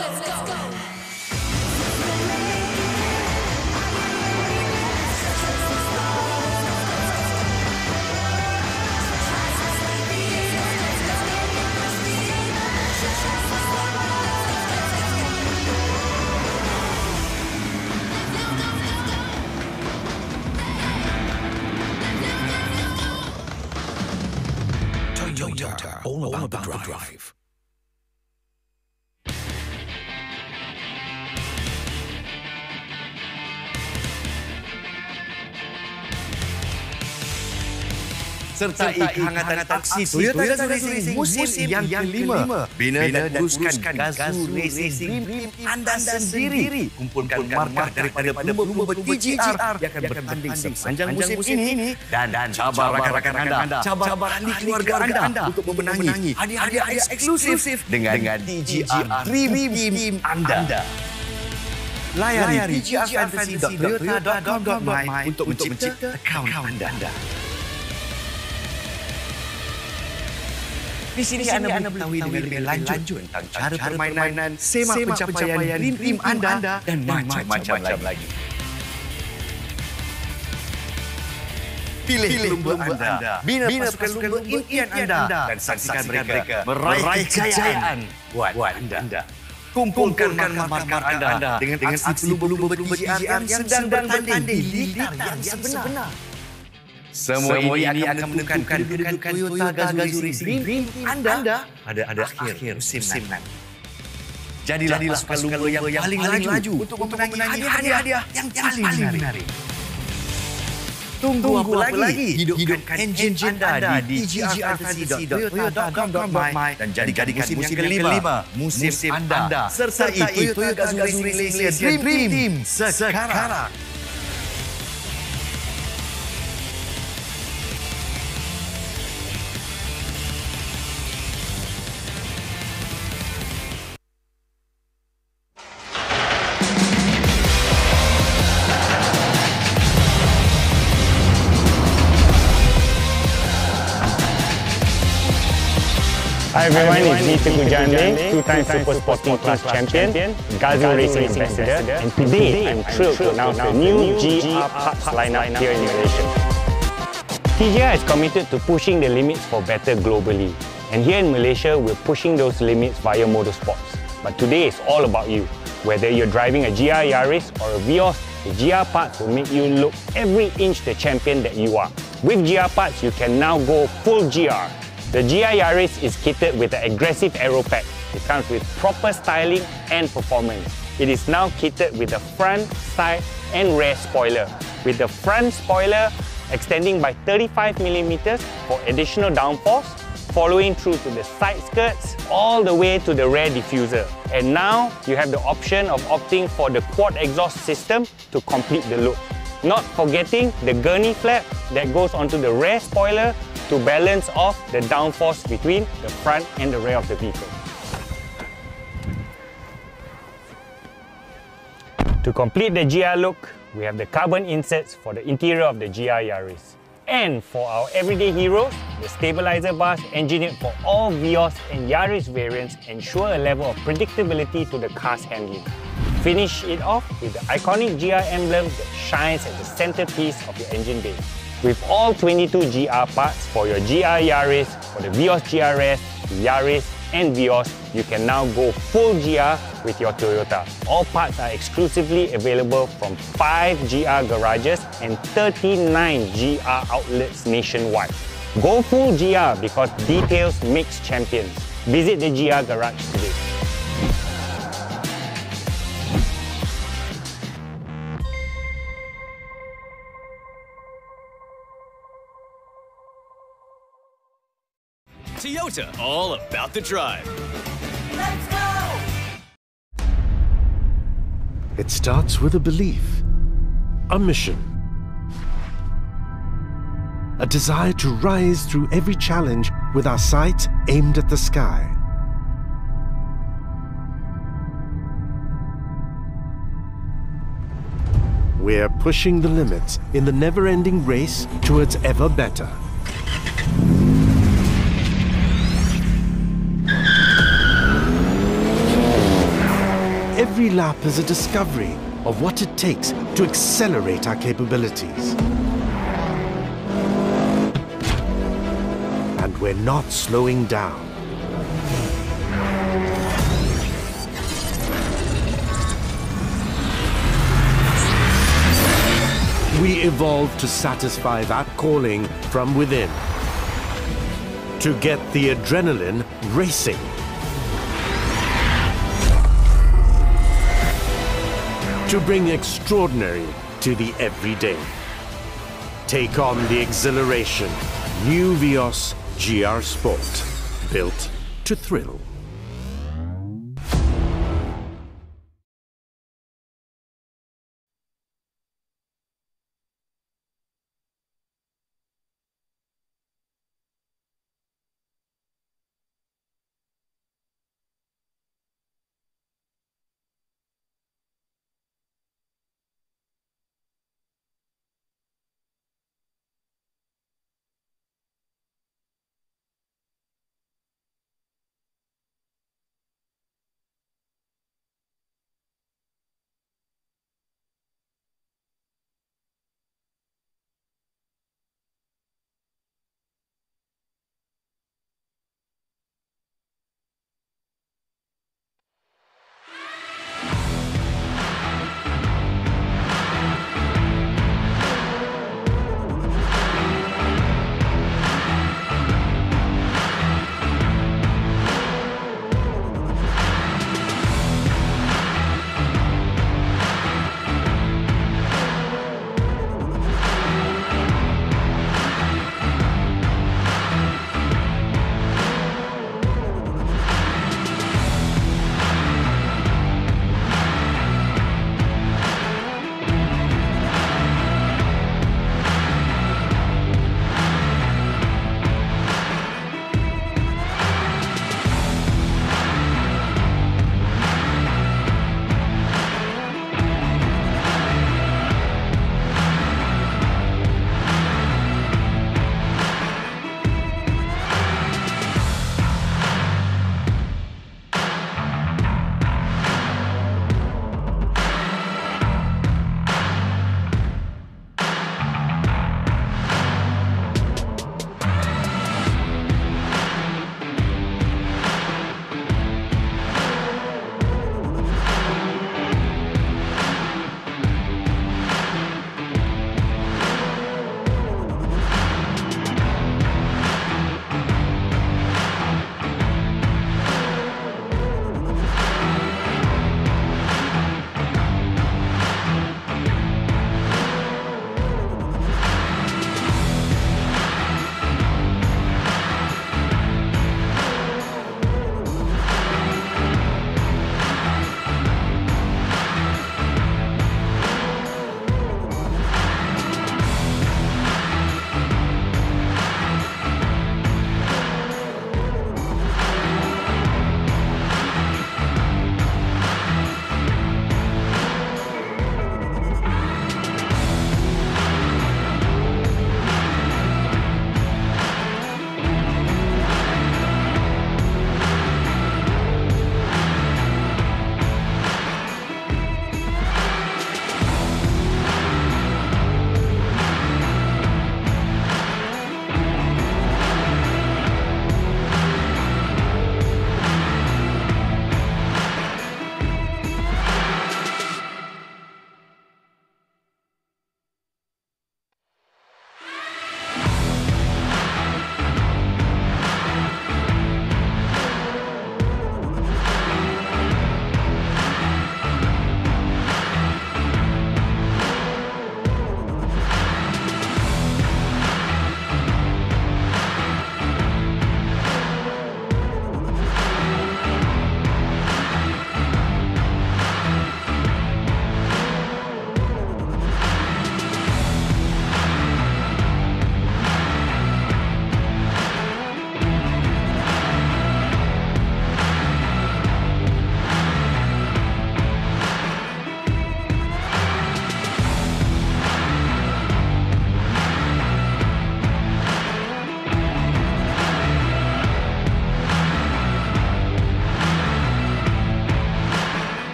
Toyota, all about the drive. Sertai kehangatan aksi Toyota Gazoo Racing musim yang kelima. Bina dan uruskan Gazoo Racing Dream anda sendiri. Kumpulkan markah daripada lumba-lumba TGR yang akan bertanding sepanjang musim ini. Dan cabar rakan-rakan anda, cabar ahli keluarga anda untuk memenangi hadiah eksklusif dengan TGR Dream Team anda. Layari tgrfantasy.toyota.com.my untuk mencipta akaun anda. Di sini anda mengetahui dengan lebih lanjut tentang cara permainan, semak pencapaian Dream Team anda dan macam-macam lagi. Pilih lumba anda, bina pasukan lumba impian anda dan saksikan mereka meraih kejayaan buat anda. Kumpulkan markah anda dengan aksi lumba-lumba TGR yang sedang bertanding di litar yang sebenar. Semua ini akan menentukan kedudukan Toyota Gazoo Racing Dream Team anda pada akhir musim nanti. Jadilah pasukan lumba yang paling laju untuk memenangi hadiah yang paling menarik. Tunggu apa lagi? Hidupkan enjin anda di tgrfantasy.toyota.com.my dan jadikan musim yang kelima musim anda sertai Toyota Gazoo Racing Dream Team sekarang. Hi everyone, it's me Teguh Janna, two-time Super Sporting Class Champion, Gazoo Racing Ambassador, and today I'm thrilled to announce the new GR parts lineup here in Malaysia. TGR is committed to pushing the limits for better globally, and here in Malaysia we're pushing those limits via motorsports. But today is all about you. Whether you're driving a GR Yaris or a Vios, the GR parts will make you look every inch the champion that you are. With GR parts, you can now go full GR. The GR Yaris is kitted with an aggressive aero pack. It comes with proper styling and performance. It is now kitted with a front, side and rear spoiler, with the front spoiler extending by 35mm for additional downforce, following through to the side skirts all the way to the rear diffuser. And now you have the option of opting for the quad exhaust system to complete the look. Not forgetting the gurney flap that goes onto the rear spoiler to balance off the downforce between the front and the rear of the vehicle. To complete the GR look, we have the carbon inserts for the interior of the GR Yaris. And for our everyday heroes, the stabilizer bars engineered for all Vios and Yaris variants ensure a level of predictability to the car's handling. Finish it off with the iconic GR emblem that shines at the centerpiece of your engine bay. With all 22 GR parts for your GR Yaris, for the Vios GRS, Yaris and Vios, you can now go full GR with your Toyota. All parts are exclusively available from 5 GR garages and 39 GR outlets nationwide. Go full GR because details makes champions. Visit the GR garage today. Toyota, all about the drive. Let's go! It starts with a belief, a mission, a desire to rise through every challenge with our sights aimed at the sky. We're pushing the limits in the never-ending race towards ever better. Every lap is a discovery of what it takes to accelerate our capabilities. And we're not slowing down. We evolve to satisfy that calling from within. To get the adrenaline racing. To bring extraordinary to the everyday. Take on the exhilaration. New Vios GR Sport. Built to thrill.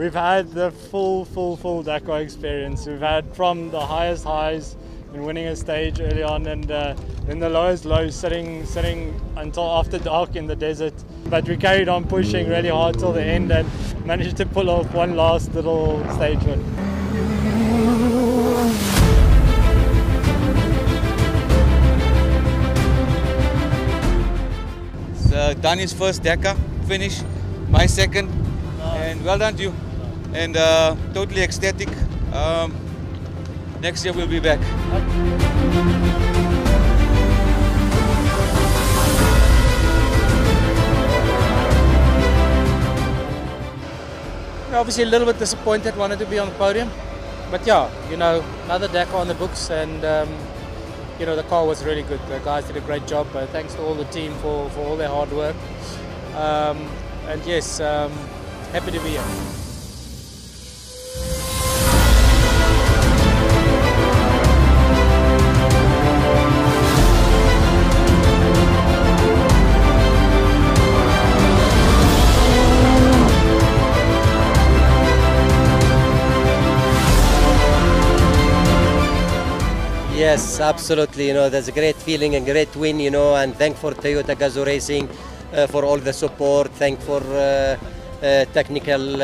We've had the full Dakar experience. We've had from the highest highs and winning a stage early on, and then the lowest lows sitting until after dark in the desert. But we carried on pushing really hard till the end and managed to pull off one last little stage win. It's Danny's first Dakar finish, my second, and well done to you. And totally ecstatic. Next year we'll be back. Obviously a little bit disappointed, wanted to be on the podium. But yeah, you know, another Dakar on the books, and you know, the car was really good. The guys did a great job. Thanks to all the team for all their hard work. And yes, happy to be here. Yes, absolutely. You know, there's a great feeling and great win, you know, and thank for Toyota Gazoo Racing for all the support. Thank for technical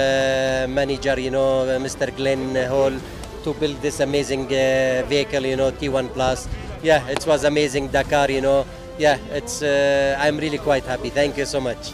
manager, you know, Mr. Glenn Hall, to build this amazing vehicle, you know, T1 Plus. Yeah, it was amazing Dakar, you know. Yeah, it's I'm really quite happy. Thank you so much.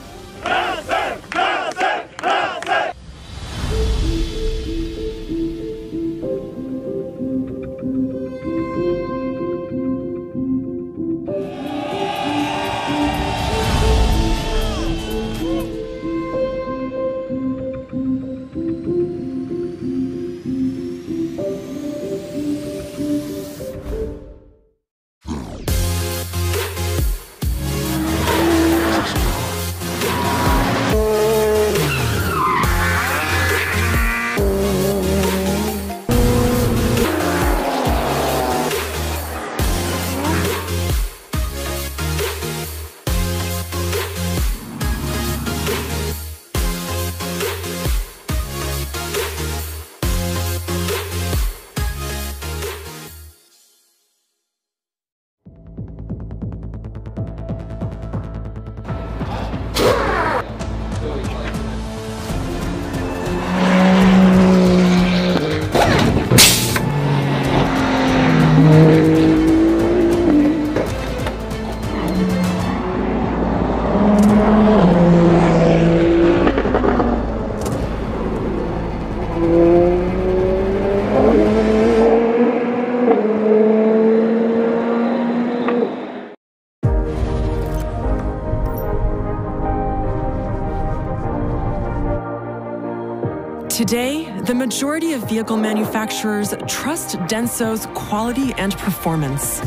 Today, the majority of vehicle manufacturers trust Denso's quality and performance.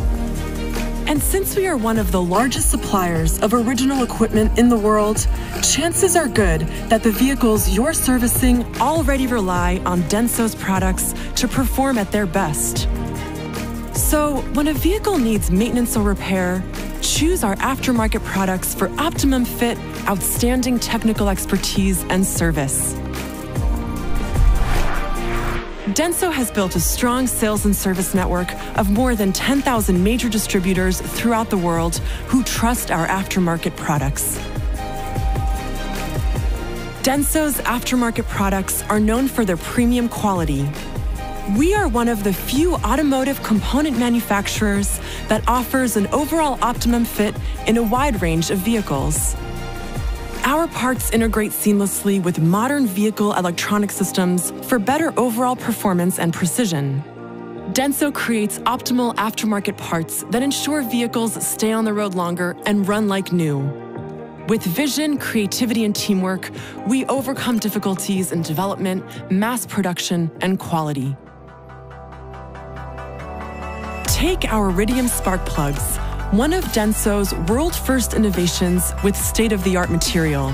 And since we are one of the largest suppliers of original equipment in the world, chances are good that the vehicles you're servicing already rely on Denso's products to perform at their best. So, when a vehicle needs maintenance or repair, choose our aftermarket products for optimum fit, outstanding technical expertise, and service. Denso has built a strong sales and service network of more than 10,000 major distributors throughout the world who trust our aftermarket products. Denso's aftermarket products are known for their premium quality. We are one of the few automotive component manufacturers that offers an overall optimum fit in a wide range of vehicles. Our parts integrate seamlessly with modern vehicle electronic systems for better overall performance and precision. Denso creates optimal aftermarket parts that ensure vehicles stay on the road longer and run like new. With vision, creativity, and teamwork, we overcome difficulties in development, mass production, and quality. Take our Iridium spark plugs, one of Denso's world-first innovations with state-of-the-art material.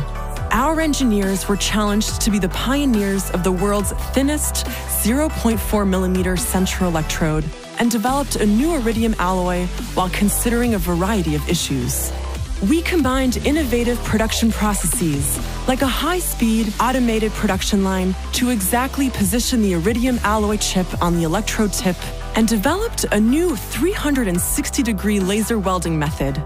Our engineers were challenged to be the pioneers of the world's thinnest 0.4mm central electrode and developed a new iridium alloy while considering a variety of issues. We combined innovative production processes, like a high-speed automated production line, to exactly position the iridium alloy chip on the electrode tip, and developed a new 360-degree laser welding method.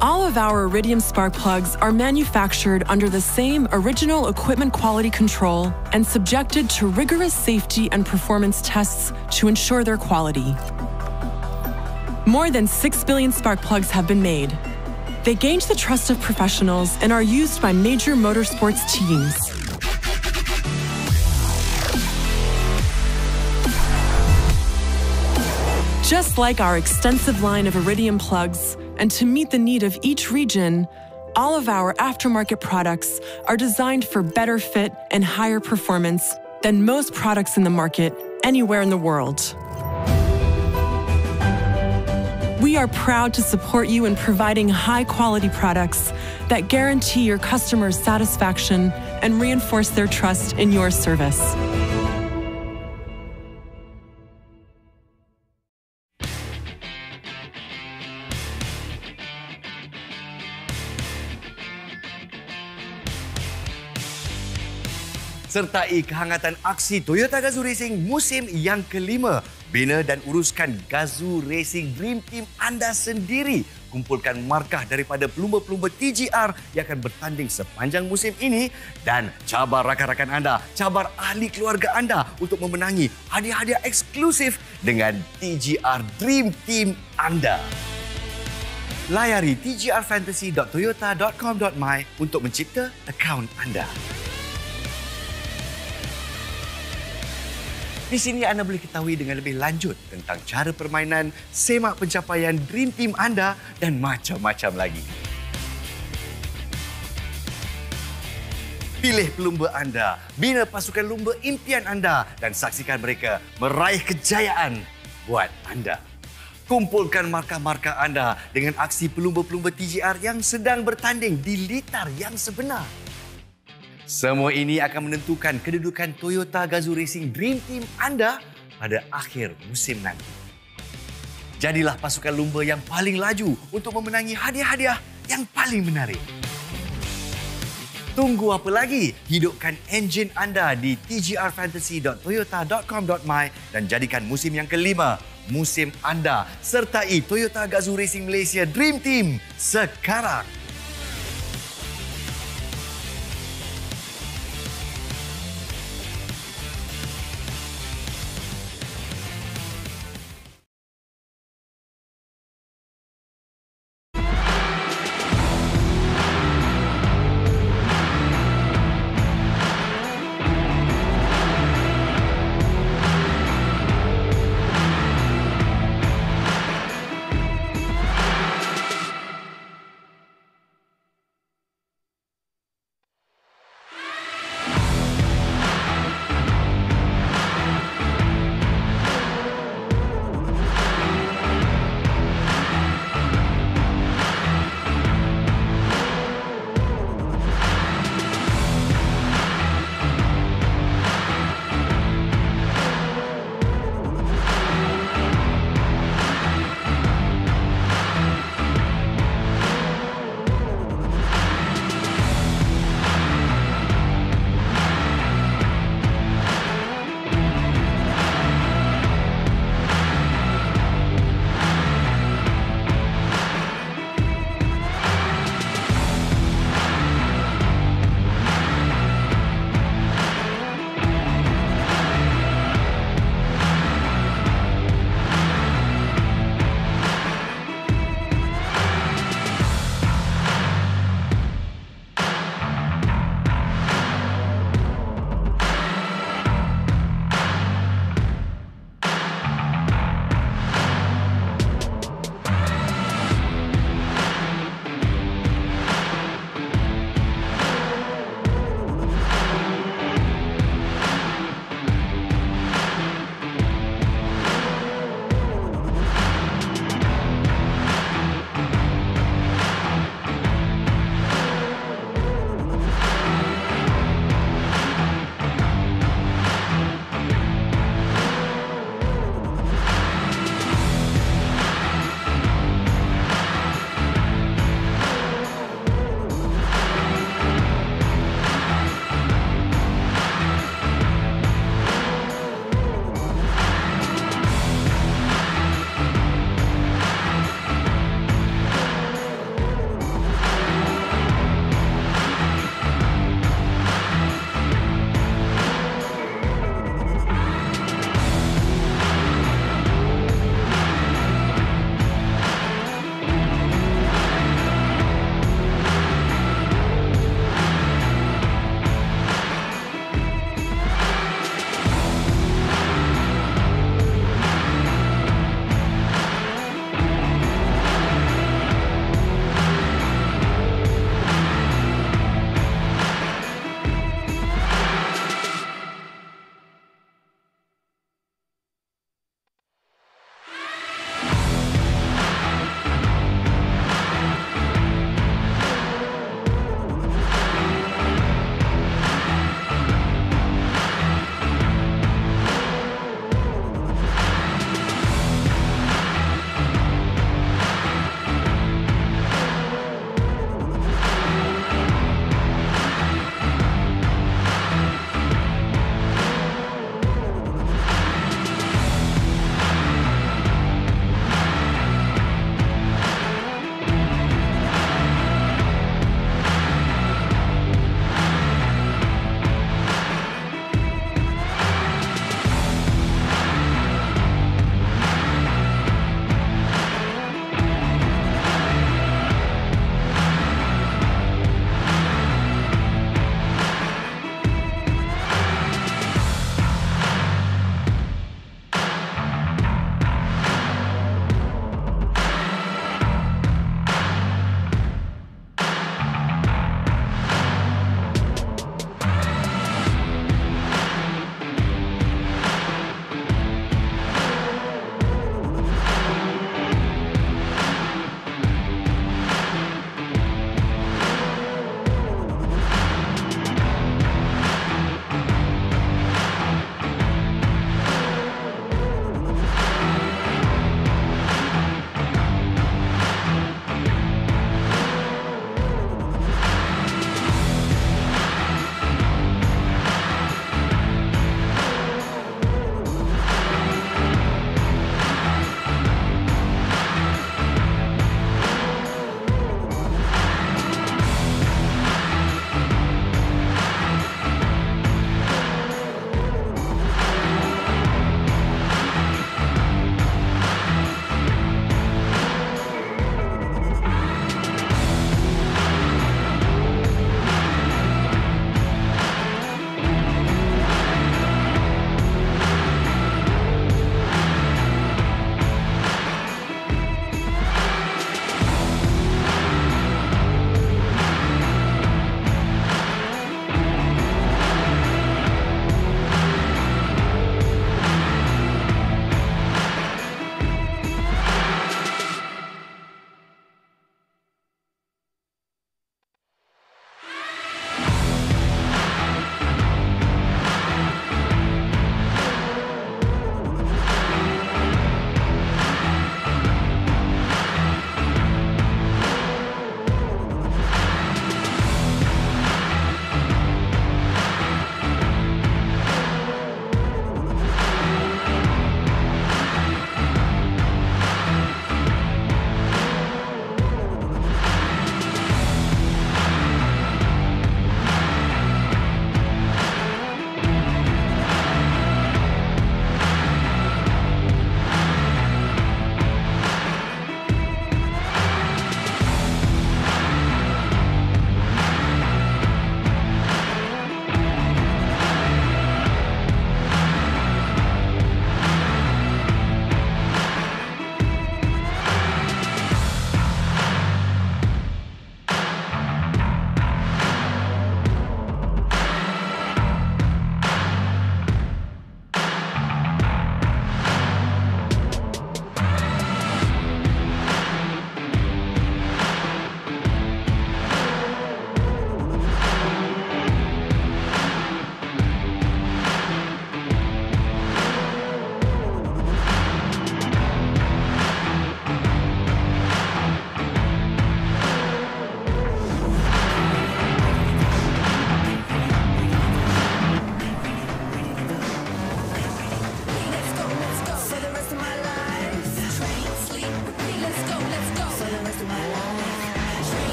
All of our iridium spark plugs are manufactured under the same original equipment quality control and subjected to rigorous safety and performance tests to ensure their quality. More than 6 billion spark plugs have been made. They gained the trust of professionals and are used by major motorsports teams. Just like our extensive line of iridium plugs, and to meet the need of each region, all of our aftermarket products are designed for better fit and higher performance than most products in the market anywhere in the world. We are proud to support you in providing high-quality products that guarantee your customers' satisfaction and reinforce their trust in your service. Sertai kehangatan aksi Toyota Gazoo Racing musim yang kelima. Bina dan uruskan Gazoo Racing Dream Team anda sendiri. Kumpulkan markah daripada pelumba-pelumba TGR yang akan bertanding sepanjang musim ini dan cabar rakan-rakan anda, cabar ahli keluarga anda untuk memenangi hadiah-hadiah eksklusif dengan TGR Dream Team anda. Layari tgrfantasy.toyota.com.my untuk mencipta akaun anda. Di sini anda boleh ketahui dengan lebih lanjut tentang cara permainan, semak pencapaian Dream Team anda dan macam-macam lagi. Pilih pelumba anda, bina pasukan lumba impian anda dan saksikan mereka meraih kejayaan buat anda. Kumpulkan markah-markah anda dengan aksi pelumba-pelumba TGR yang sedang bertanding di litar yang sebenar. Semua ini akan menentukan kedudukan Toyota Gazoo Racing Dream Team anda pada akhir musim nanti. Jadilah pasukan lumba yang paling laju untuk memenangi hadiah-hadiah yang paling menarik. Tunggu apa lagi? Hidupkan enjin anda di tgrfantasy.toyota.com.my dan jadikan musim yang kelima musim anda. Sertai Toyota Gazoo Racing Malaysia Dream Team sekarang.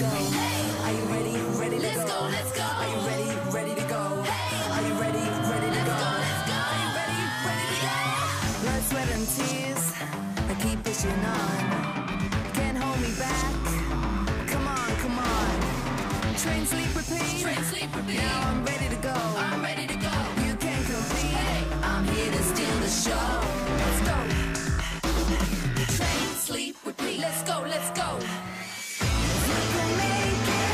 go? Are you ready? Ready to go? Let's go. Are you ready? Ready to go? Are you ready? Ready to go? Let's go. Are you ready? Ready to go? Blood, sweat, and tears. I keep pushing on. Can't hold me back. Come on, come on. Train, sleep, repeat. Train, sleep, repeat. Now I'm ready to go. I'm ready to go. You can't compete. Hey, I'm here to steal the show. Let's go. Train, sleep, repeat. Let's go, let's go. You can make it.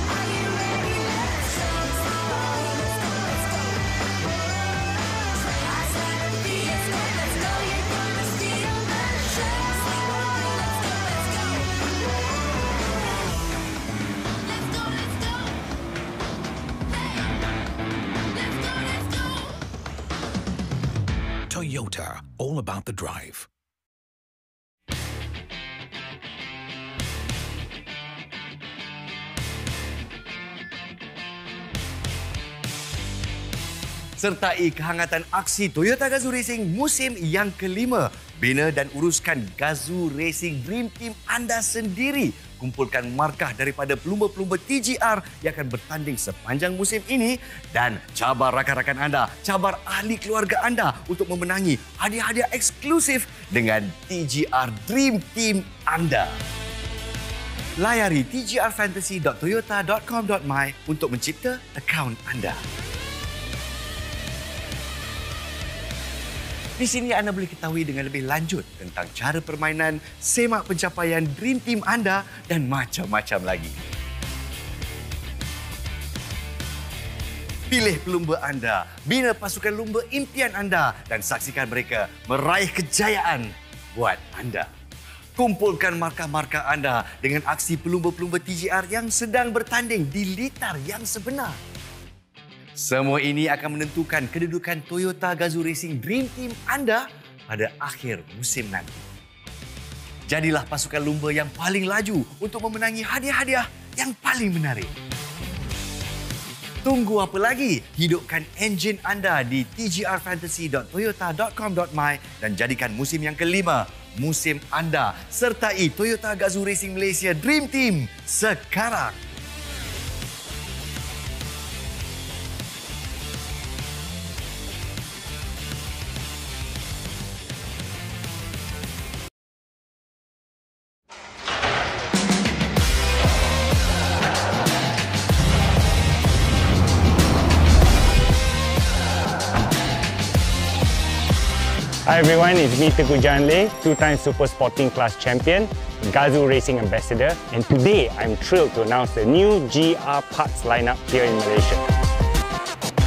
Are you ready? Let's go. Let's go, let's go. Train, sleep, repeat. Let's go, let's go. You're gonna steal the show. Let's go, let's go. Let's go, let's go. Hey. Let's go, let's go. Toyota, all about the drive. Sertai kehangatan aksi Toyota Gazoo Racing musim yang kelima. Bina dan uruskan Gazoo Racing Dream Team anda sendiri. Kumpulkan markah daripada pelumba-pelumba TGR yang akan bertanding sepanjang musim ini dan cabar rakan-rakan anda, cabar ahli keluarga anda untuk memenangi hadiah-hadiah eksklusif dengan TGR Dream Team anda. Layari tgrfantasy.toyota.com.my untuk mencipta akaun anda. Di sini anda boleh ketahui dengan lebih lanjut tentang cara permainan, semak pencapaian Dream Team anda dan macam-macam lagi. Pilih pelumba anda, bina pasukan lumba impian anda dan saksikan mereka meraih kejayaan buat anda. Kumpulkan markah-markah anda dengan aksi pelumba-pelumba TGR yang sedang bertanding di litar yang sebenar. Semua ini akan menentukan kedudukan Toyota Gazoo Racing Dream Team anda pada akhir musim nanti. Jadilah pasukan lumba yang paling laju untuk memenangi hadiah-hadiah yang paling menarik. Tunggu apa lagi? Hidupkan enjin anda di tgrfantasy.toyota.com.my dan jadikan musim yang kelima musim anda. Sertai Toyota Gazoo Racing Malaysia Dream Team sekarang. Hi everyone, it's me Teguh Janle, two-time Super Sporting Class Champion, Gazoo Racing Ambassador, and today I'm thrilled to announce the new GR parts lineup here in Malaysia.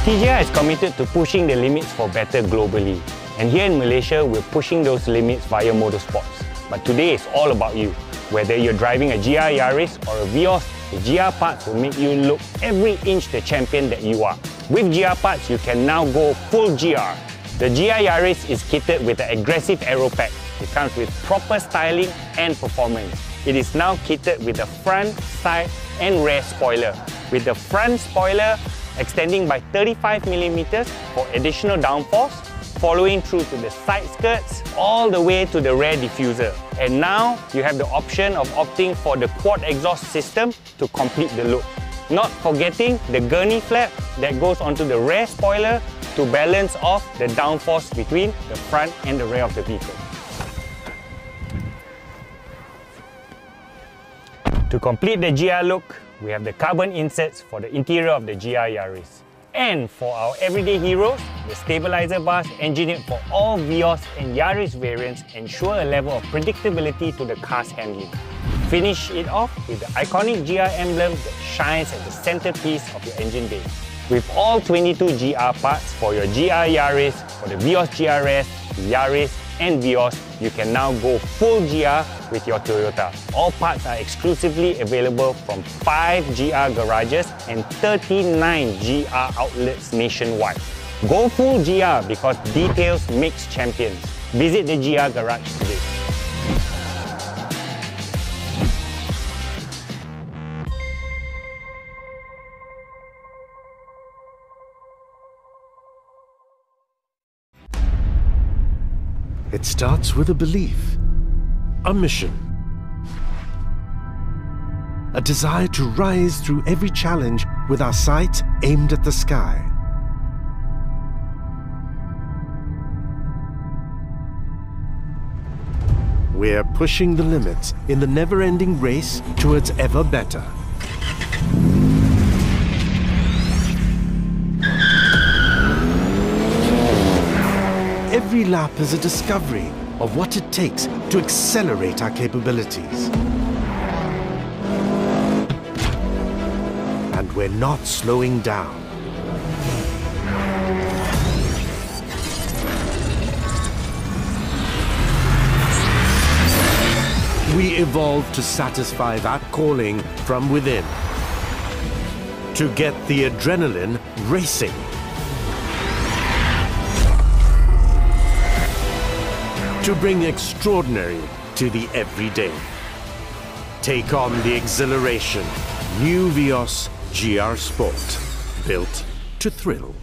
TGR is committed to pushing the limits for better globally, and here in Malaysia we're pushing those limits via motorsports. But today is all about you. Whether you're driving a GR Yaris or a Vios, the GR parts will make you look every inch the champion that you are. With GR parts, you can now go full GR. The GR Yaris is kitted with an aggressive aero pack. It comes with proper styling and performance. It is now kitted with a front, side and rear spoiler, with the front spoiler extending by 35mm for additional downforce, following through to the side skirts all the way to the rear diffuser. And now you have the option of opting for the quad exhaust system to complete the look. Not forgetting the gurney flap that goes onto the rear spoiler to balance off the downforce between the front and the rear of the vehicle. To complete the GR look, we have the carbon inserts for the interior of the GR Yaris. And for our everyday heroes, the stabilizer bars engineered for all Vios and Yaris variants ensure a level of predictability to the car's handling. Finish it off with the iconic GR emblem that shines at the centerpiece of your engine bay. With all 22 GR parts for your GR Yaris, for the Vios GRS, Yaris and Vios, you can now go full GR with your Toyota. All parts are exclusively available from 5 GR garages and 39 GR outlets nationwide. Go full GR because details makes champions. Visit the GR garage today. It starts with a belief, a mission, a desire to rise through every challenge with our sights aimed at the sky. We're pushing the limits in the never-ending race towards ever better. Every lap is a discovery of what it takes to accelerate our capabilities. And we're not slowing down. We evolve to satisfy that calling from within. To get the adrenaline racing. To bring extraordinary to the everyday. Take on the exhilaration. New Vios GR Sport. Built to thrill.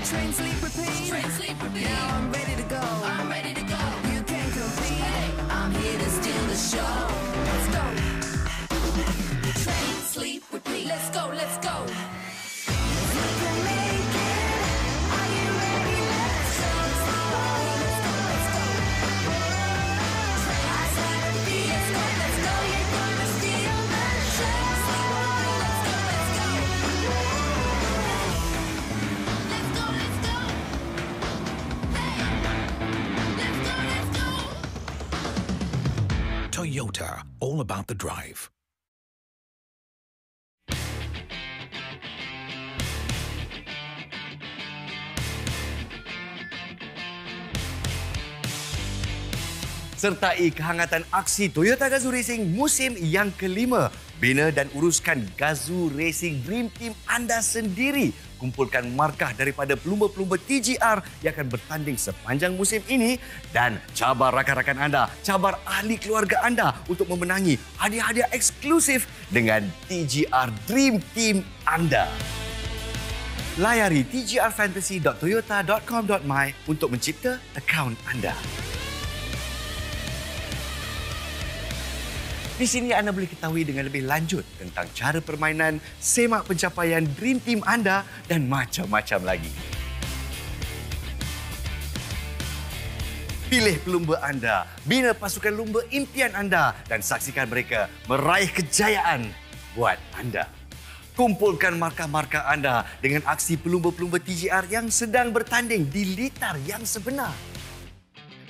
Train, sleep, repeat. Train, sleep, repeat. Now I'm ready to go. I'm ready to go. You can't compete. Hey, I'm here to steal the show. Let's go. Train, sleep, repeat. Let's go, let's go. You can make it. Are you ready? Let's go. Let's go, let's go. Train, sleep, repeat. Let's go, let's go. You're gonna steal the show. Let's go, let's go. Let's go, let's go. Hey, let's go, let's go. Toyota, all about the drive. Sertai kehangatan aksi Toyota Gazoo Racing musim yang kelima. Bina dan uruskan Gazoo Racing Dream Team anda sendiri. Kumpulkan markah daripada pelumba-pelumba TGR yang akan bertanding sepanjang musim ini dan cabar rakan-rakan anda, cabar ahli keluarga anda untuk memenangi hadiah-hadiah eksklusif dengan TGR Dream Team anda. Layari tgrfantasy.toyota.com.my untuk mencipta akaun anda. Di sini anda boleh ketahui dengan lebih lanjut tentang cara permainan, semak pencapaian Dream Team anda dan macam-macam lagi. Pilih pelumba anda, bina pasukan lumba impian anda dan saksikan mereka meraih kejayaan buat anda. Kumpulkan markah-markah anda dengan aksi pelumba-pelumba TGR yang sedang bertanding di litar yang sebenar.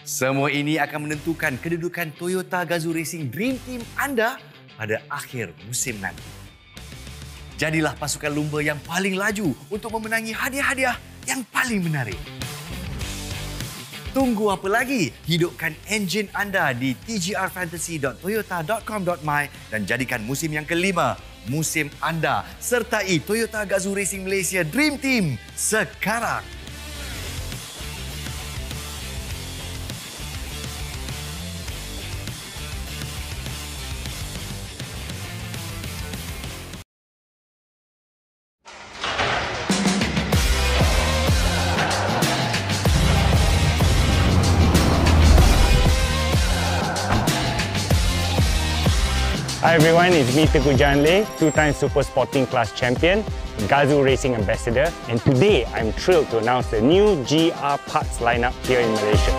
Semua ini akan menentukan kedudukan Toyota Gazoo Racing Dream Team anda pada akhir musim nanti. Jadilah pasukan lumba yang paling laju untuk memenangi hadiah-hadiah yang paling menarik. Tunggu apa lagi? Hidupkan enjin anda di tgrfantasy.toyota.com.my dan jadikan musim yang kelima musim anda sertai Toyota Gazoo Racing Malaysia Dream Team sekarang. Hi everyone, it's me Teguh Janle, two-time Super Sporting Class Champion, Gazoo Racing Ambassador, and today I'm thrilled to announce the new GR parts lineup here in Malaysia.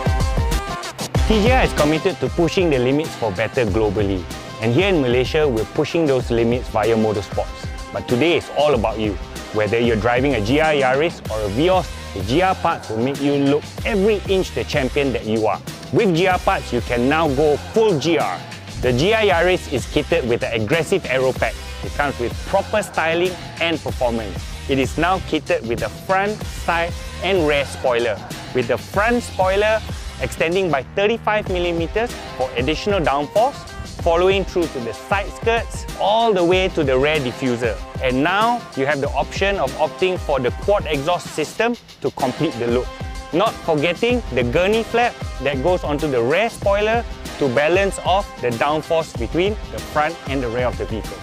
TGR is committed to pushing the limits for better globally, and here in Malaysia we're pushing those limits via motorsports. But today it's all about you. Whether you're driving a GR Yaris or a Vios, the GR parts will make you look every inch the champion that you are. With GR parts, you can now go full GR. The GR Yaris is kitted with an aggressive aero pack. It comes with proper styling and performance. It is now kitted with a front, side and rear spoiler, with the front spoiler extending by 35mm for additional downforce, following through to the side skirts all the way to the rear diffuser. And now you have the option of opting for the quad exhaust system to complete the look. Not forgetting the gurney flap that goes onto the rear spoiler to balance off the downforce between the front and the rear of the vehicle.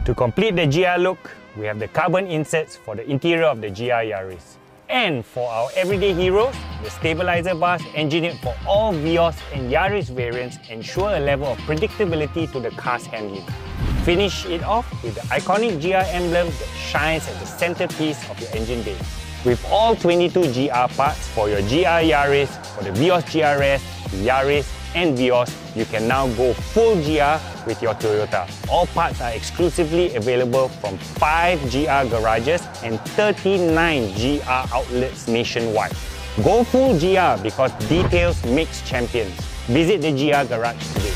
To complete the GR look, we have the carbon inserts for the interior of the GR Yaris. And for our everyday heroes, the stabilizer bars engineered for all Vios and Yaris variants ensure a level of predictability to the car's handling. Finish it off with the iconic GR emblem that shines at the centerpiece of your engine bay. With all 22 GR parts for your GR Yaris, for the Vios GRS, Yaris and Vios, you can now go full GR with your Toyota. All parts are exclusively available from 5 GR garages and 39 GR outlets nationwide. Go full GR because details makes champions. Visit the GR garage today.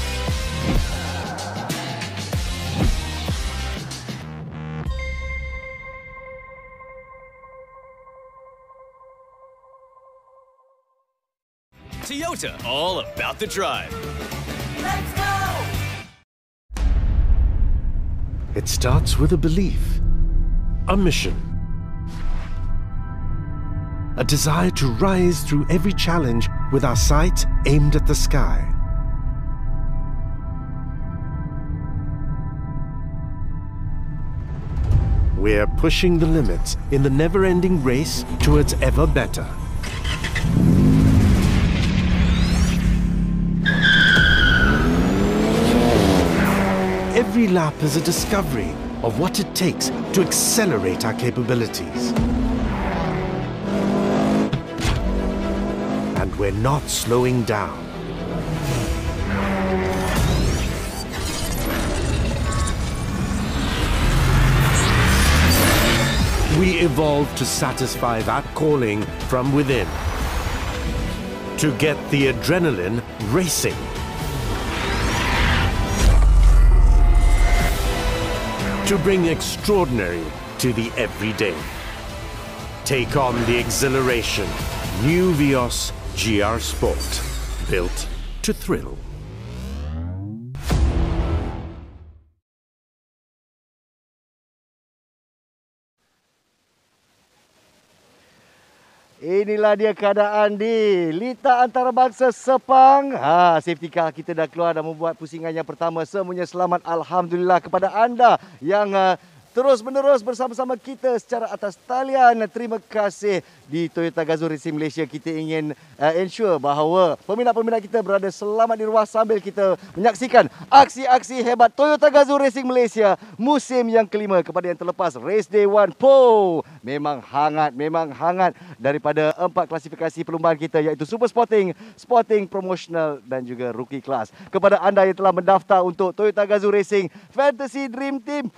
Toyota, all about the drive. Let's go! It starts with a belief, a mission, a desire to rise through every challenge with our sight aimed at the sky. We're pushing the limits in the never-ending race towards ever better. Every lap is a discovery of what it takes to accelerate our capabilities. And we're not slowing down. We evolved to satisfy that calling from within. To get the adrenaline racing. To bring extraordinary to the everyday. Take on the exhilaration. New Vios GR Sport. Built to thrill. Inilah dia keadaan di Liga Antarabangsa Sepang. Safety car kita dah keluar dan membuat pusingan yang pertama. Semuanya selamat, alhamdulillah, kepada anda yang terus-menerus bersama-sama kita secara atas talian. Terima kasih. Di Toyota Gazoo Racing Malaysia, kita ingin ensure bahawa peminat-peminat kita berada selamat di rumah sambil kita menyaksikan aksi-aksi hebat Toyota Gazoo Racing Malaysia musim yang kelima. Kepada yang terlepas, Race Day 1 memang hangat daripada 4 klasifikasi perlumbaan kita, iaitu Super Sporting, Sporting, Promotional dan juga Rookie Class. Kepada anda yang telah mendaftar untuk Toyota Gazoo Racing Fantasy Dream Team,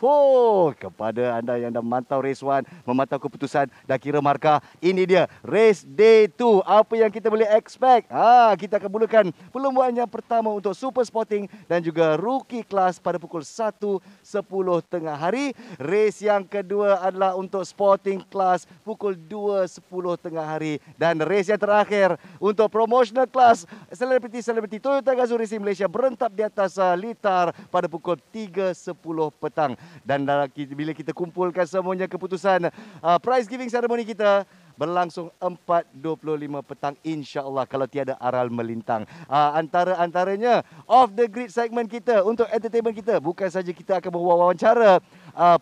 kepada anda yang dah memantau Race 1, memantau keputusan dah kira markah, ini dia Race Day 2. Apa yang kita boleh expect? Kita akan mulakan perlumbaan yang pertama untuk Super Sporting dan juga Rookie Class pada pukul 1.10 tengah hari. Race yang kedua adalah untuk Sporting Class pukul 2.10 tengah hari. Dan race yang terakhir untuk Promotional Class selebriti Toyota Gazoo Racing Malaysia berentap di atas litar pada pukul 3.10 petang. Dan bila kita kumpulkan semuanya keputusan, prize giving ceremony kita berlangsung 4.25 petang, insya-Allah, kalau tiada aral melintang. Antaranya off the grid segmen kita untuk entertainment kita, bukan saja kita akan mewawancara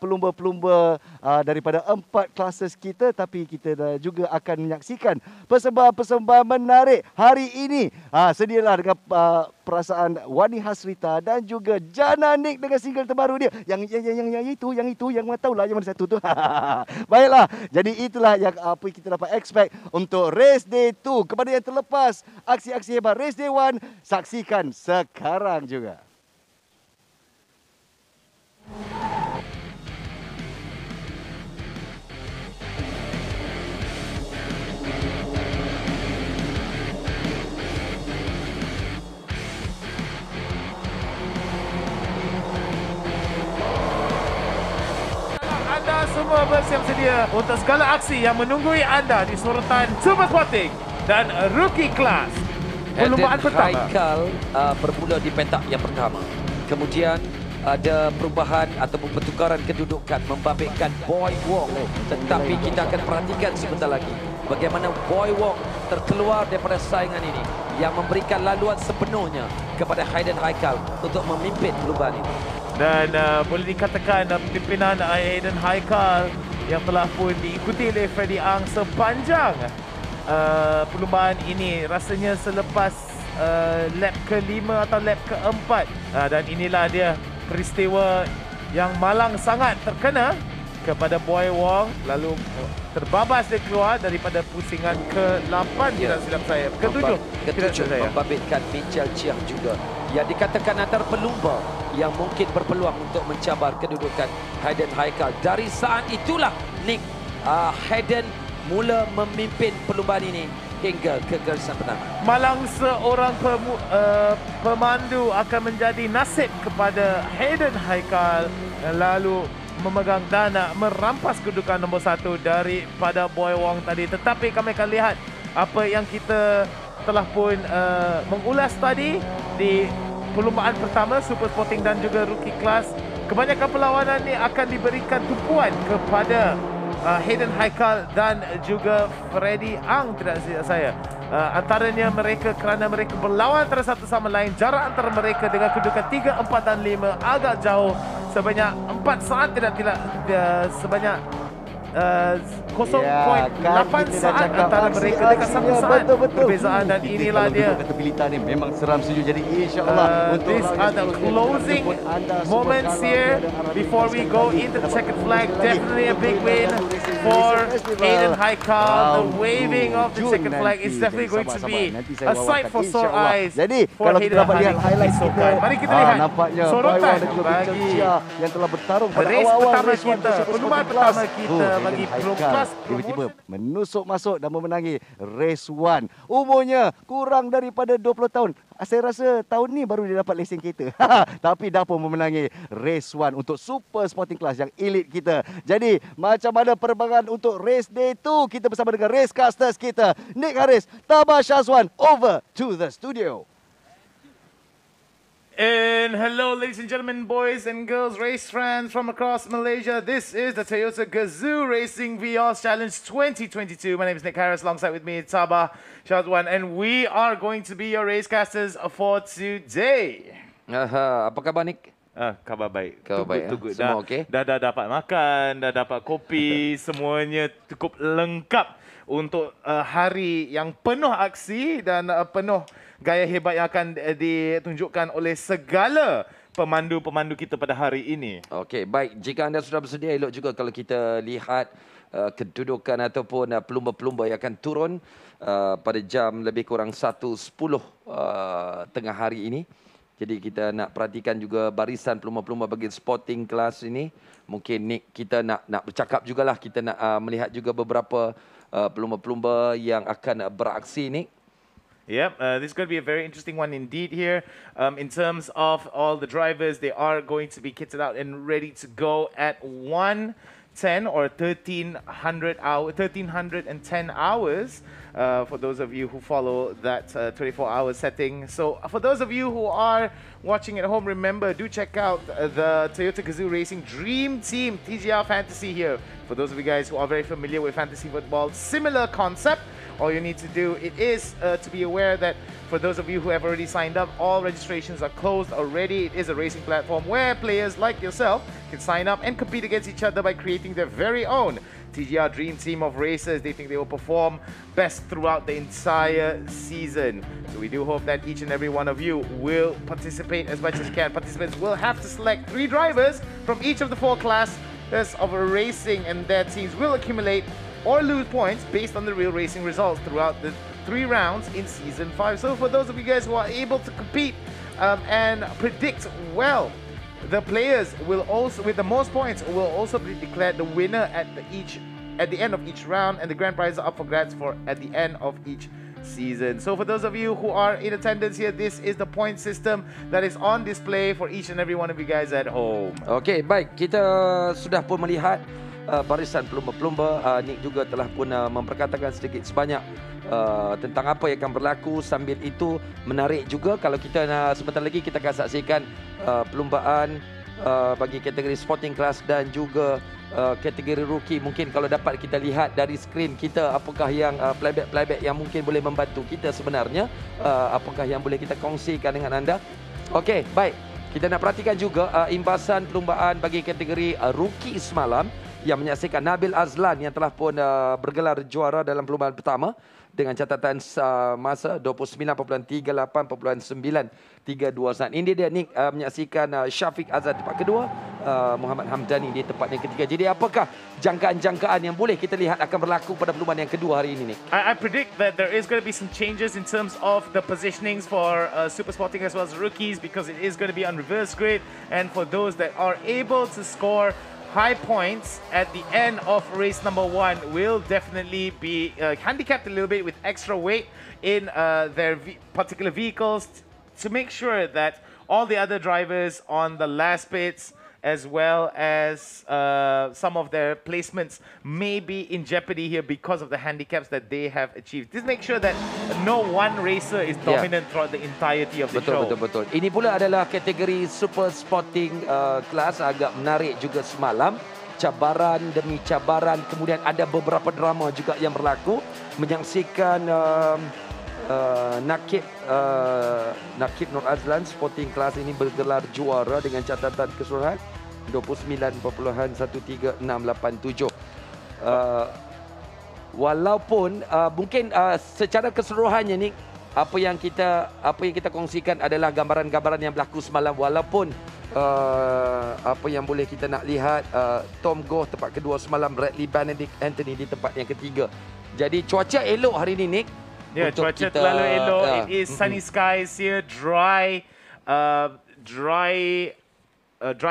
pelumba-pelumba daripada 4 classes kita, tapi kita juga akan menyaksikan persembahan-persembahan menarik hari ini. Sedialah dengan perasaan Wany Hasrita dan juga Janna dengan single terbaru dia. Yang itu yang mana tahulah yang mana satu tu. Baiklah, jadi itulah yang apa kita dapat expect untuk Race Day 2. Kepada yang terlepas aksi-aksi hebat Race Day 1, saksikan sekarang juga. Semua bersiap sedia untuk segala aksi yang menunggui anda di sorotan Super Sporting dan Rookie Class. Perlumbaan pertama. Haikal bermula di petak yang pertama. Kemudian ada perubahan ataupun pertukaran kedudukan membabitkan Boy Wong. Tetapi kita akan perhatikan sebentar lagi bagaimana Boy Wong terkeluar daripada saingan ini yang memberikan laluan sepenuhnya kepada Hayden Haikal untuk memimpin perlumbaan ini. Dan boleh dikatakan pimpinan Hayden Haikal yang telah pun diikuti oleh Freddy Ang sepanjang perlumbaan ini, rasanya selepas lap ke-5 atau lap ke-4. Dan inilah dia peristiwa yang malang sangat terkena kepada Boy Wong, lalu terbabas dia keluar daripada pusingan ke-8 tidak silap saya, ke-7 membabitkan Mitchell Chiang juga, yang dikatakan antara pelumba yang mungkin berpeluang untuk mencabar kedudukan Hayden Haikal. Dari saat itulah Nick Hayden mula memimpin perlumbaan ini hingga ke garisan penang. Malang seorang pemandu akan menjadi nasib kepada Hayden Haikal, lalu memegang dana merampas kedudukan nombor 1 daripada Boy Wong tadi. Tetapi kami akan lihat apa yang kita telah pun mengulas tadi di perlumbaan pertama Super Sporting dan juga Rookie Class. Kebanyakan perlawanan ini akan diberikan tumpuan kepada Hayden Haikal dan juga Freddy Ang tidak silap saya. Antaranya mereka kerana mereka berlawan antara satu sama lain, jarak antara mereka dengan kedudukan 3, 4 dan 5 agak jauh, sebanyak 4 saat tidak sebanyak 0.8 saat antara mereka dekat 1 saat perbezaan dan inilah dia Kepilitan ni memang seram sejuk. Jadi insyaAllah these are the closing moments here before we go into the checkered flag. Definitely a big win for Aiden Haikal. The waving of the checkered flag is definitely going to be a sight for sore eyes. Jadi for kalau kita dapat lihat highlight kita, mari kita lihat nampaknya sorotan bagi yang telah bertarung pada race awal-awal pertama race kita, perlumbaan pertama kita bagi kelas tiba-tiba menusuk masuk dan memenangi race 1. Umurnya kurang daripada 20 tahun. Saya rasa tahun ni baru dia dapat lesen kereta. Tapi dah pun memenangi race 1 untuk super sporting class yang elite kita. Jadi macam mana perkembangan untuk race day 2? Kita bersama dengan racecasters kita, Nick Haris, Tabah Shazwan, over to the studio. And hello, ladies and gentlemen, boys and girls, race fans from across Malaysia. This is the Toyota Gazoo Racing Vios Challenge 2022. My name is Nick Harris, alongside with me, Tabah Shazwan, and we are going to be your racecasters for today. Apa khabar, Nick? Khabar baik. Khabar baik. Good. Semua okey? Dah dapat makan, dah dapat kopi, semuanya cukup lengkap untuk hari yang penuh aksi dan penuh gaya hebat yang akan ditunjukkan oleh segala pemandu-pemandu kita pada hari ini. Okey, baik. Jika anda sudah bersedia, elok juga kalau kita lihat kedudukan ataupun pelumba-pelumba yang akan turun pada jam lebih kurang 1.10 tengah hari ini. Jadi kita nak perhatikan juga barisan pelumba-pelumba bagi sporting class ini. Mungkin Nick, kita nak bercakap jugalah. Kita nak melihat juga beberapa pelumba-pelumba yang akan beraksi, Nick. Yep, this is going to be a very interesting one indeed here. In terms of all the drivers, they are going to be kitted out and ready to go at 1:10 or 1310 hours. For those of you who follow that 24-hour setting. So for those of you who are watching at home, remember, do check out the Toyota Gazoo Racing Dream Team TGR Fantasy here. For those of you guys who are very familiar with fantasy football, similar concept. All you need to do is to be aware that for those of you who have already signed up, all registrations are closed already. It is a racing platform where players like yourself can sign up and compete against each other by creating their very own TGR Dream Team of racers. They think they will perform best throughout the entire season. So we do hope that each and every one of you will participate as much as you can. Participants will have to select 3 drivers from each of the 4 classes of racing, and their teams will accumulate or lose points based on the real racing results throughout the 3 rounds in Season 5. So for those of you guys who are able to compete and predict well, the players will also, with the most points, will also be declared the winner at the end of each round, and the grand prizes are up for grabs at the end of each season. So for those of you who are in attendance here, this is the point system that is on display for each and every one of you guys at home. Okey, baik. Kita sudah pun melihat barisan pelumba-pelumba. Nick juga telah pun memperkatakan sedikit sebanyak tentang apa yang akan berlaku. Sambil itu menarik juga kalau kita sebentar lagi kita akan saksikan perlumbaan bagi kategori sporting class dan juga kategori rookie. Mungkin kalau dapat kita lihat dari skrin kita, apakah yang playback yang mungkin boleh membantu kita sebenarnya, apakah yang boleh kita kongsikan dengan anda. Okey, baik. Kita nak perhatikan juga imbasan perlumbaan bagi kategori rookie semalam yang menyaksikan Nabil Azlan yang telah pun bergelar juara dalam perlumbaan pertama dengan catatan masa 29.38.932 saat. Ini dia Nick menyaksikan Syafiq Azad tempat kedua, Muhammad Hamdani di tempat yang ketiga. Jadi apakah jangkaan-jangkaan yang boleh kita lihat akan berlaku pada perlumbaan yang kedua hari ini, Nick? I predict that there is going to be some changes in terms of the positionings for Super Sporting as well as rookies, because it is going to be on reverse grid, and for those that are able to score high points at the end of race number 1 will definitely be handicapped a little bit with extra weight in their particular vehicles to make sure that all the other drivers on the last pits as well as some of their placements may be in jeopardy here because of the handicaps that they have achieved. Just make sure that no one racer is dominant throughout the entirety of the show. Betul. Ini pula adalah kategori super sporting class, agak menarik juga semalam. Cabaran demi cabaran, kemudian ada beberapa drama juga yang berlaku. Menyaksikan Nakib Nur Azlan Sporting Class ini bergelar juara dengan catatan keseluruhan 29.13687. Walaupun mungkin secara keseluruhannya ni apa yang kita kongsikan adalah gambaran-gambaran yang berlaku semalam, walaupun apa yang boleh kita nak lihat, Tom Goh tempat kedua semalam, Bradley Benedict Anthony di tempat yang ketiga. Jadi cuaca elok hari ni, Nick. Ya, cuaca terlalu elok. It is sunny skies here, dry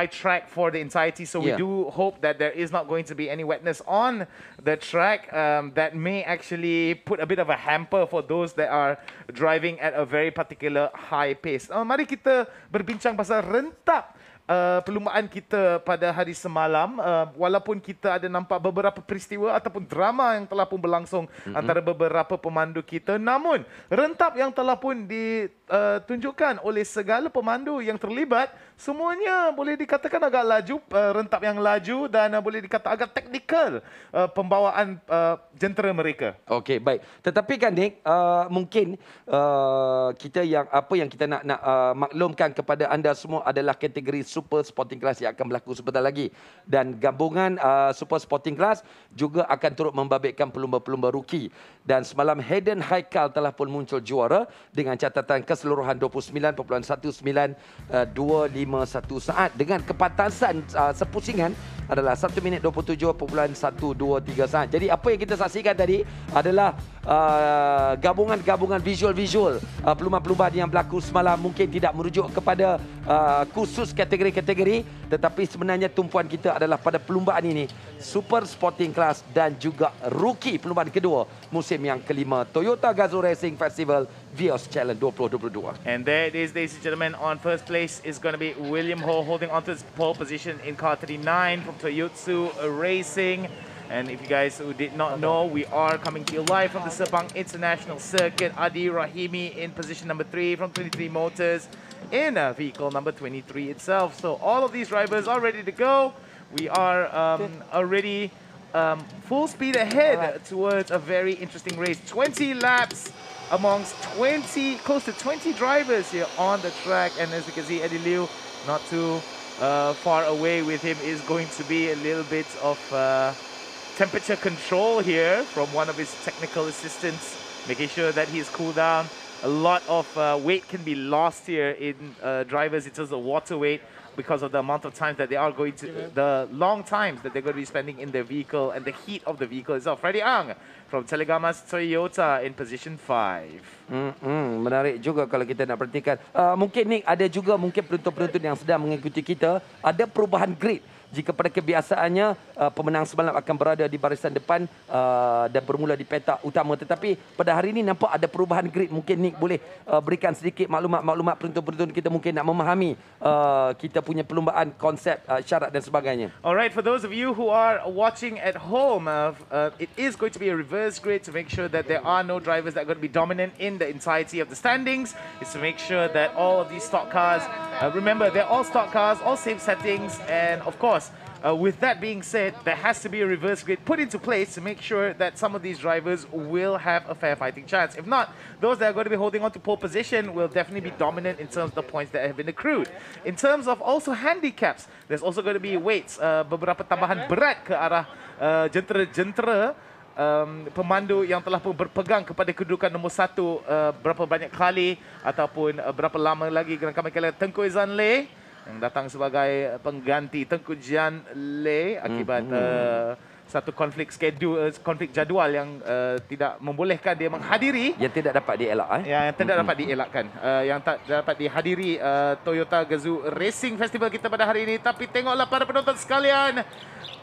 track for the entirety. So we do hope that there is not going to be any wetness on the track. That may actually put a bit of a hamper for those that are driving at a very particular high pace. Mari kita berbincang pasal rentap perlumbaan kita pada hari semalam. Walaupun kita ada nampak beberapa peristiwa ataupun drama yang telah pun berlangsung antara beberapa pemandu kita, namun rentap yang telah pun ditunjukkan oleh segala pemandu yang terlibat, semuanya boleh dikatakan agak laju, rentap yang laju, dan boleh dikatakan agak teknikal pembawaan jentera mereka. Okey, baik. Tetapi kan Nick, mungkin kita yang kita nak maklumkan kepada anda semua adalah kategori Super Sporting Class yang akan berlaku sebentar lagi, dan gabungan Super Sporting Class juga akan turut membabitkan pelumba-pelumba rookie. Dan semalam Hayden Haikal telah pun muncul juara dengan catatan keseluruhan 29.1925 saat dengan kepatasan sepusingan adalah 1 minit 27.123 saat. Jadi apa yang kita saksikan tadi adalah gabungan-gabungan visual-visual pelumba-pelumba yang berlaku semalam. Mungkin tidak merujuk kepada khusus kategori-kategori, tetapi sebenarnya tumpuan kita adalah pada perlumbaan ini, Super Sporting Class dan juga rookie perlumbaan kedua musim yang kelima Toyota Gazoo Racing Festival Vios Challenge 2022. And there it is, ladies and gentlemen. On first place is going to be William Ho, holding on to his pole position in car 39 from Toyotsu Racing. And if you guys who did not know, we are coming to you live from the Sepang International Circuit. Adi Rahimi in position number 3 from 23 Motors in vehicle number 23 itself. So all of these drivers are ready to go. We are already full speed ahead towards a very interesting race. 20 laps amongst close to 20 drivers here on the track. And as you can see, Eddie Liu not too far away with him is going to be a little bit of temperature control here from one of his technical assistants, making sure that he's cooled down. A lot of weight can be lost here in drivers in terms of water weight because of the amount of times that they are going to, the long times that they're going to be spending in their vehicle and the heat of the vehicle itself. Freddy Ang from Telegamas Toyota in position 5. Menarik juga kalau kita nak perhatikan. Mungkin Nick, ada juga mungkin penonton-penonton yang sedang mengikuti kita, ada perubahan grid. Jika pada kebiasaannya pemenang semalam akan berada di barisan depan dan bermula di petak utama, tetapi pada hari ini nampak ada perubahan grid. Mungkin Nick boleh berikan sedikit maklumat penonton-penonton kita mungkin nak memahami kita punya perlumbaan, konsep, syarat dan sebagainya. Alright, for those of you who are watching at home, it is going to be a reverse grid to make sure that there are no drivers that are going to be dominant in the entirety of the standings. It's to make sure that all of these stock cars, remember they're all stock cars, all same settings, and of course, with that being said, there has to be a reverse grid put into place to make sure that some of these drivers will have a fair fighting chance. If not, those that are going to be holding on to pole position will definitely be dominant in terms of the points that have been accrued. In terms of also handicaps, there's also going to be weights, beberapa tambahan berat ke arah jentera-jentera pemandu yang telah pun berpegang kepada kedudukan nombor 1 berapa banyak kali ataupun berapa lama lagi. Kami kala Tengku Izan Le yang datang sebagai pengganti Tengku Jian Le akibat satu konflik jadual yang tidak membolehkan dia menghadiri, yang tidak dapat dielak yang tidak dapat dielakkan, yang tak dapat dihadiri Toyota Gazoo Racing Festival kita pada hari ini. Tapi tengoklah para penonton sekalian,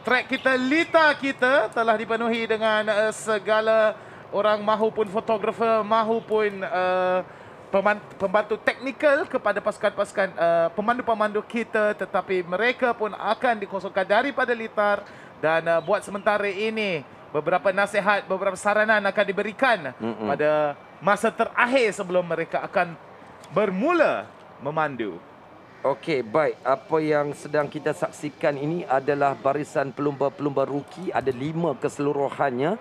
track kita, lita kita telah dipenuhi dengan segala orang, mahupun fotografer, mahupun pembantu teknikal kepada pasukan-pasukan pemandu-pemandu kita, tetapi mereka pun akan dikosongkan daripada litar. Dan buat sementara ini, beberapa nasihat, beberapa saranan akan diberikan pada masa terakhir sebelum mereka akan bermula memandu. Okey, baik. Apa yang sedang kita saksikan ini adalah barisan pelumba-pelumba rookie. Ada 5 keseluruhannya.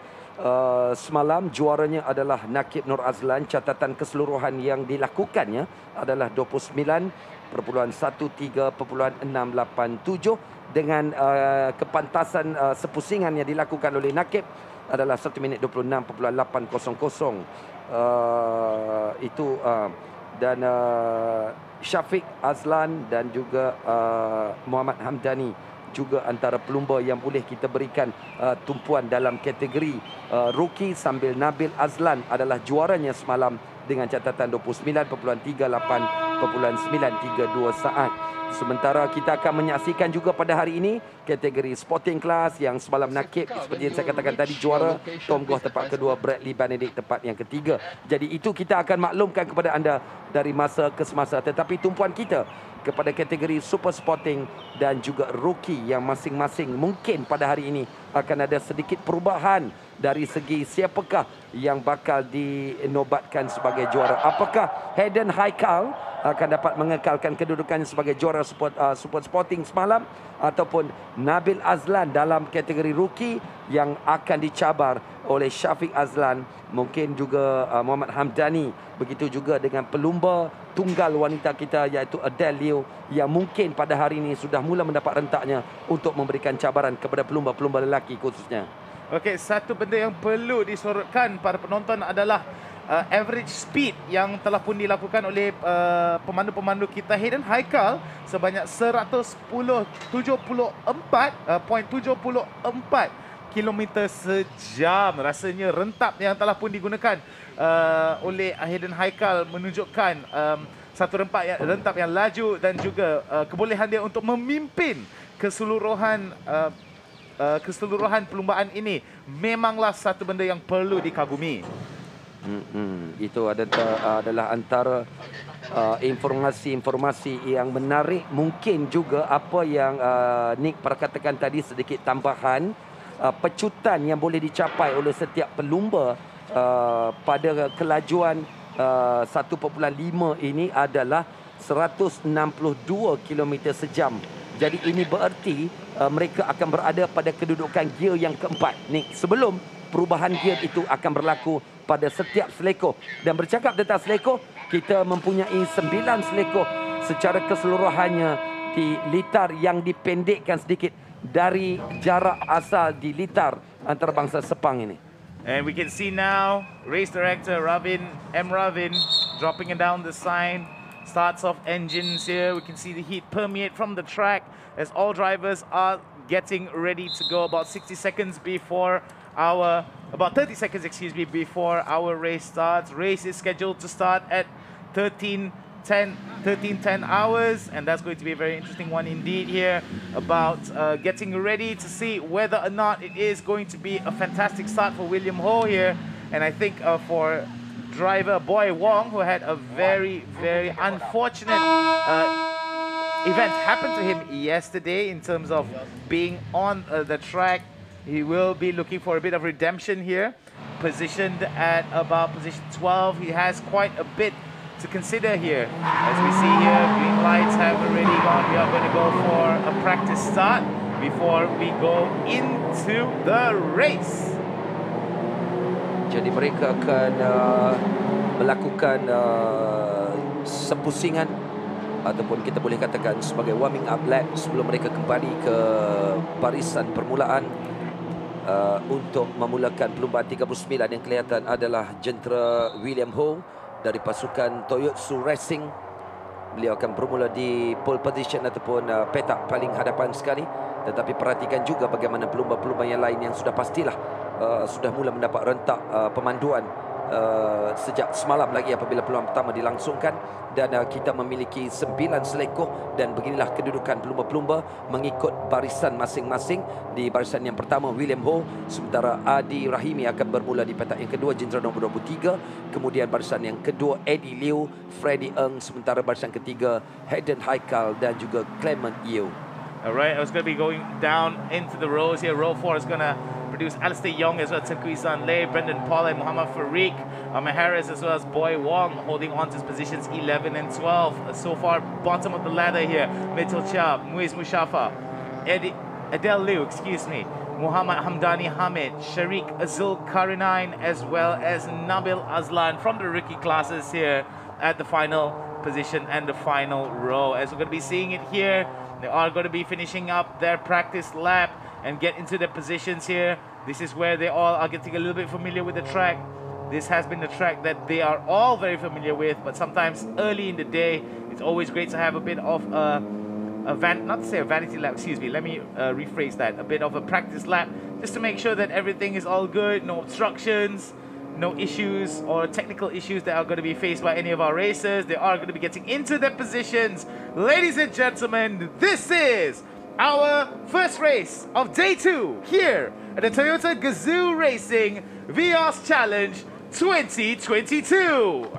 Semalam juaranya adalah Nakib Nur Azlan. Catatan keseluruhan yang dilakukannya adalah 29.13.687 dengan kepantasan sepusingan yang dilakukan oleh Nakib adalah 1 minit 26.800. Dan Syafiq Azlan dan juga Muhammad Hamdani juga antara pelumba yang boleh kita berikan tumpuan dalam kategori rookie, sambil Nabil Azlan adalah juaranya semalam dengan catatan 29.38.932 saat. Sementara kita akan menyaksikan juga pada hari ini kategori sporting class yang semalam Nakib seperti yang saya katakan tadi juara, Tom Goh tempat kedua, Bradley Benedict tempat yang ketiga. Jadi itu kita akan maklumkan kepada anda dari masa ke semasa. Tetapi tumpuan kita kepada kategori super sporting dan juga rookie yang masing-masing mungkin pada hari ini akan ada sedikit perubahan dari segi siapakah yang bakal dinobatkan sebagai juara. Apakah Hayden Haikal akan dapat mengekalkan kedudukannya sebagai juara super sporting semalam, ataupun Nabil Azlan dalam kategori rookie yang akan dicabar oleh Syafiq Azlan, mungkin juga Muhammad Hamdani. Begitu juga dengan pelumba tunggal wanita kita iaitu Adele Liu yang mungkin pada hari ini sudah mula mendapat rentaknya untuk memberikan cabaran kepada pelumba-pelumba lelaki khususnya. Okey, satu benda yang perlu disorotkan para penonton adalah average speed yang telah pun dilakukan oleh pemandu-pemandu kita. Hayden Haikal sebanyak 174.74 km sejam. Rasanya rentap yang telah pun digunakan oleh Hayden Haikal menunjukkan satu rentap yang laju dan juga kebolehan dia untuk memimpin keseluruhan perlumbaan ini. Memanglah satu benda yang perlu dikagumi. Itu adalah antara informasi-informasi yang menarik. Mungkin juga apa yang Nick perkatakan tadi, sedikit tambahan, pecutan yang boleh dicapai oleh setiap pelumba pada kelajuan 1.5 ini adalah 162 km sejam. Jadi ini bererti mereka akan berada pada kedudukan gear yang keempat, Nick, sebelum perubahan gear itu akan berlaku pada setiap seleko. Dan bercakap tentang seleko, kita mempunyai 9 seleko secara keseluruhannya di litar yang dipendekkan sedikit dari jarak asal di litar antarabangsa Sepang ini. And we can see now race director Ravin dropping it down the sign. Starts off engines here. We can see the heat permeate from the track as all drivers are getting ready to go. About 30 seconds, before our race starts. Race is scheduled to start at 13:10 hours, and that's going to be a very interesting one indeed here about getting ready to see whether or not it is going to be a fantastic start for William Ho here. And I think for driver Boy Wong, who had a very, very unfortunate event happen to him yesterday in terms of being on the track. He will be looking for a bit of redemption here. Positioned at about position 12. He has quite a bit to consider here. As we see here, green lights have already gone. We are going to go for a practice start before we go into the race. Jadi mereka akan melakukan sepusingan ataupun kita boleh katakan sebagai warming up lap sebelum mereka kembali ke barisan permulaan untuk memulakan perlumbaan 39 yang kelihatan adalah jentera William Ho dari pasukan Toyotsu Racing. Beliau akan bermula di pole position ataupun petak paling hadapan sekali. Tetapi perhatikan juga bagaimana pelumba-pelumba yang lain yang sudah pastilah sudah mula mendapat rentak pemanduan sejak semalam lagi apabila peluang pertama dilangsungkan. Dan kita memiliki 9 selekoh dan beginilah kedudukan pelumba-pelumba mengikut barisan masing-masing. Di barisan yang pertama William Ho, sementara Adi Rahimi akan bermula di petak yang kedua, jentera nombor 23. Kemudian barisan yang kedua Eddie Liu, Freddy Ng, sementara barisan ketiga Hayden Haikal dan juga Clement Yeo. Alright, I was going to be going down into the rows here. Row 4 is going to produce Alistair Young as well, Tengku Isan Lay, Brendan Paul and Muhammad Farik, Harris as well as Boy Wong holding on to his positions 11 and 12. So far, bottom of the ladder here, Mitchell Chia, Muiz Mushafa, Adele Liu, Muhammad Hamdani Hamid, Sharik Azul Karinain, as well as Nabil Azlan from the rookie classes here at the final position and the final row. As we're going to be seeing it here, They are going to be finishing up their practice lap and get into their positions here. This is where they all are getting a little bit familiar with the track. This has been the track that they are all very familiar with, but sometimes early in the day, it's always great to have a bit of not to say a vanity lap, excuse me, let me rephrase that, a bit of a practice lap, just to make sure that everything is all good, no obstructions, no issues or technical issues that are going to be faced by any of our racers. They are going to be getting into their positions. Ladies and gentlemen, this is our first race of day 2 here at the Toyota Gazoo Racing Vios Challenge 2022.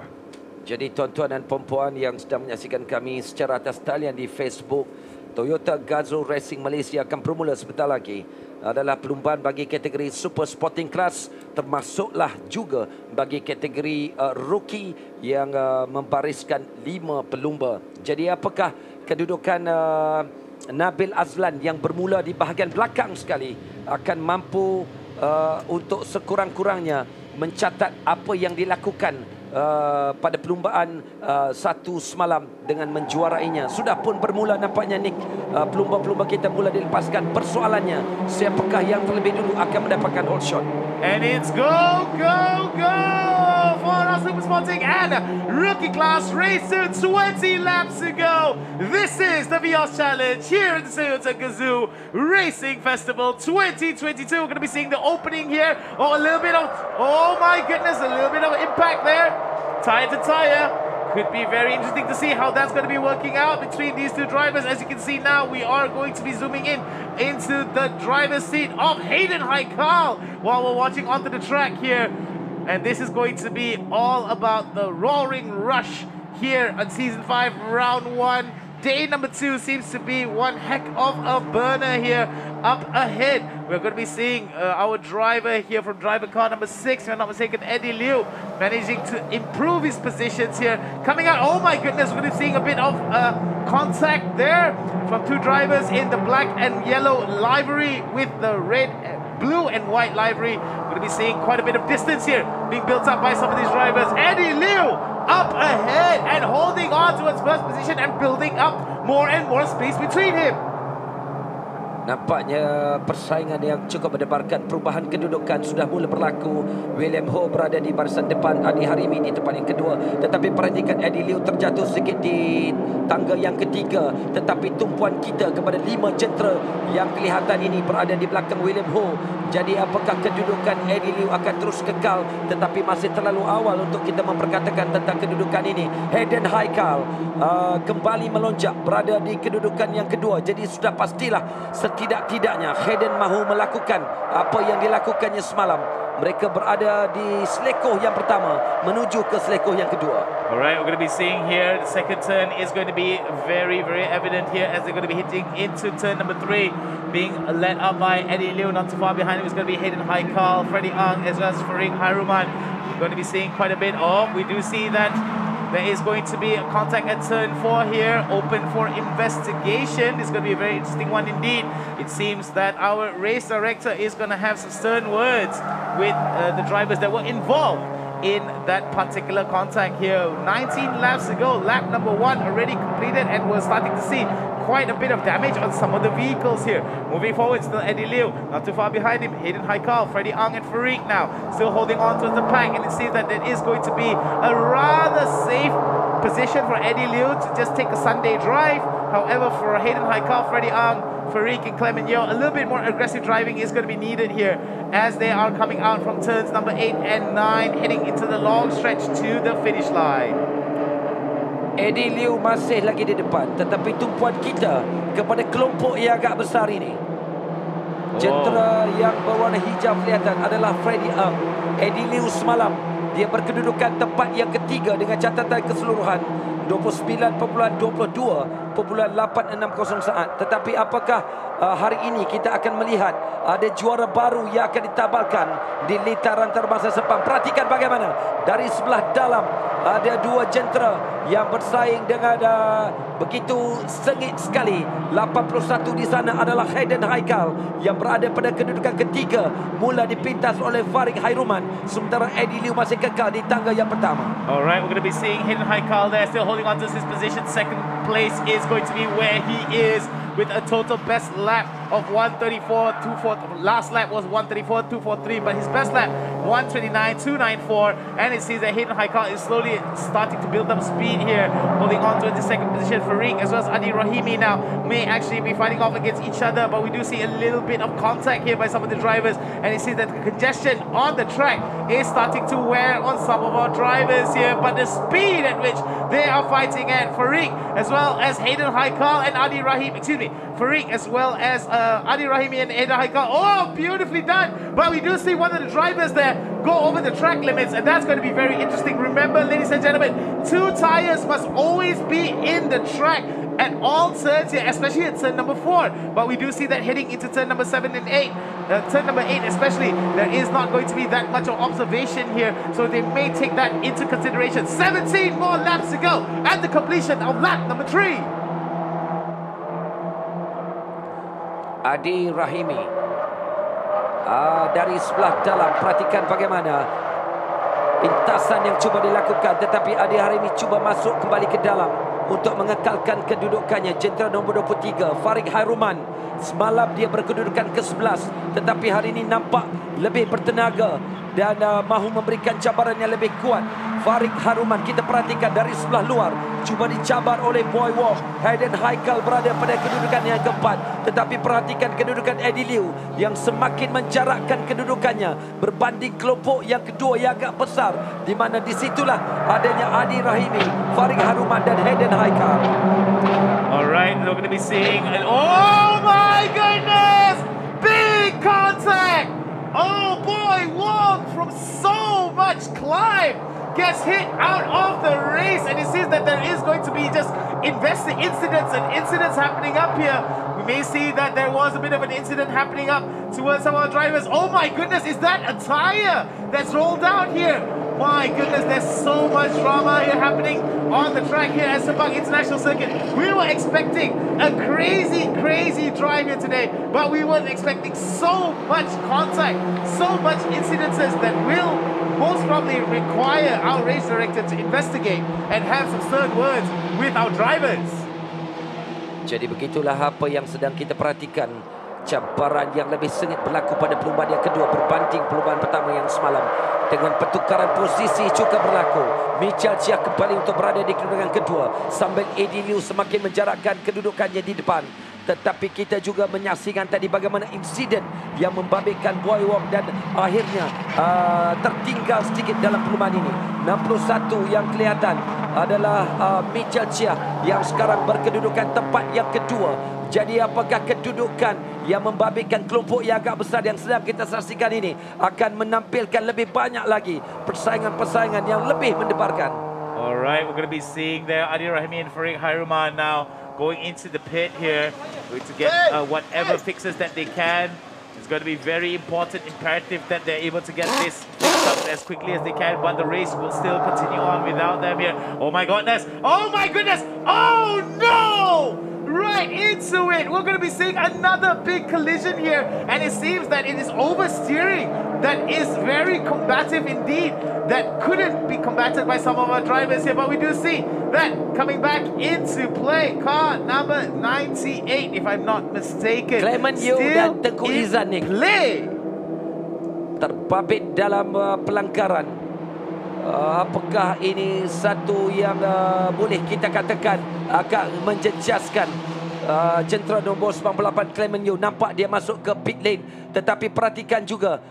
Jadi tuan-tuan dan puan-puan yang sedang menyaksikan kami secara atas talian di Facebook, Toyota Gazoo Racing Malaysia akan bermula sebentar lagi. Adalah perlumbaan bagi kategori Super Sporting Class, termasuklah juga bagi kategori rookie yang membariskan 5 pelumba. Jadi apakah kedudukan Nabil Azlan yang bermula di bahagian belakang sekali akan mampu untuk sekurang-kurangnya mencatat apa yang dilakukan pada perlumbaan satu semalam dengan menjuarainya. Sudah pun bermula nampaknya Nick, pelumba-pelumba kita mula dilepaskan. Persoalannya, siapakah yang terlebih dulu akan mendapatkan hold shot? And it's go for our Super Sporting and Rookie Class Racer 20 laps to go. This is the Vios Challenge here at the Toyota Gazoo Racing Festival 2022. We're going to be seeing the opening here. Oh, a little bit of, oh my goodness, a little bit of impact there. Tire to tire. Could be very interesting to see how that's going to be working out between these two drivers. As you can see now, we are going to be zooming in into the driver's seat of Hayden Haikal while we're watching onto the track here. And this is going to be all about the roaring rush here on Season 5, Round 1. Day number 2 seems to be one heck of a burner here up ahead. We're going to be seeing our driver here from driver car number 6, if I'm not mistaken, Eddie Liu, managing to improve his positions here. Coming out, oh my goodness, we're going to be seeing a bit of contact there from two drivers in the black and yellow livery with the red, blue and white livery. We're going to be seeing quite a bit of distance here being built up by some of these drivers. Eddie Liu up ahead and holding on to his first position and building up more and more space between him. Nampaknya persaingan yang cukup mendebarkan. Perubahan kedudukan sudah mula berlaku. William Ho berada di barisan depan, Adi Harimi di tempat yang kedua. Tetapi perhatikan Eddie Liu terjatuh sedikit di tangga yang ketiga. Tetapi tumpuan kita kepada 5 jentera yang kelihatan ini berada di belakang William Ho. Jadi apakah kedudukan Eddie Liu akan terus kekal? Tetapi masih terlalu awal untuk kita memperkatakan tentang kedudukan ini. Hayden Haikal kembali melonjak berada di kedudukan yang kedua. Jadi sudah pastilah setidak-tidaknya Hayden mahu melakukan apa yang dilakukannya semalam. Mereka berada di selekoh yang pertama menuju ke selekoh yang kedua. Alright, we're going to be seeing here the second turn is going to be very, very evident here as they're going to be hitting into turn number 3, being led up by Eddie Liu. Not too far behind him is going to be Hayden Haikal, Freddie Ang, as well as Farid Hairuman. We're going to be seeing quite a bit of, we do see that there is going to be a contact at turn 4 here, open for investigation. It's going to be a very interesting one indeed. It seems that our race director is going to have some stern words with the drivers that were involved in that particular contact here. 19 laps ago, lap number 1 already completed, and we're starting to see quite a bit of damage on some of the vehicles here. Moving forward, still Eddie Liu, not too far behind him, Hayden Haikal, Freddie Ang and Farid now, still holding on to the pack, and it seems that it is going to be a rather safe position for Eddie Liu to just take a Sunday drive. However, for Hayden Haikal, Freddie Ang, Farid and Clement Yeo, a little bit more aggressive driving is going to be needed here as they are coming out from turns number 8 and 9, heading into the long stretch to the finish line. Eddie Liu masih lagi di depan, tetapi tumpuan kita kepada kelompok yang agak besar ini. Jentera yang berwarna hijau kelihatan adalah Freddie Ang. Eddie Liu semalam dia berkedudukan tempat yang ketiga dengan catatan keseluruhan 29.22.860 saat. Tetapi apakah hari ini kita akan melihat ada juara baru yang akan ditabalkan di litaran terbangsa Sepang? Perhatikan bagaimana dari sebelah dalam ada 2 jentera yang bersaing dengan begitu sengit sekali. 81 di sana adalah Hayden Haikal yang berada pada kedudukan ketiga, mula dipintas oleh Farid Hairuman, sementara Eddie Liu masih kekal di tangga yang pertama. Alright, we're going to be seeing Hayden Haikal there, still holding on to his position. Second place is going to be where he is with a total best lap of 134.24. Last lap was 134.243, but his best lap 129.294. And it seems that Hayden Haikal is slowly starting to build up speed here, holding on to the second position. Farik as well as Adi Rahimi now may actually be fighting off against each other, but we do see a little bit of contact here by some of the drivers, and it seems that the congestion on the track is starting to wear on some of our drivers here. But the speed at which they are fighting at, Farik as well as Hayden Haikal and Adi Rahim, excuse me, Farik as well as Adi Rahimi and Hayden Haikal. Oh, beautifully done. But we do see one of the drivers there go over the track limits, and that's going to be very interesting. Remember, ladies and gentlemen, 2 tires must always be in the track at all turns here, especially at turn number 4. But we do see that heading into turn number 7 and 8, turn number 8 especially, there is not going to be that much of observation here, so they may take that into consideration. 17 more laps to go at the completion of lap number 3. Adi Rahimi dari sebelah dalam, perhatikan bagaimana pintasan yang cuba dilakukan, tetapi Adi Rahimi cuba masuk kembali ke dalam untuk mengekalkan kedudukannya. Jentera nombor 23 Farik Hairuman, semalam dia berkedudukan ke-11, tetapi hari ini nampak lebih bertenaga dan mahu memberikan cabaran yang lebih kuat. Farik Hairuman, kita perhatikan dari sebelah luar, cuba dicabar oleh Boy Wong. Hayden Haikal berada pada kedudukan yang keempat, tetapi perhatikan kedudukan Eddie Liu yang semakin menjarakkan kedudukannya berbanding kelompok yang kedua yang agak besar, di mana disitulah adanya Adi Rahimi, Farik Hairuman dan Hayden Haikal. Alright, we're going to be seeing an, oh my goodness, big contact. Oh boy, Wong from so much climb gets hit out of the race, and it seems that there is going to be just incidents happening up here. We may see that there was a bit of an incident happening up towards some of our drivers. Oh my goodness, is that a tire that's rolled down here? My goodness, there's so much drama here happening on the track here at Sepang International Circuit. We were expecting a crazy drive here today, but we weren't expecting so much contact, so much incidences that will most probably require our race director to investigate and have some stern words with our drivers. Jadi begitulah apa yang sedang kita perhatikan. Cabaran yang lebih sengit berlaku pada perlumbaan yang kedua berbanding perlumbaan pertama yang semalam. Dengan pertukaran posisi juga berlaku. Michael Chia kembali untuk berada di kedudukan kedua, sambil Eddie Liu semakin menjarakkan kedudukannya di depan. Tetapi kita juga menyaksikan tadi bagaimana insiden yang membabitkan Boy Wong dan akhirnya tertinggal sedikit dalam perlumbaan ini. 61 yang kelihatan adalah Michael Chia yang sekarang berkedudukan tempat yang kedua. Jadi apakah kedudukan yang membabitkan kelompok yang agak besar yang sedang kita saksikan ini akan menampilkan lebih banyak lagi persaingan-persaingan yang lebih mendebarkan? Alright, we're going to be seeing there Adi Rahimi and Farik Hairuman now going into the pit here, going to get whatever fixes that they can. It's going to be very important, imperative that they're able to get this fixed up as quickly as they can, but the race will still continue on without them here. Oh my goodness! Oh my goodness! Oh no! Right into it. We're going to be seeing another big collision here, and it seems that it is oversteering that is very combative indeed, that couldn't be combated by some of our drivers here, but we do see that coming back into play, car number 98 if I'm not mistaken. Clement Yu dan Tengku Izan ni terbabit dalam pelanggaran. Apakah ini satu yang boleh kita katakan agak menjejaskan jentera nombor 98 Clement Yu? Nampak dia masuk ke pit lane, tetapi perhatikan juga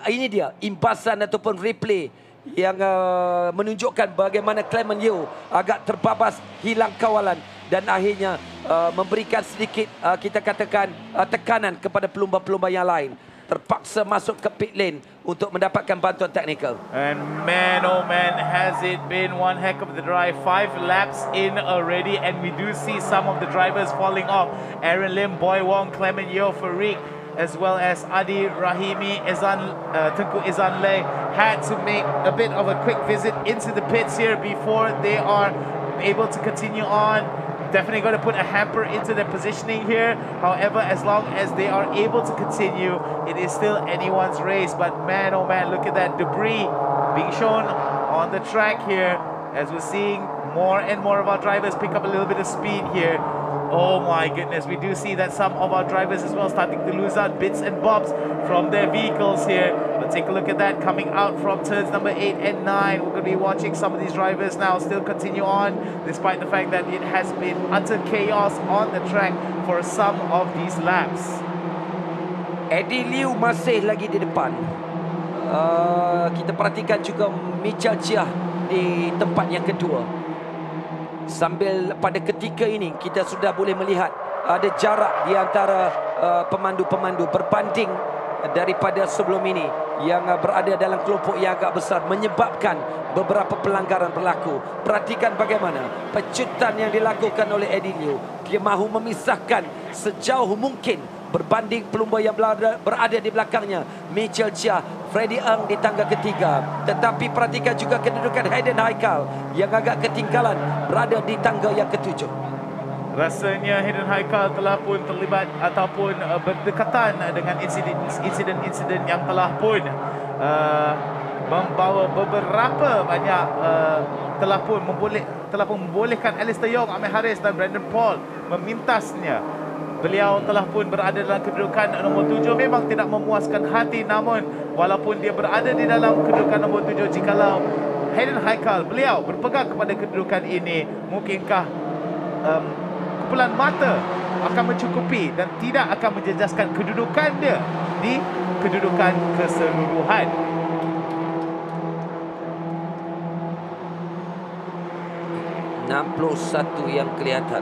ini dia imbasan ataupun replay yang menunjukkan bagaimana Clement Yu agak terbabas, hilang kawalan dan akhirnya memberikan sedikit kita katakan tekanan kepada pelumba-pelumba yang lain. Terpaksa masuk ke pit lane untuk mendapatkan bantuan teknikal. And man, oh man, has it been one heck of the drive. 5 laps in already, and we do see some of the drivers falling off. Aaron Lim, Boy Wong, Clement Yeo, Farik, as well as Adi Rahimi, Tengku Izan Lay had to make a bit of a quick visit into the pits here before they are able to continue on. Definitely going to put a hamper into their positioning here. However, as long as they are able to continue, it is still anyone's race. But man, oh man, look at that debris being shown on the track here as we're seeing more and more of our drivers pick up a little bit of speed here. oh my goodness, we do see that some of our drivers as well starting to lose out bits and bobs from their vehicles here. But take a look at that coming out from turns number 8 and 9. We're going to be watching some of these drivers now still continue on, despite the fact that it has been utter chaos on the track for some of these laps. Eddie Liu masih lagi di depan. Kita perhatikan juga Michal Chia di tempat yang kedua. Sambil pada ketika ini kita sudah boleh melihat ada jarak di antara pemandu-pemandu berbanding daripada sebelum ini yang berada dalam kelompok yang agak besar, menyebabkan beberapa pelanggaran berlaku. Perhatikan bagaimana pecutan yang dilakukan oleh Eddie Liu. Dia mahu memisahkan sejauh mungkin berbanding pelumba yang berada di belakangnya, Michal Chia, Freddy Ng di tangga ketiga. Tetapi perhatikan juga kedudukan Hayden Haikal yang agak ketinggalan, berada di tangga yang ketujuh. Rasanya Hayden Haikal telah pun terlibat ataupun berdekatan dengan insiden-insiden yang telah pun membawa beberapa banyak telah pun membolehkan Alistair Yong, Ahmed Haris dan Brandon Paul memintasnya. Beliau telah pun berada dalam kedudukan nombor 7. Memang tidak memuaskan hati, namun walaupun dia berada di dalam kedudukan nombor 7, jikalau Hayden Haikal beliau berpegang kepada kedudukan ini, mungkinkah kumpulan mata akan mencukupi dan tidak akan menjejaskan kedudukan dia di kedudukan keseluruhan. Satu yang kelihatan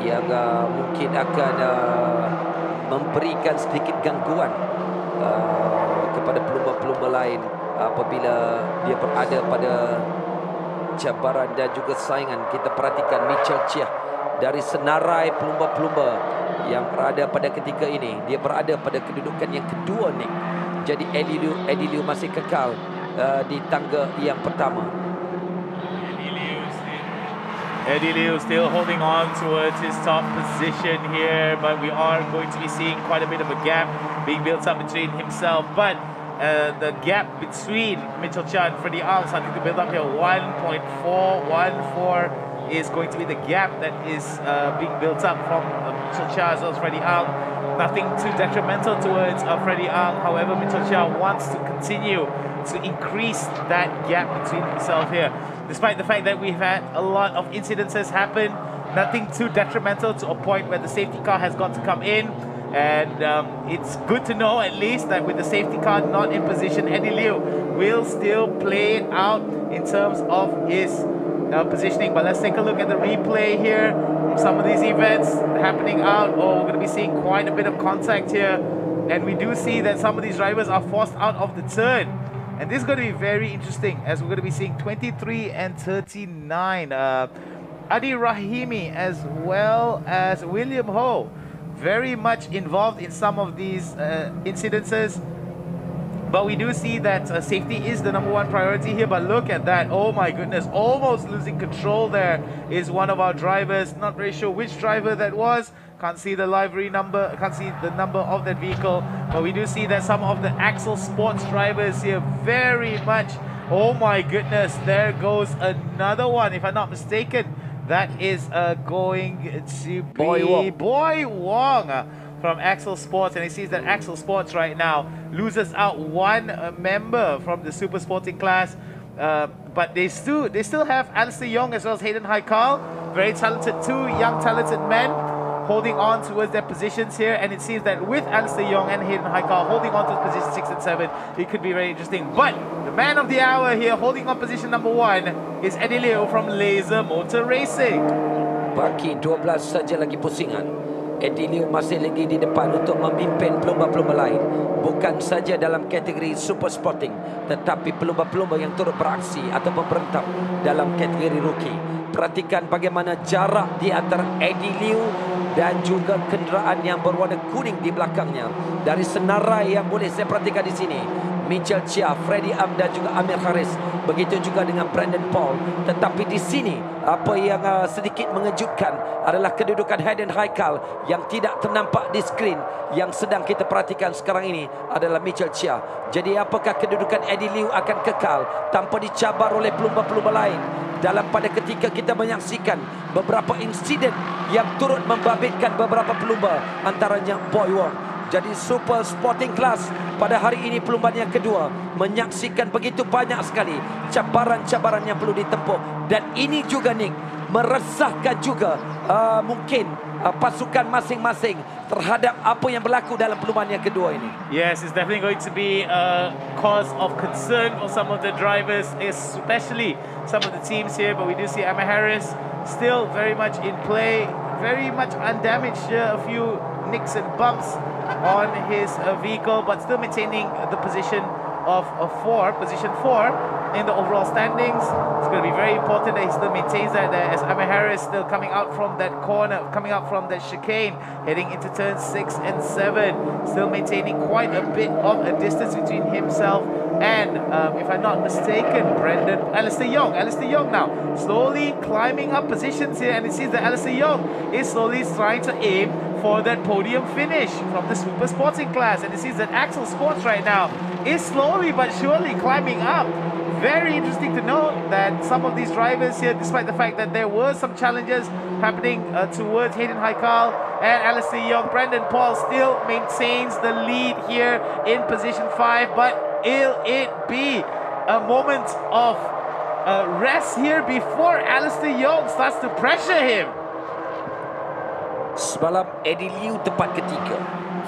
yang mungkin akan memberikan sedikit gangguan kepada pelumba-pelumba lain apabila dia berada pada cabaran dan juga saingan. Kita perhatikan Michal Chia dari senarai pelumba-pelumba yang berada pada ketika ini, dia berada pada kedudukan yang kedua ni. Jadi Eddie Liu masih kekal di tangga yang pertama. Eddie Liu still holding on towards his top position here, but we are going to be seeing quite a bit of a gap being built up between himself. But the gap between Michal Chia and Freddy Ng starting to build up here. 1.414 is going to be the gap that is being built up from Michal Chia as well as Freddy Ng. Nothing too detrimental towards Freddy Ng. However, Michal Chia wants to continue to increase that gap between himself here. Despite the fact that we've had a lot of incidences happen, nothing too detrimental to a point where the safety car has got to come in. And it's good to know at least that with the safety car not in position, Eddie Liu will still play it out in terms of his positioning. But let's take a look at the replay here. Some of these events happening out. Oh, we're going to be seeing quite a bit of contact here. And we do see that some of these drivers are forced out of the turn. And this is going to be very interesting as we're going to be seeing 23 and 39. Adi Rahimi as well as William Ho very much involved in some of these incidences. But we do see that safety is the #1 priority here. But look at that. Oh my goodness. Almost losing control there is one of our drivers. Not very sure which driver that was. Can't see the livery number. Can't see the number of that vehicle. But we do see that some of the Axel Sports drivers here very much. Oh my goodness. There goes another one. If I'm not mistaken, that is going to be Boy Wong from Axel Sports, and he sees that Axel Sports right now loses out one member from the super sporting class, but they still have Alistair Yong as well as Hayden Haikal, very talented, two young talented men holding on towards their positions here, and it seems that with Alistair Yong and Hayden Haikal holding on to position 6 and 7, it could be very interesting. But the man of the hour here holding on position #1 is Eddie Liu from Laser Motor Racing. Baki 12 saja lagi pusingan. Eddie Liu masih lagi di depan untuk memimpin pelumba-pelumba lain. Bukan saja dalam kategori super sporting, tetapi pelumba-pelumba yang turut beraksi atau berentap dalam kategori rookie. Perhatikan bagaimana jarak di antara Eddie Liu dan juga kenderaan yang berwarna kuning di belakangnya. Dari senarai yang boleh saya perhatikan di sini, Mitchell Chia, Freddie Am dan juga Amir Haris. Begitu juga dengan Brandon Paul. Tetapi di sini apa yang sedikit mengejutkan adalah kedudukan Hayden Haikal yang tidak ternampak di skrin. Yang sedang kita perhatikan sekarang ini adalah Mitchell Chia. Jadi apakah kedudukan Eddie Liu akan kekal tanpa dicabar oleh pelumba-pelumba lain? Dalam pada ketika kita menyaksikan beberapa insiden yang turut membabitkan beberapa pelumba, antaranya Boy Wong. Jadi Super Sporting Class pada hari ini perlumbaan yang kedua menyaksikan begitu banyak sekali cabaran-cabaran yang perlu ditempuh. Dan ini juga Nick meresahkan juga mungkin pasukan masing-masing terhadap apa yang berlaku dalam perlumbaan yang kedua ini. Yes, it's definitely going to be a cause of concern for some of the drivers, especially some of the teams here. But we do see Amir Harris still very much in play, very much undamaged here. A few nicks and bumps on his vehicle, but still maintaining the position of position 4 in the overall standings. It's going to be very important that he still maintains that as Amir Harris still coming out from that corner, coming out from that chicane, heading into turns 6 and 7, still maintaining quite a bit of a distance between himself and, if I'm not mistaken, Alistair Young now slowly climbing up positions here, and it seems that Alistair Young is slowly trying to aim for that podium finish from the Super Sporting Class, and it seems that Axel Sports right now is slowly but surely climbing up. Very interesting to note that some of these drivers here, despite the fact that there were some challenges happening towards Hayden Haikal and Alistair Young, Brandon Paul still maintains the lead here in position 5, but will it be a moment of rest here before Alistair Young starts to pressure him? Semalam Eddie Liu tempat ketiga,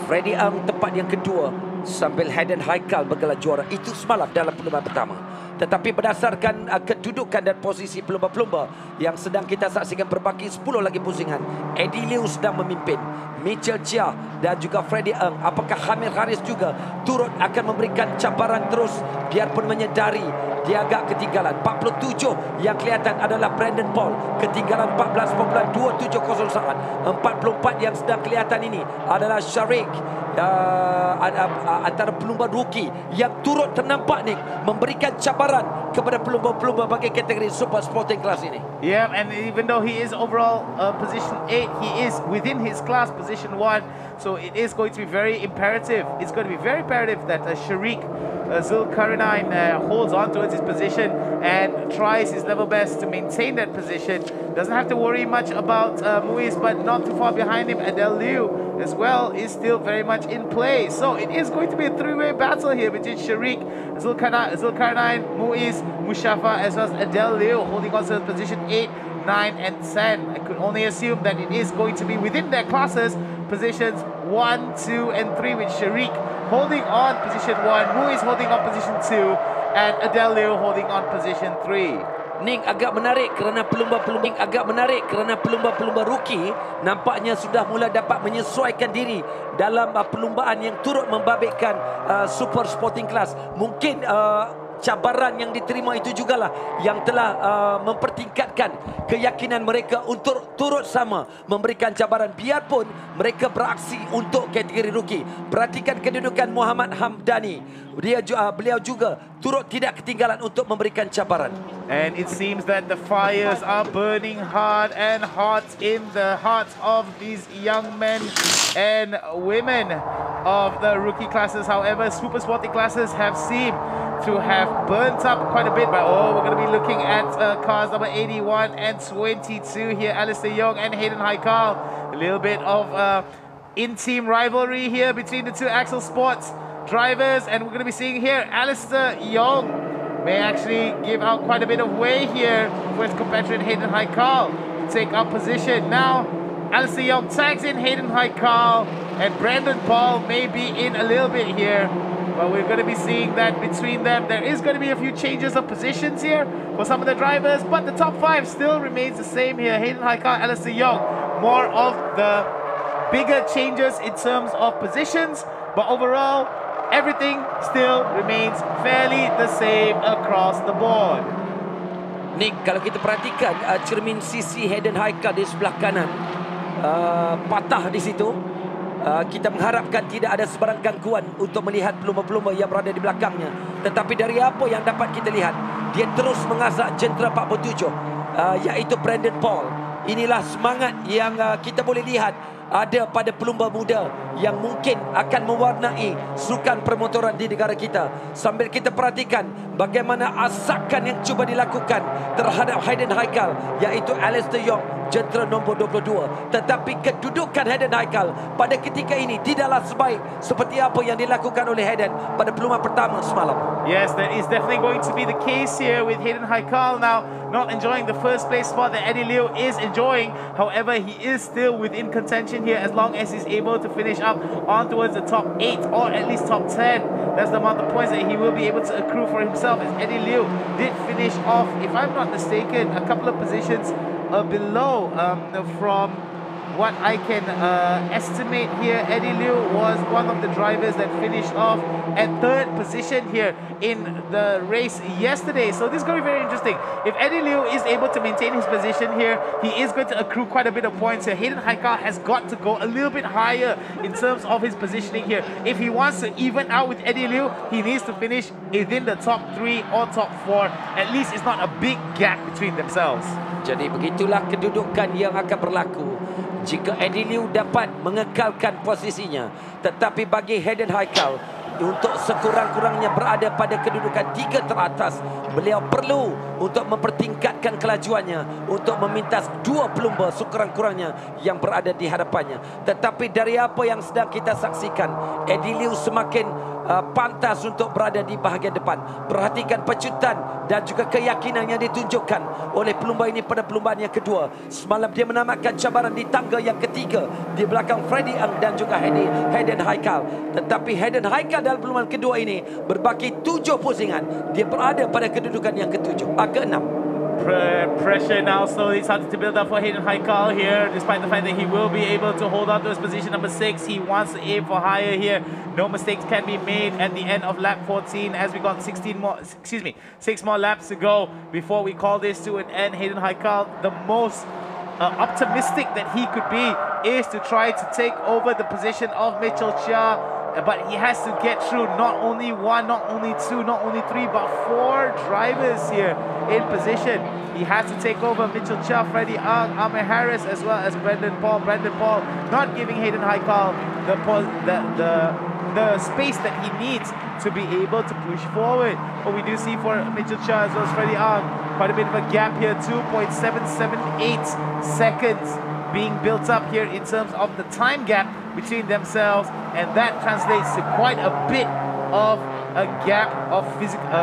Freddie Ang tempat yang kedua, sambil Hayden Haikal bergelar juara. Itu semalam dalam perlumbaan pertama. Tetapi berdasarkan kedudukan dan posisi pelumba-pelumba yang sedang kita saksikan berbaki 10 lagi pusingan, Eddie Liu sedang memimpin. Mitchell Chia dan juga Freddie Ang, apakah Amir Haris juga turut akan memberikan cabaran terus biarpun menyedari dia agak ketinggalan. 47 yang kelihatan adalah Brandon Paul, ketinggalan 14.270 saat. 44 yang sedang kelihatan ini adalah Sharik, antara pelumba rookie yang turut ternampak ni memberikan cabaran kepada pelumba-pelumba bagi kategori Super Sporting Class ini. Yeah, and even though he is overall position 8, he is within his class position 1. So it is going to be very imperative. It's going to be very imperative that Sharik Zulkarnain holds on to his position and tries his level best to maintain that position. Doesn't have to worry much about Muiz, but not too far behind him. Adel Liu as well is still very much in play. So it is going to be a three-way battle here between Sharik, Zulkarnain, Muiz, Mushafa, as well as Adel Liu holding on to position 8, 9 and 10. I could only assume that it is going to be within their classes, positions 1, 2 and 3, with Sharik holding on position 1, Muiz holding on position 2 and Adel Liu holding on position 3. Ning agak menarik kerana pelumba-pelumba rookie nampaknya sudah mula dapat menyesuaikan diri dalam perlumbaan yang turut membabitkan Super Sporting Class. Mungkin cabaran yang diterima itu jugalah yang telah mempertingkatkan keyakinan mereka untuk turut sama memberikan cabaran biarpun mereka beraksi untuk kategori rookie. Perhatikan kedudukan Muhammad Hamdani. Beliau juga turut tidak ketinggalan untuk memberikan cabaran. And it seems that the fires are burning hard and hot in the hearts of these young men and women of the rookie classes. However, Super Sporting classes have seemed to have burnt up quite a bit. But we're going to be looking at cars number 81 and 22 here. Alistair Young and Hayden Haikal. A little bit of in-team rivalry here between the two Axel Sports drivers. And we're going to be seeing here Alistair Young may actually give out quite a bit of way here for his compatriot Hayden Haikal to take up position. Now, Alistair Young tags in Hayden Haikal, and Brandon Paul may be in a little bit here. But we're going to be seeing that between them, there is going to be a few changes of positions here for some of the drivers, but the top 5 still remains the same here. Hayden Haikal, Alistair Young, more of the bigger changes in terms of positions, but overall, everything still remains fairly the same across the board. Nick, kalau kita perhatikan cermin sisi Hayden Haikal di sebelah kanan, patah di situ. Kita mengharapkan tidak ada sebarang gangguan untuk melihat pelumba-pelumba yang berada di belakangnya. Tetapi dari apa yang dapat kita lihat, dia terus mengazak jentera 47, iaitu Brandon Paul. Inilah semangat yang kita boleh lihat ada pada pelumba muda yang mungkin akan mewarnai sukan permotoran di negara kita. Sambil kita perhatikan bagaimana asakan yang cuba dilakukan terhadap Hayden Haikal, iaitu Alistair Young, jentera nombor 22. Tetapi kedudukan Hayden Haikal pada ketika ini tidaklah sebaik seperti apa yang dilakukan oleh Hayden pada pelumba pertama semalam. Yes, that is definitely going to be the case here with Hayden Haikal now not enjoying the first place spot that Eddie Liu is enjoying. However, he is still within contention here as long as he's able to finish up on towards the top 8 or at least top 10. That's the amount of points that he will be able to accrue for himself, as Eddie Liu did finish off, if I'm not mistaken, a couple of positions below from what I can estimate here. Eddie Liu was one of the drivers that finished off at 3rd position here in the race yesterday. So this is going to be very interesting. If Eddie Liu is able to maintain his position here, he is going to accrue quite a bit of points here. Hayden Haikal has got to go a little bit higher in terms of his positioning here. If he wants to even out with Eddie Liu, he needs to finish within the top 3 or top 4. At least it's not a big gap between themselves. Jadi begitulah kedudukan yang akan berlaku jika Eddie Liu dapat mengekalkan posisinya. Tetapi bagi Hayden Haikal, untuk sekurang-kurangnya berada pada kedudukan 3 teratas, beliau perlu untuk mempertingkatkan kelajuannya untuk memintas 2 pelumba sekurang-kurangnya yang berada di hadapannya. Tetapi dari apa yang sedang kita saksikan, Eddie Liu semakin pantas untuk berada di bahagian depan. Perhatikan pecutan dan juga keyakinan yang ditunjukkan oleh pelumba ini pada perlumbaan yang kedua. Semalam dia menamatkan cabaran di tangga yang ketiga di belakang Freddy Ang dan juga Hayden Haikal. Tetapi Hayden Haikal dalam perlumbaan kedua ini berbaki 7 pusingan. Dia berada pada kedudukan yang ke-7, ke-6. Pressure now slowly starting to build up for Hayden Haikal here, despite the fact that he will be able to hold on to his position number 6. He wants to aim for higher here. No mistakes can be made at the end of lap 14, as we got 6 more laps to go before we call this to an end. Hayden Haikal, the most optimistic that he could be is to try to take over the position of Mitchell Chia. But he has to get through not only 1, not only 2, not only 3, but 4 drivers here in position. He has to take over Mitchell Chia, Freddy Ang, Amir Harris, as well as Brandon Paul. Brandon Paul not giving Hayden Haikal the space that he needs to be able to push forward. But we do see for Mitchell Chia as well as Freddy Ang, quite a bit of a gap here, 2.778 seconds being built up here in terms of the time gap between themselves, and that translates to quite a bit of a gap of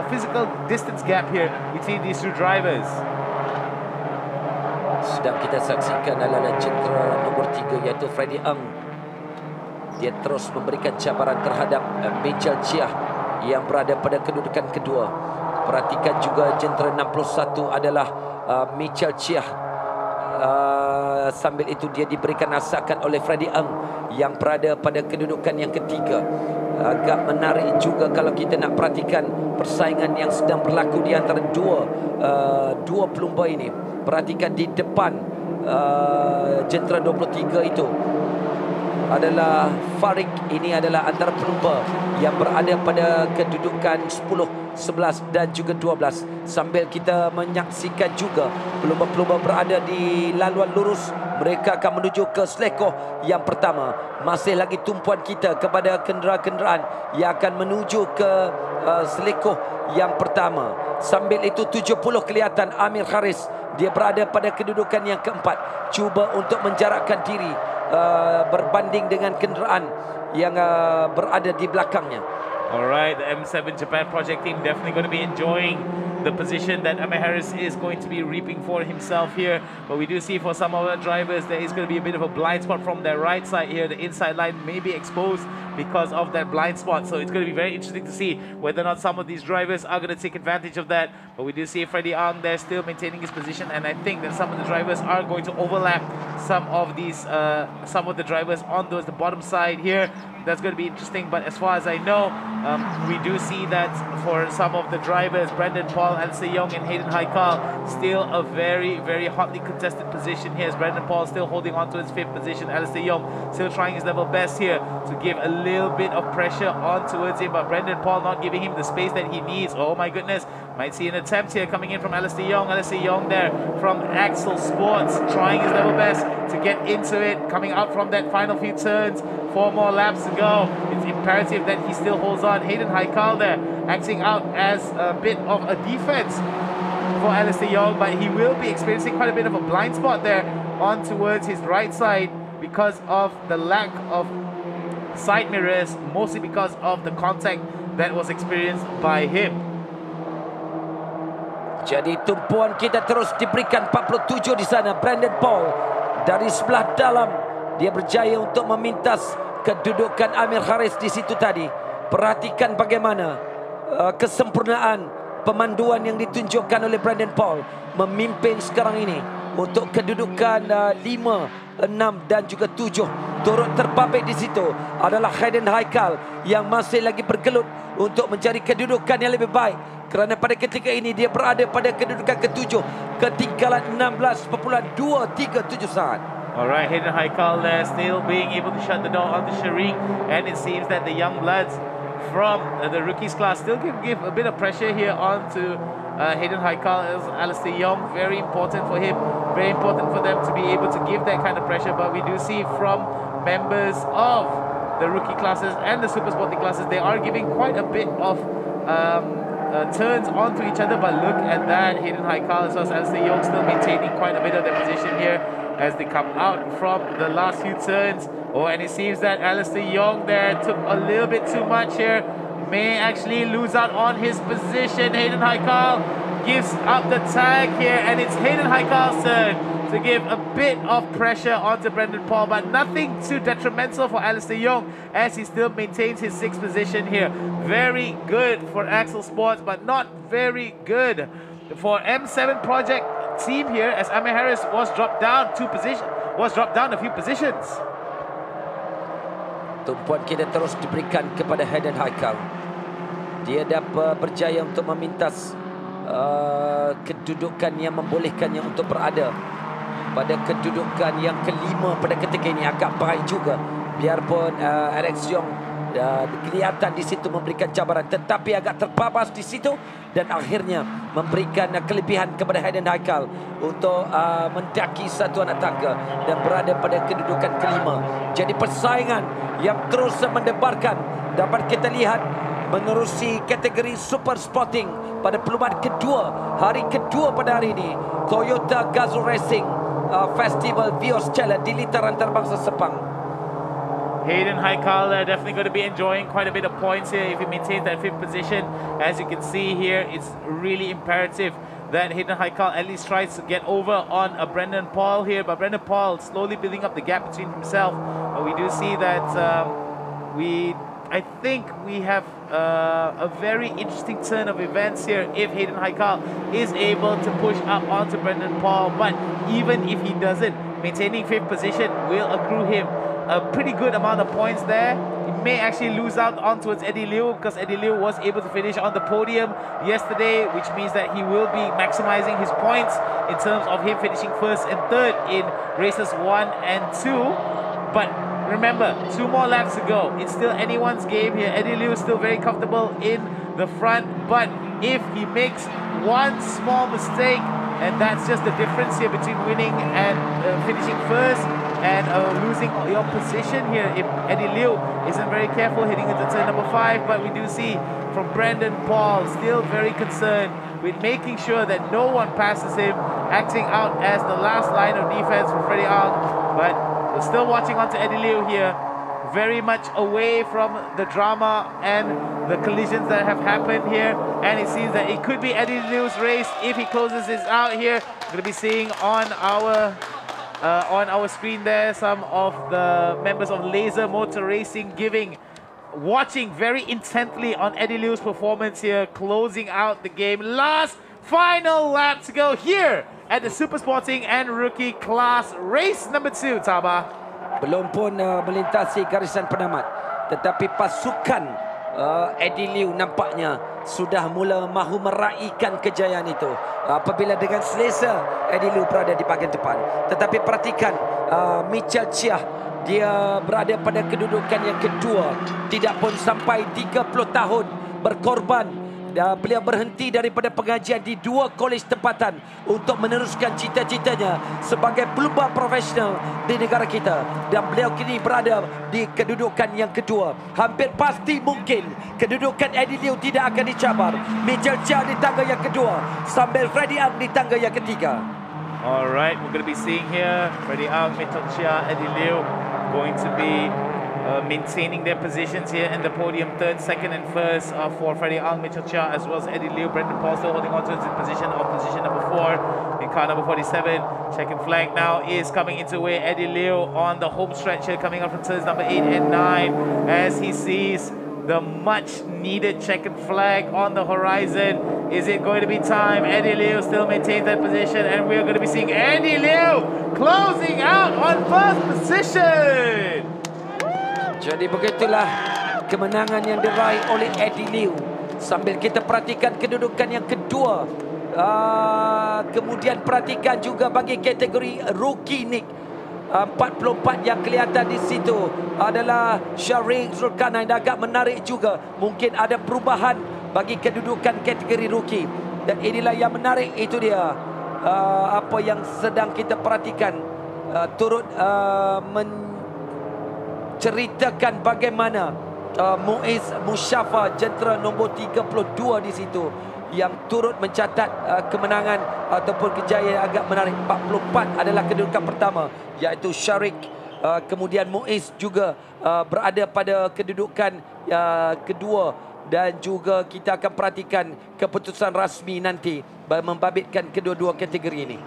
physical distance gap here between these two drivers. Sedang kita saksikan adalah jentera nombor 3, iaitu Freddy Ang. Dia terus memberikan cabaran terhadap Mitchell Chia yang berada pada kedudukan kedua. Perhatikan juga jentera 61 adalah Mitchell Chia. Sambil itu dia diberikan asakan oleh Freddy Ang yang berada pada kedudukan yang ketiga. Agak menarik juga kalau kita nak perhatikan persaingan yang sedang berlaku di antara dua pelumba ini. Perhatikan di depan jentera 23 itu adalah Farid. Ini adalah antara pelumba yang berada pada kedudukan 10, 11 dan juga 12. Sambil kita menyaksikan juga pelumba-pelumba berada di laluan lurus. Mereka akan menuju ke selekoh yang pertama. Masih lagi tumpuan kita kepada kenderaan-kenderaan yang akan menuju ke selekoh yang pertama. Sambil itu 70 kelihatan Amir Haris. Dia berada pada kedudukan yang keempat. Cuba untuk menjarakkan diri berbanding dengan kenderaan yang berada di belakangnya. Alright, the M7 Japan project team definitely going to be enjoying the position that Amir Harris is going to be reaping for himself here. But we do see for some of the drivers there is going to be a bit of a blind spot from their right side here. The inside line may be exposed because of that blind spot. So it's going to be very interesting to see whether or not some of these drivers are going to take advantage of that. But we do see Freddy Ang there still maintaining his position, and I think that some of the drivers are going to overlap some of the drivers on the bottom side here. That's going to be interesting. But as far as I know, we do see that for some of the drivers, Brandon Paul Haikal, Alistair Young and Hayden Haikal. Still a very, very hotly contested position here as Brendan Paul still holding on to his 5th position. Alistair Young still trying his level best here to give a little bit of pressure on towards him, but Brendan Paul not giving him the space that he needs. Oh my goodness, might see an attempt here coming in from Alistair Young. Alistair Young there from Axel Sports trying his level best to get into it, coming out from that final few turns. 4 more laps to go. It's imperative that he still holds on. Hayden Haikal there acting out as a bit of a defense for Alistair Young, but he will be experiencing quite a bit of a blind spot there on towards his right side because of the lack of side mirrors, mostly because of the contact that was experienced by him. Jadi tumpuan kita terus diberikan 47 di sana. Brandon Paul dari sebelah dalam, dia berjaya untuk memintas kedudukan Amir Haris di situ tadi. Perhatikan bagaimana kesempurnaan pemanduan yang ditunjukkan oleh Brandon Paul memimpin sekarang ini untuk kedudukan 5, 6 dan juga 7. Turut terbabit di situ adalah Hayden Haikal yang masih lagi bergelut untuk mencari kedudukan yang lebih baik, kerana pada ketika ini dia berada pada kedudukan ke-7, ketinggalan 16.237 saat. Alright, Hayden Haikal there still being able to shut the door on the Sharik, and it seems that the young bloods from the rookies class still give a bit of pressure here on to Hayden Haikal as Alistair Young. Very important for him, very important for them to be able to give that kind of pressure, but we do see from members of the rookie classes and the super sporting classes, they are giving quite a bit of turns onto each other, but look at that, Hayden Haikal as well as Alistair Young still maintaining quite a bit of their position here as they come out from the last few turns. Oh, and it seems that Alistair Young there took a little bit too much here, may actually lose out on his position. Hayden Haikal gives up the tag here, and it's Hayden Haikal's turn to give a bit of pressure onto Brendan Paul, but nothing too detrimental for Alistair Young as he still maintains his 6th position here. Very good for Axel Sports, but not very good for M7 Project team here as Amir Harris was dropped down a few positions. Tumpuan kita terus diberikan kepada Hayden Haikal. Dia dapat berjaya untuk memintas kedudukan yang membolehkannya untuk berada pada kedudukan yang ke-5 pada ketika ini. Agak baik juga, biarpun Alex Young kelihatan di situ memberikan cabaran, tetapi agak terbabas di situ dan akhirnya memberikan kelebihan kepada Hayden Haikal untuk mendaki satu anak tangga dan berada pada kedudukan ke-5. Jadi persaingan yang terus mendebarkan dapat kita lihat menerusi kategori Super Sporting pada perlumbaan kedua, hari kedua pada hari ini, Toyota Gazoo Racing Festival Vios Challenge di lingkaran antarabangsa Sepang. Hayden Haikal definitely going to be enjoying quite a bit of points here if he maintains that 5th position. As you can see here, it's really imperative that Hayden Haikal at least tries to get over on Brendan Paul here, but Brendan Paul slowly building up the gap between himself. We do see that I think we have a very interesting turn of events here if Hayden Haikal is able to push up onto Brendan Paul, but even if he doesn't, maintaining 5th position will accrue him a pretty good amount of points there. He may actually lose out on towards Eddie Liu because Eddie Liu was able to finish on the podium yesterday, which means that he will be maximizing his points in terms of him finishing 1st and 3rd in races 1 and 2. But remember, 2 more laps to go. It's still anyone's game here. Eddie Liu is still very comfortable in the front, but if he makes one small mistake, and that's just the difference here between winning and finishing 1st and losing your position here if Eddie Liu isn't very careful heading into turn number 5. But we do see from Brendan Paul still very concerned with making sure that no one passes him, acting out as the last line of defense for Freddie Ang. But we're still watching on to Eddie Liu here, very much away from the drama and the collisions that have happened here, and it seems that it could be Eddie Liu's race if he closes this out here. We're going to be seeing on our screen there some of the members of Laser Motor Racing watching very intently on Eddie Liu's performance here, closing out the game. Last final lap to go here at the Super Sporting and Rookie Class race number 2, Taba. Belum pun melintasi garisan penamat, tetapi pasukan Eddie Liu nampaknya sudah mula mahu meraihkan kejayaan itu. Apabila dengan selesa Eddie Liu berada di bahagian depan. Tetapi perhatikan Mitchell Chia, dia berada pada kedudukan yang kedua. Tidak pun sampai 30 tahun berkorban. Beliau berhenti daripada pengajian di 2 kolej tempatan untuk meneruskan cita-citanya sebagai pelumba profesional di negara kita. Dan beliau kini berada di kedudukan yang kedua. Hampir pasti mungkin kedudukan Eddie Liu tidak akan dicabar. Mitchell Chia di tangga yang kedua sambil Freddie Ang di tangga yang ketiga. Alright, we're going to be seeing here Freddie Ang, Mitchell Chia, Eddie Liu going to be maintaining their positions here in the podium. Third, second and first for Freddie Ang, Mitchell Chia, as well as Eddie Liu. Brendan Paul still holding on to his position number 4 in car number 47. Checking flank now is coming into where Eddie Liu on the home stretch here, coming up from turns number 8 and 9 as he sees the much needed checkered flag on the horizon. Is it going to be time? Eddie Liu still maintains that position, and we're going to be seeing Eddie Liu closing out on first position. Jadi begitulah kemenangan yang diraih oleh Eddie Liu. Sambil kita perhatikan kedudukan yang kedua. Kemudian perhatikan juga bagi kategori rookie Nick. 44 yang kelihatan di situ adalah Sharik Zulkarnain. Agak menarik juga. Mungkin ada perubahan bagi kedudukan kategori rookie. Dan inilah yang menarik, itu dia. Apa yang sedang kita perhatikan. Turut ceritakan bagaimana Muiz Musyafa, jentera nombor 32 di situ, yang turut mencatat kemenangan ataupun kejayaan agak menarik. 44 adalah kedudukan pertama, iaitu Sharik. Kemudian Muiz juga berada pada kedudukan kedua. Dan juga kita akan perhatikan keputusan rasmi nanti membabitkan kedua-dua kategori ini.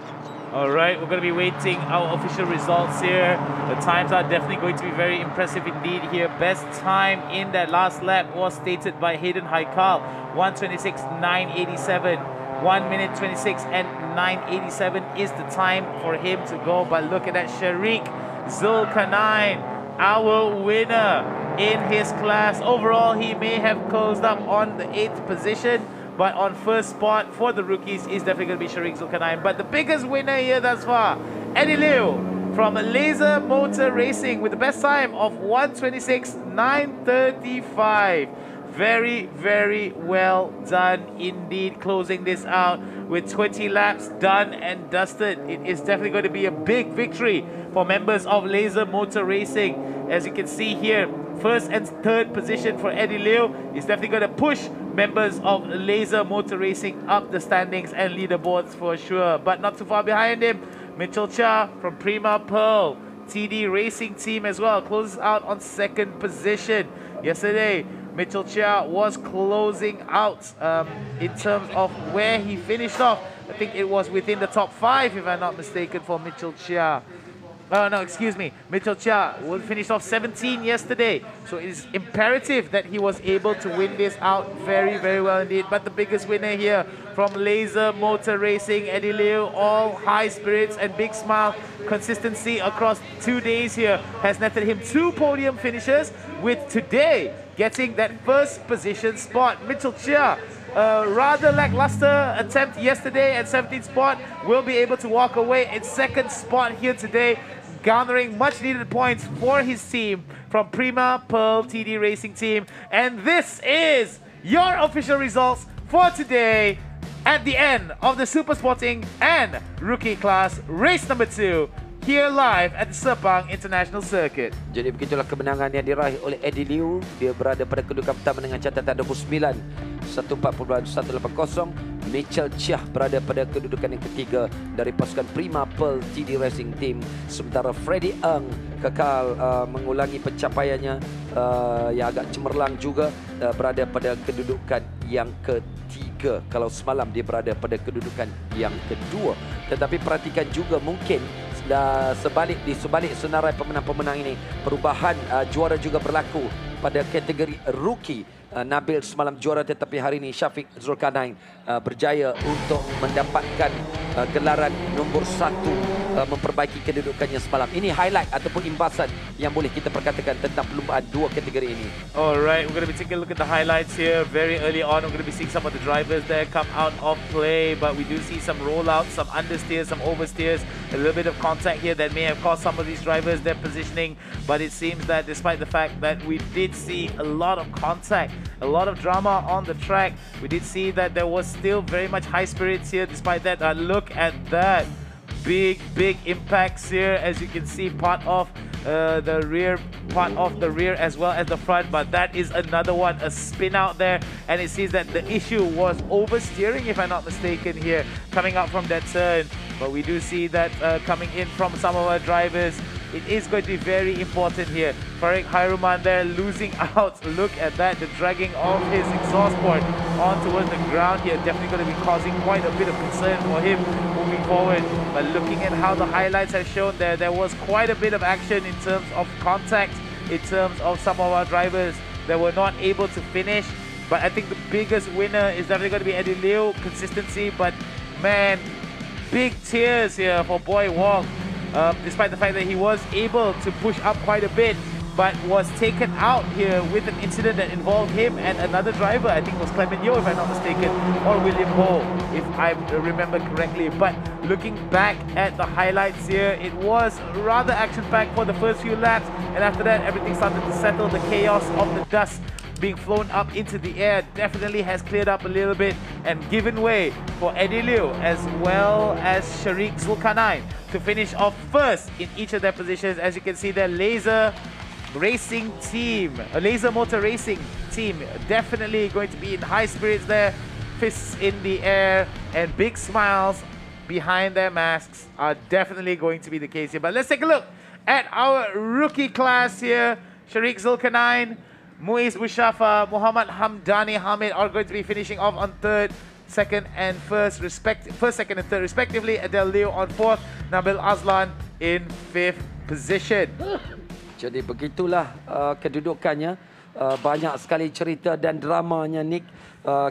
Alright, we're going to be waiting our official results here. The times are definitely going to be very impressive indeed here. Best time in that last lap was stated by Hayden Haikal, 1:26.987. 1 minute 26 and 987 is the time for him to go. But look at that, Sharik Zulkarnain, our winner in his class. Overall, he may have closed up on the 8th position, but on first spot for the rookies is definitely going to be Sharik Zulkarnain. But the biggest winner here thus far, Eddie Liu from Laser Motor Racing with the best time of 1:26.935. Very, very well done indeed, closing this out with 20 laps done and dusted. It is definitely going to be a big victory for members of Laser Motor Racing. As you can see here, first and third position for Eddie Liu is definitely going to push members of Laser Motor Racing up the standings and leaderboards for sure. But not too far behind him, Mitchell Chia from Prima Pearl TD Racing Team as well closes out on second position. Yesterday, Mitchell Chia was closing out in terms of where he finished off. I think it was within the top 5, if I'm not mistaken, for Mitchell Chia. Oh, no, excuse me. Mitchell Chia was finished off 17 yesterday. So it is imperative that he was able to win this out very, very well indeed. But the biggest winner here from Laser Motor Racing, Eddie Liu, all high spirits and big smile. Consistency across 2 days here has netted him 2 podium finishes, with today getting that first position spot. Mitchell Chia, rather lackluster attempt yesterday at 17th spot, will be able to walk away in second spot here today, garnering much needed points for his team from Prima Pearl TD Racing Team. And this is your official results for today at the end of the Super Sporting and Rookie Class Race number 2 here live at the Sepang International Circuit. Jadi begitulah kemenangan yang diraih oleh Eddie Liu. Dia berada pada kedudukan pertama dengan catatan 29 140.180. Mitchell Chia berada pada kedudukan yang ketiga dari pasukan Prima Pearl TD Racing Team. Sementara Freddie Ang kekal mengulangi pencapaiannya yang agak cemerlang juga, berada pada kedudukan yang ketiga. Kalau semalam dia berada pada kedudukan yang kedua. Tetapi perhatikan juga mungkin di sebalik senarai pemenang-pemenang ini, perubahan juara juga berlaku pada kategori rookie. Nabil semalam juara, tetapi hari ini Sharik Zulkarnain berjaya untuk mendapatkan gelaran nombor 1 memperbaiki kedudukannya semalam. Ini highlight ataupun imbasan yang boleh kita perkatakan tentang perlumbaan dua kategori ini. Alright, we're going to be taking a look at the highlights here. Very early on, we're going to be seeing some of the drivers there come out of play, but we do see some rollouts, some understeers, some oversteers, a little bit of contact here that may have cost some of these drivers their positioning. But it seems that despite the fact that we did see a lot of contact, a lot of drama on the track, we did see that there was still very much high spirits here. Despite that, look at that. Big impacts here, as you can see, part of the rear as well as the front. But that is another one, a spin out there, and it seems that the issue was oversteering, if I'm not mistaken, here coming out from that turn. But we do see that coming in from some of our drivers. It is going to be very important here. Farid Hairuman there losing out. Look at that, the dragging of his exhaust port on towards the ground here. Definitely going to be causing quite a bit of concern for him moving forward. But looking at how the highlights have shown there was quite a bit of action in terms of contact, in terms of some of our drivers that were not able to finish. But I think the biggest winner is definitely going to be Eddie Liu, consistency. But man, big tears here for Boy Wong. Despite the fact that he was able to push up quite a bit, but was taken out here with an incident that involved him and another driver. I think it was Clement Yeo, if I'm not mistaken, or William Ho, if I remember correctly. But looking back at the highlights here, it was rather action-packed for the first few laps, and after that, everything started to settle. The chaos of the dust being flown up into the air definitely has cleared up a little bit and given way for Eddie Liu as well as Sharik Zulkarnain to finish off first in each of their positions. As you can see, their Laser Racing team, a Laser Motor Racing team, definitely going to be in high spirits there, fists in the air, and big smiles behind their masks are definitely going to be the case here. But let's take a look at our rookie class here. Sharik Zulkarnain, Muiz Ushafa, Muhammad Hamdani Hamid are going to be finishing off on third, second, and first, second, and third respectively. Adel Liu on fourth, Nabil Azlan in fifth position. Jadi begitulah kedudukannya. Banyak sekali cerita dan dramanya, Nick.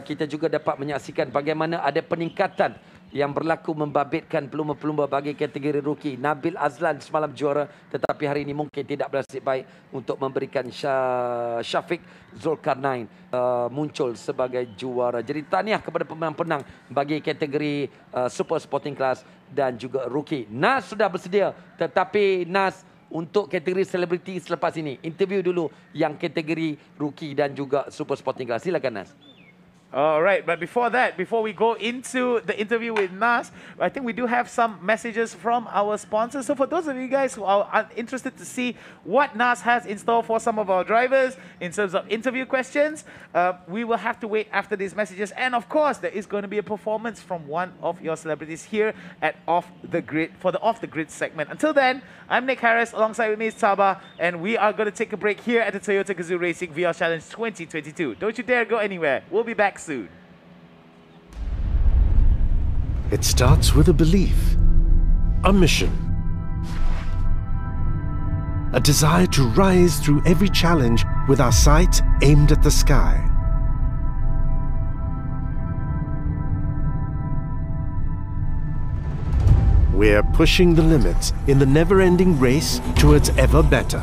Kita juga dapat menyaksikan bagaimana ada peningkatan yang berlaku membabitkan pelumba-pelumba bagi kategori rookie. Nabil Azlan semalam juara, tetapi hari ini mungkin tidak bernasib baik untuk memberikan Syafiq Zulkarnain muncul sebagai juara. Jadi tahniah kepada pemenang-pemenang bagi kategori Super Sporting Class dan juga rookie. Nas sudah bersedia, tetapi Nas untuk kategori selebriti selepas ini, interview dulu yang kategori rookie dan juga Super Sporting Class. Silakan Nas. Alright, but before that, before we go into the interview with Nas, I think we do have some messages from our sponsors. So for those of you guys who are interested to see what Nas has in store for some of our drivers in terms of interview questions, we will have to wait after these messages. And of course, there is going to be a performance from one of your celebrities here at Off the Grid, for the Off the Grid segment. Until then, I'm Nick Harris, alongside with me is Taba, and we are going to take a break here at the Toyota Gazoo Racing Vios Challenge 2022. Don't you dare go anywhere. We'll be back soon. It starts with a belief, a mission, a desire to rise through every challenge with our sight aimed at the sky. We're pushing the limits in the never-ending race towards ever better.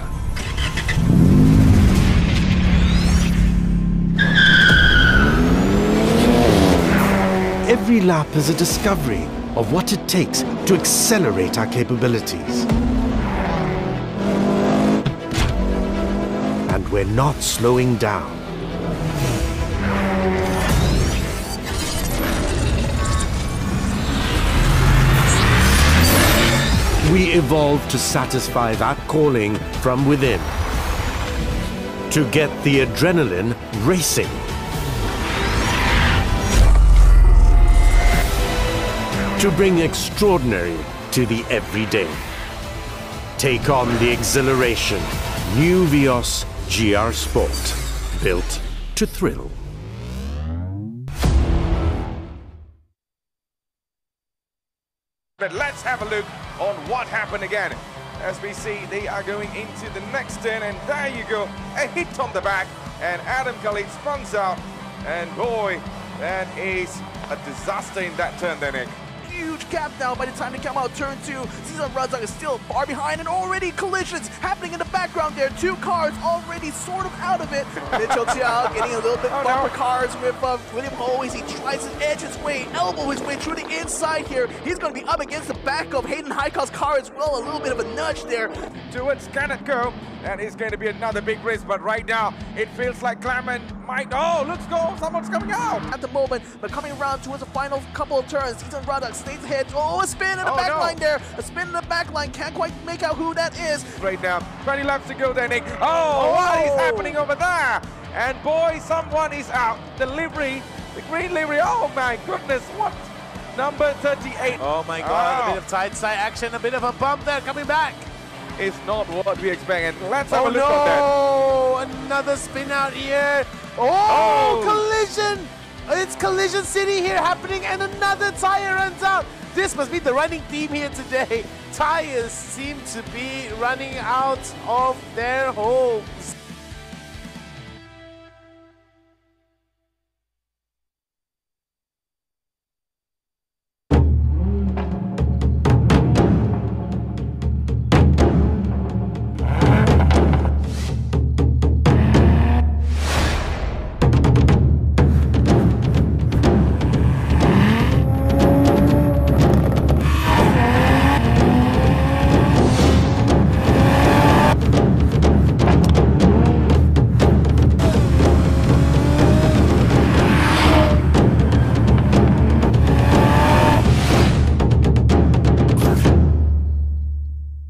Every lap is a discovery of what it takes to accelerate our capabilities. And we're not slowing down. We evolve to satisfy that calling from within. To get the adrenaline racing. To bring extraordinary to the everyday. Take on the exhilaration. New Vios GR Sport. Built to thrill. But let's have a look on what happened again. As we see, they are going into the next turn, and there you go, a hit on the back, and Adam Khalid spruns out, and boy, that is a disaster in that turn there, Nick. huge gap now by the time they come out turn 2. Season Razak is still far behind, and already collisions happening in the background there. 2 cars already sort of out of it. Mitchell Chiao getting a little bit bumper cars with William Ho as he tries to edge his way, elbow his way through the inside here. He's going to be up against the back of Hayden Heikal's car as well. A little bit of a nudge there. Towards cannot go. That is going to be another big race, but right now it feels like Clement might. Oh, let's go! Someone's coming out at the moment, but coming around towards the final couple of turns. Season Radak stays ahead. Oh, a spin in the back line there. A spin in the back line. Can't quite make out who that is. Right now, 20 laps to go there, Nick. Oh, what is happening over there? And boy, someone is out. The livery, the green livery. Oh my goodness, what? Number 38. Oh my God, a bit of side action, a bit of a bump there coming back. It's not what we expect, and let's have a look at that. Oh, another spin out here. Oh, collision! It's Collision City here happening, and another tire runs out. This must be the running theme here today. Tires seem to be running out of their homes.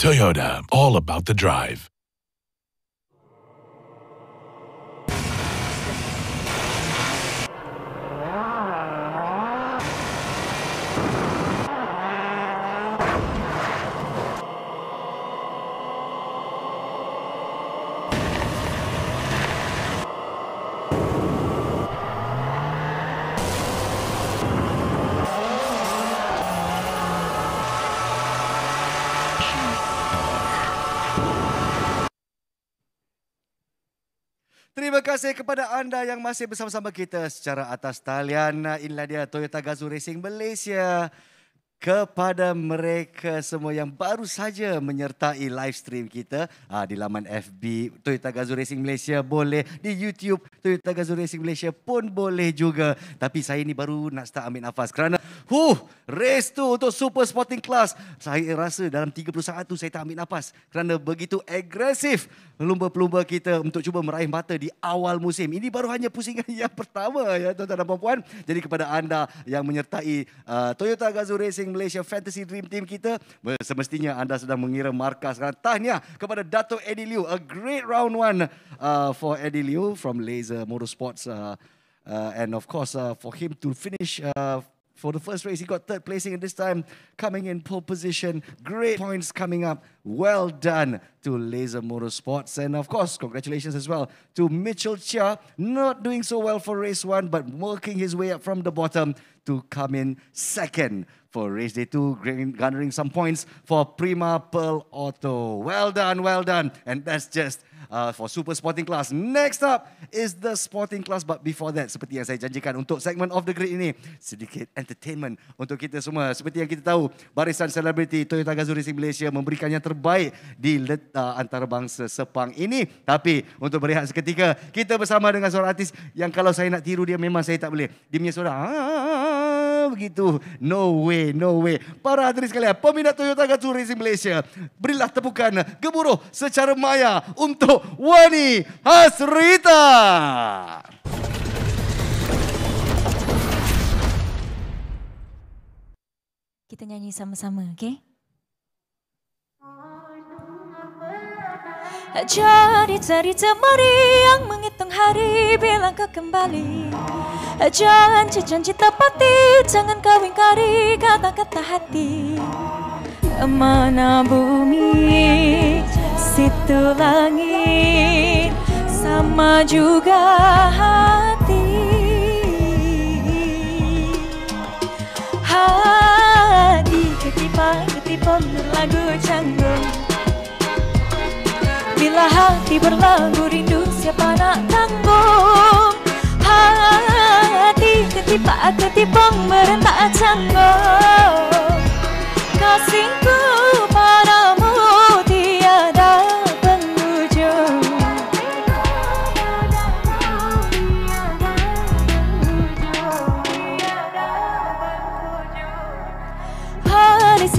Toyota, all about the drive. Terima kasih kepada anda yang masih bersama-sama kita secara atas talian. Inilah dia Toyota Gazoo Racing Malaysia. Kepada mereka semua yang baru saja menyertai live stream kita di laman FB Toyota Gazoo Racing Malaysia boleh, di YouTube Toyota Gazoo Racing Malaysia pun boleh juga. Tapi saya ni baru nak start ambil nafas kerana race tu untuk Super Sporting Class, saya rasa dalam 30 saat tu saya tak ambil nafas kerana begitu agresif pelumba-pelumba kita untuk cuba meraih mata di awal musim. Ini baru hanya pusingan yang pertama ya tuan-tuan dan puan-puan. Jadi kepada anda yang menyertai Toyota Gazoo Racing Malaysia Fantasy Dream Team kita, semestinya anda sedang mengira markah sekarang. Tahniah kepada Dato' Eddie Liu, a great round one for Eddie Liu from Laser Motorsports, and of course for him to finish for the first race, he got third placing, and this time coming in pole position. Great points coming up. Well done to Laser Motorsports. And of course, congratulations as well to Mitchell Chia, not doing so well for race 1, but working his way up from the bottom to come in second for race day 2, garnering some points for Prima Pearl Auto. Well done, well done. And that's just for Super Sporting Class. Next up is the Sporting Class. But before that, seperti yang saya janjikan untuk segmen Off the Grid ini, sedikit entertainment untuk kita semua. Seperti yang kita tahu, barisan selebriti Toyota Gazoo Racing Malaysia memberikan yang terbaik di antarabangsa Sepang ini. Tapi untuk berehat seketika, kita bersama dengan seorang artis yang kalau saya nak tiru dia memang saya tak boleh. Dia punya suara begitu. No way, no way. Para hadirin sekalian, peminat Toyota Gazoo Racing Malaysia, berilah tepukan gemuruh secara maya untuk Wany Hasrita. Kita nyanyi sama-sama, okey? Jadi cerita meriang menghitung hari bila kau kembali. Janji-janji tepati, jangan kau ingkari kata-kata hati. Mana bumi, situ langit, sama juga hati. Hati ketipa berlagu canggung. Bila hati berlagu rindu siapa nak tanggung. Hati ketipa merentak canggung.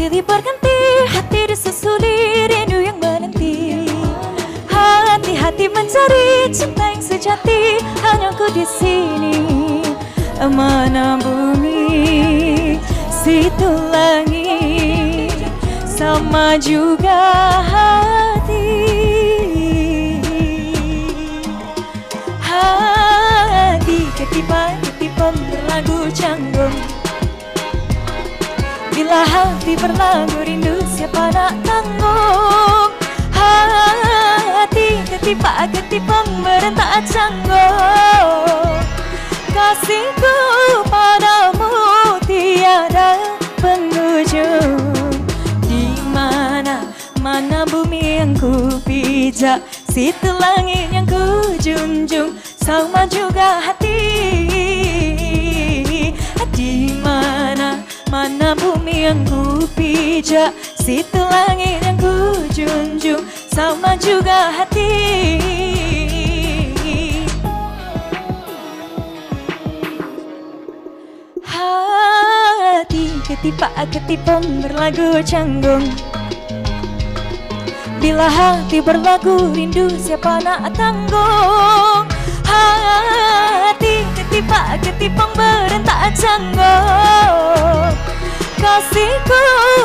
silih berganti, hati disusuli rindu yang menanti. Hati-hati mencari cinta yang sejati, hanya ku di sini. Mana bumi, situ langit, sama juga hati. Hati ketipan berlagu canggung. Bila hati berlagu rindu, siapa nak tanggung? Hati ketipan merentak canggung. Kasihku padamu tiada penghujung. Di mana bumi yang ku pijak, situ langit yang ku junjung, sama juga hati. Di mana bumi yang ku pijak, situ langit yang ku junjung, sama juga hati. Hati ketipan berlagu canggung. Bila hati berlagu rindu, siapa nak tanggung? Hati ketipan berentak canggung. Kasihku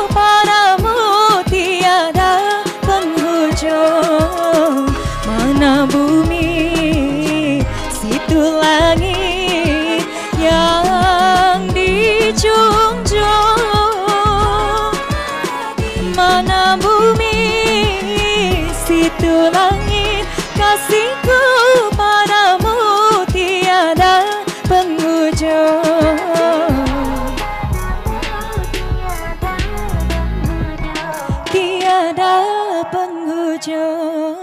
padamu tiada penghujung. Mana bumi, situ langit yang dijunjung. Mana bumi, situ langit, kasihku padamu tiada penghujung. Tiada penghujung.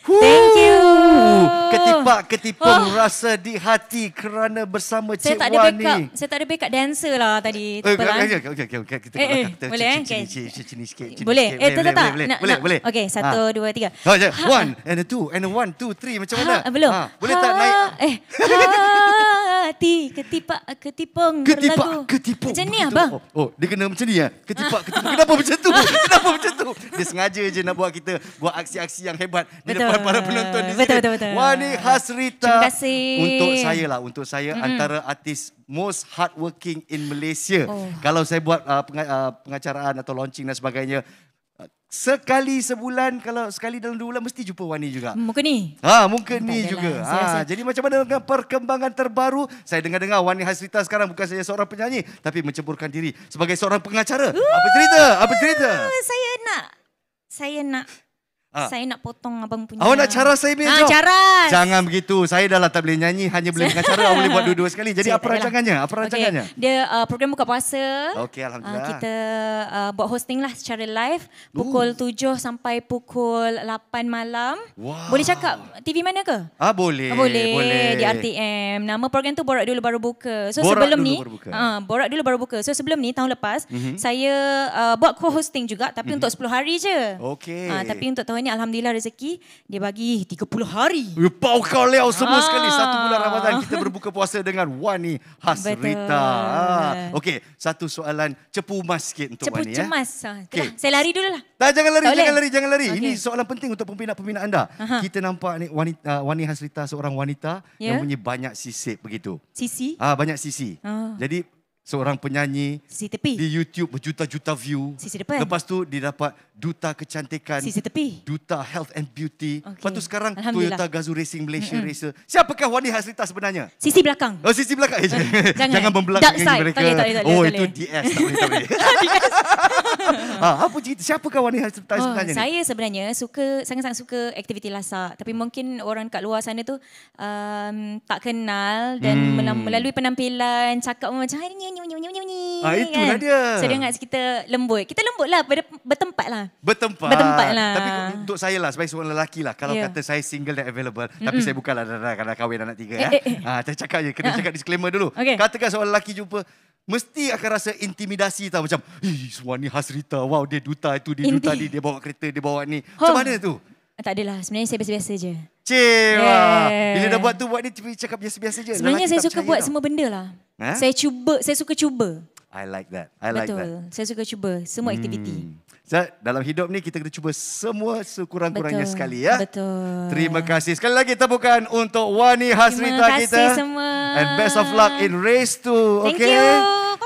Thank you. Ketipang rasa di hati kerana bersama Cik Wany. Saya tak ada backup dancer lah tadi. Tak apalah. Kita boleh sini sikit. Boleh. Tak. Boleh. Okey, 1, 2, 3. 1 and 2 and 1, 2, 3 macam mana? Belum. Boleh tak naik? Hati ketipang berlagu. Ketipang. Macam ni abang. Oh, dia kena macam ni ya. Ketipang. Kenapa macam tu? Kenapa macam tu? Dia sengaja je nak buat kita buat aksi-aksi yang hebat di depan para penonton di sini. Betul. Wany Hasrita. Terima kasih. Untuk saya antara artis most hardworking in Malaysia. Kalau saya buat pengacaraan atau launching dan sebagainya, sekali sebulan, kalau sekali dalam 2 bulan mesti jumpa Wany juga. Muka ni? Muka ni juga. Jadi macam mana dengan perkembangan terbaru? Saya dengar-dengar Wany Hasrita sekarang bukan saja seorang penyanyi, tapi menceburkan diri sebagai seorang pengacara. Apa cerita? Saya nak potong abang punya. Awak nak cara saya punya job? Caras. Jangan begitu. Saya dah lah tak boleh nyanyi, hanya boleh mengacara. Awak boleh buat dua-dua sekali. Jadi apa rancangannya? Dia program buka puasa. Okey, alhamdulillah. Kita buat hosting lah secara live pukul 7 sampai pukul 8 malam. Wow. Boleh cakap TV mana ke? Boleh. Di RTM. Nama program tu Borak Dulu Baru Buka. So sebelum ni Borak Dulu Baru Buka. So sebelum ni tahun lepas saya buat co-hosting juga, tapi untuk 10 hari je. Okey. Tapi untuk tahun ni alhamdulillah rezeki dia bagi 30 hari. Pau kau leo semua sekali. 1 bulan Ramadan kita berbuka puasa dengan Wany Hasrita. Okey, satu soalan cepu emas sikit untuk Wany. Cepu emas. Saya lari dulu lah. Jangan lari. Okay. Ini soalan penting untuk pembina-pembina anda. Kita nampak ni Wany Hasrita seorang wanita yang punya banyak sisip begitu. Sisi? Banyak sisi. Jadi seorang penyanyi sisi tepi. Di YouTube berjuta-juta view. Sisi depan. Lepas tu dia dapat duta kecantikan. Sisi tepi. Duta health and beauty. Lepas tu sekarang Toyota Gazoo Racing Malaysia Racer. Siapakah Wany Hasrita sebenarnya? Sisi belakang. Sisi belakang. Jangan membelakang mereka. Tak boleh. Itu DS. Tak boleh. Apa cerita? Siapakah Wany Hasrita sebenarnya? Saya sebenarnya sangat-sangat suka aktiviti lasak. Tapi mungkin orang kat luar sana tu tak kenal dan melalui penampilan cakap macam itulah dia. So dia ingat kita lembut. Kita lembut lah, bertempat lah. Bertempat lah. Tapi untuk saya lah, sebagai seorang lelaki lah, kalau kata saya single dan available, tapi saya bukanlah dah kahwin anak 3 saya cakap je, kena cakap disclaimer dulu. Katakan seorang lelaki jumpa, mesti akan rasa intimidasi tau. Macam, Wany Hasrita, wow dia duta itu, dia duta ni, dia bawa kereta, dia bawa ni. Macam mana tu? Tak adalah, sebenarnya saya biasa-biasa je. Bila dah buat ni cakap biasa-biasa je. Sebenarnya saya suka buat semua benda lah. Saya suka cuba. I like that. I like that. Betul. Saya suka cuba semua aktiviti. Dalam hidup ni kita kena cuba semua sekurang-kurangnya sekali ya. Betul. Terima kasih. Sekali lagi tepukan untuk Wany Hasrita kita. Terima kasih semua. And best of luck in race 2. Thank you.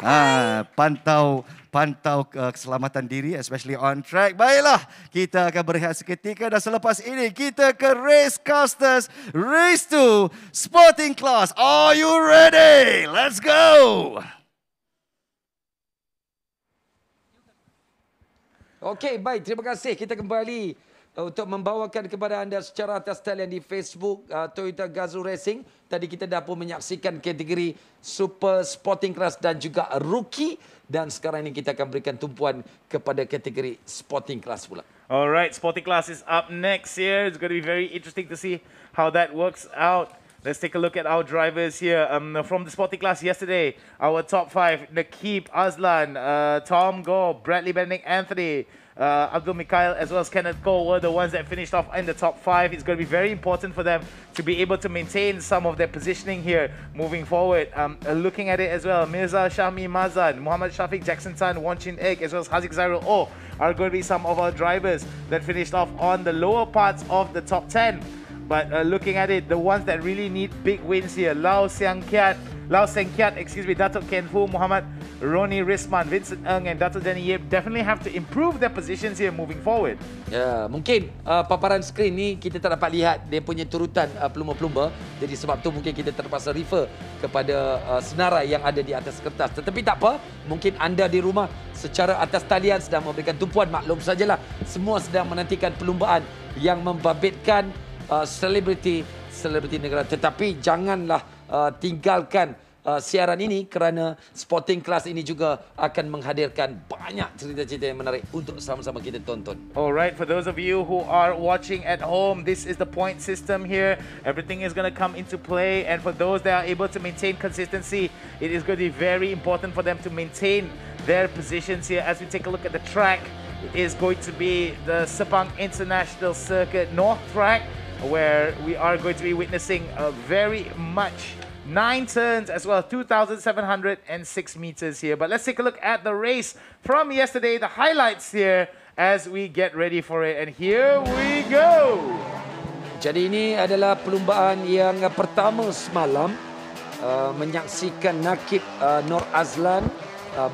Bye-bye. Pantau keselamatan diri, especially on track. Baiklah, kita akan berehat seketika dan selepas ini kita ke Race Casters Race 2 Sporting Class. Are you ready? Let's go! Okey, baik. Terima kasih. Kita kembali untuk membawakan kepada anda secara atas talian di Facebook Toyota Gazoo Racing. Tadi kita dah pun menyaksikan kategori Super Sporting Class dan juga Rookie. Dan sekarang ini kita akan berikan tumpuan kepada kategori Sporting Class pula. Alright, Sporting Class is up next here. It's going to be very interesting to see how that works out. Let's take a look at our drivers here. From the Sporting Class yesterday, our top 5, Nakib Aslan, Tom Gore, Bradley Benedict Anthony, Abdul Mikhail as well as Kenneth Cole were the ones that finished off in the top 5. It's going to be very important for them to be able to maintain some of their positioning here moving forward. Looking at it as well, Mirza Shami Mazan, Muhammad Shafiq Jackson Tan, Wanchin Ek as well as Haziq Zairul O are going to be some of our drivers that finished off on the lower parts of the top 10. But looking at it, the ones that really need big wins here, Lau Seng Kiat, Datuk Ken Fu, Muhammad Roni Risman, Vincent Ng and Datuk Danny Yip definitely have to improve their positions here moving forward. Ya, mungkin paparan skrin ni kita tak dapat lihat dia punya turutan pelumba-pelumba. Jadi sebab tu mungkin kita terpaksa refer kepada senarai yang ada di atas kertas. Tetapi tak apa, mungkin anda di rumah secara atas talian sedang memberikan tumpuan. Maklum sajalah, semua sedang menantikan perlumbaan yang membabitkan selebriti negara. Tetapi janganlah tinggalkan siaran ini kerana Sporting Class ini juga akan menghadirkan banyak cerita-cerita yang menarik untuk sama-sama kita tonton. Alright, for those of you who are watching at home, this is the point system here. Everything is going to come into play, and for those that are able to maintain consistency, it is going to be very important for them to maintain their positions here. As we take a look at the track, it is going to be the Sepang International Circuit North Track, where we are going to be witnessing a very much 9 turns as well, 2,706 meters here. But let's take a look at the race from yesterday, the highlights here as we get ready for it. And here we go. Jadi ini adalah perlumbaan yang pertama semalam, menyaksikan Nakib Nur Azlan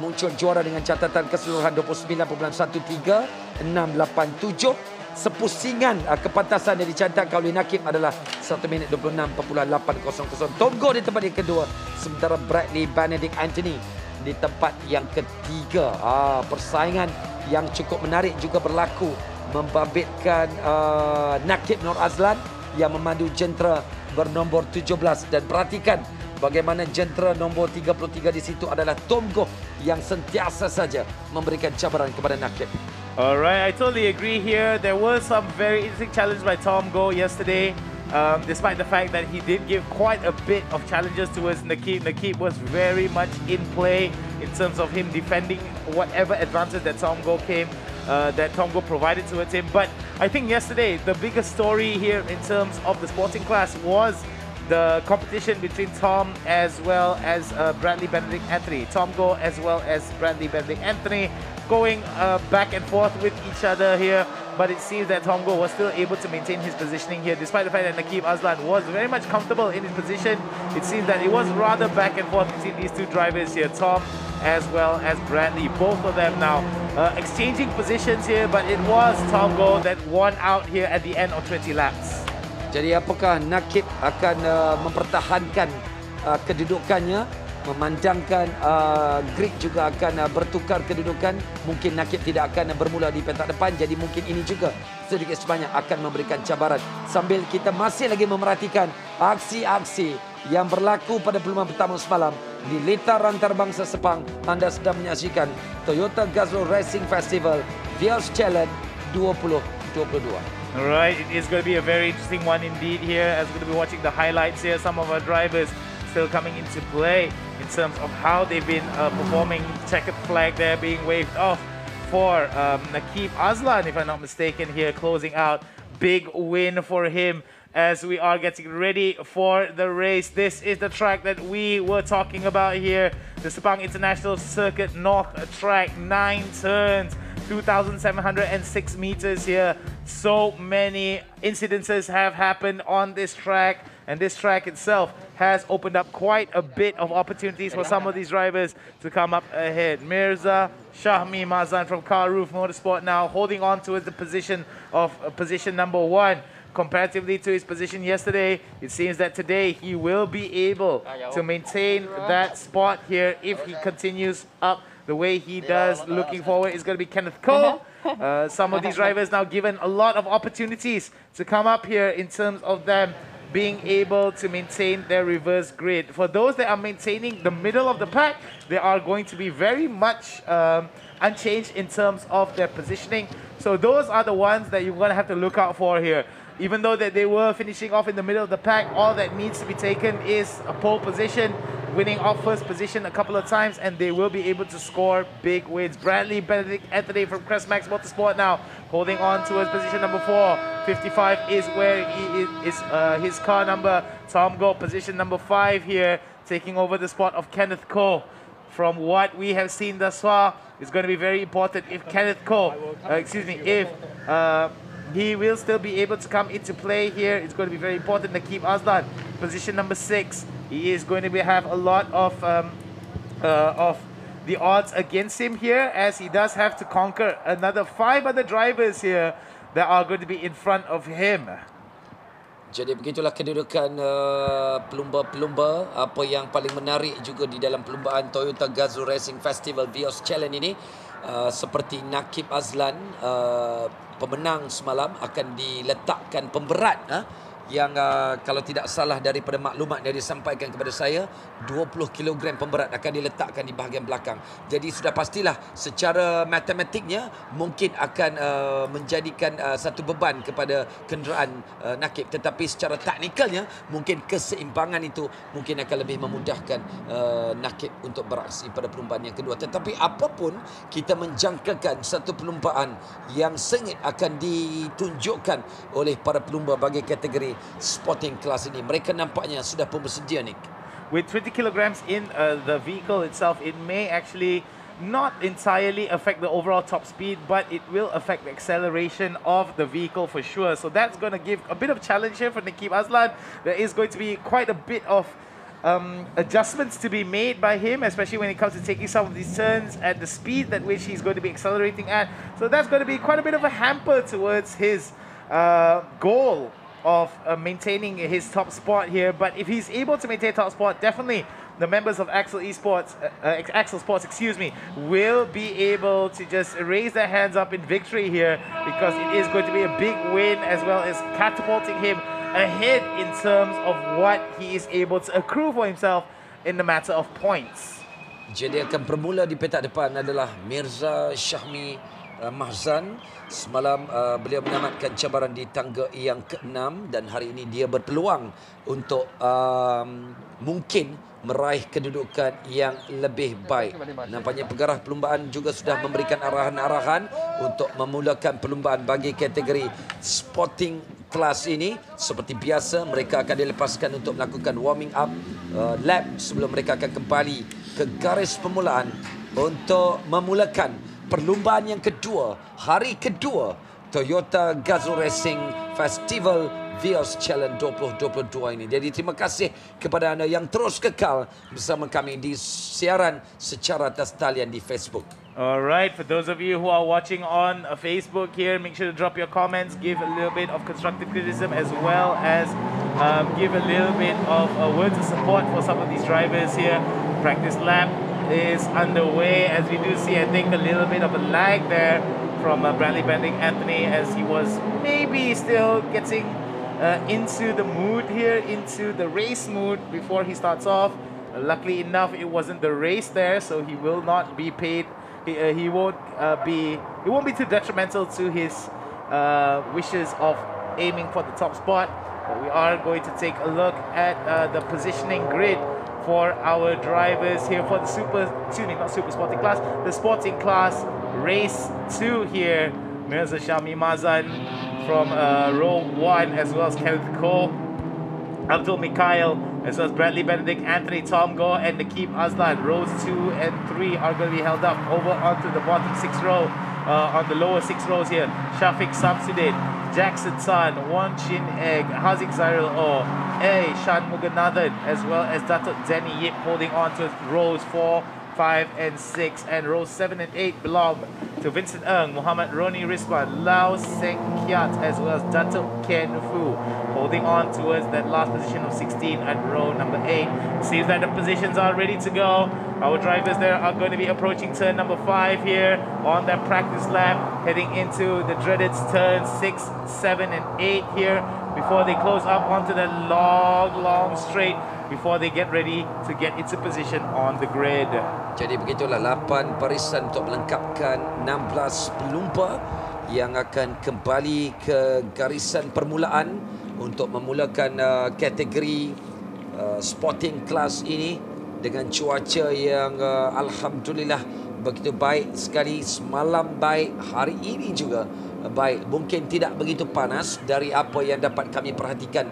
muncul juara dengan catatan keseluruhan 29.13, 687. Sepusingan kepantasan yang dicantumkan oleh Nakib adalah 1 minit 26.800. Tom Gore di tempat yang kedua, sementara Bradley Benedict Anthony di tempat yang ketiga. Persaingan yang cukup menarik juga berlaku, membabitkan Nakib Nur Azlan yang memandu jentera bernombor 17. Dan perhatikan bagaimana jentera nombor 33 di situ adalah Tom Gore yang sentiasa saja memberikan cabaran kepada Nakib. Alright, I totally agree here. There was some very interesting challenge by Tom Gore yesterday. Despite the fact that he did give quite a bit of challenges towards Nakib. Nakib was very much in play in terms of him defending whatever advantage that Tom Gore provided towards him. But I think yesterday, the biggest story here in terms of the Sporting Class was the competition between Tom as well as Bradley Benedict Anthony. Tom Gore as well as Bradley Benedict Anthony going back and forth with each other here. But it seems that Tom Gore was still able to maintain his positioning here, despite the fact that Nakib Aslan was very much comfortable in his position. It seems that it was rather back and forth between these two drivers here, Tom as well as Bradley. Both of them now exchanging positions here, but it was Tom Gore that won out here at the end of 20 laps. Jadi apakah Nakib akan mempertahankan kedudukannya, memandangkan grid juga akan bertukar kedudukan? Mungkin Nakib tidak akan bermula di petak depan, jadi mungkin ini juga sedikit sebanyak akan memberikan cabaran. Sambil kita masih lagi memerhatikan aksi-aksi yang berlaku pada perlumbaan pertama semalam di Litar Antarabangsa Sepang, anda sedang menyaksikan Toyota Gazoo Racing Festival Vios Challenge 2022. Alright, it is going to be a very interesting one indeed here, as we're going to be watching the highlights here. Some of our drivers still coming into play in terms of how they've been performing. Checkered flag there being waved off for Nakib Aslan, if I'm not mistaken, here closing out. Big win for him as we are getting ready for the race. This is the track that we were talking about here, the Sepang International Circuit North track, 9 turns, 2,706 meters here. So many incidences have happened on this track, and this track itself has opened up quite a bit of opportunities for some of these drivers to come up ahead. Mirza Shahmi Mazan from Car Roof Motorsport now holding on to the position of position number 1. Comparatively to his position yesterday, it seems that today he will be able to maintain that spot here if he continues up the way he does. Looking forward is going to be Kenneth Cole. Some of these drivers now given a lot of opportunities to come up here in terms of them being able to maintain their reverse grid. For those that are maintaining the middle of the pack, they are going to be very much unchanged in terms of their positioning. So those are the ones that you're going to have to look out for here. Even though that they were finishing off in the middle of the pack, all that needs to be taken is a pole position, winning off first position a couple of times, and they will be able to score big wins. Bradley Benedict Anthony from Crestmax Motorsport now holding on to his position number 4. 55 is where he is his car number. Tom Gold, position number 5 here, taking over the spot of Kenneth Cole. From what we have seen thus far, it's going to be very important if Kenneth Cole, if he will still be able to come into play here. It's going to be very important. Nakib Azlan, position number 6. He is going to have a lot of the odds against him here, as he does have to conquer another 5 other drivers here that are going to be in front of him. Jadi begitulah kedudukan pelumba-pelumba. Apa yang paling menarik juga di dalam perlumbaan Toyota Gazoo Racing Festival Vios Challenge ini, seperti Nakib Azlan, pemenang semalam akan diletakkan pemberat yang kalau tidak salah daripada maklumat yang disampaikan kepada saya, 20 kg pemberat akan diletakkan di bahagian belakang. Jadi sudah pastilah secara matematiknya mungkin akan menjadikan satu beban kepada kenderaan Nakib, tetapi secara teknikalnya mungkin keseimbangan itu mungkin akan lebih memudahkan Nakib untuk beraksi pada perlumbaan yang kedua. Tetapi apapun, kita menjangkakan satu perlumbaan yang sengit akan ditunjukkan oleh para pelumba bagi kategori sporting class ini. Mereka nampaknya sudah pun bersedia, Nick. With 20 kilograms in the vehicle itself, it may actually not entirely affect the overall top speed, but it will affect the acceleration of the vehicle for sure. So that's going to give a bit of challenge here for Nakib Azlan. There is going to be quite a bit of adjustments to be made by him, especially when it comes to taking some of these turns at the speed at which he's going to be accelerating at. So that's going to be quite a bit of a hamper towards his goal of maintaining his top spot here. But if he's able to maintain top spot, definitely the members of Axel Sports, will be able to just raise their hands up in victory here, because it is going to be a big win, as well as catapulting him ahead in terms of what he is able to accrue for himself in the matter of points. Jadi akan bermula di petak depan adalah Mirza Shahmi Mahzan. Semalam beliau menamatkan cabaran di tangga yang ke-6, dan hari ini dia berpeluang untuk mungkin meraih kedudukan yang lebih baik. Nampaknya pengarah perlumbaan juga sudah memberikan arahan-arahan untuk memulakan perlumbaan bagi kategori sporting kelas ini. Seperti biasa, mereka akan dilepaskan untuk melakukan warming up lap sebelum mereka akan kembali ke garis permulaan untuk memulakan perlumbaan yang kedua, hari kedua Toyota Gazoo Racing Festival Vios Challenge 2022 ini. Jadi terima kasih kepada anda yang terus kekal bersama kami di siaran secara atas talian di Facebook. Alright, for those of you who are watching on Facebook here, make sure to drop your comments, give a little bit of constructive criticism, as well as give a little bit of words of support for some of these drivers here. Practice lap is underway, as we do see, I think, a little bit of a lag there from Bradley Benedict Anthony, as he was maybe still getting into the mood here, into the race mood before he starts off. Luckily enough, it wasn't the race there, so he will not be paid. He won't be too detrimental to his wishes of aiming for the top spot. But we are going to take a look at the positioning grid for our drivers here for the sporting class, the sporting class race 2 here. Mirza Shahmi Mazan from row 1, as well as Kenneth Cole, Abdul Mikhail, as well as Bradley Benedict, Anthony Tomgo, and Nakib Aslan. Rows 2 and 3 are going to be held up over onto the bottom 6 row, on the lower 6 rows here. Shafiq Samsudin, Jackson San, Wan Chin Egg, Haziq Zairil O, Shan Muganathan, as well as Datuk Zenny Yip holding on to rows 4, 5 and 6, and rows 7 and 8 belong to Vincent Ng, Muhammad Roni Rizwan, Lau Seng Kiat, as well as Datuk Ken Fu holding on towards that last position of 16 at row number 8. Seems that the positions are ready to go. Our drivers there are going to be approaching turn number 5 here on their practice lap, heading into the dreaded turn 6, 7 and 8 here before they close up onto that long straight before they get ready to get into position on the grid. Jadi begitulah 8 barisan untuk melengkapkan 16 pelumpa yang akan kembali ke garisan permulaan untuk memulakan kategori sporting class ini dengan cuaca yang alhamdulillah begitu baik sekali. Semalam baik, hari ini juga baik. Mungkin tidak begitu panas dari apa yang dapat kami perhatikan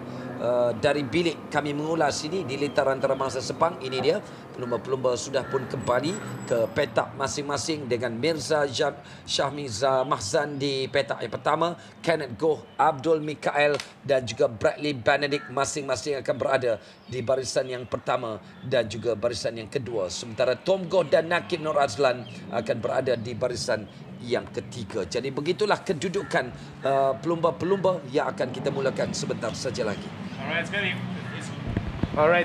dari bilik kami mengulas ini di Litar Antarabangsa Sepang. Ini dia pelumba-pelumba sudah pun kembali ke petak masing-masing dengan Mirza Syahmiza Mahzan di petak yang pertama, Kenneth Goh, Abdul Mikael dan juga Bradley Benedict masing-masing akan berada di barisan yang pertama dan juga barisan yang kedua, sementara Tom Goh dan Nakib Nur Azlan akan berada di barisan yang ketiga. Jadi begitulah kedudukan pelumba-pelumba yang akan kita mulakan sebentar saja lagi. Alright,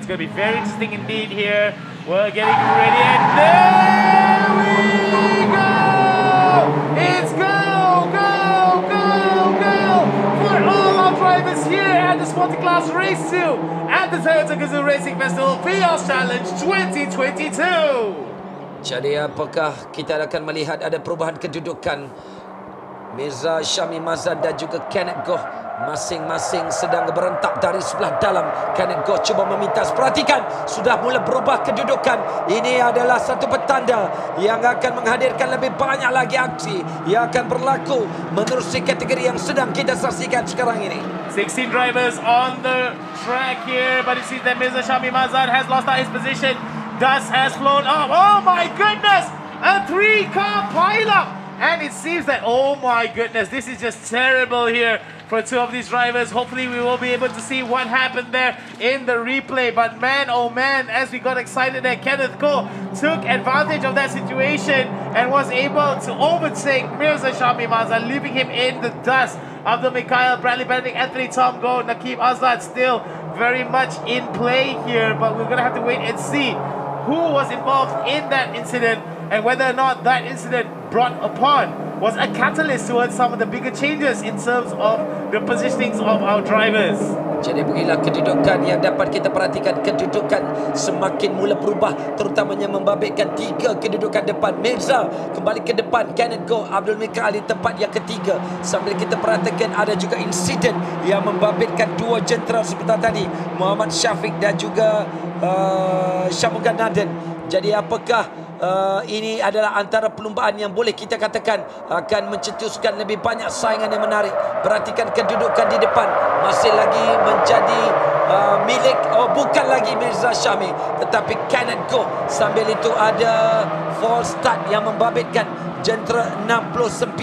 it's going to be very interesting indeed here. We're getting ready and there we go! It's go for all our drivers here at the Sporting Class Race 2 at the Toyota Gazoo Racing Festival Vios Challenge 2022. Jadi apakah kita akan melihat ada perubahan kedudukan? Mirza Syami Mazan dan juga Kenneth Goh masing-masing sedang berentak dari sebelah dalam. Kenneth Goh cuba memintas. Perhatikan, sudah mula berubah kedudukan. Ini adalah satu petanda yang akan menghadirkan lebih banyak lagi aksi yang akan berlaku menerusi kategori yang sedang kita saksikan sekarang ini. 16 drivers on the track here, but it seems that Mirza Syami Mazan has lost out his position. Dust has flown up. Oh my goodness! A 3-car pileup! And it seems that, oh my goodness, this is just terrible here for 2 of these drivers. Hopefully we will be able to see what happened there in the replay. But man, oh man, as we got excited there, Kenneth Cole took advantage of that situation and was able to overtake Mirza Syami Mazan, leaving him in the dust. Abdul Mikhail, Bradley Benedict, Anthony Tomgo, Nakib Aslan still very much in play here. But we're going to have to wait and see who was involved in that incident and whether or not that incident brought upon was a catalyst towards some of the bigger changes in terms of the positionings of our drivers. Jadi beginilah kedudukan yang dapat kita perhatikan. Kedudukan semakin mula berubah, terutamanya membabitkan 3 kedudukan depan. Mirza kembali ke depan, Kenneth Goh, Abdul Mikael di tempat yang ketiga. Sambil kita perhatikan ada juga insiden yang membabitkan 2 jentera seperti tadi, Muhammad Syafiq dan juga Syamugan Naden. Jadi apakah ini adalah antara perlumbaan yang boleh kita katakan akan mencetuskan lebih banyak saingan yang menarik. Perhatikan kedudukan di depan masih lagi menjadi milik, bukan lagi Mirza Syami, tetapi Kenneth Goh. Sambil itu ada false start yang membabitkan jentera 69.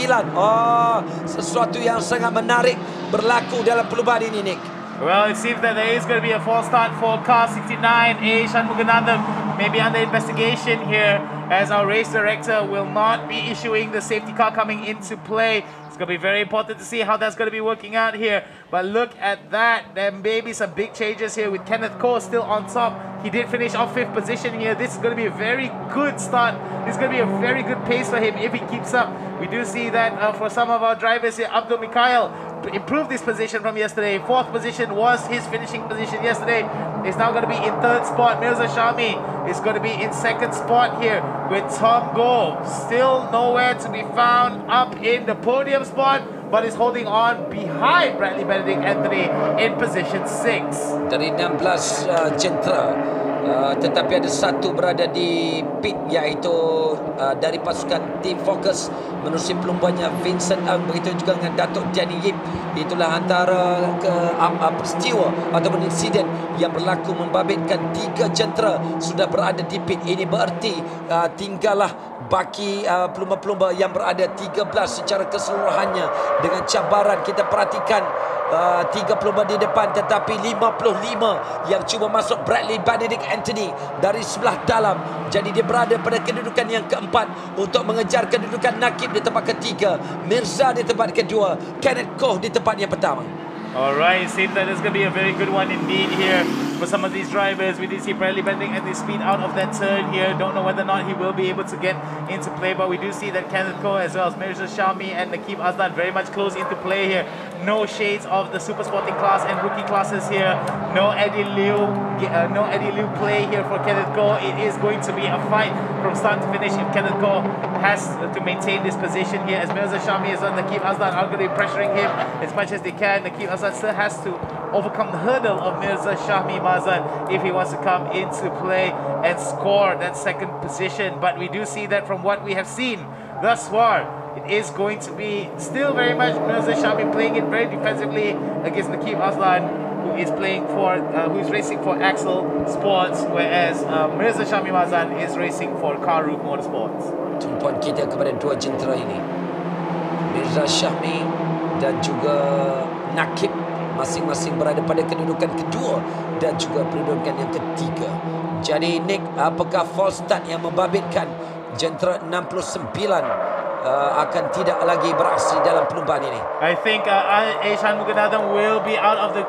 Sesuatu yang sangat menarik berlaku dalam perlumbaan ini, Nick. Well, it seems that there is going to be a false start for car 69. Shan Muganathan may be under investigation here, as our race director will not be issuing the safety car coming into play. It's going to be very important to see how that's going to be working out here. But look at that. There may be some big changes here with Kenneth Cole still on top. He did finish off 5th position here. This is going to be a very good start. This is going to be a very good pace for him if he keeps up. We do see that for some of our drivers here, Abdul Mikhail improved his position from yesterday. 4th position was his finishing position yesterday. He's now going to be in 3rd spot. Mirza Syami is going to be in 2nd spot here with Tom Goh still nowhere to be found up in the podium spot, but is holding on behind Bradley Benedict Anthony in position 6. Dari 16 jentera Tetapi ada satu berada di pit, iaitu dari pasukan Team Focus menerusi pelumbannya Vincent Ang, begitu juga dengan Datuk Danny Yip. Itulah antara peristiwa ataupun insiden yang berlaku membabitkan 3 jentera sudah berada di pit. Ini bererti tinggallah baki pelumba-pelumba yang berada 13 secara keseluruhannya. Dengan cabaran kita perhatikan 3 pelumba di depan, tetapi 55 yang cuba masuk. Bradley Benedict Anthony dari sebelah dalam, jadi dia berada pada kedudukan yang keempat untuk mengejar kedudukan Nakib di tempat ketiga, Mirza di tempat kedua, Kenneth Koh di tempat yang pertama. Alright, it seems that it's going to be a very good one indeed here for some of these drivers. We did see Bradley Benedict at the speed out of that turn here. Don't know whether or not he will be able to get into play, but we do see that Kenneth Koh as well as Mirza Shami and Nakib Azlan very much close into play here. No shades of the super sporting class and rookie classes here. No Eddie Liu play here for Kenneth Koh. It is going to be a fight from start to finish if Kenneth Koh has to maintain this position here, as Mirza Shami as well as Nakib Azlan are going to be pressuring him as much as they can. Nakib Azlan still has to overcome the hurdle of Mirza Shami Mazan if he wants to come into play and score that second position. But we do see that from what we have seen thus far, it is going to be still very much Mirza Shami playing it very defensively against Nakib Azlan, who is playing for, who is racing for Axel Sports, whereas Mirza Shami Mazan is racing for Karuk Motorsports. Tumpuan kita kepada 2 jentera ini, Mirza Shami dan juga Nakib, masing-masing berada pada kedudukan kedua dan juga kedudukan yang ketiga. Jadi Nick, apakah false start yang membabitkan jentera 69 akan tidak lagi beraksi dalam perlumbaan ini? I think Aishan Muganathan will be out of the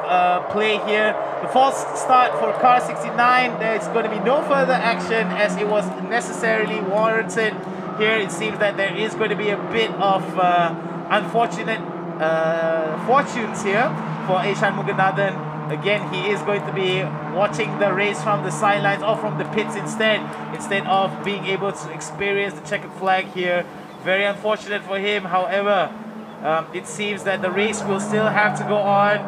play here. The false start for car 69, there's going to be no further action as it was necessarily warranted. Here it seems that there is going to be a bit of unfortunate fortunes here for Aishan Muganathan. Again, he is going to be watching the race from the sidelines or from the pits instead of being able to experience the checkered flag here. Very unfortunate for him. However, it seems that the race will still have to go on.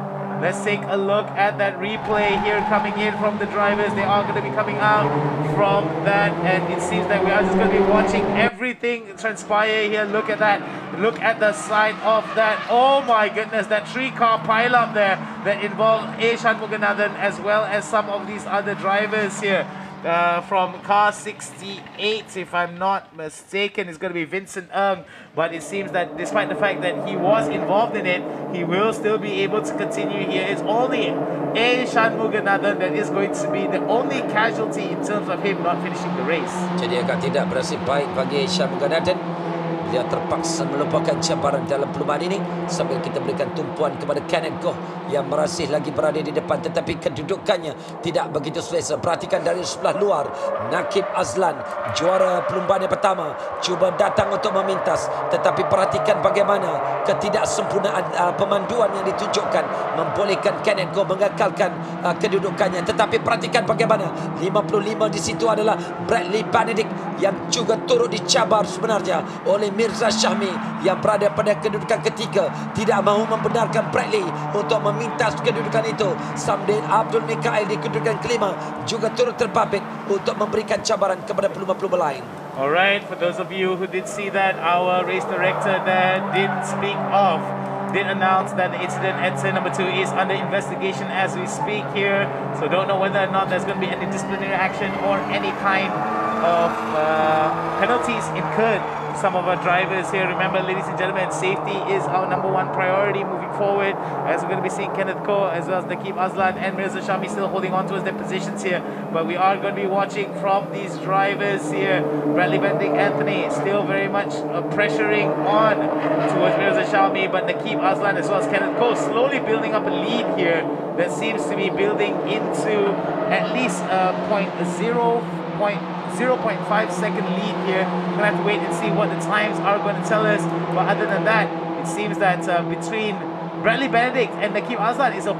Let's take a look at that replay here coming in from the drivers. They are going to be coming out from that, and it seems that we are just going to be watching everything transpire here. Look at that. Look at the side of that. Oh my goodness, that 3-car pile-up there that involved Aishan Muganathan as well as some of these other drivers here. From car 68, if I'm not mistaken, is going to be Vincent Ng. But it seems that despite the fact that he was involved in it, he will still be able to continue here. It's only Aishan Muganathan that is going to be the only casualty in terms of him not finishing the race. Jadi agak tidak berhasil baik bagi Aishan Muganathan. Dia terpaksa melupakan cabaran dalam perlumbaan ini sambil kita berikan tumpuan kepada Kenneth Koh yang masih lagi berada di depan, tetapi kedudukannya tidak begitu selesa. Perhatikan dari sebelah luar, Nakib Azlan, juara perlumbaan yang pertama, cuba datang untuk memintas, tetapi perhatikan bagaimana ketidaksempurnaan pemanduan yang ditunjukkan membolehkan Kenneth Koh mengekalkan kedudukannya. Tetapi perhatikan bagaimana 55 di situ adalah Bradley Benedict yang juga turut dicabar sebenarnya oleh Mirza Shami yang berada pada kedudukan ketiga, tidak mahu membenarkan Bradley untuk memintas kedudukan itu. Samdin Abdul Mikael di kedudukan kelima juga turut terbabit untuk memberikan cabaran kepada pelumba-pelumba lain. Alright, for those of you who did see that, our race director there did announce that the incident at turn number 2 is under investigation as we speak here. So don't know whether or not there's going to be any disciplinary action or any kind of penalties incurred. Some of our drivers here. Remember, ladies and gentlemen, safety is our #1 priority moving forward, as we're going to be seeing Kenneth Koh as well as Nakib Azlan and Mirza Shami still holding on towards their positions here. But we are going to be watching from these drivers here. Bradley Benedict Anthony still very much pressuring on towards Mirza Shami, but Nakib Azlan as well as Kenneth Koh slowly building up a lead here that seems to be building into at least 0.5 second lead here. We're going to have to wait and see what the times are going to tell us. But other than that, it seems that between Bradley Benedict and Nakib Azlan is a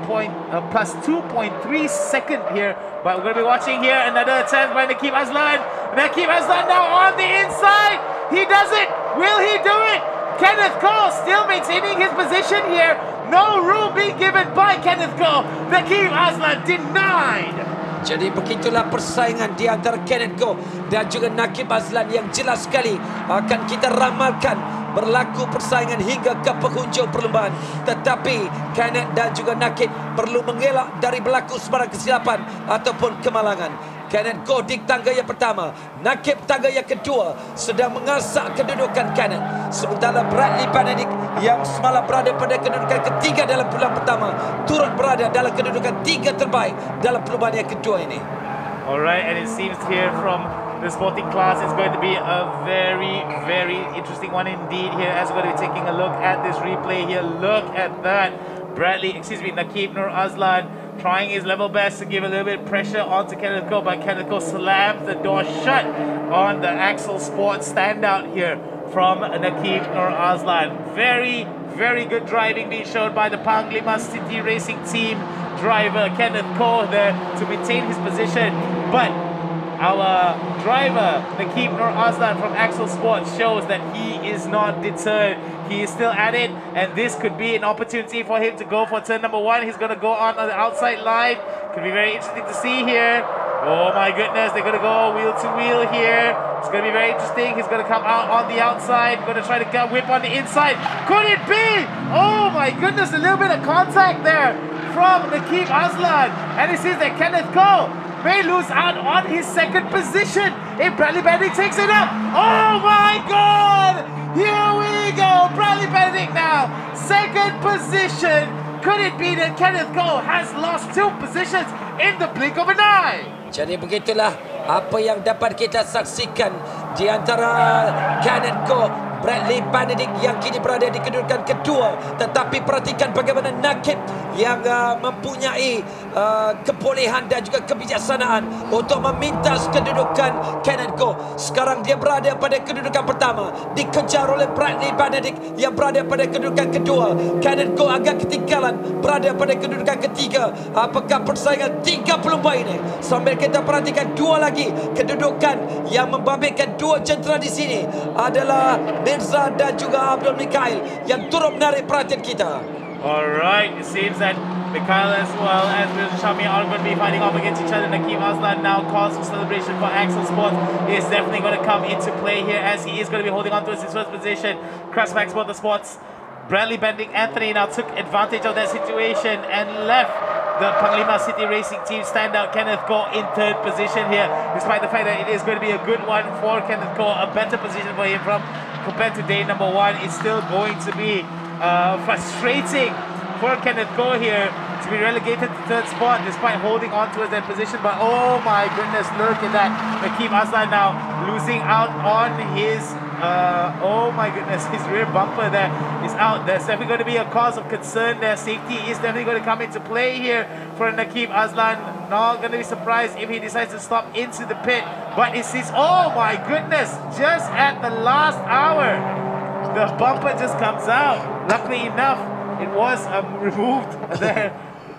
plus 2.3 second here. But we're going to be watching here another attempt by Nakib Azlan. Nakib Azlan now on the inside. He does it. Will he do it? Kenneth Koh still maintaining his position here. No room being given by Kenneth Koh. Nakib Azlan denied. Jadi begitulah persaingan di antara Kenneth Go dan juga Nakib Azlan yang jelas sekali akan kita ramalkan berlaku persaingan hingga ke penghujung perlombaan. Tetapi Kenneth dan juga Nakib perlu mengelak dari berlaku sebarang kesilapan ataupun kemalangan. Kenneth Go di tangga yang pertama, Nakib tangga yang kedua sedang mengasak kedudukan Kenneth. Sementara Bradley Benedict yang semalam berada pada kedudukan ketiga dalam perlombaan pertama turut berada dalam kedudukan tiga terbaik dalam perlombaan yang kedua ini. Alright, and it seems here from the sporting class it's going to be a very, very interesting one indeed here as we're going to be taking a look at this replay here. Look at that. Nakib Nur Azlan trying his level best to give a little bit of pressure onto Kenneth Go, but Kenneth Go slams the door shut on the Axel Sport standout here from Nakib Nur Azlan. Very, very good driving being shown by the Panglima City Racing Team driver Kenneth Go there to maintain his position, but our driver Nakib Nur Azlan from Axel Sport shows that he is not deterred. He is still at it, and this could be an opportunity for him to go for turn number one. He's going to go on the outside line. Could be very interesting to see here. Oh my goodness, they're going to go wheel to wheel here. It's going to be very interesting. He's going to come out on the outside, going to try to get whip on the inside. Could it be? Oh my goodness, a little bit of contact there from Nakib Azlan, and it seems that Kenneth Go may lose out on his second position if Bradley Benedict takes it up. Oh my God! Here we go, Bradley Benedict now, second position. Could it be that Kenneth Go has lost 2 positions in the blink of an eye? Jadi begitulah apa yang dapat kita saksikan di antara Kenneth Go, Bradley Benedict yang kini berada di kedudukan kedua. Tetapi perhatikan bagaimana Nakib yang mempunyai kebolehan dan juga kebijaksanaan untuk memintas kedudukan Kenneth Go. Sekarang dia berada pada kedudukan pertama, dikejar oleh Bradley Benedict yang berada pada kedudukan kedua. Kenneth Go agak ketinggalan, berada pada kedudukan ketiga. Apakah persaingan 3 pelumba ini? Sambil kita perhatikan 2 lagi kedudukan yang membabitkan 2 jentera di sini adalah Mirza dan juga Abdul Mikhail yang turut menarik perhatian kita. Alright, it seems that Mikhail as well as Mirza Shami are going to be fighting off against each other. Nakib Azlan now cause for celebration for Axel Sports. Is definitely going to come into play here as he is going to be holding on to his first position. Craftsmax Motorsports, Bradley Benedict Anthony now took advantage of that situation and left the Panglima City Racing Team standout Kenneth Go in 3rd position here, despite the fact that it is going to be a good one for Kenneth Go, a better position for him from compared to day number 1. It's still going to be frustrating for Kenneth Go here to be relegated to 3rd spot despite holding on to that position. But oh my goodness, look at that. Nakib Azlan now losing out on his oh my goodness, his rear bumper there is out. There's definitely going to be a cause of concern there. Safety is definitely going to come into play here for Nakib Azlan. Not going to be surprised if he decides to stop into the pit. But it seems, oh my goodness, just at the last hour, the bumper just comes out. Luckily enough, it was removed there.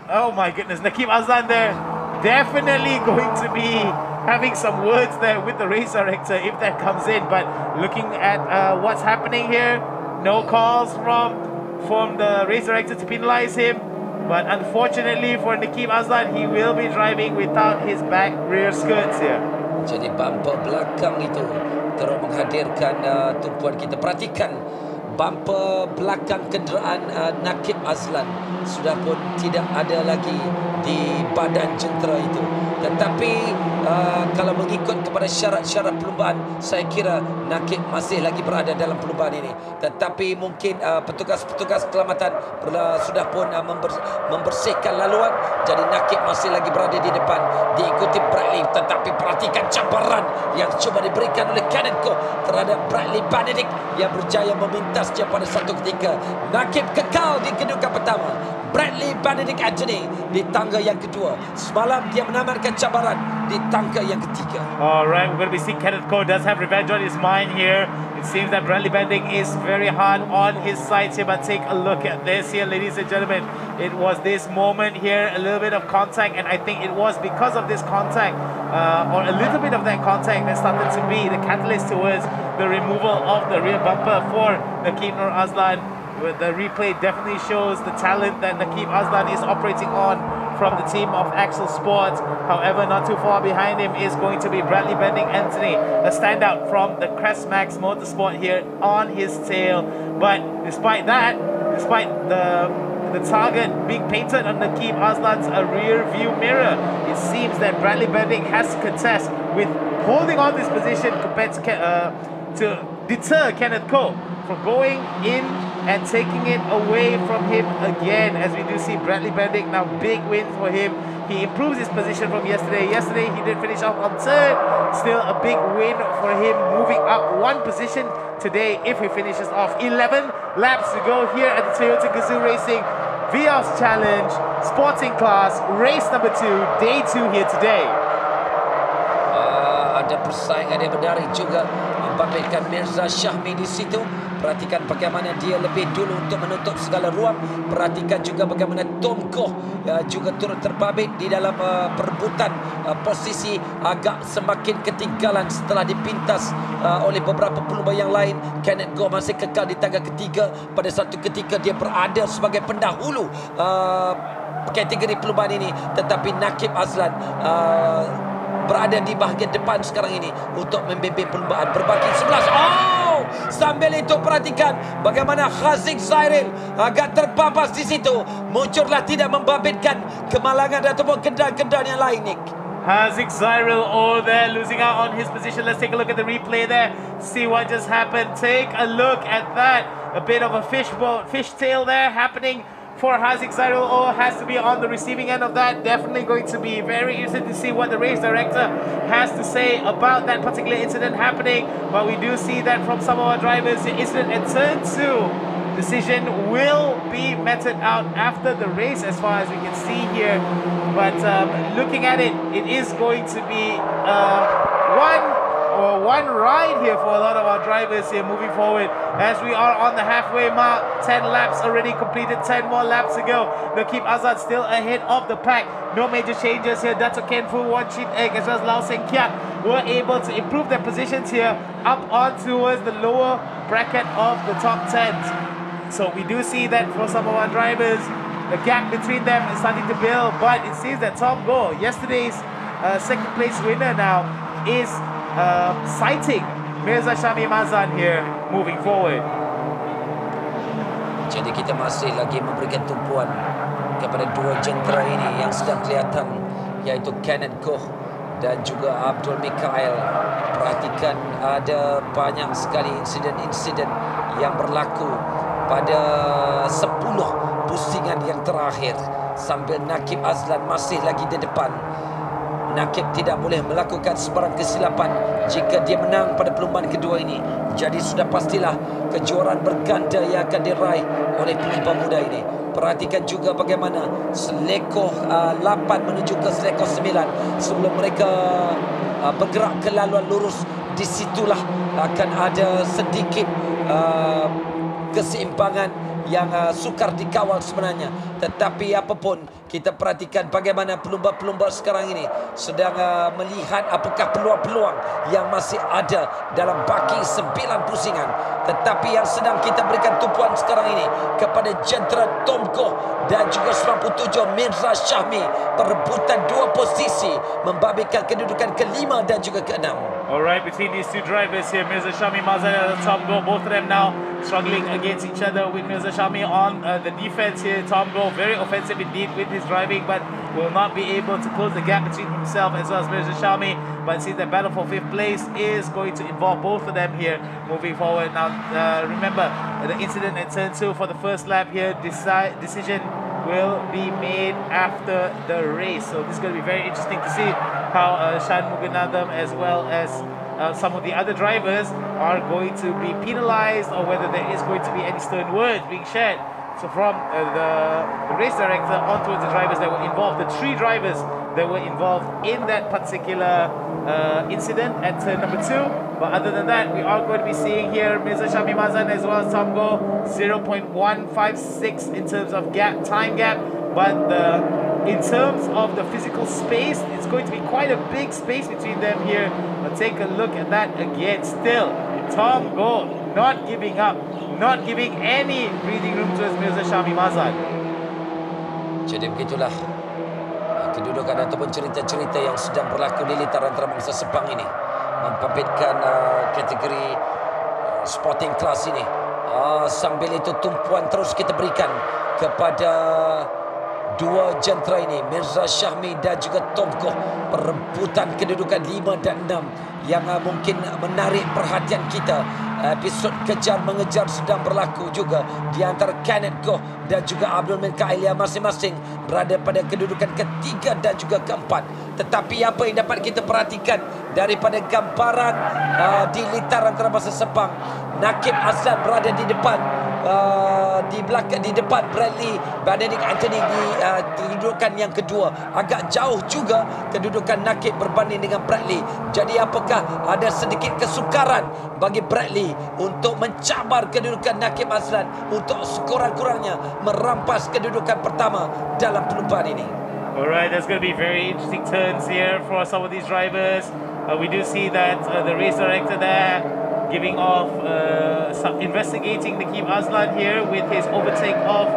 Oh my goodness, Nakib Azlan there definitely going to be having some words there with the race director if that comes in. But looking at what's happening here, no calls from the race director to penalize him. But unfortunately for Nakib Azlan, he will be driving without his back rear skirts here. Jadi bumper belakang itu terus menghadirkan tumpuan kita. Perhatikan bumper belakang kenderaan Nakib Azlan sudah pun tidak ada lagi di badan jentera itu. Tetapi kalau mengikut kepada syarat-syarat perlumbaan, saya kira Nakib masih lagi berada dalam perlumbaan ini. Tetapi mungkin petugas-petugas keselamatan sudah pun membersihkan laluan. Jadi Nakib masih lagi berada di depan, diikuti Bradley. Tetapi perhatikan cabaran yang cuba diberikan oleh Kenneth Go terhadap Bradley Benedict yang berjaya memintasnya pada satu ketika. Nakib kekal di kedudukan pertama. Bradley Benedict Anthony di tangga yang kedua. Semalam dia menamatkan cabaran di tangga yang ketiga. Alright, we're going to be seeing Kenneth Go does have revenge on his mind here. It seems that Bradley Benedict is very hard on his sides here, but take a look at this here, ladies and gentlemen. It was this moment here, a little bit of contact, and I think it was because of this contact, or a little bit of that contact that started to be the catalyst towards the removal of the rear bumper for Nakib Nur Azlan. The replay definitely shows the talent that Nakib Azlan is operating on from the team of Axel Sports. However, not too far behind him is going to be Bradley Bending Anthony, a standout from the Crestmax Motorsport here on his tail. But despite that, despite the target being painted on Nakib Aslan's rear view mirror, it seems that Bradley Bending has to contest with holding on this position compared to deter Kenneth Cole from going in and taking it away from him again. As we do see Bradley Bending now, big win for him. He improves his position from yesterday. Yesterday he did finish off on third. Still a big win for him, moving up one position today if he finishes off. 11 laps to go here at the Toyota Gazoo Racing Vios Challenge Sporting Class, race number 2, day 2 here today. Ada persaingan yang menarik juga membabitkan Mirza Syahmi di situ. Perhatikan bagaimana dia lebih dulu untuk menutup segala ruang. Perhatikan juga bagaimana Tom Koh juga turut terbabit di dalam perebutan posisi, agak semakin ketinggalan setelah dipintas oleh beberapa pelumba yang lain. Kenneth Goh masih kekal di tangga ketiga. Pada satu ketika dia berada sebagai pendahulu kategori perlumbaan ini, tetapi Nakib Azlan berada di bahagian depan sekarang ini untuk membimbing perlumbaan berbaki 11. Oh, sambil itu perhatikan bagaimana Haziq Zairil agak terbabas di situ. Muncullah tidak membabitkan kemalangan ataupun kendaraan-kendaraan yang lain, Nick. Haziq Zairil over there losing out on his position. Let's take a look at the replay there. See what just happened. Take a look at that. A bit of a fishtail there happening for Haziq Zairil. Has to be on the receiving end of that. Definitely going to be very interested to see what the race director has to say about that particular incident happening. But we do see that from some of our drivers, the incident at turn 2 decision will be meted out after the race as far as we can see here. But looking at it, it is going to be one ride here for a lot of our drivers here moving forward as we are on the halfway mark. 10 laps already completed, 10 more laps to go. Nakib Azad still ahead of the pack. No major changes here. Dato Ken Fu, Wan Chin Egg as well as Lau Seng Kiat were able to improve their positions here up on towards the lower bracket of the top 10s. So we do see that for some of our drivers, the gap between them is starting to build, but it seems that Tom Goh, yesterday's second place winner now, is citing Mirza Syahmi Mazan here moving forward. Jadi kita masih lagi memberikan tumpuan kepada dua jentera ini yang sedang kelihatan, yaitu Kenneth Goh dan juga Abdul Mikael. Perhatikan ada banyak sekali insiden-insiden yang berlaku pada 10 pusingan yang terakhir, sambil Nakib Azlan masih lagi di depan. Nakib tidak boleh melakukan sebarang kesilapan jika dia menang pada perlumbaan kedua ini. Jadi sudah pastilah kejuaraan berganda yang akan diraih oleh pelumba muda ini. Perhatikan juga bagaimana selekoh 8 menuju ke selekoh 9 sebelum mereka bergerak ke laluan lurus. Di situlah akan ada sedikit keseimbangan yang sukar dikawal sebenarnya. Tetapi apapun, kita perhatikan bagaimana pelumba-pelumba sekarang ini sedang melihat apakah peluang-peluang yang masih ada dalam baki 9 pusingan. Tetapi yang sedang kita berikan tumpuan sekarang ini kepada jentera Tom Goh dan juga 97 Mirza Syahmi. Perebutan 2 posisi membabitkan kedudukan ke-5 dan juga ke-6. Alright, between these two drivers here, Mirza Syahmi Mazan and Tom Goh, both of them now struggling against each other, with Mirza Syahmi on the defense here. Tom Goh very offensive indeed with his driving, but will not be able to close the gap between himself as well as Mirza Syahmi. But see, the battle for 5th place is going to involve both of them here moving forward. Now, remember, the incident at turn 2 for the first lap here, decision will be made after the race. So this is going to be very interesting to see how Shan Muganadam as well as some of the other drivers are going to be penalized, or whether there is going to be any stern words being shared. So from the race director on towards the drivers that were involved, the 3 drivers that were involved in that particular incident at turn number 2. But other than that, we are going to be seeing here Mirza Syahmi Mazan as well as Tom Goh 0.156 in terms of time gap. But in terms of the physical space, it's going to be quite a big space between them here. But take a look at that again. Still, Tom Goh not giving up, not giving any breathing room to Mirza Syahmi Mazan. Jadi begitulah kedudukan ataupun cerita-cerita yang sedang berlaku di litaran antarabangsa Sepang ini. Membabitkan kategori sporting class ini. Sambil itu tumpuan terus kita berikan kepada dua jentera ini, Mirza Syahmi dan juga Tomkoh. Perebutan kedudukan 5 dan 6 yang mungkin menarik perhatian kita. Episod kejar mengejar sedang berlaku juga di antara Kenneth Goh dan juga Abdul Mikail yang masing-masing berada pada kedudukan ketiga dan juga keempat. Tetapi apa yang dapat kita perhatikan daripada gambaran di litaran antarabangsa Sepang, Nakib Azlan berada di depan, di belakang, di depan Bradley Benedict Anthony di kedudukan yang kedua. Agak jauh juga kedudukan Nakib berbanding dengan Bradley. Jadi apakah ada sedikit kesukaran bagi Bradley untuk mencabar kedudukan Nakib Azlan untuk sekurang-kurangnya merampas kedudukan pertama dalam perlumbaan ini? Alright, there's going to be very interesting turns here for some of these drivers. We do see that the race director there giving off, investigating Nakib Azlan here with his overtake of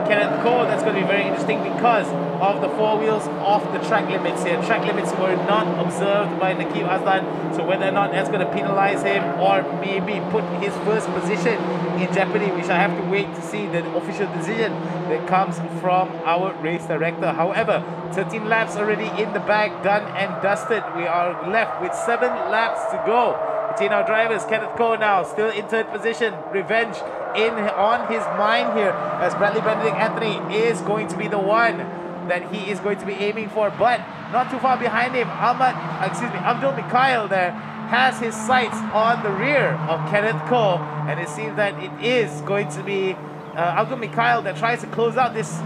Kenneth Cole. That's going to be very interesting because of the four wheels off the track limits here. Track limits were not observed by Nakib Azlan, so whether or not that's going to penalize him or maybe put his first position in jeopardy, we shall have to wait to see the official decision that comes from our race director. However, 13 laps already in the bag, done and dusted. We are left with 7 laps to go between our drivers. Kenneth Cole now still in third position. Revenge on his mind here, as Bradley Benedict Anthony is going to be the one that he is going to be aiming for, but not too far behind him. Abdul Mikail there has his sights on the rear of Kenneth Cole, and it seems that it is going to be Abdul Mikail that tries to close out this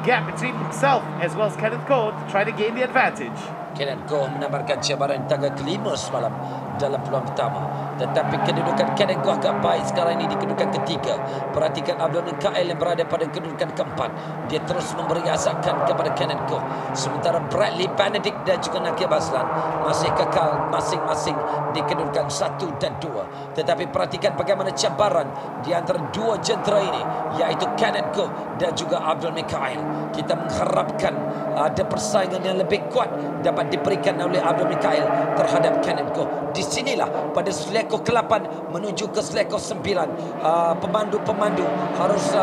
gap between himself as well as Kenneth Cole to try to gain the advantage. Kenneth Goh menabarkan cabaran tangga kelima semalam dalam peluang pertama. Tetapi kedudukan Kenneth Goh agak baik sekarang ini di kedudukan ketiga. Perhatikan Abdul Mikail yang berada pada kedudukan keempat. Dia terus memberi asakan kepada Kenneth Goh. Sementara Bradley Benedict dan juga Nakib Azlan masih kekal masing-masing di kedudukan 1 dan 2. Tetapi perhatikan bagaimana cabaran di antara dua jentera ini, iaitu Kenneth Goh dan juga Abdul Mikail. Kita mengharapkan ada persaingan yang lebih kuat dapat diberikan oleh Abdul Mikail terhadap Kenneth Goh. Di sinilah pada seleko ke-8 menuju ke seleko 9, pemandu-pemandu harus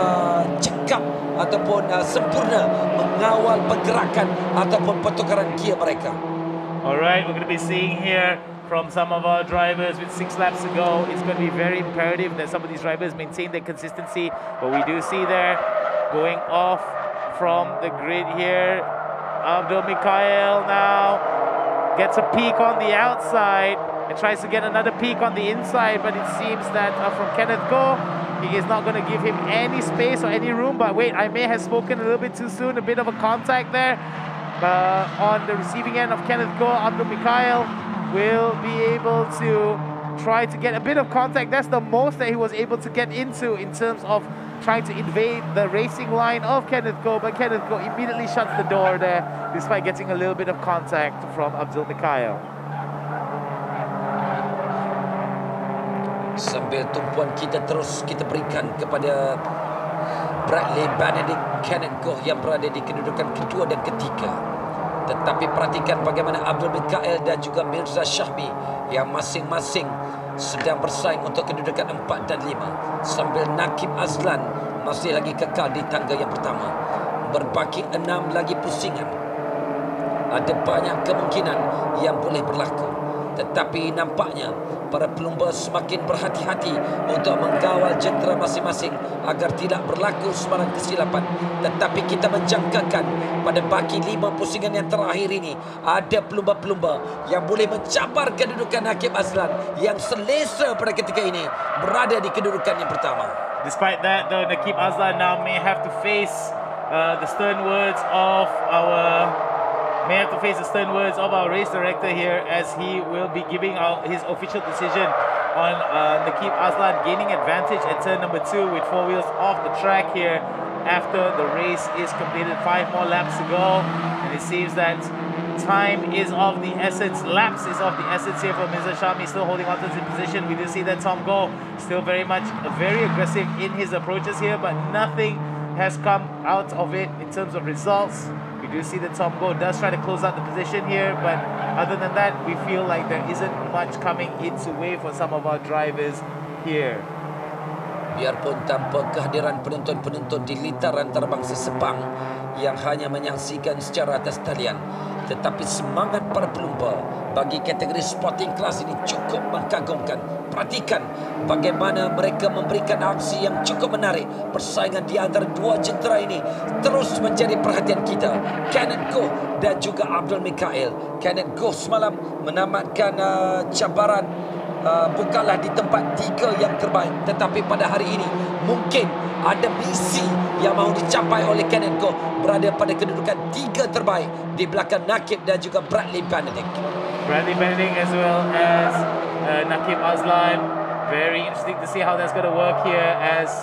cekap ataupun sempurna mengawal pergerakan ataupun pertukaran gear mereka. Alright, we're going to be seeing here from some of our drivers with 6 laps to go. It's going to be very imperative that some of these drivers maintain their consistency. But we do see there going off from the grid here, Abdul Mikail now gets a peek on the outside and tries to get another peek on the inside, but it seems that from Kenneth Goh, he is not going to give him any space or any room. But wait, I may have spoken a little bit too soon. A bit of a contact there on the receiving end of Kenneth Goh. Abdul Mikail will be able to try to get a bit of contact. That's the most that he was able to get into in terms of trying to invade the racing line of Kenneth Goh, but Kenneth Goh immediately shuts the door there despite getting a little bit of contact from Abdul Mikail. Sambil tumpuan kita terus kita berikan kepada Bradley Benedict Kenneth Goh yang berada di kedudukan kedua dan ketiga. Tetapi perhatikan bagaimana Abdul Mikail dan juga Mirza Syahmi yang masing-masing sedang bersaing untuk kedudukan 4 dan 5. Sambil Nakib Azlan masih lagi kekal di tangga yang pertama. Berbaki 6 lagi pusingan. Ada banyak kemungkinan yang boleh berlaku. Tetapi nampaknya para pelumba semakin berhati-hati untuk mengawal jentera masing-masing agar tidak berlaku sebarang kesilapan. Tetapi kita menjangkakan pada baki 5 pusingan yang terakhir ini ada pelumba-pelumba yang boleh mencabar kedudukan Nakib Azlan yang selesa pada ketika ini berada di kedudukan yang pertama. Despite that, though, Nakib Azlan now may have to face the stern words of our race director here, as he will be giving out his official decision on Nakib Azlan gaining advantage at turn number 2 with 4 wheels off the track here after the race is completed. 5 more laps to go, and it seems that time is of the essence. Laps is of the essence here for Mirza Syahmi, still holding on to his position. We do see that Tom Goh still very aggressive in his approaches here, but nothing has come out of it in terms of results. We do see that Tom Go does try to close out the position here, but other than that, we feel like there isn't much coming its way for some of our drivers here. Biarpun tanpa kehadiran penonton-penonton di litaran terbang sesepang yang hanya menyaksikan secara atas talian, tetapi semangat para pelumba bagi kategori sporting class ini cukup mengagumkan. Perhatikan bagaimana mereka memberikan aksi yang cukup menarik. Persaingan di antara dua jentera ini terus menjadi perhatian kita. Kenneth Goh dan juga Abdul Mikael. Kenneth Goh semalam menamatkan cabaran bukanlah di tempat 3 yang terbaik, tetapi pada hari ini mungkin ada misi yang mahu dicapai oleh Kenneth Goh, berada pada kedudukan 3 terbaik di belakang Nakib dan juga Bradley Benedict. Bradley Benedict as well as Nakib Azlan. Very interesting to see how that's going to work here as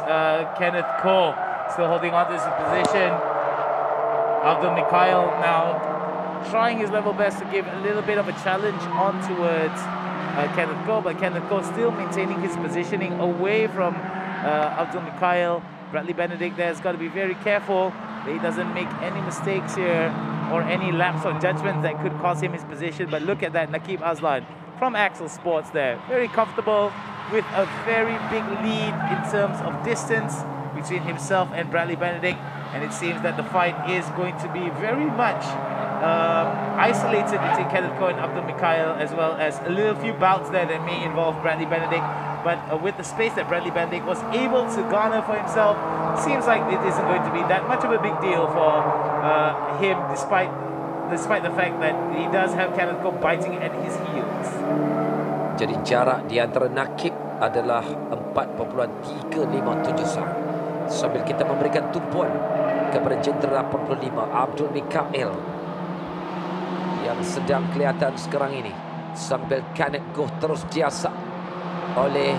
Kenneth Goh still holding on to his position. Abdul Mikael now trying his level best to give a little bit of a challenge on towards Kenneth Goh, but Kenneth Goh still maintaining his positioning away from Abdul Mikael. Bradley Benedict there's got to be very careful that he doesn't make any mistakes here or any lapse on judgment that could cost him his position. But look at that, Nakib Azlan from Axel Sports there, very comfortable with a very big lead in terms of distance between himself and Bradley Benedict, and it seems that the fight is going to be very much isolated between Kenneth Goh and Abdul Mikael, as well as a little few bouts there that may involve Bradley Benedict. But with the space that Bradley Benedict was able to garner for himself, seems like it isn't going to be that much of a big deal for him, despite the fact that he does have Kenneth Goh biting at his heels. Jadi jarak di antara Nakib adalah 4.357 saat. Sambil kita memberikan tumpuan kepada jentera 85 Abdul Mikael yang sedang kelihatan sekarang ini, sambil Kenneth Goh terus diasak oleh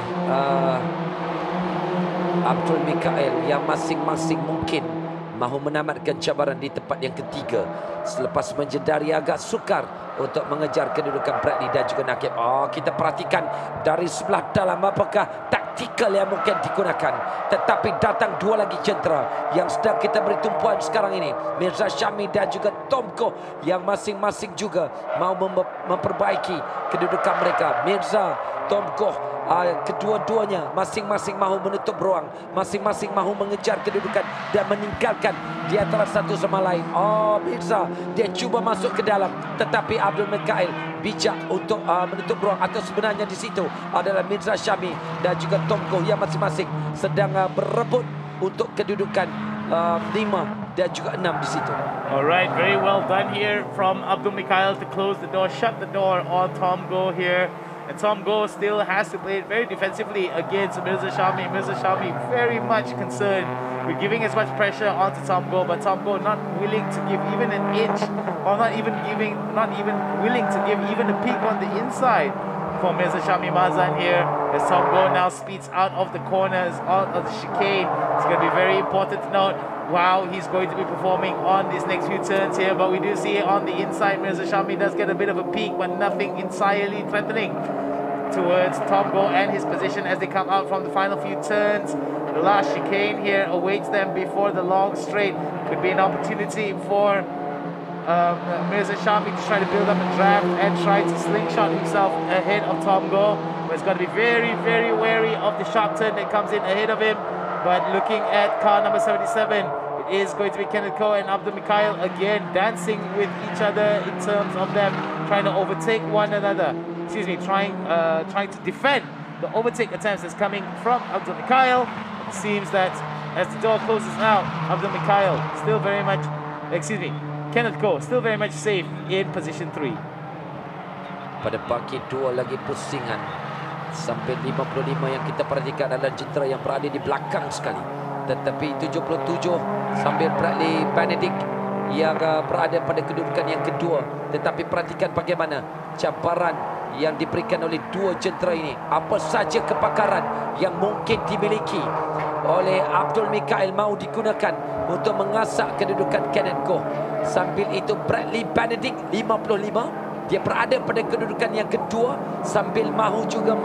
Abdul Mikael yang masing-masing mungkin mahu menamatkan cabaran di tempat yang ketiga selepas menjedari agak sukar untuk mengejar kedudukan Bradley dan juga Nakib. Kita perhatikan dari sebelah dalam apakah taktikal yang mungkin digunakan, tetapi datang dua lagi jentera yang sedang kita beri tumpuan sekarang ini, Mirza Syami dan juga Tom Goh, yang masing-masing juga mahu memperbaiki kedudukan mereka. Mirza, Tom Goh, kedua-duanya masing-masing mahu menutup ruang, masing-masing mahu mengejar kedudukan dan meninggalkan di antara satu sama lain. Mirza, dia cuba masuk ke dalam, tetapi Abdul Mikael bijak untuk menutup ruang, atau sebenarnya di situ adalah Mirza Syami dan juga Tom Goh yang masing-masing sedang berebut untuk kedudukan 5 dan juga 6 di situ. Alright, very well done here from Abdul Mikael to close the door, shut the door on Tom Goh here. And Tom Goh still has to play it very defensively against Mirza Syami. Mirza Syami very much concerned with giving as much pressure onto Tom Goh, but Tom Goh not willing to give even an inch, or not even willing to give even a peek on the inside for Mirza Syami Mazan here. As Tom Goh now speeds out of the corners, out of the chicane. It's going to be very important to note how he's going to be performing on these next few turns here. But we do see on the inside, Mirza Syami does get a bit of a peek, but nothing entirely threatening towards Tom Goh and his position as they come out from the final few turns. The last chicane here awaits them before the long straight. Could be an opportunity for Mirza Syami to try to build up a draft and try to slingshot himself ahead of Tom Goh. But he's got to be very, very wary of the sharp turn that comes in ahead of him. But looking at car number 77, it is going to be Kenneth Goh and Abdul Mikael again dancing with each other in terms of them trying to overtake one another. Trying to defend the overtake attempts that's coming from Abdul Mikael. It seems that as the door closes out, Abdul Mikael still very much, Kenneth Goh still very much safe in position 3. Pada baki dua lagi pusingan sampai 55 yang kita perhatikan adalah jentera yang berada di belakang sekali. Tetapi 77 sambil Bradley Benedict yang berada pada kedudukan yang kedua. Tetapi perhatikan bagaimana cabaran yang diberikan oleh dua jentera ini. Apa saja kepakaran yang mungkin dimiliki oleh Abdul Mikael mahu digunakan untuk mengasak kedudukan Kenneth Goh. Sambil itu Bradley Benedict 55 Dia berada pada kedudukan yang kedua sambil mahu juga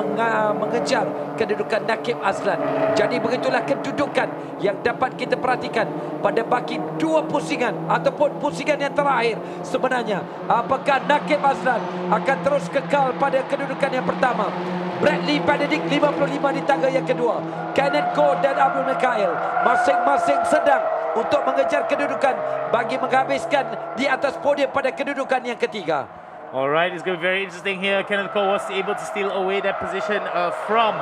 mengejar kedudukan Nakib Azlan. Jadi begitulah kedudukan yang dapat kita perhatikan pada baki dua pusingan ataupun pusingan yang terakhir. Sebenarnya, apakah Nakib Azlan akan terus kekal pada kedudukan yang pertama? Bradley Benedict 55 di tangga yang kedua. Kenneth Go dan Abdul Mikhail masing-masing sedang untuk mengejar kedudukan bagi menghabiskan di atas podium pada kedudukan yang ketiga. Alright, it's going to be very interesting here. Kenneth Cole was able to steal away that position from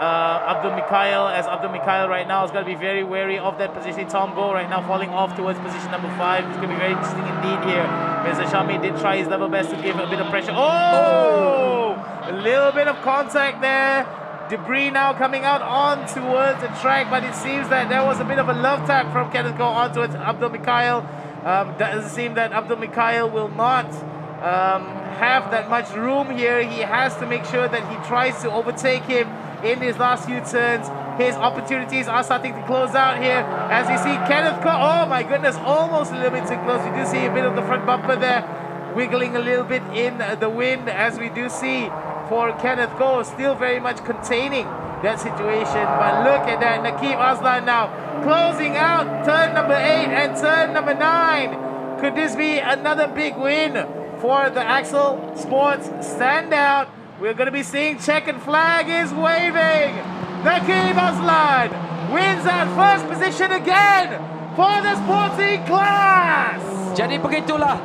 Abdul Mikhail, as Abdul Mikhail right now is going to be very wary of that position. Tom Go right now falling off towards position number 5. It's going to be very interesting indeed here. Mr. Shami did try his level best to give a bit of pressure. Oh! A little bit of contact there. Debris now coming out on towards the track, but it seems that there was a bit of a love tap from Kenneth Go on towards Abdul Mikhail. Doesn't seem that Abdul Mikhail will not have that much room here. He has to make sure that he tries to overtake him in his last few turns. His opportunities are starting to close out here as you see Kenneth Go. Oh my goodness, almost a little bit too close. You do see a bit of the front bumper there wiggling a little bit in the wind, as we do see for Kenneth Go, still very much containing that situation. But look at that, Nakib Azlan now closing out turn number 8 and turn number 9. Could this be another big win for the Axel Sports standout? We're going to be seeing checkered flag is waving. Nakib Azlan wins that first position again for the sporting class. Jadi begitulah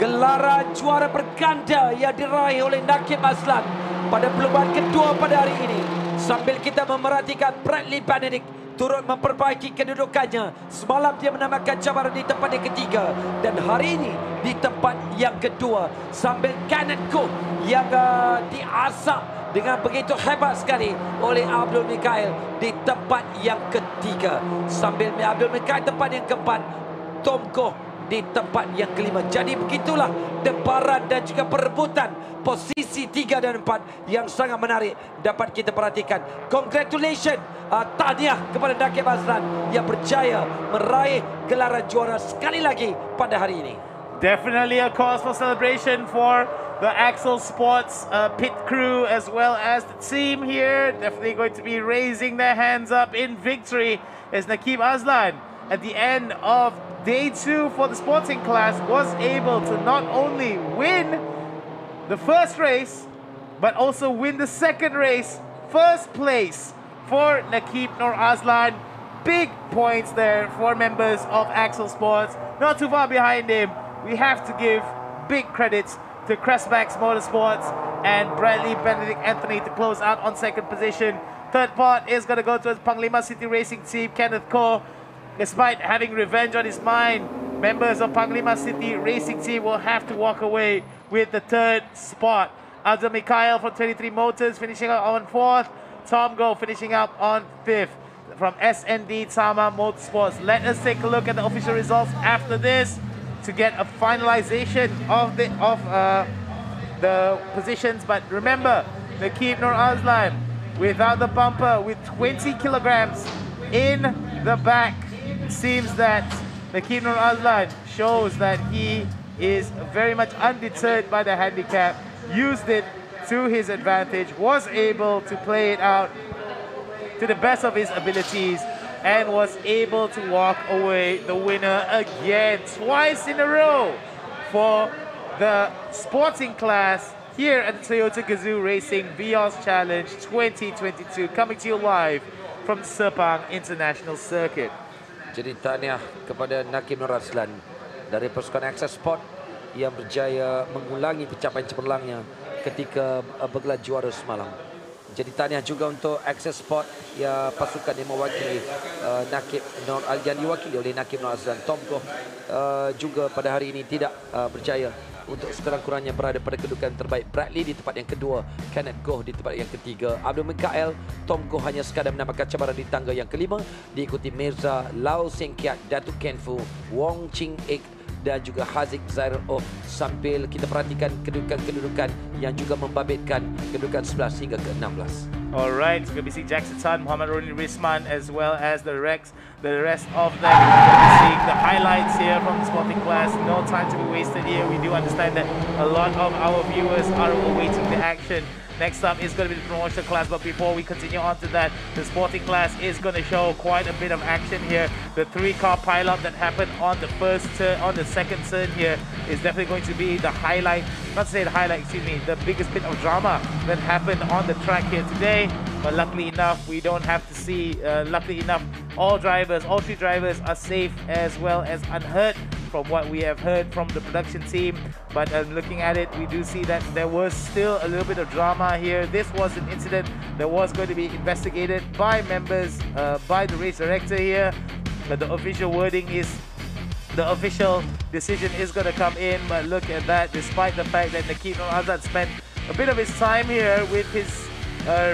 gelaran juara berganda yang diraih oleh Nakib Azlan pada perlombaan kedua pada hari ini. Sambil kita memerhatikan Bradley Benedict turut memperbaiki kedudukannya. Semalam dia menambahkan cabaran di tempat yang ketiga dan hari ini di tempat yang kedua. Sambil Kenneth Go yang diasah dengan begitu hebat sekali oleh Abdul Mikhail di tempat yang ketiga. Sambil Abdul Mikhail tempat yang keempat, Tom Go di tempat yang kelima. Jadi begitulah debaran dan juga perebutan posisi 3 dan 4 yang sangat menarik dapat kita perhatikan. Congratulations, tahniah kepada Nakib Azlan yang berjaya meraih gelaran juara sekali lagi pada hari ini. Definitely a cause for celebration for the Axel Sports pit crew as well as the team here. Definitely going to be raising their hands up in victory as Nakib Azlan at the end of Day 2 for the sporting class was able to not only win the first race, but also win the second race. First place for Nakib Nur Azlan. Big points there for members of Axel Sports. Not too far behind him, we have to give big credits to Crestbacks Motorsports and Bradley Benedict Anthony to close out on second position. Third part is going to go to Panglima City Racing Team, Kenneth Ko. Despite having revenge on his mind, members of Panglima City Racing Team will have to walk away with the third spot. Abdul Mikhail from 23 Motors finishing up on 4th. Tom Go finishing up on 5th. From SND Tama Motorsports. Let us take a look at the official results after this to get a finalization of the positions. But remember, Nakib Nur Azlan without the bumper with 20 kilograms in the back. Seems that Nakib Nur Azlan shows that he is very much undeterred by the handicap, used it to his advantage, was able to play it out to the best of his abilities, and was able to walk away the winner again, twice in a row for the sporting class here at the Toyota Gazoo Racing Vios Challenge 2022, coming to you live from Sepang International Circuit. Jadi tahniah kepada Nakib Nur Azlan dari pasukan Axel Sport yang berjaya mengulangi pencapaian cemerlangnya ketika bergelar juara semalam. Jadi tahniah juga untuk Axel Sport ya, pasukan yang mewakili Nakib Nur yang diwakili oleh Nakib Nur Azlan. Tom Goh juga pada hari ini tidak berjaya untuk sekurang-kurangnya berada pada kedudukan terbaik. Bradley di tempat yang kedua, Kenneth Goh di tempat yang ketiga, Abdul Mikhail, Tom Goh hanya sekadar menambahkan cabaran di tangga yang kelima, diikuti Mirza, Lau Seng Kiat, Datuk Kenfu, Wong Ching Ik dan juga Haziq Zairul Oh. Sambil kita perhatikan kedudukan-kedudukan yang juga membabitkan kedudukan 11 hingga ke 16. Alright, so we're going to be seeing Jackson Tan, Muhammad Roni Risman, as well as the rest of them. We're going to be seeing the highlights here from the sporting class. No time to be wasted here. We do understand that a lot of our viewers are awaiting the action. Next up is going to be the promotional class, but before we continue on to that, the sporting class is going to show quite a bit of action here. The 3-car pileup that happened on the first turn, on the second turn here, is definitely going to be the highlight, not to say the highlight, excuse me, the biggest bit of drama that happened on the track here today. But luckily enough, we don't have to see, luckily enough, all 3 drivers are safe as well as unhurt from what we have heard from the production team. But looking at it, we do see that there was still a little bit of drama here. This was an incident that was going to be investigated by members, by the race director here. But the official wording is, the official decision is going to come in. But look at that, despite the fact that Nakib Nur Azlan spent a bit of his time here with his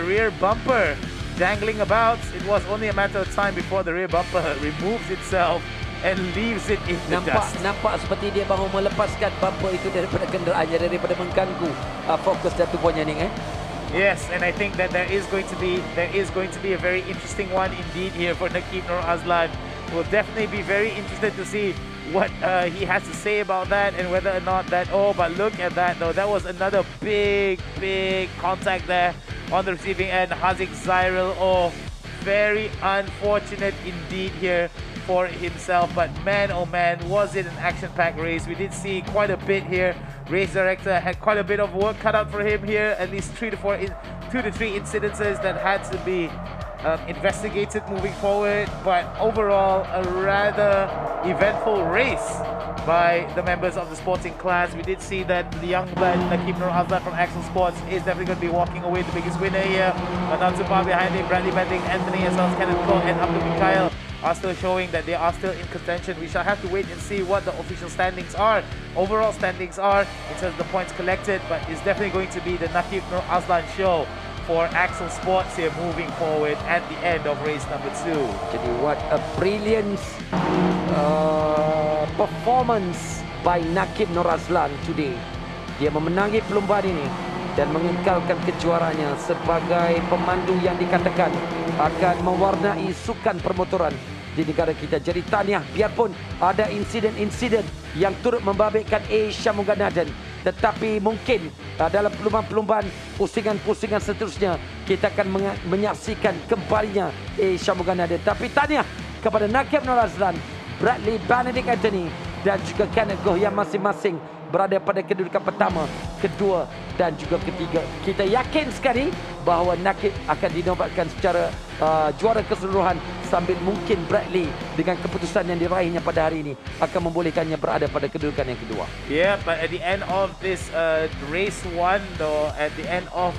rear bumper dangling about, it was only a matter of time before the rear bumper removes itself and leaves it in the dust. Nampak seperti dia baru melepaskan bumper itu daripada kenderaannya, daripada mengganggu fokus jatuh poinnya ni. Yes, and I think that there is going to be a very interesting one indeed here for Nakib Nur Azlan. We'll definitely be very interested to see what he has to say about that and whether or not that. Oh, but look at that though. That was another big contact there on the receiving end. Haziq Zairil, oh, very unfortunate indeed here for himself. But man, oh man, was it an action-packed race. We did see quite a bit here. Race director had quite a bit of work cut out for him here. At least 2 to 3 incidences that had to be investigated moving forward. But overall, a rather eventful race by the members of the sporting class. We did see that the young lad Nakib Nur Azlan from Axel Sports is definitely going to be walking away the biggest winner here. But not too far behind him, Bradley Bendick, Anthony, as well as Kenneth Cole and Abdul Mikhail are still showing that they are still in contention. We shall have to wait and see what the official standings are, overall standings are, in terms of the points collected. But it's definitely going to be the Nakib Nur Azlan show for Axel Sports here moving forward at the end of race number 2. Jadi what a brilliant performance by Nakib Nur Azlan today. Dia memenangi perlombaan ini dan mengekalkan kejuaraannya sebagai pemandu yang dikatakan akan mewarnai sukan permotoran di negara kita. Jadi tahniah, biarpun ada insiden-insiden yang turut membabitkan Asia Muganadan, tetapi mungkin dalam perlombaan pusingan-pusingan seterusnya kita akan menyaksikan kembalinya Asia Muganadan. Tapi tahniah kepada Nakib Nur Azlan, Bradley Benedict Anthony dan juga Kenneth Goh yang masing-masing berada pada kedudukan pertama, kedua dan juga ketiga. Kita yakin sekali bahawa Nakib akan dinobatkan secara juara keseluruhan, sambil mungkin Bradley dengan keputusan yang diraihnya pada hari ini akan membolehkannya berada pada kedudukan yang kedua. Yeah, but at the end of this race 1 though, at the end of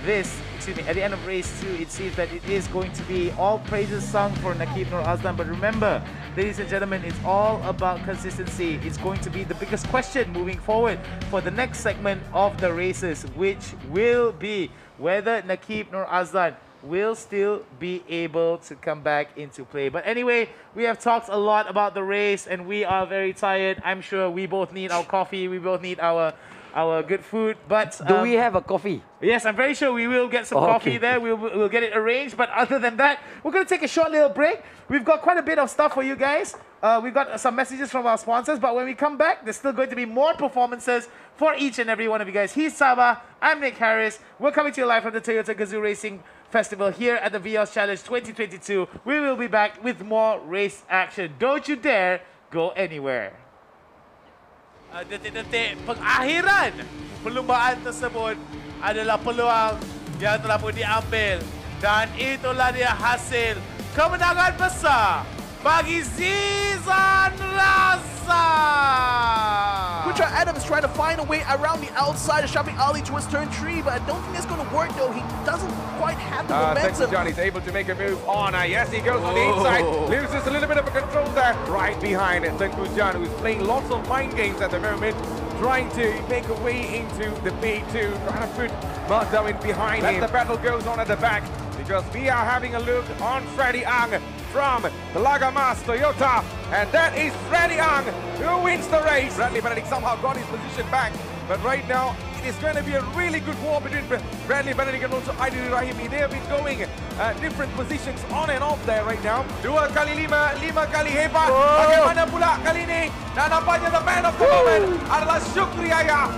race 2, it seems that it is going to be all praises sung for Nakib Nur Azlan. But remember, ladies and gentlemen, it's all about consistency. It's going to be the biggest question moving forward for the next segment of the races, which will be whether Nakib Nur Azlan will still be able to come back into play. But anyway, we have talked a lot about the race and we are very tired. I'm sure we both need our coffee, we both need our good food, but do we have a coffee? Yes, I'm very sure we will get some coffee there. We'll get it arranged. But other than that, we're going to take a short little break. We've got quite a bit of stuff for you guys. We've got some messages from our sponsors, but when we come back, there's still going to be more performances for each and every one of you guys. He's Sabah, I'm Nick Harris. We're coming to you live from the Toyota Gazoo Racing Festival here at the Vios Challenge 2022. We will be back with more race action. Don't you dare go anywhere. Detik-detik pengakhiran perlumbaan tersebut adalah peluang yang telah pun diambil, dan itulah dia hasil kemenangan besar bagi Zizan Raza. Putra Adams trying to find a way around the outside of Shafiq Ali towards turn 3, but I don't think it's going to work though. He doesn't quite have the momentum. John is able to make a move on. Yes, he goes on the inside, loses a little bit of control there. Right behind it, Tengku Jan, who's playing lots of mind games at the moment, trying to make a way into the P2, trying to put Mark Darwin behind him. The battle goes on at the back, because we are having a look on Freddy Ang from the Lagamas Toyota, and that is Freddy Ang who wins the race. Bradley Benedict somehow got his position back, but right now it is going to be a really good war between Bradley Benedict and also Aidil Rahimi. They have been going different positions on and off there right now. 2 kali 5 kali hebat. Bagaimana pula kali ini? Dan nampaknya the man of the moment adalah Syukri Ayah.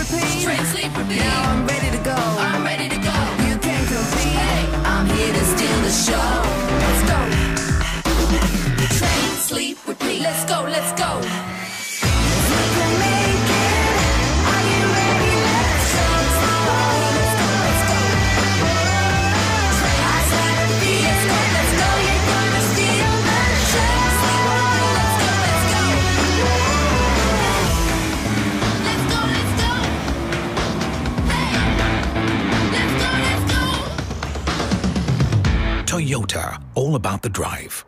repeat. Train, sleep, repeat. Now I'm ready to go. I'm ready to go. You can't compete. Hey, I'm here to steal the show. Let's go. Train, sleep, repeat. Let's go, let's go. You can make it. Are you ready? Let's go. Let's go, let's go. Train, sleep, repeat. Let's go, let's go. You're gonna steal the show. Let's go, let's go. Let's go, let's go. Hey, let's go, let's go. Toyota, all about the drive.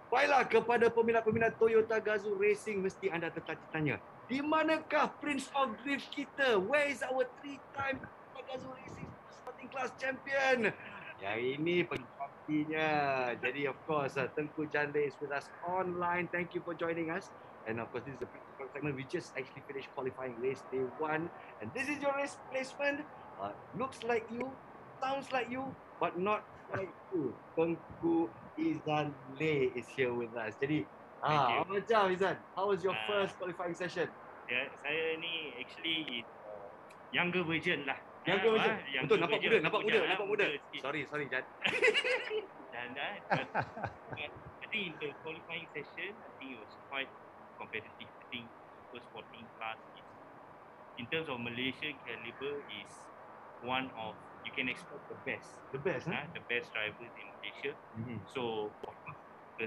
Baiklah, kepada peminat-peminat Toyota Gazoo Racing, mesti anda tertanya, di manakah Prince of Drift kita? Where is our 3-time Toyota Gazoo Racing Sporting Class Champion? Yang ini penantinya. Jadi of course, Tengku Jande is with us online. Thank you for joining us. And of course, this is the principal segment. We just actually finished qualifying race day 1. And this is your race placement. Looks like you, sounds like you, but not like you. Tengku Izan Lay is here with us. Jadi, macam Izan, how was your first qualifying session? Ya, saya ni actually younger version lah. Younger version? Betul, nampak muda. Sorry, Jan. Dan I think in the qualifying session, I think it was quite competitive. I think first 14 class is, in terms of Malaysian caliber, is one of, you can expect the best. The best, huh? The best drivers in Malaysia. So, of course,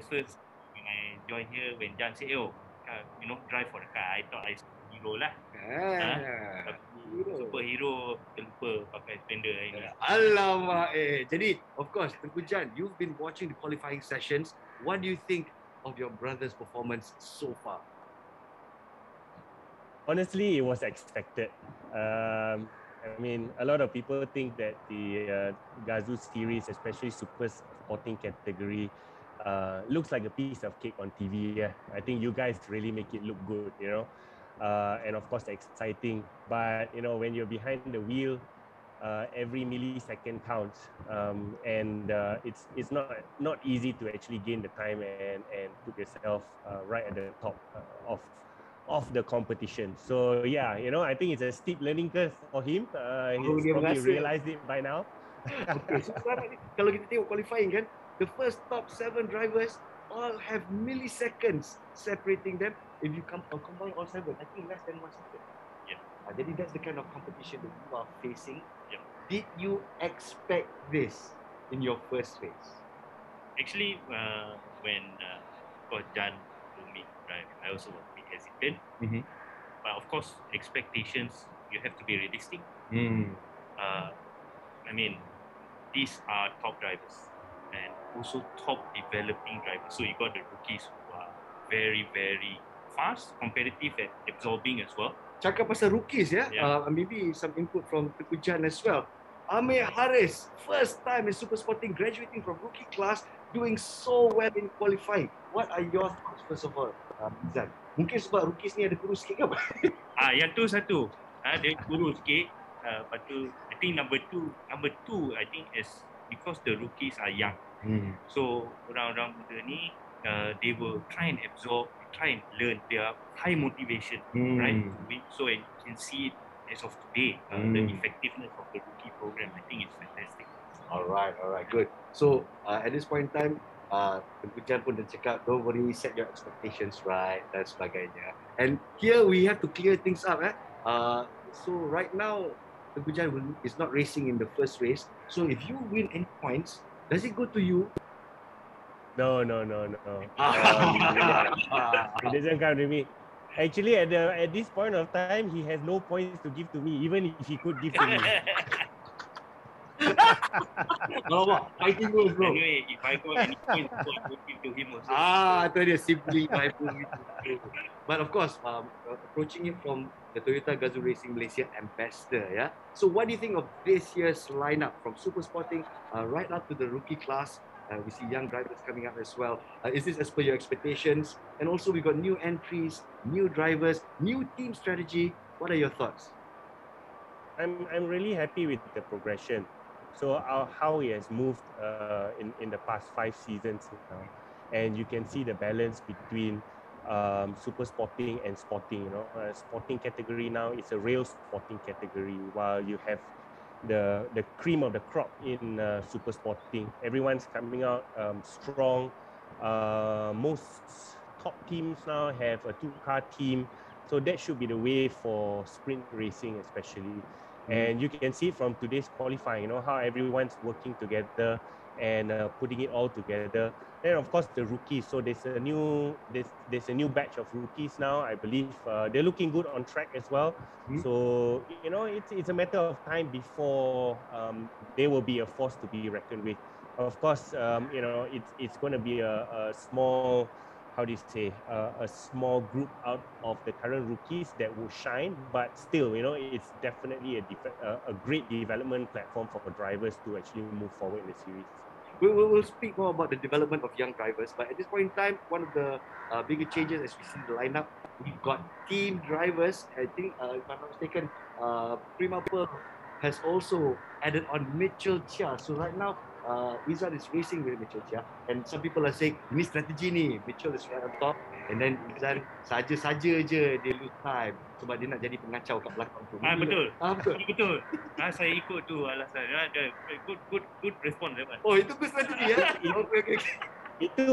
first when I joined here, when Jan said, drive for the car, I thought I was a hero lah. Superhero, terlupa pakai Splendor ini. Alamak, Jadi, of course, Tengku Jan, you've been watching the qualifying sessions. What do you think of your brother's performance so far? Honestly, it was expected. I mean, a lot of people think that the Gazoo series, especially super sporting category, looks like a piece of cake on TV. Yeah. I think you guys really make it look good, and of course exciting. But when you're behind the wheel, every millisecond counts, and it's not easy to actually gain the time and put yourself right at the top of the competition. So yeah, I think it's a steep learning curve for him. He's probably realized it by now. Okay, so sekarang ni, kalau kita tengok qualifying kan, the first top 7 drivers all have milliseconds separating them. If you combine all 7, I think less than 1 second. Yeah. Jadi that's the kind of competition that you are facing. Yeah. Did you expect this in your first race? Actually, when Jan told me to drive, I also was a bit hesitant. But of course, expectations, you have to be realistic. I mean, these are top drivers and also top developing drivers. So you got the rookies who are very, very fast, competitive and absorbing as well. Cakap pasal rookies, maybe some input from Tengku Jan as well. Amir Haris, first time in Super Sporting, graduating from rookie class, doing so well in qualifying. What are your thoughts first of all, Izan? Mungkin sebab rookies ni ada kurus sikit ke apa? Yang tu satu. Dia kurus sikit. Lepas tu, I think number two, I think is because the rookies are young. So, orang-orang muda ni, they will try and absorb, try and learn. They are high motivation, right? So, you can see it as of today, the effectiveness of the rookie program, I think it's fantastic. Alright, good. So, at this point in time, Tengku Jan pun dah cakap, don't worry, set your expectations right, dan sebagainya. And here we have to clear things up. So, right now, Tengku Jan is not racing in the first race. So, if you win any points, does it go to you? No. It doesn't come to me. Actually, at this point of time, he has no points to give to me, even if he could give to me. Fighting goals, bro. Anyway, if I got any points, I would give to him also. Itu dia, simply rival. But of course, approaching it from the Toyota Gazoo Racing Malaysia ambassador, So what do you think of this year's lineup from Super Sporting right up to the rookie class? We see young drivers coming up as well. Is this as per your expectations? And also we got new entries, new drivers, new team strategy. What are your thoughts? I'm really happy with the progression. So how he has moved in the past 5 seasons now. And you can see the balance between super sporting and sporting. Sporting category now is a real sporting category, while you have the cream of the crop in super sporting. Everyone's coming out strong. Most top teams now have a two-car team, so that should be the way for sprint racing especially. And you can see from today's qualifying, how everyone's working together and putting it all together. Then of course the rookies. So there's a new batch of rookies now. I believe they're looking good on track as well. So it's a matter of time before they will be a force to be reckoned with. Of course, it's going to be a small, how do you say, a small group out of the current rookies that will shine, but still, it's definitely a great development platform for drivers to actually move forward in the series. We'll speak more about the development of young drivers, but at this point in time, one of the bigger changes as we see the lineup, we've got team drivers. I think, if I'm not mistaken, Prima Pearl has also added on Mitchell Chia. So right now, Izan is racing with Mitchell Chia, and some people are saying, ini strategi ni, Mitchell is right on top, and then Izan saja-saja je dia lose time sebab dia nak jadi pengacau kat belakang tu. Betul. Saya ikut tu alasan. Good response dapat. Oh, itu good strategi ya? Okay.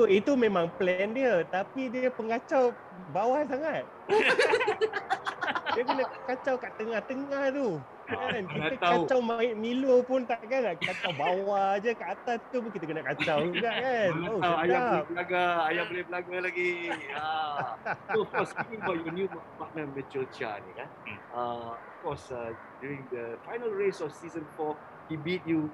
Itu memang plan dia, tapi dia pengacau bawah sangat. Dia kena kacau kat tengah-tengah tu. Kan? Kita kacau Milo pun takkan nak kacau bawah je, kat atas tu pun kita kena kacau juga kan. Ayam boleh belaga lagi. So of course, speaking about your new partner Mitchell Chia ni kan. Of course, during the final race of season 4, he beat you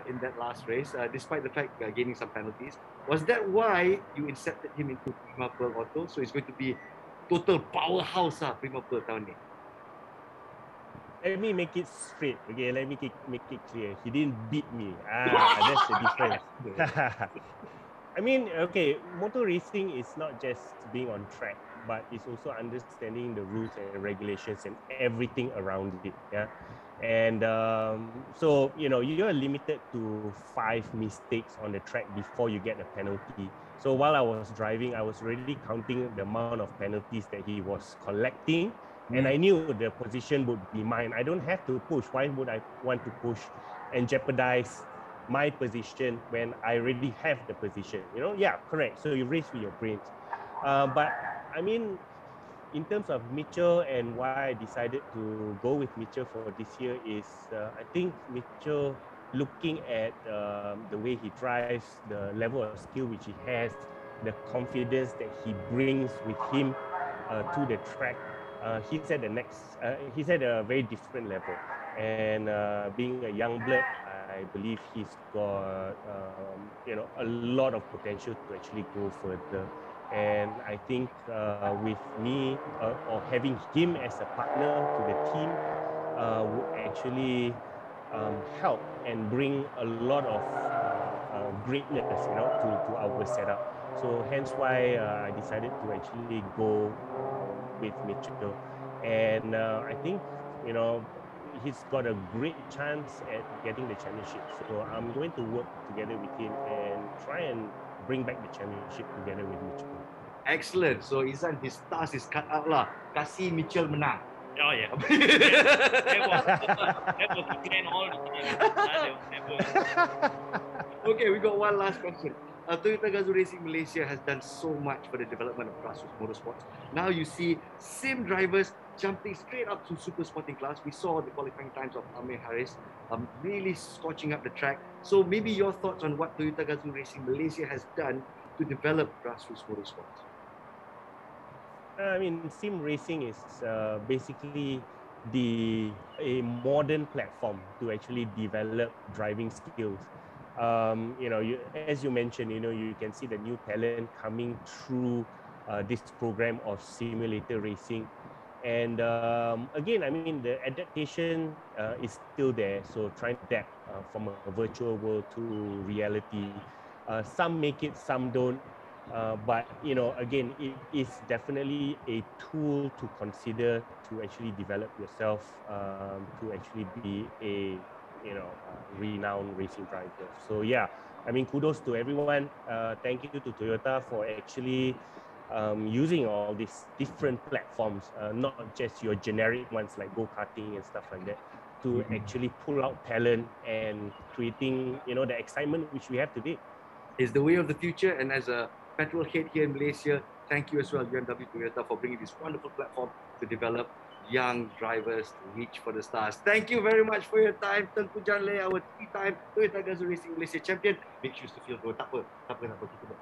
in that last race, despite the fact gaining some penalties. Was that why you inserted him into Prima Pearl Auto? So it's going to be total powerhouse Prima Pearl tahun ni. Let me make it straight, okay? Let me make it clear. He didn't beat me. That's the difference. I mean, okay, motor racing is not just being on track, but it's also understanding the rules and regulations and everything around it. Yeah, and so you're limited to 5 mistakes on the track before you get a penalty. So while I was driving, I was already counting the amount of penalties that he was collecting. And I knew the position would be mine. I don't have to push. Why would I want to push and jeopardize my position when I already have the position? Yeah, correct. So you race with your brains. But I mean, in terms of Mitchell and why I decided to go with Mitchell for this year is, I think Mitchell, looking at the way he drives, the level of skill which he has, the confidence that he brings with him to the track. He's at a very different level, and being a young blood, I believe he's got a lot of potential to actually go further. And I think with me or having him as a partner to the team would actually help and bring a lot of greatness, to our setup. So hence why I decided to actually go with Mitchell, and I think he's got a great chance at getting the championship. So I'm going to work together with him and try and bring back the championship together with Mitchell. Excellent. So Izan, his task is cut out lah. Kasih Mitchell menang. Oh yeah. That was the plan all the time. Okay, we got one last question. Toyota Gazoo Racing Malaysia has done so much for the development of grassroots motorsports. Now you see sim drivers jumping straight up to super sporting class. We saw the qualifying times of Amir Harris really scorching up the track. So maybe your thoughts on what Toyota Gazoo Racing Malaysia has done to develop grassroots motorsports. I mean, sim racing is basically a modern platform to actually develop driving skills. As you mentioned, you can see the new talent coming through this program of simulator racing. And again, I mean, the adaptation is still there. So trying to adapt from a virtual world to reality. Some make it, some don't. But again, it is definitely a tool to consider to actually develop yourself to actually be a renowned racing driver. So yeah, I mean, kudos to everyone. Thank you to Toyota for actually using all these different platforms, not just your generic ones like go-karting and stuff like that, to actually pull out talent and creating, the excitement which we have today. Is the way of the future, and as a petrol head here in Malaysia, thank you as well, UMW Toyota, for bringing this wonderful platform to develop young drivers to reach for the stars. Thank you very much for your time, Tengku Janna, our 3-time Toyota Gazoo Racing Malaysia champion. Make sure to feel good. Tak apa, kita buat.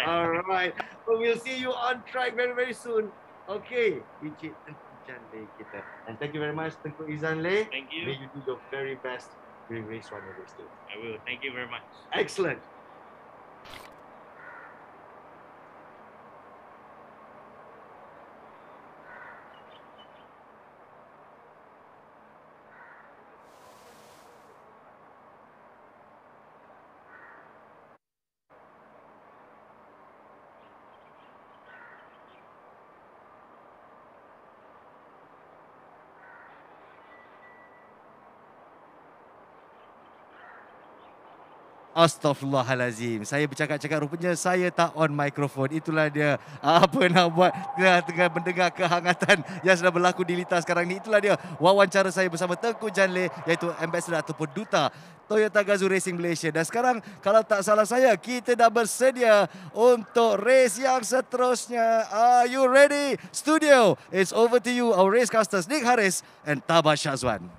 Alright. So we'll see you on track very, very soon. Okay, Encik Tengku Janna kita. And thank you very much, Tengku Izanle. Thank you. May you do your very best during race 1 and race 2. I will. Thank you very much. Excellent. Astaghfirullahalazim. Saya bercakap-cakap, rupanya saya tak on mikrofon. Itulah dia apa nak buat tengah mendengar kehangatan yang sedang berlaku di litar sekarang ni. Itulah dia wawancara saya bersama Tengku Janna, iaitu ambassador ataupun duta Toyota Gazoo Racing Malaysia. Dan sekarang kalau tak salah saya, kita dah bersedia untuk race yang seterusnya. Are you ready? Studio, it's over to you, our racecasters Nick Haris and Tabah Syazwan.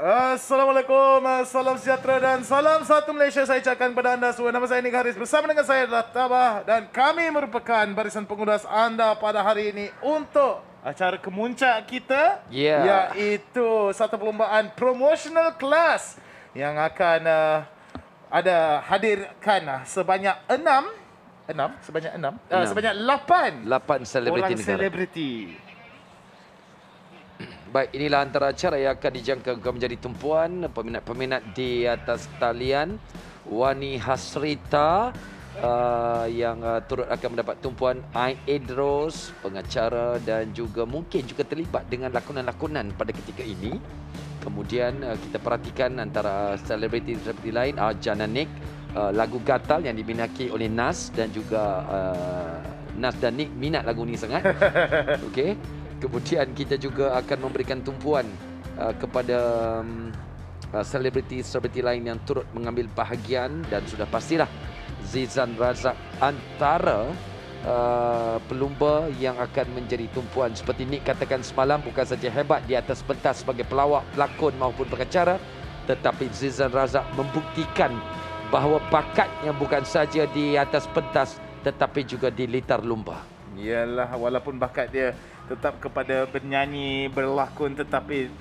Assalamualaikum, salam sejahtera dan salam satu Malaysia saya ucapkan kepada anda semua. Nama saya Nick Haris, bersama dengan saya adalah Tabah, dan kami merupakan barisan pengulas anda pada hari ini untuk acara kemuncak kita, iaitu satu perlombaan promotional class yang akan ada hadirkan sebanyak 8 selebriti negara. Selebriti. Baik, inilah antara acara yang akan dijangka menjadi tumpuan peminat-peminat di atas talian. Wany Hasrita yang turut akan mendapat tumpuan, Idros, pengacara, dan juga mungkin juga terlibat dengan lakonan-lakonan pada ketika ini. Kemudian kita perhatikan antara selebriti lain, Janna Nick, lagu Gatal yang diminati oleh Nas, dan juga Nas dan Nick minat lagu ni sangat. Okey. Kemudian kita juga akan memberikan tumpuan kepada selebriti lain yang turut mengambil bahagian, dan sudah pastilah Zizan Razak antara pelumba yang akan menjadi tumpuan. Seperti Nick katakan semalam, bukan saja hebat di atas pentas sebagai pelawak, pelakon maupun pengacara, tetapi Zizan Razak membuktikan bahawa bakatnya bukan saja di atas pentas tetapi juga di litar lumba. Yalah, walaupun bakat dia tetap kepada bernyanyi, berlakon, tetapi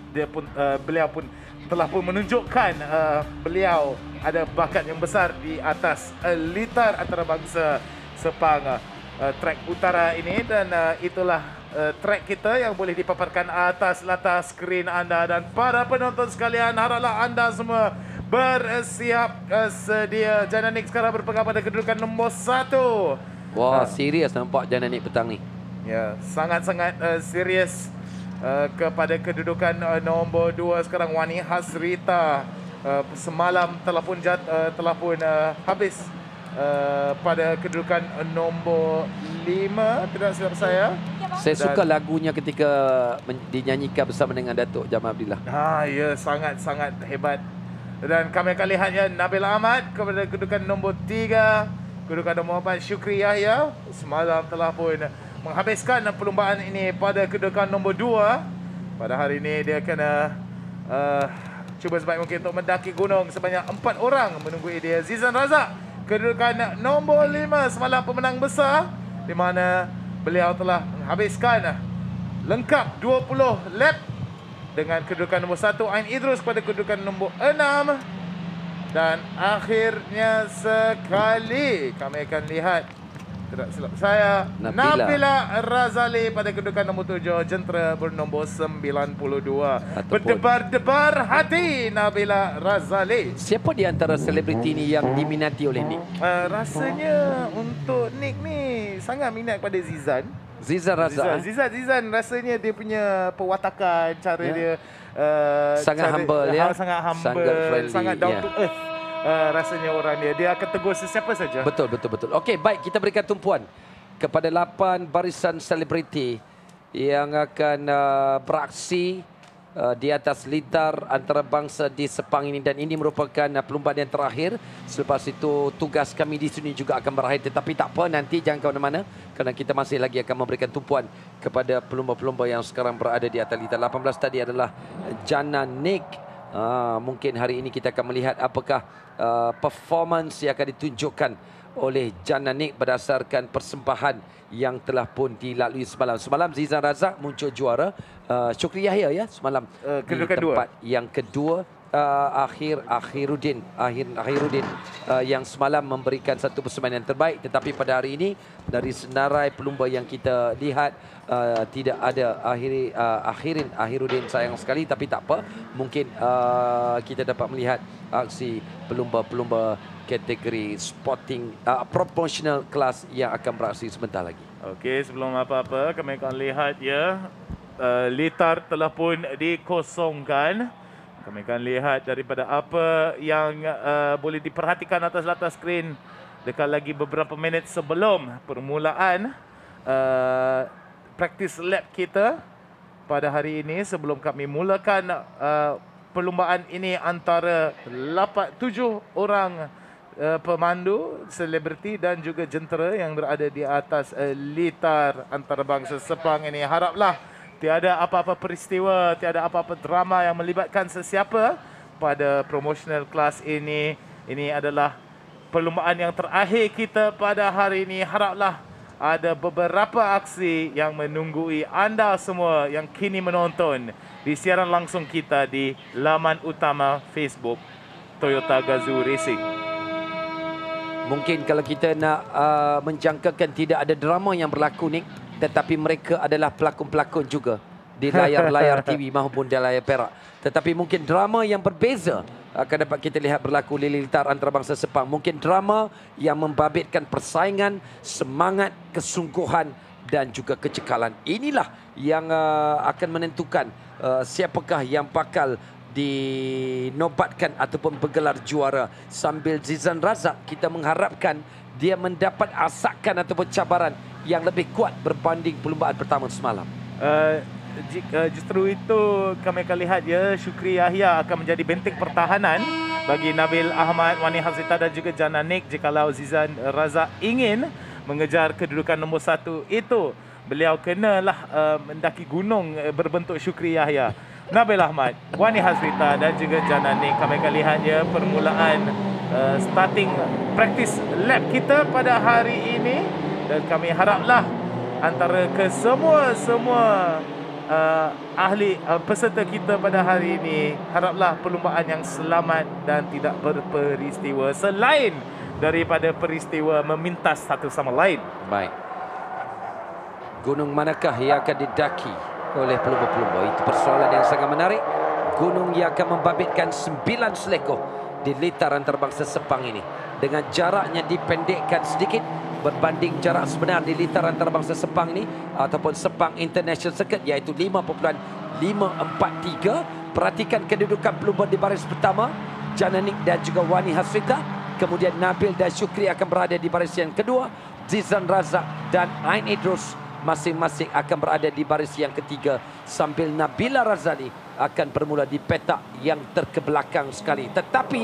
beliau pun telah pun menunjukkan beliau ada bakat yang besar di atas litar antarabangsa Sepang track utara ini, dan itulah track kita yang boleh dipaparkan atas latar skrin anda. Dan para penonton sekalian, haraplah anda semua bersiap sedia. Janna Nick sekarang berpegang pada kedudukan nombor 1. Wah, serius nampak Janna Nick petang ni. Ya, sangat-sangat serius kepada kedudukan nombor 2 sekarang. Wany Hasrita semalam telah pun habis pada kedudukan nombor 5, tidak silap saya. Saya suka lagunya ketika dinyanyikan bersama dengan Datuk Jamal Abdillah. Ya, sangat-sangat hebat. Dan kami akan lihat ya, Nabil Ahmad kepada kedudukan nombor 3. Kedudukan nombor 4, Syukri Yahya semalam telah pun menghabiskan perlombaan ini pada kedudukan nombor 2. Pada hari ini dia kena cuba sebaik mungkin untuk mendaki gunung. Sebanyak 4 orang menunggui dia. Zizan Razak kedudukan nombor 5, semalam pemenang besar, di mana beliau telah menghabiskan lengkap 20 lap dengan kedudukan nombor 1. Idros pada kedudukan nombor 6. Dan akhirnya sekali kami akan lihat, tidak silap saya, Nabila Razali pada kedudukan nombor 7, jentera bernombor 92. Berdebar-debar hati Nabila Razali. Siapa di antara selebriti ini yang diminati oleh Nick? Rasanya untuk Nick ni sangat minat pada Zizan. Zizan Razak. Zizan rasanya dia punya perwatakan, cara dia sangat humble, sangat humble, sangat down to earth. rasanya orang dia akan tegur sesiapa saja. Betul. Okey, baik, kita berikan tumpuan kepada 8 barisan selebriti yang akan beraksi di atas litar antarabangsa di Sepang ini, dan ini merupakan perlumbaan yang terakhir. Selepas itu tugas kami di sini juga akan berakhir, tetapi tak apa, nanti jangan ke mana-mana kerana kita masih lagi akan memberikan tumpuan kepada pelumba-pelumba yang sekarang berada di atas litar. 18 tadi adalah Janna Nick. Mungkin hari ini kita akan melihat apakah performance yang akan ditunjukkan oleh Janna Nick berdasarkan persembahan yang telah pun dilalui semalam. Semalam Zizan Razak muncul juara, Syukri Yahya ya semalam kedudukan di tempat yang kedua. Akhiruddin yang semalam memberikan satu persembahan yang terbaik, tetapi pada hari ini dari senarai pelumba yang kita lihat tidak ada Akhiruddin, sayang sekali, tapi tak apa, mungkin kita dapat melihat aksi pelumba-pelumba kategori sporting promotional class yang akan beraksi sebentar lagi. Okey, sebelum apa-apa kami akan lihat ya, litar telah pun dikosongkan. Kami akan lihat daripada apa yang boleh diperhatikan atas skrin dekat lagi beberapa minit sebelum permulaan practice lap kita pada hari ini. Sebelum kami mulakan perlumbaan ini antara 7 orang pemandu, selebriti dan juga jentera yang berada di atas litar antarabangsa Sepang ini. Haraplah tiada apa-apa peristiwa, tiada apa-apa drama yang melibatkan sesiapa pada promotional class ini. Ini adalah perlumbaan yang terakhir kita pada hari ini. Haraplah ada beberapa aksi yang menunggui anda semua yang kini menonton di siaran langsung kita di laman utama Facebook Toyota Gazoo Racing. Mungkin kalau kita nak menjangkakan tidak ada drama yang berlaku, Nick, tetapi mereka adalah pelakon-pelakon juga di layar-layar TV maupun di layar perak. Tetapi mungkin drama yang berbeza akan dapat kita lihat berlaku di litar antarabangsa Sepang. Mungkin drama yang membabitkan persaingan, semangat, kesungguhan dan juga kecekalan. Inilah yang akan menentukan siapakah yang bakal dinobatkan ataupun bergelar juara. Sambil Zizan Razak, kita mengharapkan dia mendapat asakan ataupun cabaran yang lebih kuat berbanding perlumbaan pertama semalam. Justru itu kami akan lihat ya, Syukri Yahya akan menjadi benteng pertahanan bagi Nabil Ahmad, Wany Hasrita dan juga Janna Nick. Jikalau Zizan Razak ingin mengejar kedudukan nombor 1 itu, beliau kenalah mendaki gunung berbentuk Syukri Yahya. Nabil Ahmad, Wany Hasrita dan juga Janna Nick, kami akan lihat ya permulaan starting practice lap kita pada hari ini. Dan kami haraplah antara kesemua ahli peserta kita pada hari ini, haraplah perlumbaan yang selamat dan tidak berperistiwa selain daripada peristiwa memintas satu sama lain. Baik. Gunung manakah yang akan didaki oleh pelumba-pelumba? Itu persoalan yang sangat menarik. Gunung yang akan membabitkan 9 selekoh di litar antarabangsa Sepang ini, dengan jaraknya dipendekkan sedikit berbanding jarak sebenar di litar antarabangsa Sepang ini ataupun Sepang International Circuit, iaitu 5.543. Perhatikan kedudukan pelumba di baris pertama, Janna Nick dan juga Wany Hasrita. Kemudian Nabil dan Syukri akan berada di baris yang kedua. Zizan Razak dan Ain Idrus masing-masing akan berada di baris yang ketiga, sambil Nabila Razali akan bermula di petak yang terkebelakang sekali. Tetapi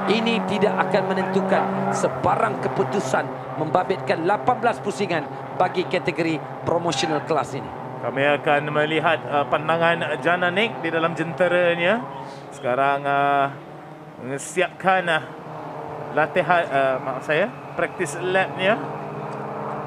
ini tidak akan menentukan sebarang keputusan membabitkan 18 pusingan bagi kategori promotional class ini. Kami akan melihat pandangan Janna Nick di dalam jenteranya. Sekarang menyiapkan latihan, practice lapnya.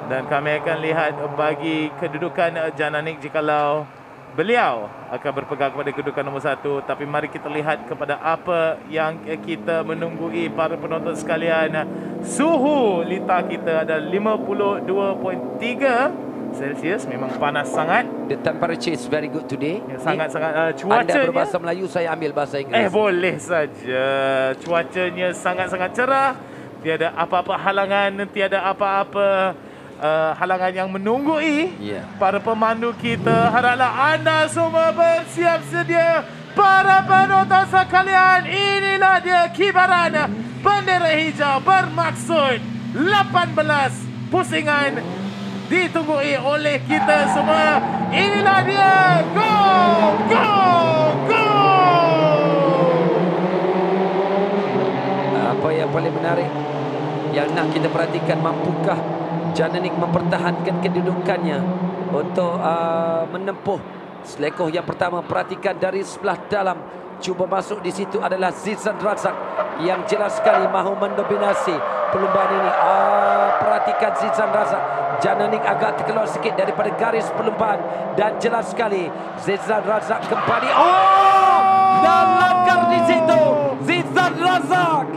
Dan kami akan lihat bagi kedudukan Janna Nick jikalau beliau akan berpegang kepada kedudukan nombor 1. Tapi mari kita lihat kepada apa yang kita menunggui para penonton sekalian. Suhu litar kita ada 52.3 Celsius, memang panas sangat. The temperature is very good today. Sangat-sangat cuacanya. Anda berbahasa Melayu, saya ambil bahasa Inggeris. Boleh saja. Cuacanya sangat-sangat cerah. Tiada apa-apa halangan, tiada apa-apa halangan yang menunggui para pemandu kita. Haraplah anda semua bersiap sedia. Para penonton sekalian, inilah dia kibaran bendera hijau bermaksud 18 pusingan ditunggui oleh kita semua. Inilah dia. Go! Go! Go! Apa yang paling menarik yang nak kita perhatikan, mampukah Janna mempertahankan kedudukannya untuk menempuh selekoh yang pertama. Perhatikan dari sebelah dalam, cuba masuk di situ adalah Zizan Razak yang jelas sekali mahu mendominasi perlumbaan ini. Perhatikan Zizan Razak, Janna agak terkeluar sikit daripada garis perlumbaan dan jelas sekali Zizan Razak kembali. Dan langgar di situ Zizan Razak.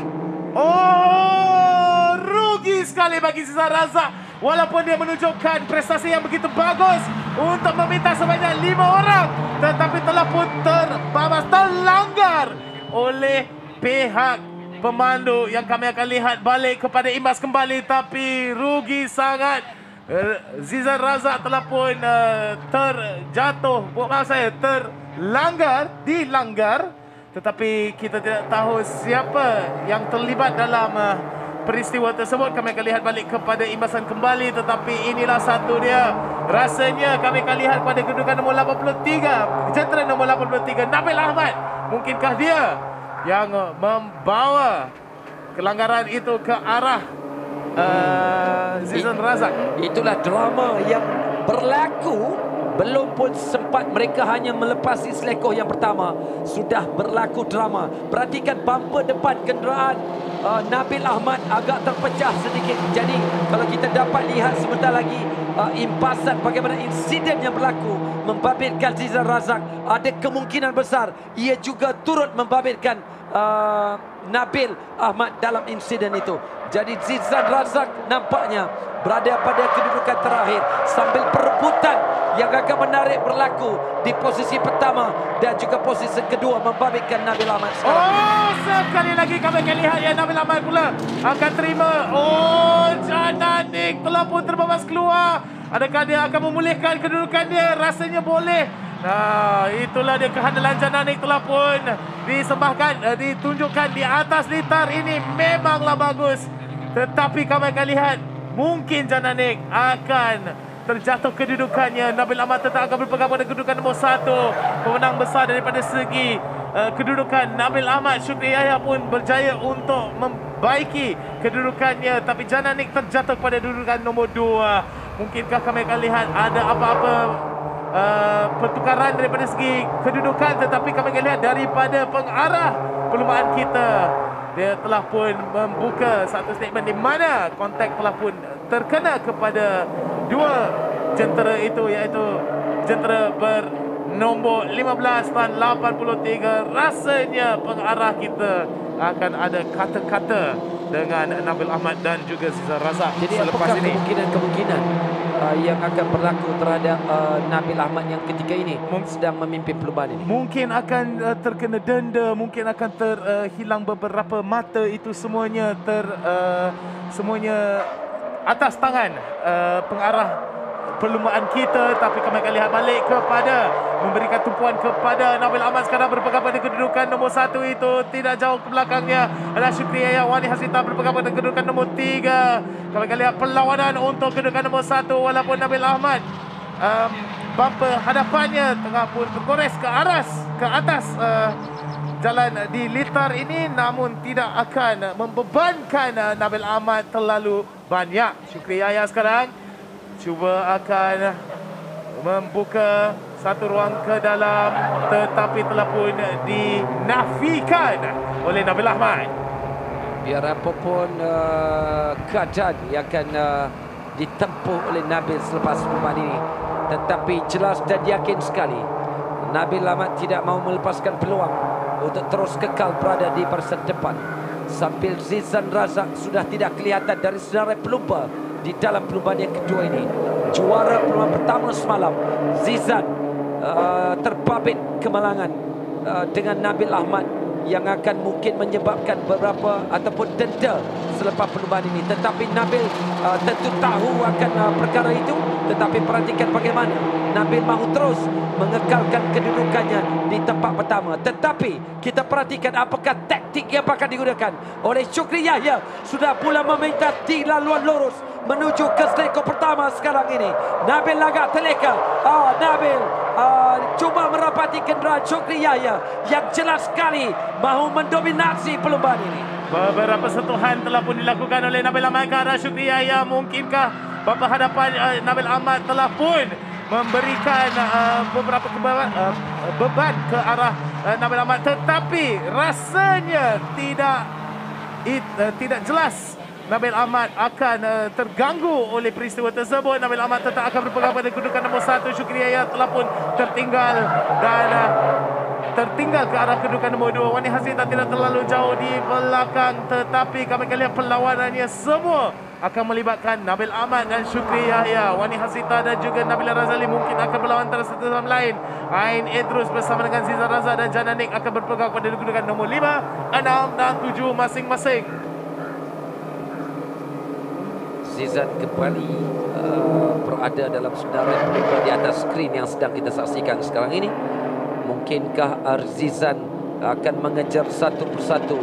Rugi sekali bagi Zizan Razak. Walaupun dia menunjukkan prestasi yang begitu bagus untuk meminta sebanyak 5 orang, tetapi telah pun terlanggar oleh pihak pemandu yang kami akan lihat balik kepada imbas kembali. Tapi rugi sangat. Zizan Razak telah pun terjatuh, dilanggar. Tetapi kita tidak tahu siapa yang terlibat dalam peristiwa tersebut. Kami akan lihat balik kepada imbasan kembali. Tetapi inilah satu dia. Rasanya kami akan lihat pada kedudukan nombor 83, jentera nombor 83, Nabil Ahmad. Mungkinkah dia yang membawa kelanggaran itu ke arah Zizan Razak? Itulah drama yang berlaku. Belum pun sempat mereka hanya melepasi selekoh yang pertama, sudah berlaku drama. Perhatikan bumper depan kenderaan Nabil Ahmad agak terpecah sedikit. Jadi kalau kita dapat lihat sebentar lagi impasan bagaimana insiden yang berlaku membabitkan Zizan Razak, ada kemungkinan besar ia juga turut membabitkan Nabil Ahmad dalam insiden itu. Jadi Zizan Razak nampaknya berada pada kedudukan terakhir sambil perebutan yang agak menarik berlaku di posisi pertama dan juga posisi kedua membabitkan Nabil Ahmad sekarang. Sekali lagi kami akan lihat ya, Nabil Ahmad pula akan terima. Janna telah pun terbabas keluar. Adakah dia akan memulihkan kedudukan dia? Rasanya boleh. Nah, itulah dia kehandalan Janna telah pun disembahkan, ditunjukkan di atas litar ini memanglah bagus. Tetapi kami akan lihat mungkin Janna akan terjatuh kedudukannya. Nabil Ahmad tetap akan berpegang pada kedudukan nombor 1. Pemenang besar daripada segi kedudukan. Nabil Ahmad, Syukri Yahya pun berjaya untuk membaiki kedudukannya. Tapi Janna terjatuh pada kedudukan nombor 2. Mungkinkah kami akan lihat ada apa-apa pertukaran daripada segi kedudukan? Tetapi kami akan lihat daripada pengarah perlumbaan kita, dia telah pun membuka satu statement di mana kontak telah pun terkena kepada 2 jentera itu, iaitu jentera bernombor 15 dan 83. Rasanya pengarah kita akan ada kata-kata dengan Nabil Ahmad dan juga Zizan Razak. Jadi apakah kemungkinan yang akan berlaku terhadap Nabil Ahmad yang ketika ini sedang memimpin perlumbaan ini? Mungkin akan terkena denda, mungkin akan terhilang beberapa mata. Itu semuanya semuanya atas tangan pengarah perlumbaan kita. Tapi kami akan lihat balik kepada memberikan tumpuan kepada Nabil Ahmad. Sekarang berpegang pada kedudukan nombor 1 itu. Tidak jauh ke belakangnya adalah Syukri Yahya. Wany Hasrita berpegang pada kedudukan nombor 3. Kami akan lihat perlawanan untuk kedudukan nombor 1. Walaupun Nabil Ahmad bumper hadapannya tengah pun tergores ke atas jalan di litar ini, namun tidak akan membebankan Nabil Ahmad terlalu banyak. Syukri Yahya sekarang cuba akan membuka satu ruang ke dalam, tetapi telah pun dinafikan oleh Nabil Ahmad. Biar apapun keadaan yang akan ditempuh oleh Nabil selepas perlumbaan ini, tetapi jelas dan yakin sekali Nabil Ahmad tidak mahu melepaskan peluang untuk terus kekal berada di barisan depan. Sambil Zizan Razak sudah tidak kelihatan dari senarai pelumba di dalam perlumbaan yang kedua ini. Juara perlumbaan pertama semalam, Zizan terbabit kemalangan dengan Nabil Ahmad yang akan mungkin menyebabkan beberapa ataupun denda selepas perlumbaan ini. Tetapi Nabil tentu tahu akan perkara itu. Tetapi perhatikan bagaimana Nabil mahu terus mengekalkan kedudukannya di tempat pertama. Tetapi kita perhatikan apakah taktik yang akan digunakan oleh Syukri Yahya. Sudah pula meminta di laluan lurus menuju ke seleko pertama sekarang ini. Nabil agak terleka. Nabil cuba merapati kenderaan Syukri Yahya yang jelas sekali mahu mendominasi perlumbaan ini. Beberapa sentuhan telah pun dilakukan oleh Nabil Ahmad ke arah Syukri Yahya. Mungkinkah bapa hadapan Nabil Ahmad telah pun memberikan beberapa beban ke arah Nabil Ahmad, tetapi rasanya tidak jelas Nabil Ahmad akan terganggu oleh peristiwa tersebut. Nabil Ahmad tetap akan berpegang pada kedudukan nombor 1. Syukri Yahya telah pun tertinggal dan tertinggal ke arah kedudukan nombor 2. Wany Hasrita tidak terlalu jauh di belakang, tetapi kami akan lihat perlawanannya semua akan melibatkan Nabil Ahmad dan Syukri Yahya. Wany Hasrita dan juga Nabila Razali mungkin akan berlawan antara satu sama lain. Ain Idrus bersama dengan Ziza Raza dan Janna akan berpegang pada kedudukan nombor 5, 6 dan 7 masing-masing. Zizan kembali berada dalam senarai pelumba di atas skrin yang sedang kita saksikan sekarang ini. Mungkinkah Zizan akan mengejar satu persatu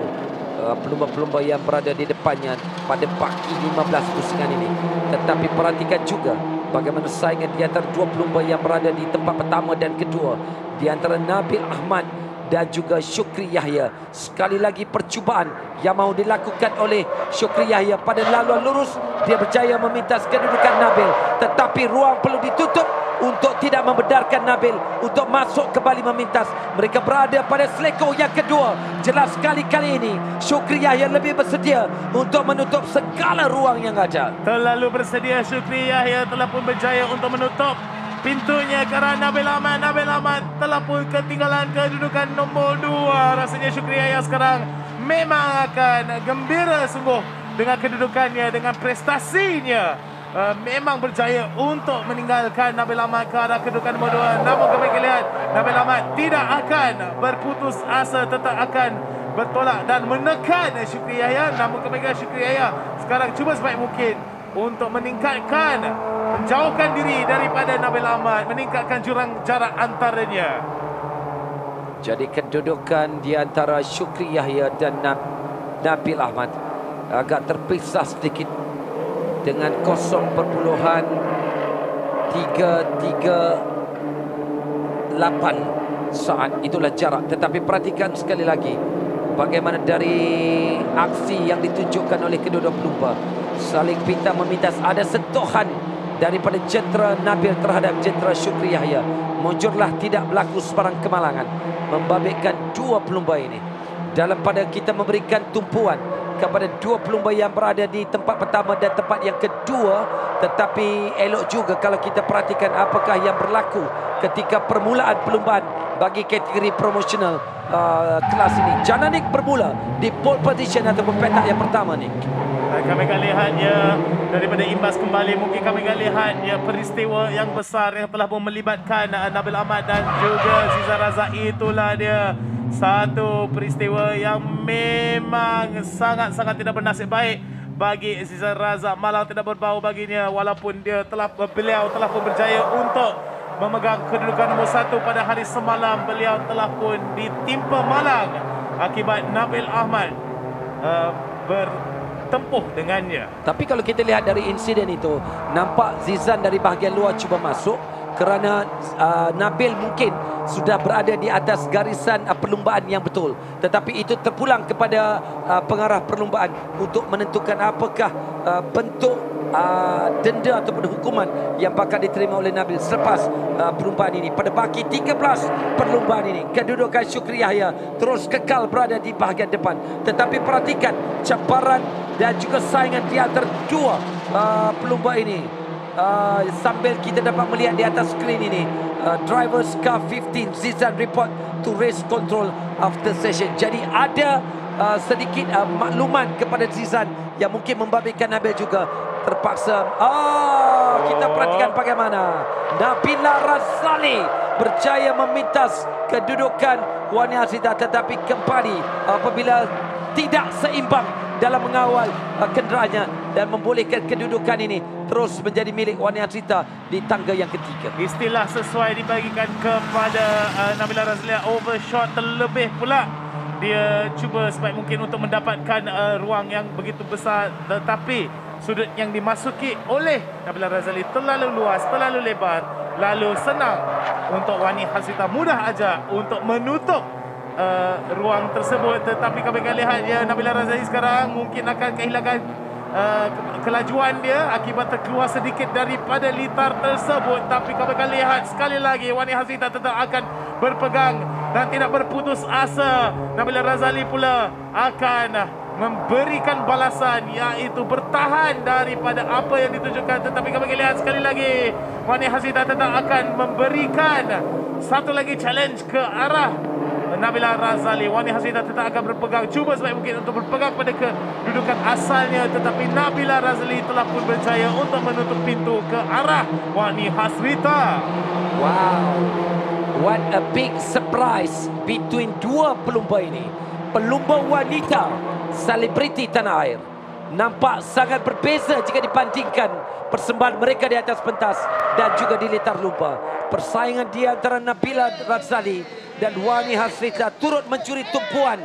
pelumba-pelumba yang berada di depannya pada pagi 15 pusingan ini. Tetapi perhatikan juga bagaimana saingan di antara dua pelumba yang berada di tempat pertama dan kedua, di antara Nabil Ahmad dan juga Syukri Yahya. Sekali lagi percubaan yang mahu dilakukan oleh Syukri Yahya pada laluan lurus. Dia berjaya memintas kedudukan Nabil, tetapi ruang perlu ditutup untuk tidak membedarkan Nabil untuk masuk kembali memintas. Mereka berada pada seleko yang kedua. Jelas sekali kali ini Syukri Yahya lebih bersedia untuk menutup segala ruang yang ada. Terlalu bersedia. Syukri Yahya telah pun berjaya untuk menutup pintunya kerana Nabil Ahmad. Nabil Ahmad telah pun ketinggalan kedudukan nombor 2. Rasanya Syukri Yahya sekarang memang akan gembira sungguh dengan kedudukannya, dengan prestasinya. Memang berjaya untuk meninggalkan Nabil Ahmad ke arah kedudukan nombor 2. Namun kami lihat Nabil Ahmad tidak akan berputus asa, tetap akan bertolak dan menekan Syukri Yahya. Namun kami lihat Syukri Yahya sekarang cuba sebaik mungkin untuk meningkatkan, menjauhkan diri daripada Nabil Ahmad, meningkatkan jurang jarak antaranya. Jadi kedudukan di antara Syukri Yahya dan Nabil Ahmad agak terpisah sedikit dengan 0.338 saat. Itulah jarak. Tetapi perhatikan sekali lagi bagaimana dari aksi yang ditunjukkan oleh kedua-dua pelumba. Saling pinta memintas. Ada sentuhan daripada jentera Nabil terhadap jentera Syukri Yahya. Mujurlah tidak berlaku sebarang kemalangan membabitkan dua pelumba ini. Dalam pada kita memberikan tumpuan kepada dua pelumba yang berada di tempat pertama dan tempat yang kedua. Tetapi elok juga kalau kita perhatikan apakah yang berlaku ketika permulaan perlumbaan bagi kategori promotional kelas ini. Janna bermula di pole position ataupun petak yang pertama ni. Kami akan lihatnya daripada imbas kembali. Mungkin kami akan lihatnya peristiwa yang besar yang telah pun melibatkan Nabil Ahmad dan juga Ziza Raza. Itulah dia satu peristiwa yang memang sangat-sangat tidak bernasib baik bagi Ziza Raza. Malang tidak berbau baginya walaupun beliau telah pun berjaya untuk memegang kedudukan nombor 1 pada hari semalam. Beliau telah pun ditimpa malang akibat Nabil Ahmad bertempuh dengannya. Tapi kalau kita lihat dari insiden itu, nampak Zizan dari bahagian luar cuba masuk kerana Nabil mungkin sudah berada di atas garisan perlumbaan yang betul. Tetapi itu terpulang kepada pengarah perlumbaan untuk menentukan apakah bentuk denda ataupun hukuman yang bakal diterima oleh Nabil selepas perlumbaan ini. Pada baki 13 perlumbaan ini, kedudukan Syukri Yahya terus kekal berada di bahagian depan. Tetapi perhatikan cabaran dan juga saingan di antara dua pelumba ini. Sambil kita dapat melihat di atas skrin ini, driver's car 15 Zizan report to race control after session. Jadi ada sedikit makluman kepada Zizan yang mungkin membabitkan Nabil juga terpaksa. Kita perhatikan bagaimana Nabila Razali berjaya memintas kedudukan Wany Hasrita, tetapi kembali apabila tidak seimbang dalam mengawal kenderanya dan membolehkan kedudukan ini terus menjadi milik Wany Hasrita di tangga yang ketiga. Istilah sesuai dibagikan kepada Nabila Razali, overshot terlebih pula. Dia cuba sebaik mungkin untuk mendapatkan ruang yang begitu besar, tetapi sudut yang dimasuki oleh Nabila Razali terlalu luas, terlalu lebar, lalu senang untuk Wany Hasrita mudah aja untuk menutup ruang tersebut. Tetapi kami akan lihat ya, Nabila Razali sekarang mungkin akan kehilangan kelajuan dia akibat terkeluar sedikit daripada litar tersebut. Tapi kami akan lihat sekali lagi Wany Hasrita tetap akan berpegang dan tidak berputus asa. Nabila Razali pula akan memberikan balasan, iaitu bertahan daripada apa yang ditunjukkan. Tetapi kami akan lihat sekali lagi Wany Hasrita tetap akan memberikan satu lagi challenge ke arah Nabila Razali. Wany Hasrita tetap akan berpegang, cuba sebaik mungkin untuk berpegang pada kedudukan asalnya, tetapi Nabila Razali telah pun berjaya untuk menutup pintu ke arah Wany Hasrita. Wow, what a big surprise between dua pelumba ini. Pelumba wanita selebriti tanah air nampak sangat berbeza jika dibandingkan persembahan mereka di atas pentas dan juga di litar lumba. Persaingan di antara Nabila Razali dan Wany Hasrita turut mencuri tumpuan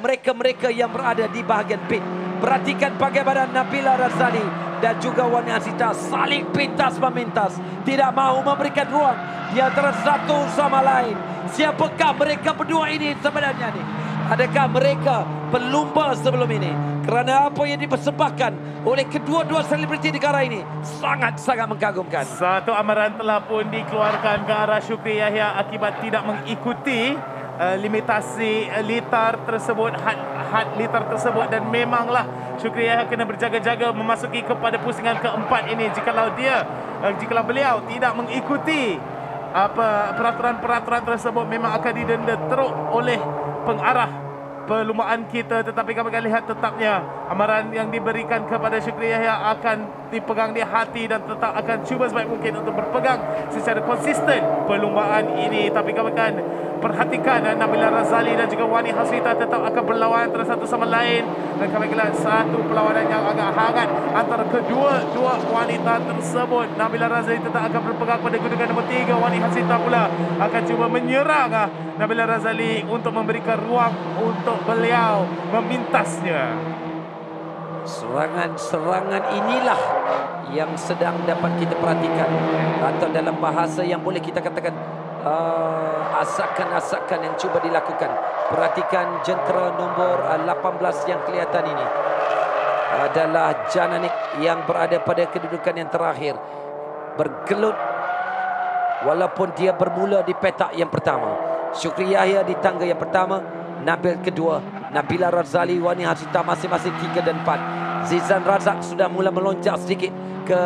mereka-mereka yang berada di bahagian pit. Perhatikan bagaimana Nabila Razali dan juga Wany Hasrita saling pintas memintas, tidak mahu memberikan ruang di antara satu sama lain. Siapakah mereka berdua ini sebenarnya ni? Adakah mereka pelumba sebelum ini? Kerana apa yang dipersembahkan oleh kedua-dua selebriti negara ini sangat-sangat mengagumkan. Satu amaran telah pun dikeluarkan ke arah Syukri Yahya akibat tidak mengikuti limitasi litar tersebut, had litar tersebut, dan memanglah Syukri Yahya kena berjaga-jaga memasuki kepada pusingan keempat ini. Jikalau beliau tidak mengikuti peraturan-peraturan tersebut, memang akan didenda teruk oleh pengarah perlumbaan kita. Tetapi kami akan lihat tetapnya amaran yang diberikan kepada Syukri Yahya akan dipegang di hati dan tetap akan cuba sebaik mungkin untuk berpegang secara konsisten perlumbaan ini. Tapi kami akan perhatikan Nabila Razali dan juga Wany Hasrita tetap akan berlawan antara satu sama lain, dan kami akan lihat satu perlawanan yang agak hangat antara kedua-dua wanita tersebut. Nabila Razali tetap akan berpegang pada kedudukan nombor 3. Wany Hasrita pula akan cuba menyerang Nabila Razali untuk memberikan ruang untuk beliau memintasnya. Serangan-serangan inilah yang sedang dapat kita perhatikan, atau dalam bahasa yang boleh kita katakan asakan-asakan yang cuba dilakukan. Perhatikan jentera nombor 18 yang kelihatan ini adalah Janna yang berada pada kedudukan yang terakhir, bergelut walaupun dia bermula di petak yang pertama. Syukri Yahya di tangga yang pertama, Nabil kedua, Nabila Razali, Wany Hasrita masing-masing 3 dan 4. Zizan Razak sudah mula melonjak sedikit ke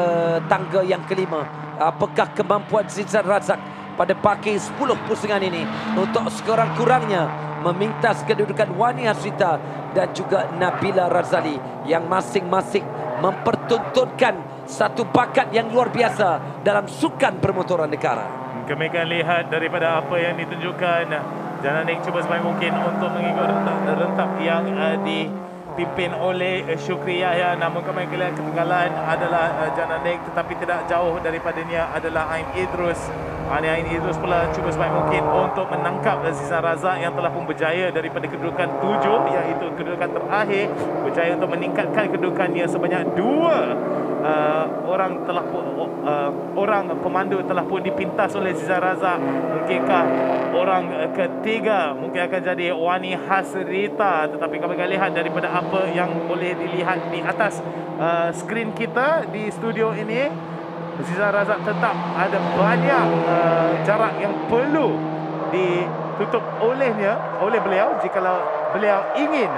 tangga yang kelima. Apakah kemampuan Zizan Razak pada pagi 10 pusingan ini untuk sekurang-kurangnya memintas kedudukan Wany Hasrita dan juga Nabila Razali yang masing-masing mempertunturkan satu bakat yang luar biasa dalam sukan permotoran negara. Kami akan lihat daripada apa yang ditunjukkan. Janna cuba sebaik mungkin untuk mengikut rentap yang dipimpin oleh Syukri Yahya. Namun kami akan lihat ketinggalan adalah Janna, tetapi tidak jauh daripadanya adalah Ain Idrus. Ain Idrus pula cuba sebaik mungkin untuk menangkap Zizan Razak yang telah pun berjaya daripada kedudukan 7, iaitu kedudukan terakhir, berjaya untuk meningkatkan kedudukannya sebanyak 2 orang pemandu telah pun dipintas oleh Zizan Razak. Mungkinkah orang ketiga mungkin akan jadi Wany Hasrita? Tetapi kami akan lihat daripada apa yang boleh dilihat di atas skrin kita di studio ini, Zizan Razak tetap ada banyak jarak yang perlu ditutup oleh beliau jikalau beliau ingin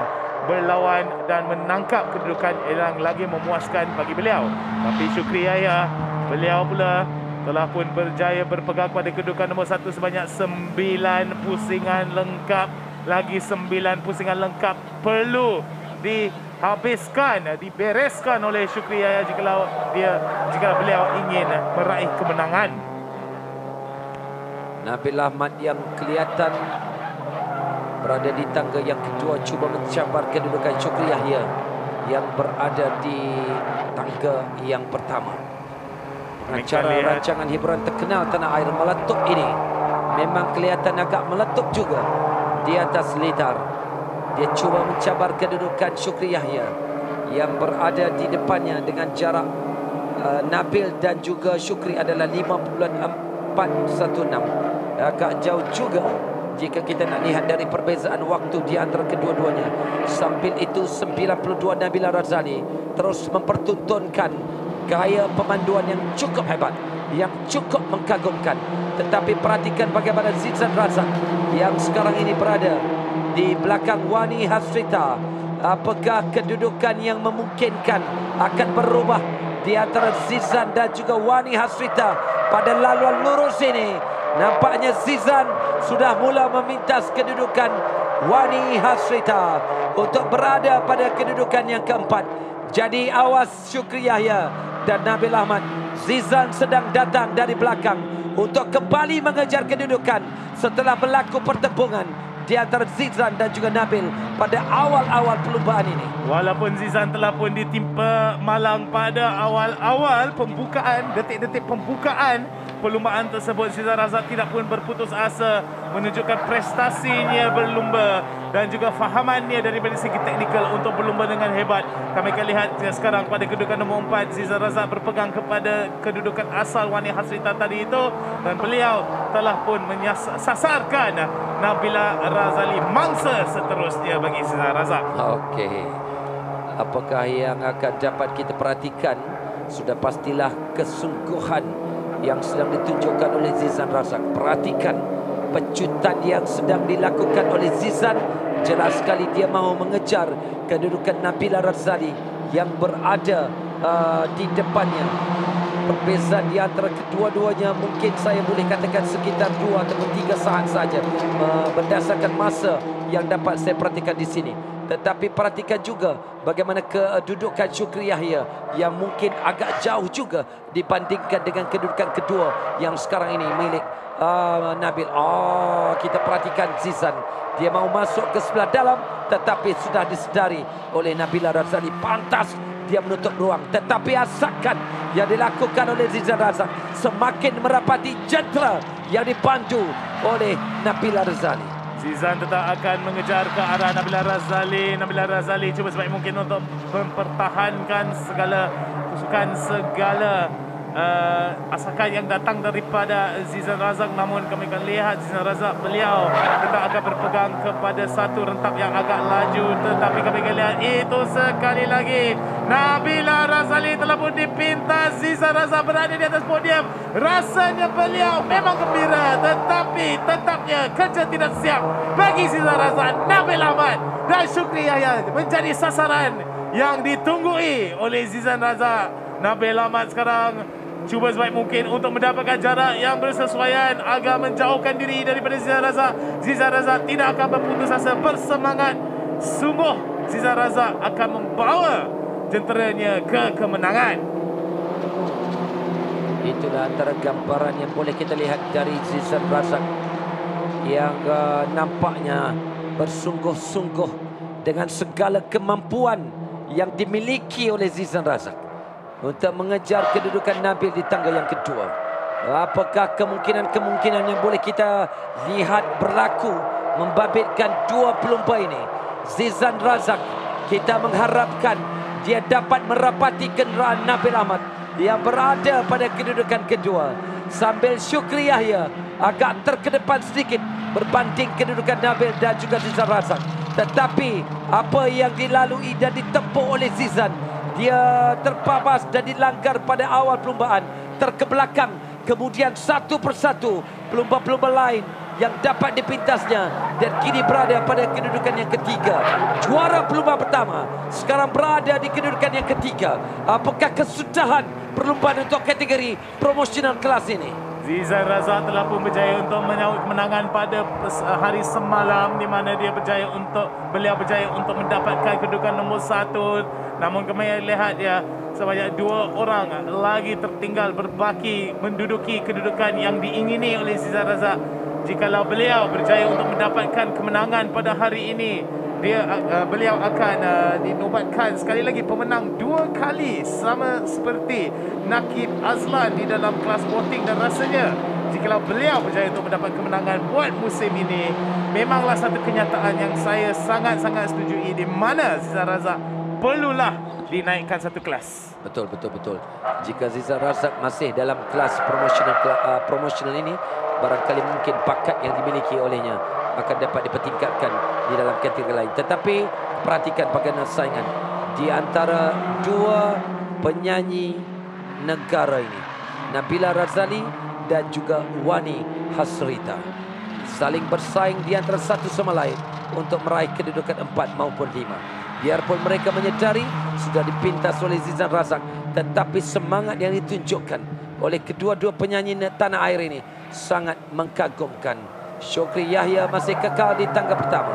berlawan dan menangkap kedudukan yang lagi memuaskan bagi beliau. Tapi Syukri Yahya, beliau pula telah pun berjaya berpegang pada kedudukan nombor 1 sebanyak 9 pusingan lengkap. Lagi 9 pusingan lengkap perlu dihabiskan, dibereskan oleh Syukri Yahya jikalau beliau ingin meraih kemenangan. Nabil Ahmad yang kelihatan berada di tangga yang kedua, cuba mencabar kedudukan Syukri Yahya yang berada di tangga yang pertama. Pengacara rancangan hiburan terkenal tanah air meletup ini memang kelihatan agak meletup juga di atas lidar. Dia cuba mencabar kedudukan Syukri Yahya yang berada di depannya dengan jarak Nabil dan juga Syukri adalah 5.416. Agak jauh juga jika kita nak lihat dari perbezaan waktu di antara kedua-duanya. Sambil itu 92 Nabila Razali terus mempertontonkan gaya pemanduan yang cukup hebat, yang cukup mengagumkan. Tetapi perhatikan bagaimana Zizan Razak yang sekarang ini berada di belakang Wany Hasrita. Apakah kedudukan yang memungkinkan akan berubah di antara Zizan dan juga Wany Hasrita pada laluan lurus ini? Nampaknya Zizan sudah mula memintas kedudukan Wany Hasrita untuk berada pada kedudukan yang keempat. Jadi awas Syukri Yahya dan Nabil Ahmad. Zizan sedang datang dari belakang untuk kembali mengejar kedudukan setelah berlaku pertempuran di antara Zizan dan juga Nabil pada awal-awal perlumbaan ini. Walaupun Zizan telah pun ditimpa malang pada awal-awal pembukaan, detik-detik pembukaan perlumbaan tersebut, Zizan Razak tidak pun berputus asa menunjukkan prestasinya berlumba dan juga fahamannya daripada segi teknikal untuk berlumba dengan hebat. Kami akan lihat sekarang pada kedudukan nombor 4, Zizan Razak berpegang kepada kedudukan asal Wany Hasrita tadi itu dan beliau telah pun menyasarkan Nabila Razali, mangsa seterusnya bagi Zizan Razak. Okey. Apakah yang akan dapat kita perhatikan? Sudah pastilah kesungguhan yang sedang ditunjukkan oleh Zizan Razak. Perhatikan pecutan yang sedang dilakukan oleh Zizan. Jelas sekali dia mahu mengejar kedudukan Nabila Razali yang berada di depannya. Perbezaan di antara kedua-duanya mungkin saya boleh katakan sekitar 2 atau 3 saat saja berdasarkan masa yang dapat saya perhatikan di sini. Tetapi perhatikan juga bagaimana kedudukan Syukri Yahya yang mungkin agak jauh juga dibandingkan dengan kedudukan kedua yang sekarang ini milik Nabil. Kita perhatikan Zizan. Dia mahu masuk ke sebelah dalam tetapi sudah disedari oleh Nabila Razali. Pantas dia menutup ruang, tetapi asakan yang dilakukan oleh Zizan Razak semakin merapati jentera yang dipandu oleh Nabila Razali. Zizan tetap akan mengejar ke arah Nabila Razali. Nabila Razali cuba sebaik mungkin untuk mempertahankan segala kesukaan, segala asakan yang datang daripada Zizan Razak. Namun kami akan lihat Zizan Razak, beliau tetap akan berpegang kepada satu rentap yang agak laju. Tetapi kami akan lihat itu sekali lagi Nabila Razali telah pun dipintas. Zizan Razak berada di atas podium. Rasanya beliau memang gembira, tetapi tetapnya kerja tidak siap bagi Zizan Razak. Nabil Ahmad dan Syukri Yahya menjadi sasaran yang ditunggui oleh Zizan Razak. Nabil Ahmad sekarang cuba sebaik mungkin untuk mendapatkan jarak yang bersesuaian agar menjauhkan diri daripada Zizan Razak. Zizan Razak tidak akan berputus asa, bersemangat. Sungguh Zizan Razak akan membawa jenteranya ke kemenangan. Itulah antara gambaran yang boleh kita lihat dari Zizan Razak yang nampaknya bersungguh-sungguh dengan segala kemampuan yang dimiliki oleh Zizan Razak untuk mengejar kedudukan Nabil di tangga yang kedua. Apakah kemungkinan-kemungkinan yang boleh kita lihat berlaku membabitkan dua pelumba ini? Zizan Razak, kita mengharapkan dia dapat merapati kenderaan Nabil Ahmad yang berada pada kedudukan kedua, sambil Syukri Yahya agak terkedepan sedikit berbanding kedudukan Nabil dan juga Zizan Razak. Tetapi apa yang dilalui dan ditempuh oleh Zizan, dia terpabas dan dilanggar pada awal perlumbaan, terkebelakang. Kemudian satu persatu pelumba-pelumba lain yang dapat dipintasnya dan kini berada pada kedudukan yang ketiga. Juara pelumba pertama sekarang berada di kedudukan yang ketiga. Apakah kesudahan perlumbaan untuk kategori promotional kelas ini? Zizan Razak telah pun berjaya untuk menyahut kemenangan pada hari semalam, di mana beliau berjaya untuk mendapatkan kedudukan nombor 1. Namun kami lihat ya, sebanyak 2 orang lagi tertinggal berbaki menduduki kedudukan yang diingini oleh Zizan Razak. Jikalau beliau berjaya untuk mendapatkan kemenangan pada hari ini, beliau akan dinobatkan sekali lagi pemenang 2 kali, sama seperti Nakib Azlan di dalam kelas voting. Dan rasanya jikalau beliau berjaya untuk mendapat kemenangan buat musim ini, memanglah satu kenyataan yang saya sangat-sangat setujui, di mana Zizan Razak perlulah dinaikkan satu kelas. Betul. Jika Zizan Razak masih dalam kelas promotional ini, barangkali mungkin bakat yang dimiliki olehnya akan dapat dipertingkatkan di dalam kategori lain. Tetapi perhatikan bagaimana saingan di antara 2 penyanyi negara ini, Nabila Razali dan juga Wany Hasrita, saling bersaing di antara satu sama lain untuk meraih kedudukan 4 maupun 5. Biarpun mereka menyedari sudah dipintas oleh Zizan Razak, tetapi semangat yang ditunjukkan oleh kedua-dua penyanyi tanah air ini sangat mengagumkan. Syukri Yahya masih kekal di tangga pertama.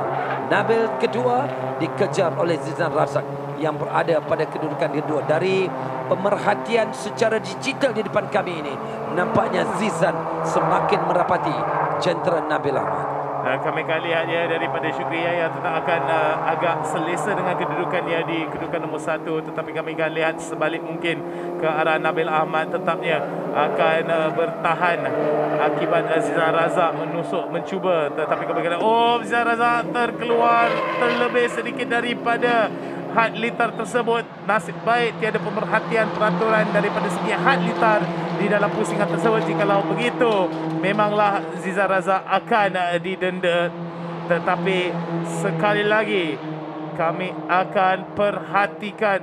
Nabil kedua dikejar oleh Zizan Razak yang berada pada kedudukan kedua. Dari pemerhatian secara digital di depan kami ini, nampaknya Zizan semakin merapati jentera Nabil Ahmad. Kami akan lihat dia daripada Syukri Yahya tetap akan agak selesa dengan kedudukannya di kedudukan nombor 1. Tetapi kami akan lihat sebalik mungkin ke arah Nabil Ahmad, tetapnya akan bertahan akibat Zizan Razak mencuba. Tetapi kami akan lihat, Zizan Razak terkeluar terlebih sedikit daripada had litar tersebut. Nasib baik tiada pemerhatian peraturan daripada segi had litar di dalam pusingan tersebut. Jikalau begitu, memanglah Zizan Razak akan didenda. Tetapi sekali lagi kami akan perhatikan.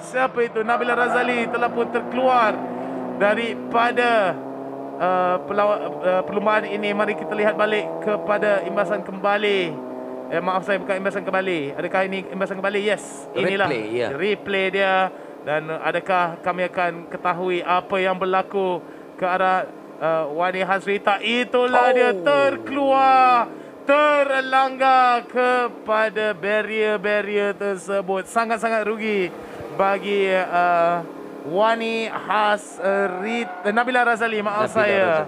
Siapa itu? Nabila Razali telah pun terkeluar daripada perlumbaan ini. Mari kita lihat balik kepada imbasan kembali. Maaf, saya bukan imbasan kembali. Adakah ini imbasan kembali? Yes. Inilah replay dia. Dan adakah kami akan ketahui apa yang berlaku ke arah Wany Hasrita? Itulah dia terkeluar, terlanggar kepada barrier tersebut. Sangat-sangat rugi bagi Wany Hasrita, Nabila Razali, maaf saya.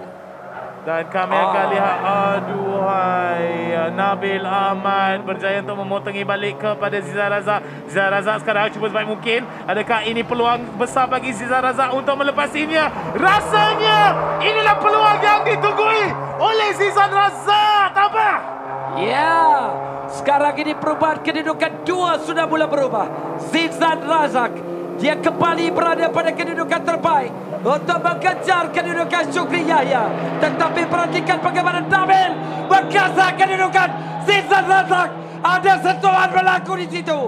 Dan kami akan lihat, aduhai, Nabil Ahmad berjaya untuk memotongi balik kepada Zizan Razak. Zizan Razak sekarang cuba sebaik mungkin. Adakah ini peluang besar bagi Zizan Razak untuk melepasinya? Rasanya inilah peluang yang ditunggui oleh Zizan Razak. Apa? Ya, sekarang ini perubahan kedudukan 2 sudah mula berubah. Zizan Razak, dia kembali berada pada kedudukan terbaik untuk mengejar kedudukan Syukri Yahya. Tetapi perhatikan bagaimana Nabil mengejar kedudukan Zizan Razak. Ada sentuhan berlaku di situ.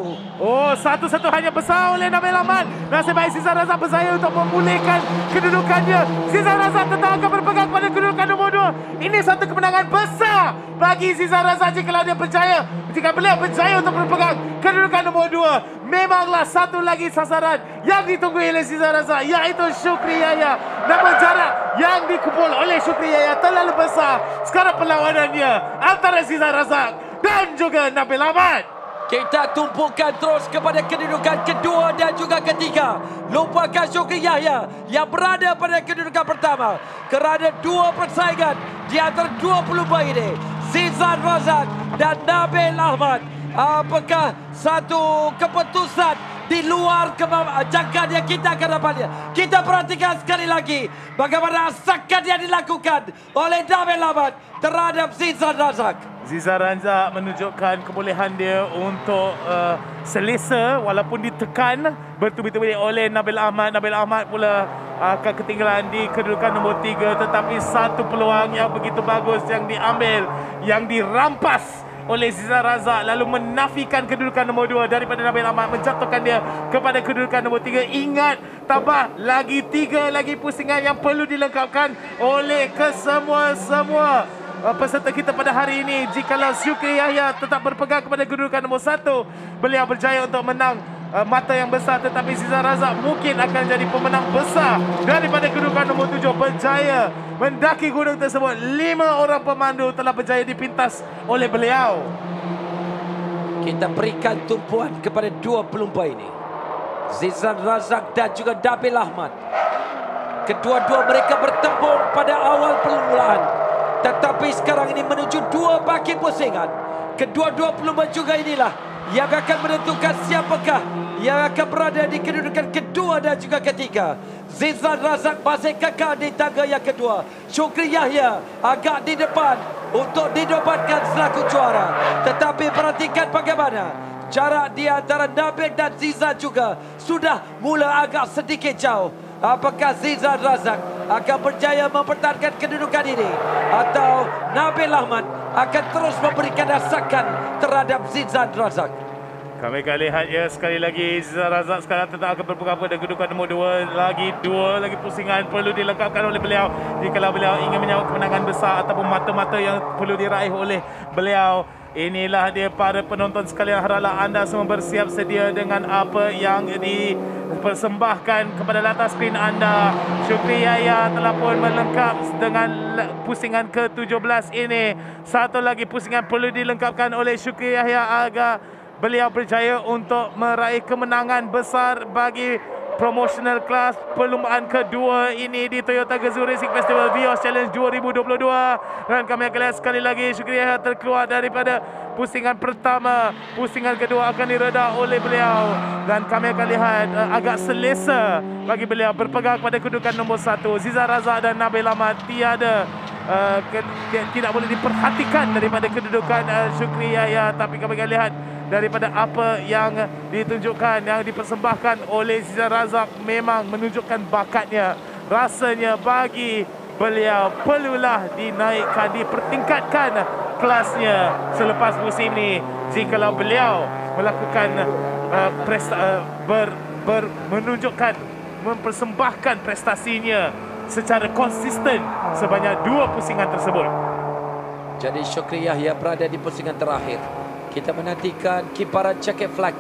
Satu-satu hanya besar oleh Nabil Ahmad. Nasib baik Zizan Razak berjaya untuk memulihkan kedudukannya. Zizan Razak tetap akan berpegang pada kedudukan nombor 2. Ini satu kemenangan besar bagi Zizan Razak jika beliau berjaya untuk berpegang kedudukan nombor 2. Memanglah satu lagi sasaran yang ditunggu oleh Zizan Razak, iaitu Syukri Yahya. Namun jarak yang dikumpul oleh Syukri Yahya terlalu besar. Sekarang perlawanannya antara Zizan Razak dan juga Nabil Ahmad. Kita tumpukan terus kepada kedudukan kedua dan juga ketiga. Lupakan Syukri Yahya yang berada pada kedudukan pertama. Kerana 2 persaingan di antara 20 bayi ini, Zizan Razak dan Nabil Ahmad. Apakah satu keputusan di luar jangkaan yang kita akan dapatnya? Kita perhatikan sekali lagi bagaimana asakan yang dilakukan oleh Nabil Ahmad terhadap Zizan Razak. Zizan Razak menunjukkan kebolehan dia untuk selesa walaupun ditekan bertubi-tubi oleh Nabil Ahmad. Nabil Ahmad pula akan ketinggalan di kedudukan nombor 3, tetapi satu peluang yang begitu bagus yang diambil, yang dirampas oleh Zizan Razak, lalu menafikan kedudukan nombor 2 daripada Nabil Ahmad, menjatuhkan dia kepada kedudukan nombor 3. Ingat, tambah lagi 3 lagi pusingan yang perlu dilengkapkan oleh kesemua peserta kita pada hari ini. Jikalau Syukri Yahya tetap berpegang kepada kedudukan nombor 1, beliau berjaya untuk menang mata yang besar. Tetapi Zizan Razak mungkin akan jadi pemenang besar daripada kedudukan nombor 7, berjaya mendaki gunung tersebut. 5 orang pemandu telah berjaya dipintas oleh beliau. Kita berikan tumpuan kepada 2 pelumba ini. Zizan Razak dan juga Nabil Ahmad. Kedua-dua mereka bertempur pada awal permulaan. Tetapi sekarang ini menuju 2 baki pusingan. Kedua-dua pelumba juga inilah yang akan menentukan siapakah yang akan berada di kedudukan kedua dan juga ketiga. Zizan Razak masih kekal di tangga yang kedua. Syukri Yahya agak di depan untuk dinobatkan selaku juara. Tetapi perhatikan bagaimana jarak di antara Nabil dan Zizan juga sudah mula agak sedikit jauh. Apakah Zizan Razak akan berjaya mempertahankan kedudukan ini atau Nabil Ahmad akan terus memberikan rasakan terhadap Zizan Razak? Kami akan lihat ya sekali lagi Zizan Razak sekarang tetap akan berpegang pada kedudukan nombor 2. Dua lagi pusingan perlu dilengkapkan oleh beliau jika beliau ingin menyambut kemenangan besar ataupun mata-mata yang perlu diraih oleh beliau. Inilah dia para penonton sekalian, haraplah anda semua bersiap sedia dengan apa yang dipersembahkan kepada latar skrin anda. Syukri Yahya telah pun melengkap dengan pusingan ke-17 ini. Satu lagi pusingan perlu dilengkapkan oleh Syukri Yahya agar beliau berjaya untuk meraih kemenangan besar bagi Promotional Class perlumbaan kedua ini di Toyota Gazoo Racing Festival Vios Challenge 2022. Dan kami akan lihat sekali lagi Syukri Yahya terkeluar daripada pusingan pertama. Pusingan kedua akan direda oleh beliau. Dan kami akan lihat agak selesa bagi beliau berpegang pada kedudukan nombor 1. Zizan Razak dan Nabil Ahmad tidak boleh diperhatikan daripada kedudukan Syukri Yahya. Tapi kami akan lihat daripada apa yang ditunjukkan, yang dipersembahkan oleh Zizan Razak memang menunjukkan bakatnya. Rasanya bagi beliau perlulah dinaikkan, dipertingkatkan kelasnya selepas musim ini. Jikalau beliau melakukan menunjukkan, mempersembahkan prestasinya secara konsisten sebanyak 2 pusingan tersebut. Jadi Syukri Yahya berada di pusingan terakhir. Kita menantikan kibaran jaket flag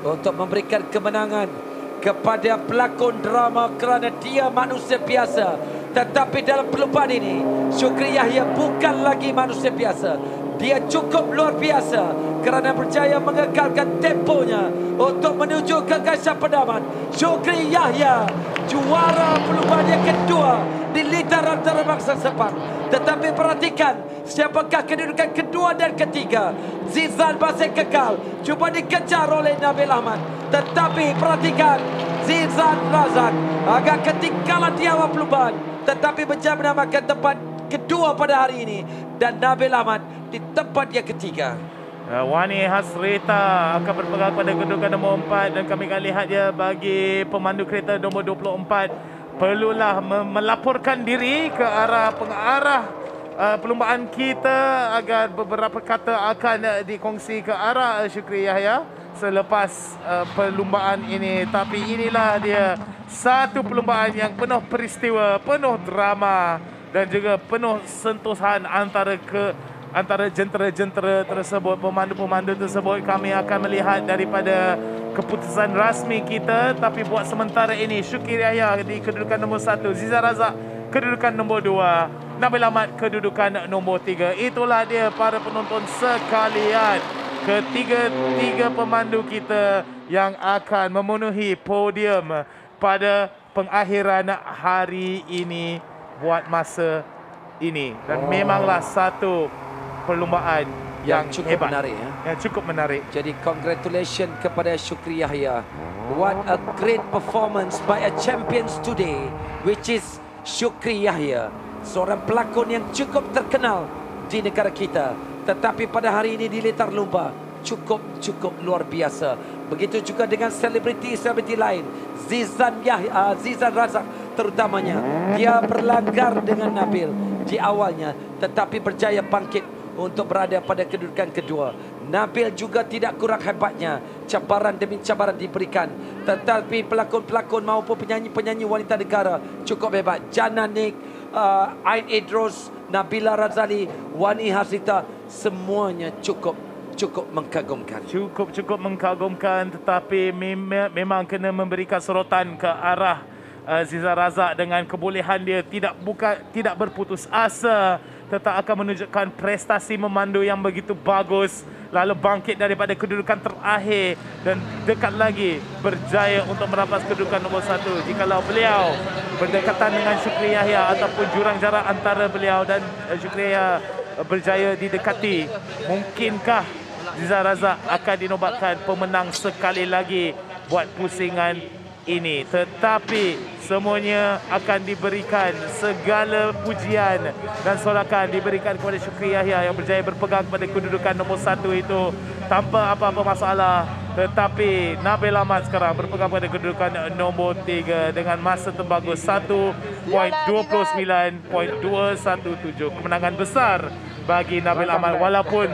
untuk memberikan kemenangan kepada pelakon drama kerana dia manusia biasa. Tetapi dalam perlumbaan ini, Syukri Yahya bukan lagi manusia biasa. Dia cukup luar biasa kerana berjaya mengekalkan temponya untuk menuju ke garis penaman. Syukri Yahya juara perlumbaan yang kedua di lingkaran antarabangsa Sepang. Tetapi perhatikan siapakah kedudukan kedua dan ketiga. Zizan masih kekal, cuba dikejar oleh Nabil Ahmad. Tetapi perhatikan Zizan Razak agak ketinggalan di awal perlumbaan, tetapi berjaya menamakan tempat kedua pada hari ini. Dan Nabil Ahmad di tempat yang ketiga. Wany Hasrita akan berpegang pada kedudukan nombor 4. Dan kami akan lihat dia bagi pemandu kereta nombor 24 perlulah melaporkan diri ke arah pengarah perlumbaan kita agar beberapa kata akan dikongsi ke arah Syukri Yahya selepas perlumbaan ini. Tapi inilah dia satu perlumbaan yang penuh peristiwa, penuh drama dan juga penuh sentuhan antara jentera-jentera tersebut, pemandu-pemandu tersebut. Kami akan melihat daripada keputusan rasmi kita. Tapi buat sementara ini Syukri Yahya di kedudukan nombor 1, Zizan Razak kedudukan nombor 2, Nabil Ahmad kedudukan nombor 3. Itulah dia para penonton sekalian, ketiga pemandu kita yang akan memenuhi podium pada pengakhiran hari ini buat masa ini. Dan memanglah satu perlumbaan yang cukup hebat, menarik ya. Yang cukup menarik. Jadi congratulations kepada Syukri Yahya. What a great performance by a champions today, which is Syukri Yahya, seorang pelakon yang cukup terkenal di negara kita. Tetapi pada hari ini di litar lumba cukup luar biasa. Begitu juga dengan selebriti lain, Zizan Razak terutamanya. Dia berlanggar dengan Nabil di awalnya, tetapi berjaya bangkit untuk berada pada kedudukan kedua. Nabil juga tidak kurang hebatnya. Cabaran demi cabaran diberikan. Tetapi pelakon-pelakon maupun penyanyi-penyanyi wanita negara cukup hebat. Janna, Ain Idrus, Nabila Razali, Wany Hasrita, semuanya cukup mengagumkan. Cukup mengagumkan. Tetapi memang kena memberikan sorotan ke arah Zizan Razak dengan kebolehan dia tidak berputus asa, tetap akan menunjukkan prestasi memandu yang begitu bagus lalu bangkit daripada kedudukan terakhir dan dekat lagi berjaya untuk merampas kedudukan nombor 1. Jikalau beliau berdekatan dengan Syukri Yahya ataupun jurang jarak antara beliau dan Syukri Yahya berjaya didekati, mungkinkah Ziza Razak akan dinobatkan pemenang sekali lagi buat pusingan ini? Tetapi semuanya akan diberikan, segala pujian dan sorakan diberikan kepada Syukri Yahya yang berjaya berpegang pada kedudukan nombor 1 itu tanpa apa-apa masalah. Tetapi Nabil Ahmad sekarang berpegang pada kedudukan nombor 3 dengan masa terbagus 1.29.217. Kemenangan besar bagi Nabil Ahmad walaupun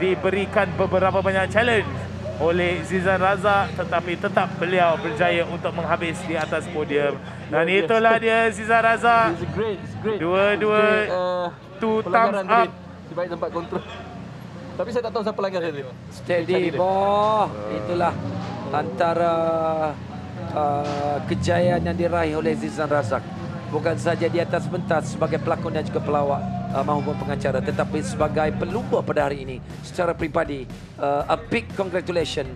diberikan beberapa banyak challenge oleh Zizan Razak, tetapi tetap beliau berjaya untuk menghabis di atas podium. Dan itulah dia Zizan Razak. Dua-dua two thumbs up. Di baik tempat kontrol. Tapi saya tak tahu siapa langgar tadi. Steady ball. Itulah antara kejayaan yang diraih oleh Zizan Razak. Bukan saja di atas pentas sebagai pelakon dan juga pelawak maupun pengacara, tetapi sebagai pelumba pada hari ini secara peribadi. A big congratulations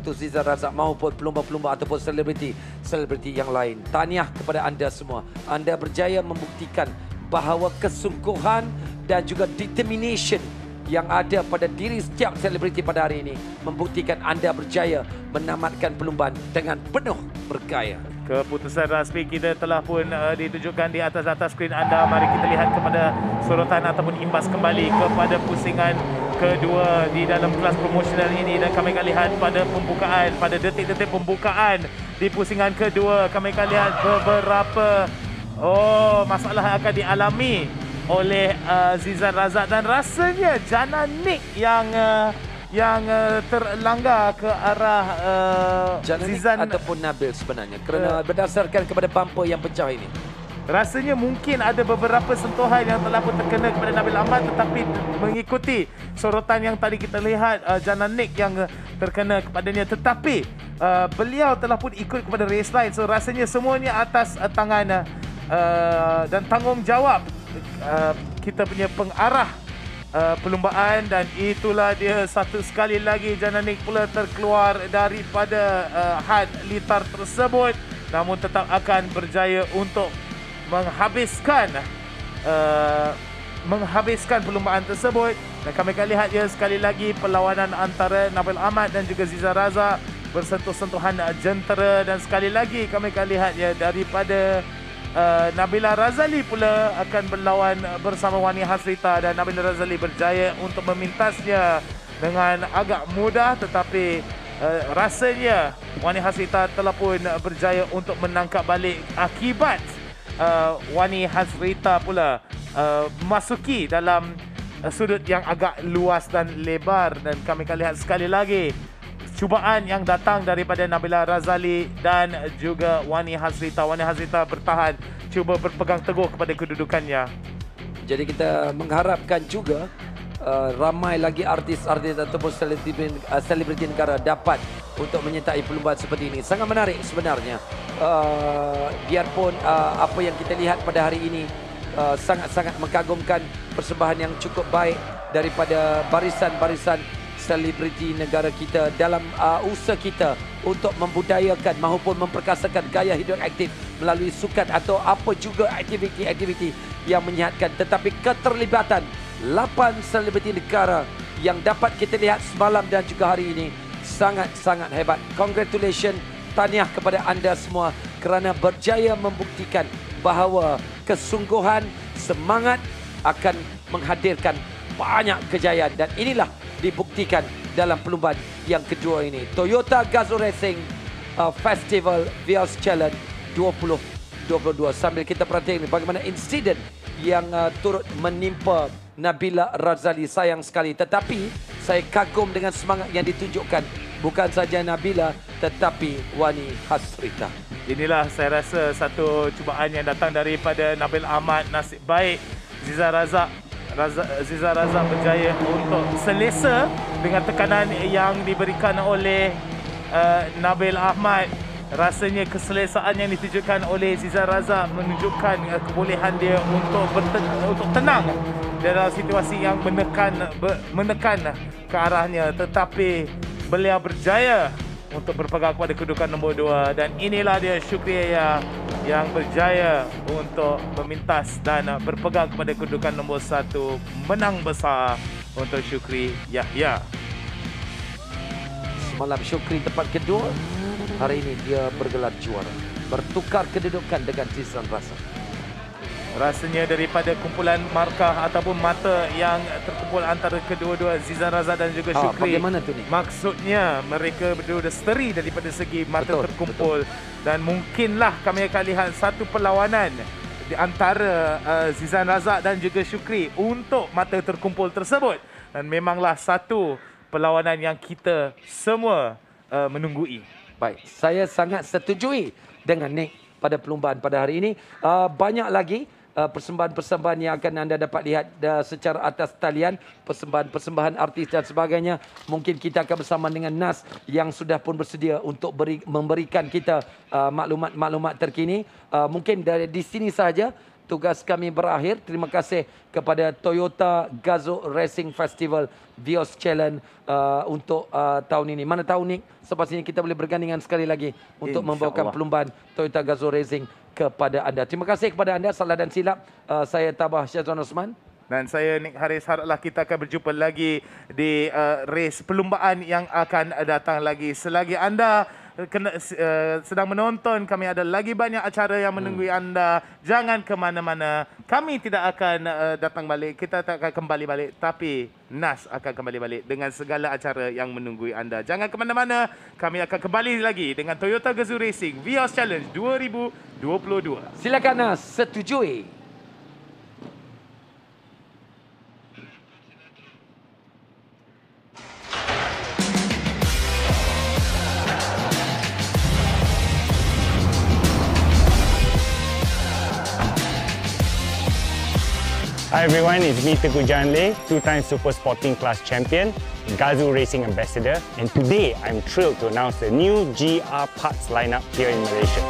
to Zizan Razak maupun pelumba-pelumba ataupun selebriti yang lain. Tahniah kepada anda semua. Anda berjaya membuktikan bahawa kesungguhan dan juga determination yang ada pada diri setiap selebriti pada hari ini membuktikan anda berjaya menamatkan perlumbaan dengan penuh bergaya. Keputusan rasmi kita telah pun ditunjukkan di atas skrin anda. Mari kita lihat kepada sorotan ataupun imbas kembali kepada pusingan kedua di dalam kelas promosional ini. Dan kami akan lihat pada pembukaan, pada detik-detik pembukaan di pusingan kedua, kami akan lihat beberapa masalah yang akan dialami oleh Zizan Razak dan rasanya Janna yang terlanggar ke arah Zizan ataupun Nabil sebenarnya kerana berdasarkan kepada bumper yang pecah ini. Rasanya mungkin ada beberapa sentuhan yang telah pun terkena kepada Nabil Ahmad, tetapi mengikuti sorotan yang tadi kita lihat Janna yang terkena kepadanya, tetapi beliau telah pun ikut kepada race line. So rasanya semuanya atas tangan dan tanggungjawab kita punya pengarah perlumbaan. Dan itulah dia satu sekali lagi Janna pula terkeluar daripada had litar tersebut, namun tetap akan berjaya untuk menghabiskan perlumbaan tersebut. Dan kami akan lihat ya sekali lagi perlawanan antara Nabil Ahmad dan juga Zizan Razak bersentuh-sentuhan jentera. Dan sekali lagi kami akan lihat ya daripada Nabila Razali pula akan berlawan bersama Wany Hasrita, dan Nabila Razali berjaya untuk memintasnya dengan agak mudah, tetapi rasanya Wany Hasrita telah pun berjaya untuk menangkap balik akibat Wany Hasrita pula masuki dalam sudut yang agak luas dan lebar. Dan kami akan lihat sekali lagi cubaan yang datang daripada Nabila Razali dan juga Wany Hasrita. Wany Hasrita bertahan, cuba berpegang teguh kepada kedudukannya. Jadi kita mengharapkan juga ramai lagi artis-artis ataupun selebriti negara dapat untuk menyertai perlumbaan seperti ini. Sangat menarik sebenarnya. Biarpun apa yang kita lihat pada hari ini sangat-sangat mengagumkan, persembahan yang cukup baik daripada barisan-barisan selebriti negara kita dalam usaha kita untuk membudayakan maupun memperkasakan gaya hidup aktif melalui sukan atau apa juga aktiviti-aktiviti yang menyihatkan. Tetapi keterlibatan 8 selebriti negara yang dapat kita lihat semalam dan juga hari ini sangat-sangat hebat. Congratulations, tahniah kepada anda semua kerana berjaya membuktikan bahawa kesungguhan, semangat akan menghadirkan banyak kejayaan, dan inilah dibuktikan dalam perlumbaan yang kedua ini. Toyota Gazoo Racing Festival Vios Challenge 2022. Sambil kita perhatikan bagaimana insiden yang turut menimpa Nabila Razali, sayang sekali. Tetapi saya kagum dengan semangat yang ditunjukkan bukan saja Nabila tetapi Wany Hasrita. Inilah saya rasa satu cubaan yang datang daripada Nabil Ahmad. Nasib baik Zizan Razak berjaya untuk selesa dengan tekanan yang diberikan oleh Nabil Ahmad. Rasanya keselesaan yang ditunjukkan oleh Zizan Razak menunjukkan kebolehan dia untuk tenang dalam situasi yang menekan ke arahnya, tetapi beliau berjaya untuk berpegang kepada kedudukan nombor 2 dan inilah dia Syukri yang berjaya untuk memintas dan berpegang kepada kedudukan nombor 1, menang besar untuk Syukri Yahya. Semalam Syukri tempat kedua, hari ini dia bergelar juara, bertukar kedudukan dengan Zizan Raza. Rasanya daripada kumpulan markah ataupun mata yang terkumpul antara kedua-dua Zizan Raza dan juga Syukri. Bagaimana tu ni? Maksudnya mereka berdua seri daripada segi mata terkumpul. Dan mungkinlah kami akan lihat satu perlawanan di antara Zizan Raza dan juga Syukri untuk mata terkumpul tersebut. Dan memanglah satu perlawanan yang kita semua menunggui. Baik, saya sangat setujui dengan Nick pada perlumbaan pada hari ini. Banyak lagi persembahan-persembahan yang akan anda dapat lihat secara atas talian, persembahan-persembahan artis dan sebagainya. Mungkin kita akan bersama dengan Nas yang sudah pun bersedia untuk memberikan kita maklumat-maklumat terkini. Mungkin dari di sini saja tugas kami berakhir. Terima kasih kepada Toyota Gazoo Racing Festival Vios Challenge untuk tahun ini. Mana tahu Nick, selepas ini kita boleh bergandingan sekali lagi untuk membawakan perlumbaan Toyota Gazoo Racing kepada anda. Terima kasih kepada anda. Salah dan silap, saya Tabah Syazwan Osman. Dan saya Nick Haris, haraplah kita akan berjumpa lagi di race perlumbaan yang akan datang lagi. Selagi anda sedang menonton, kami ada lagi banyak acara yang menunggu anda. Jangan ke mana-mana. Kami tidak akan datang balik. Kita tak akan kembali balik. Tapi Nas akan kembali balik dengan segala acara yang menunggu anda. Jangan ke mana-mana. Kami akan kembali lagi dengan Toyota Gazoo Racing Vios Challenge 2022. Silakan Nas, setujui. Hi everyone, it's me Teguh Janle, two-time Super Sporting Class Champion, Gazoo Racing Ambassador, and today I'm thrilled to announce the new GR parts lineup here in Malaysia.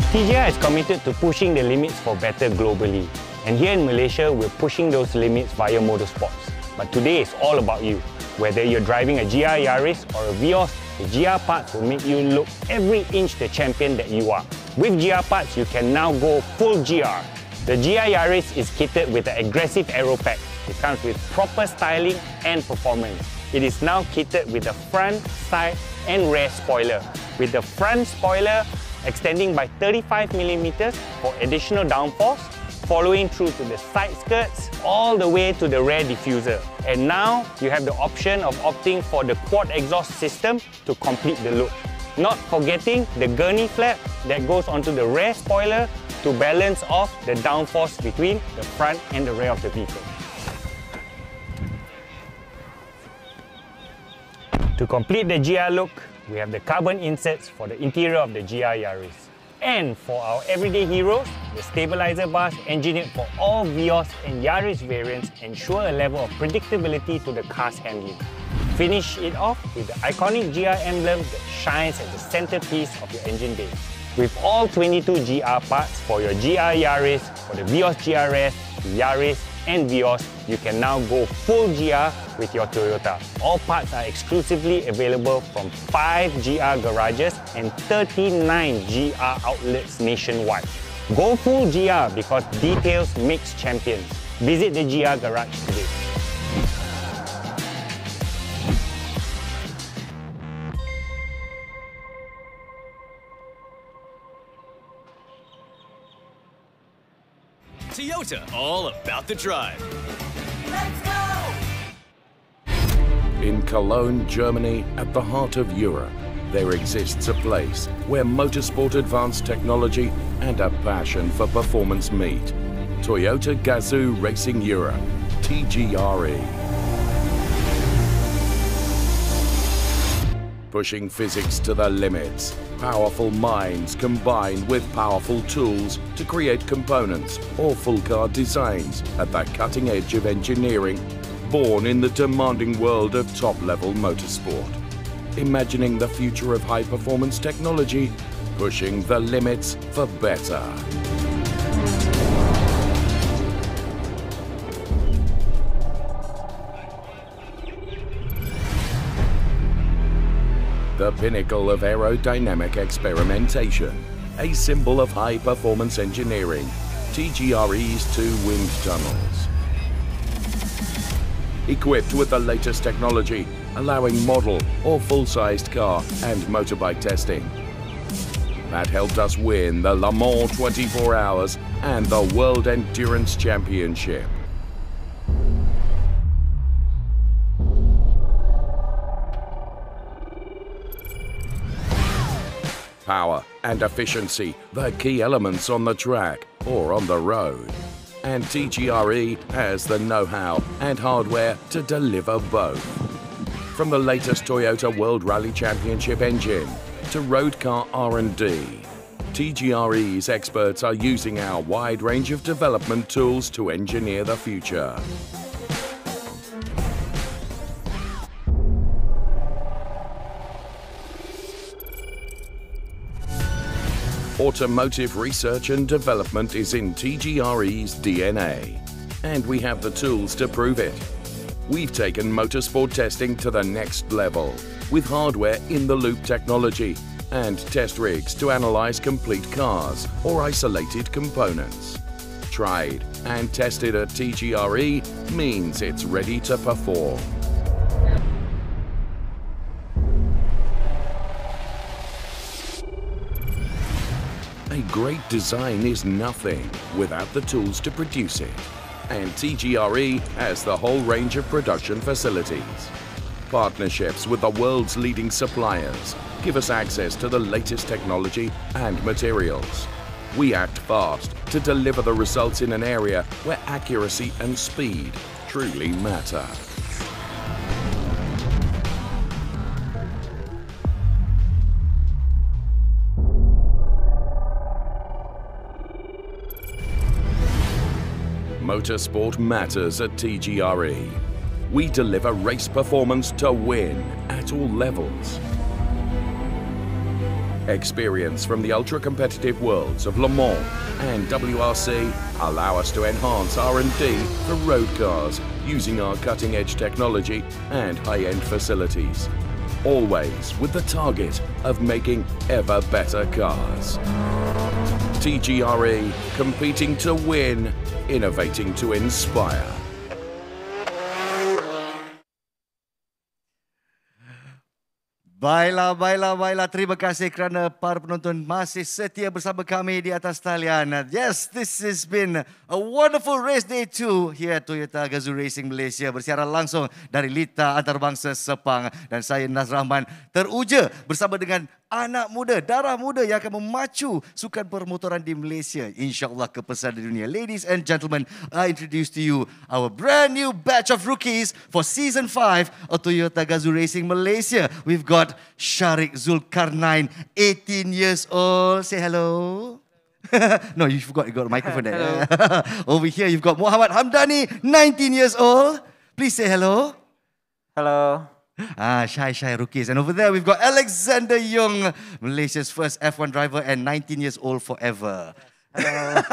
TGR is committed to pushing the limits for better globally, and here in Malaysia we're pushing those limits via motorsports. But today is all about you. Whether you're driving a GR Yaris or a Vios, the GR parts will make you look every inch the champion that you are. With GR parts, you can now go full GR. The GR Yaris is kitted with an aggressive aero pack. It comes with proper styling and performance. It is now kitted with a front, side and rear spoiler, with the front spoiler extending by 35mm for additional downforce, following through to the side skirts all the way to the rear diffuser. And now you have the option of opting for the quad exhaust system to complete the look. Not forgetting the gurney flap that goes onto the rear spoiler to balance off the downforce between the front and the rear of the vehicle. To complete the GR look, we have the carbon inserts for the interior of the GR Yaris. And for our everyday heroes, the stabilizer bars engineered for all Vios and Yaris variants ensure a level of predictability to the car's handling. Finish it off with the iconic GR emblem that shines as the centerpiece of your engine bay. With all 22 GR parts for your GR Yaris, for the Vios GRS, Yaris and Vios, you can now go full GR with your Toyota. All parts are exclusively available from 5 GR garages and 39 GR outlets nationwide. Go full GR because details makes champions. Visit the GR garage today. Toyota, all about the drive. In Cologne, Germany, at the heart of Europe, there exists a place where motorsport advanced technology and a passion for performance meet. Toyota Gazoo Racing Europe, TGRE. Pushing physics to the limits. Powerful minds combined with powerful tools to create components or full car designs at the cutting edge of engineering, born in the demanding world of top-level motorsport. Imagining the future of high-performance technology, pushing the limits for better. the pinnacle of aerodynamic experimentation, a symbol of high-performance engineering, TGRE's two wind tunnels. Equipped with the latest technology, allowing model or full-sized car and motorbike testing. That helped us win the Le Mans 24 Hours and the World Endurance Championship. Power and efficiency, the key elements on the track or on the road. And TGRE has the know-how and hardware to deliver both. From the latest Toyota World Rally Championship engine to road car R&D, TGRE's experts are using our wide range of development tools to engineer the future. Automotive research and development is in TGRE's DNA, and we have the tools to prove it. We've taken motorsport testing to the next level with hardware-in-the-loop technology and test rigs to analyze complete cars or isolated components. Tried and tested at TGRE means it's ready to perform. A great design is nothing without the tools to produce it. And TGRE has the whole range of production facilities. Partnerships with the world's leading suppliers give us access to the latest technology and materials. We act fast to deliver the results in an area where accuracy and speed truly matter. Motorsport matters at TGRE. We deliver race performance to win at all levels. Experience from the ultra-competitive worlds of Le Mans and WRC allow us to enhance R&D for road cars using our cutting-edge technology and high-end facilities. Always with the target of making ever better cars. TGRE, competing to win, innovating to inspire. Baiklah. Terima kasih kerana para penonton masih setia bersama kami di atas talian. Yes, this has been a wonderful race day 2 here at Toyota Gazoo Racing Malaysia. Bersiaran langsung dari Lita Antarabangsa Sepang. Dan saya Naz Rahman teruja bersama dengan anak muda, darah muda yang akan memacu sukan permotoran di Malaysia. InsyaAllah ke pesat di dunia. Ladies and gentlemen, I introduce to you our brand new batch of rookies for Season 5 of Toyota Gazoo Racing Malaysia. We've got Sharik Zulkarnain, 18 years old. Say hello. No, you forgot, you got a microphone there. Over here, you've got Muhammad Hamdani, 19 years old. Please say hello. Hello. Shy rookies. And over there, we've got Alexander Young, Malaysia's first F1 driver and 19 years old forever. Hello.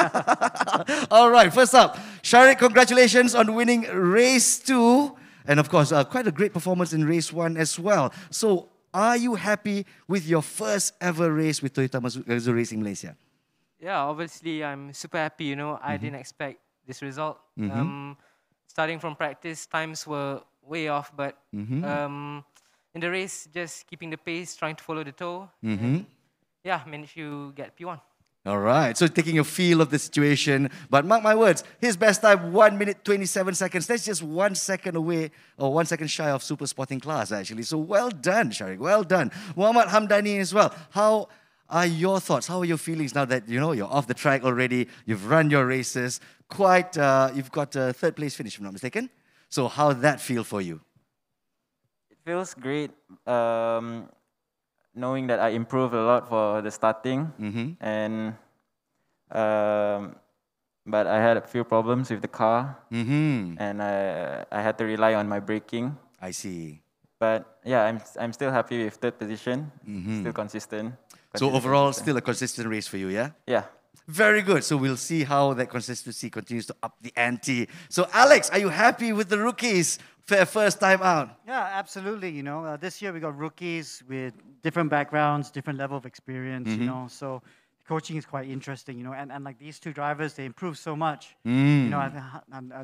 All right, first up, Sharik, congratulations on winning race 2. And of course, quite a great performance in race 1 as well. So, are you happy with your first ever race with Toyota Gazoo Racing Malaysia? Yeah, obviously, I'm super happy. You know, I didn't expect this result. Starting from practice, times were way off, but in the race, just keeping the pace, trying to follow the toe. And yeah, managed to get P1. All right, so taking a feel of the situation. But mark my words, his best time, 1 minute 27 seconds. That's just 1 second away, or 1 second shy of super sporting class, actually. So well done, Sharik, well done. Muhammad Hamdani as well. How are your thoughts? How are your feelings now that, you know, you're off the track already, you've run your races, you've got a third place finish, if I'm not mistaken? So how did that feel for you? It feels great. Knowing that I improved a lot for the starting, and but I had a few problems with the car, and I had to rely on my braking. I see. But yeah, I'm still happy with third position. Still consistent. So overall, still a consistent race for you, yeah? Yeah. Very good. So we'll see how that consistency continues to up the ante. So Alex, are you happy with the rookies first time out. Yeah, absolutely. You know, this year we got rookies with different backgrounds, different level of experience. You know, so coaching is quite interesting. You know, and like these two drivers, they improved so much. You know,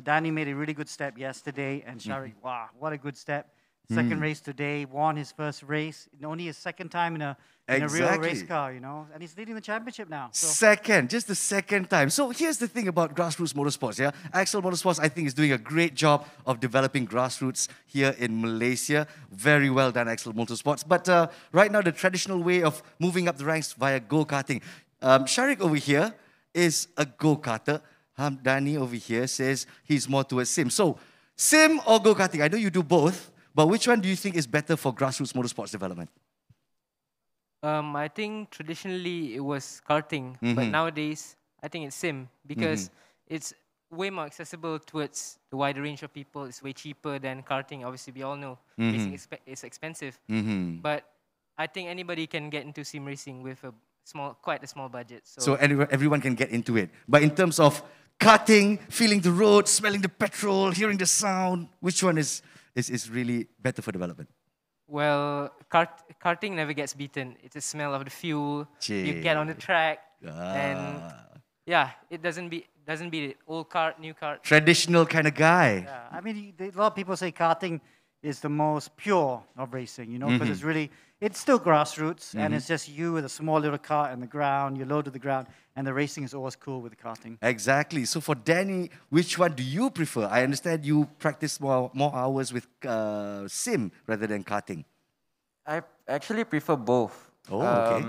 Danny made a really good step yesterday, and Sharik, wow, what a good step. Second race today, won his first race, only his second time in a real race car, you know, and he's leading the championship now. So. Second, just the second time. So here's the thing about grassroots motorsports, yeah? Axel Motorsports, I think, is doing a great job of developing grassroots here in Malaysia. Very well done, Axel Motorsports. But right now, the traditional way of moving up the ranks via go-karting. Sharik over here is a go-karter. Danny over here says he's more towards sim. So, sim or go-karting? I know you do both. But which one do you think is better for grassroots motorsports development? I think traditionally it was karting, but nowadays I think it's sim because it's way more accessible towards the wider range of people. It's way cheaper than karting. Obviously, we all know racing is expensive, but I think anybody can get into sim racing with a quite a small budget. So everyone can get into it. But in terms of karting, feeling the road, smelling the petrol, hearing the sound, which one is really better for development? Well, karting never gets beaten. It's the smell of the fuel. You get on the track, and yeah, it doesn't beat it. Old kart, new kart. Traditional kind of guy. Yeah, I mean, a lot of people say karting is the most pure of racing, you know, because it's still grassroots, and it's just you with a small little cart in the ground, you're low to the ground, and the racing is always cool with the karting. Exactly. So for Danny, which one do you prefer? I understand you practice more hours with sim rather than karting. I actually prefer both. Oh, okay.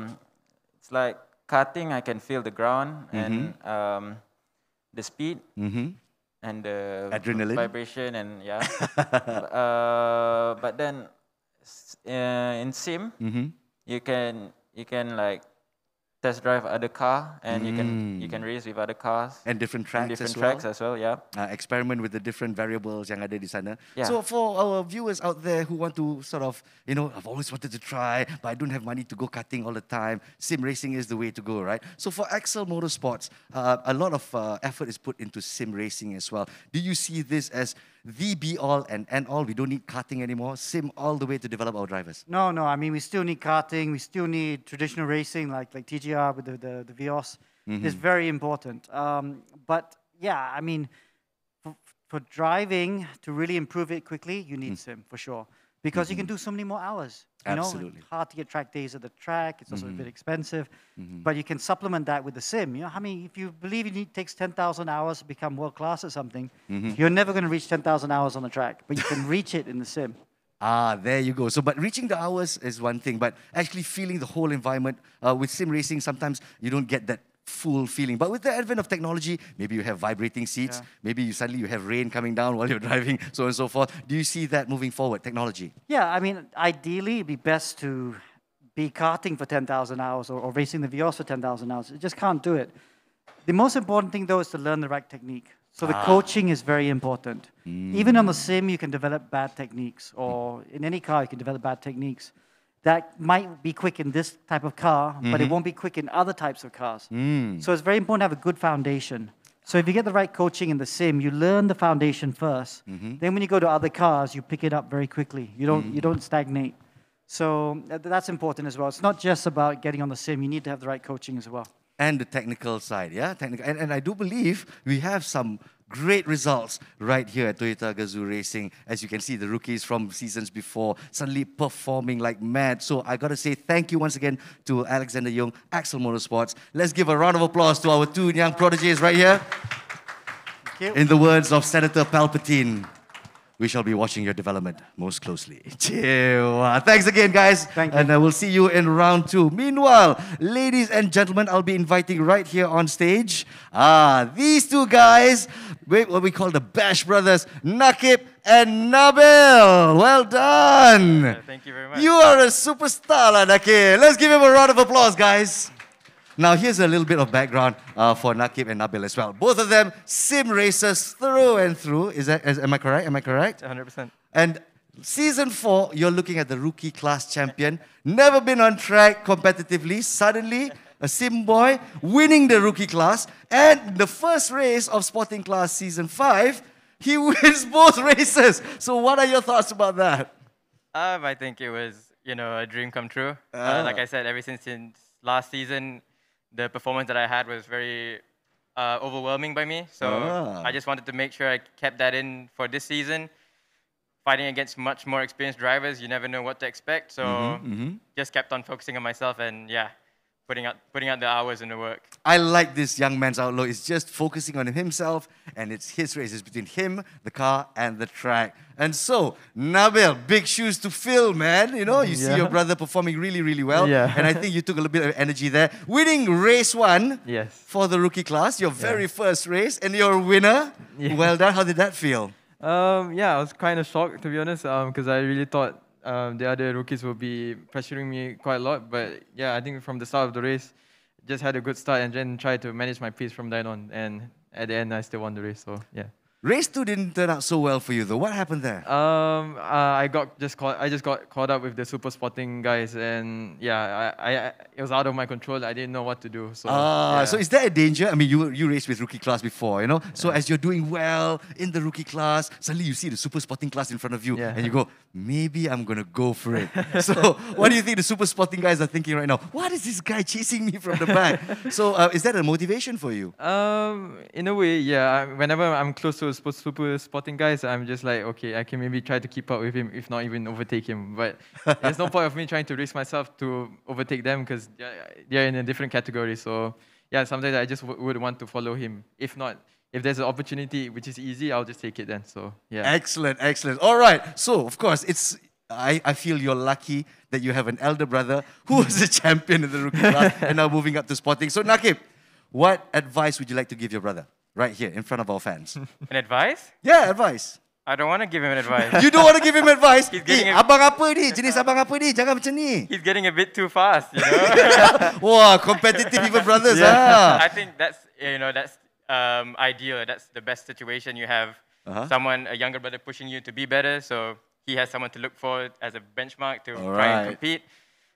It's like karting, I can feel the ground and the speed. And the adrenaline, vibration, and yeah. But then in sim, you can like test drive other car, and you can race with other cars and different tracks, as well. Yeah. Experiment with the different variables yang ada di sana. Yeah. So for our viewers out there who want to sort of, you know, I've always wanted to try, but I don't have money to go karting all the time. Sim racing is the way to go, right? So for Axel Motorsports, a lot of effort is put into sim racing as well. Do you see this as the be-all and end-all? We don't need karting anymore. Sim all the way to develop our drivers. No. I mean, we still need karting. We still need traditional racing like TGR with the Vios. It's very important. But yeah, I mean, for driving to really improve it quickly, you need sim for sure. Because you can do so many more hours. You Absolutely. know, it's hard to get track days at the track. It's also a bit expensive. But you can supplement that with the sim. You know, I mean, if you believe it takes 10,000 hours to become world class or something, you're never going to reach 10,000 hours on the track. But you can reach it in the sim. There you go. So, but reaching the hours is one thing, but actually feeling the whole environment with sim racing, sometimes you don't get that full feeling. But with the advent of technology, maybe you have vibrating seats, maybe suddenly you have rain coming down while you're driving, so on and so forth. Do you see that moving forward, technology? Yeah, I mean, ideally, it'd be best to be karting for 10,000 hours or racing the Vios for 10,000 hours. You just can't do it. The most important thing, though, is to learn the right technique. So the coaching is very important. Even on the sim, you can develop bad techniques, or in any car, you can develop bad techniques. That might be quick in this type of car, but it won't be quick in other types of cars. So it's very important to have a good foundation. So if you get the right coaching in the sim, you learn the foundation first. Then when you go to other cars, you pick it up very quickly. You don't stagnate. So that's important as well. It's not just about getting on the sim. You need to have the right coaching as well. And the technical side, yeah? And I do believe we have some great results right here at Toyota Gazoo Racing. As you can see, the rookies from seasons before suddenly performing like mad. So I got to say thank you once again to Alexander Young, Axel Motorsports. Let's give a round of applause to our two young prodigies right here. Thank you. In the words of Senator Palpatine, we shall be watching your development most closely. Thanks again, guys. Thank you. And we'll see you in round 2. Meanwhile, ladies and gentlemen, I'll be inviting right here on stage these two guys, what we call the Bash Brothers, Nakib and Nabil. Well done. Thank you very much. You are a superstar, Nakib. Let's give him a round of applause, guys. Now, here's a little bit of background for Nakib and Nabil as well. Both of them sim racers through and through. Am I correct? Am I correct? 100%. And season 4, you're looking at the rookie class champion. Never been on track competitively. Suddenly, a sim boy winning the rookie class. And the first race of Sporting Class season 5, He wins both races. So what are your thoughts about that? I think it was, a dream come true. Like I said, ever since last season, the performance that I had was very overwhelming by me. So I just wanted to make sure I kept that in for this season. Fighting against much more experienced drivers, you never know what to expect. So just kept on focusing on myself and putting out the hours and the work. I like this young man's outlook. It's just focusing on himself, and it's his race. It's between him, the car, and the track. And so, Nabil, big shoes to fill, man. You see your brother performing really, really well. Yeah. And I think you took a little bit of energy there. Winning race 1 for the rookie class, your very first race, and you're a winner. Yeah. Well done. How did that feel? I was kind of shocked, to be honest, because I really thought the other rookies will be pressuring me quite a lot. But yeah, I think from the start of the race, just had a good start and then tried to manage my pace from then on. And at the end, I still won the race. So yeah. Race 2 didn't turn out so well for you, though. What happened there? I just got caught up with the super spotting guys, and it was out of my control. I didn't know what to do. So So is there a danger? I mean, you raced with rookie class before, So as you're doing well in the rookie class, suddenly you see the super spotting class in front of you, and you go, maybe I'm gonna go for it. So what do you think the super spotting guys are thinking right now? What is this guy chasing me from the back? So is that a motivation for you? In a way, yeah. Whenever I'm close to super spotting guys, I'm just like, okay, I can maybe try to keep up with him, if not even overtake him. But there's no point of me trying to race myself to overtake them because they're in a different category. So yeah, sometimes I just would want to follow him. If not, if there's an opportunity which is easy, I'll just take it then. So yeah. Excellent, excellent. All right. So of course, I feel you're lucky that you have an elder brother who was a champion in the rookie class and now moving up to spotting. So Nakib, what advice would you like to give your brother? Right here, in front of our fans. An advice? Yeah, advice. I don't want to give him advice. You don't want to give him advice? He's getting abang apa ni? Jenis abang apa ni? Jangan macam ni. He's getting a bit too fast, Wah, competitive even brothers. I think that's ideal. That's the best situation. You have someone, a younger brother, pushing you to be better. So he has someone to look for as a benchmark to try and compete.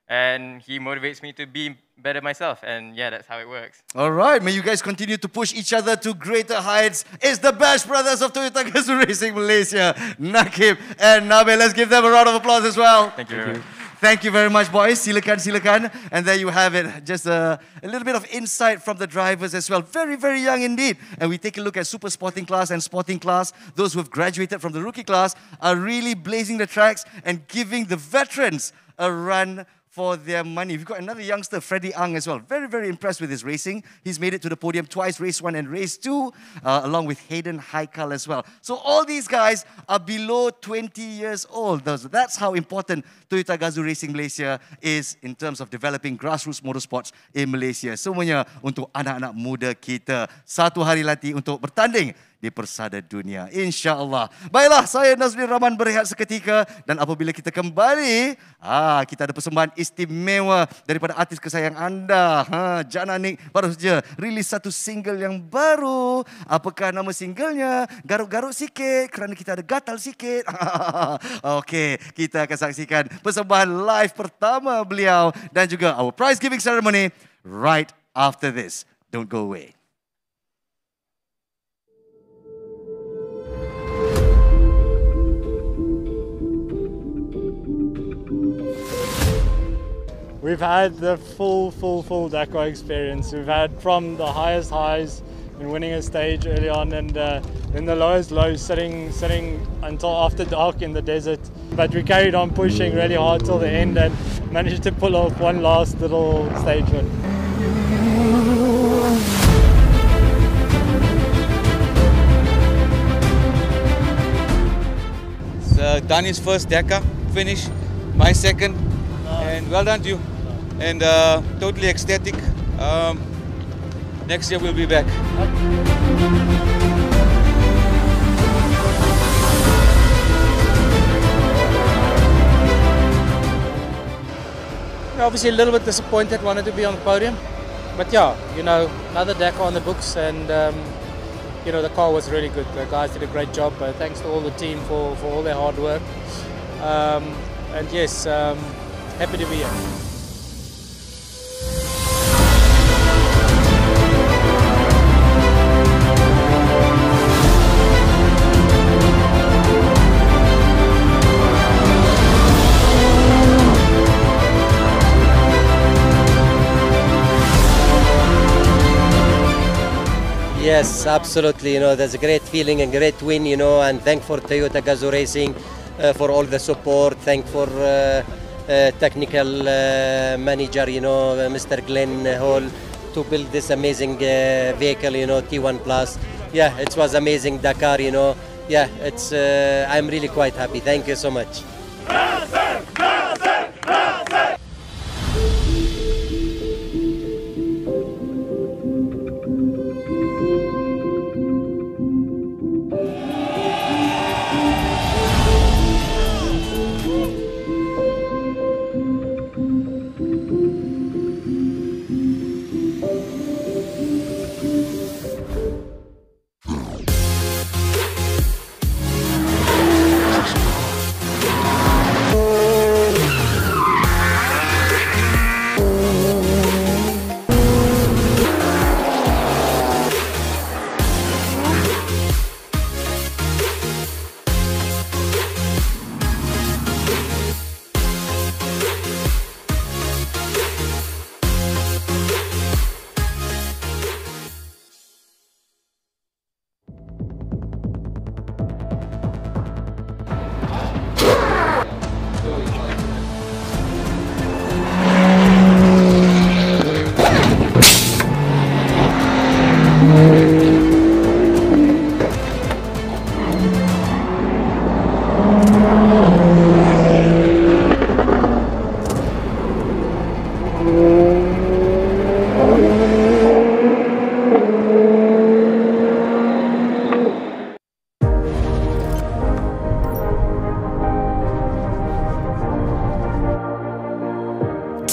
And he motivates me to be better myself. And yeah, that's how it works. All right. May you guys continue to push each other to greater heights. It's the Bash brothers of Toyota Gazoo Racing Malaysia, Nakib and Nabil. Let's give them a round of applause as well. Thank you. Thank you very much, boys. Silakan, silakan. And there you have it. Just a little bit of insight from the drivers as well. Very, very young indeed. And we take a look at super spotting class and spotting class. Those who have graduated from the rookie class are really blazing the tracks and giving the veterans a run for their money. We've got another youngster, Freddie Ang, as well. Very, very impressed with his racing. He's made it to the podium twice, race 1 and race 2, along with Hayden Haikal as well. So all these guys are below 20 years old. That's how important Toyota Gazoo Racing Malaysia is in terms of developing grassroots motorsports in Malaysia. Semuanya untuk anak-anak muda kita. Satu hari lagi untuk bertanding di persada dunia, insya-Allah. Baiklah, saya Nazrin Rahman berehat seketika dan apabila kita kembali, kita ada persembahan istimewa daripada artis kesayang anda, Janna baru saja rilis satu single yang baru. Apakah nama singlenya? Garuk-garuk sikit kerana kita ada gatal sikit. Okey, kita akan saksikan persembahan live pertama beliau dan juga our prize giving ceremony right after this. Don't go away. We've had the full Dakar experience. We've had from the highest highs and winning a stage early on, and then the lowest lows, sitting until after dark in the desert. But we carried on pushing really hard till the end and managed to pull off one last little stage win. It's Dani's first Dakar finish, my second, and well done to you. And totally ecstatic. Next year we'll be back. Obviously a little bit disappointed, wanted to be on the podium. But yeah, another Dakar on the books, and the car was really good. The guys did a great job. Thanks to all the team for all their hard work. And yes, happy to be here. Yes, absolutely. There's a great feeling and great win, and thank for Toyota Gazoo Racing for all the support. Thank for technical manager, Mr. Glenn Hall, to build this amazing vehicle, T1 Plus. Yeah, it was amazing Dakar, Yeah, I'm really quite happy. Thank you so much.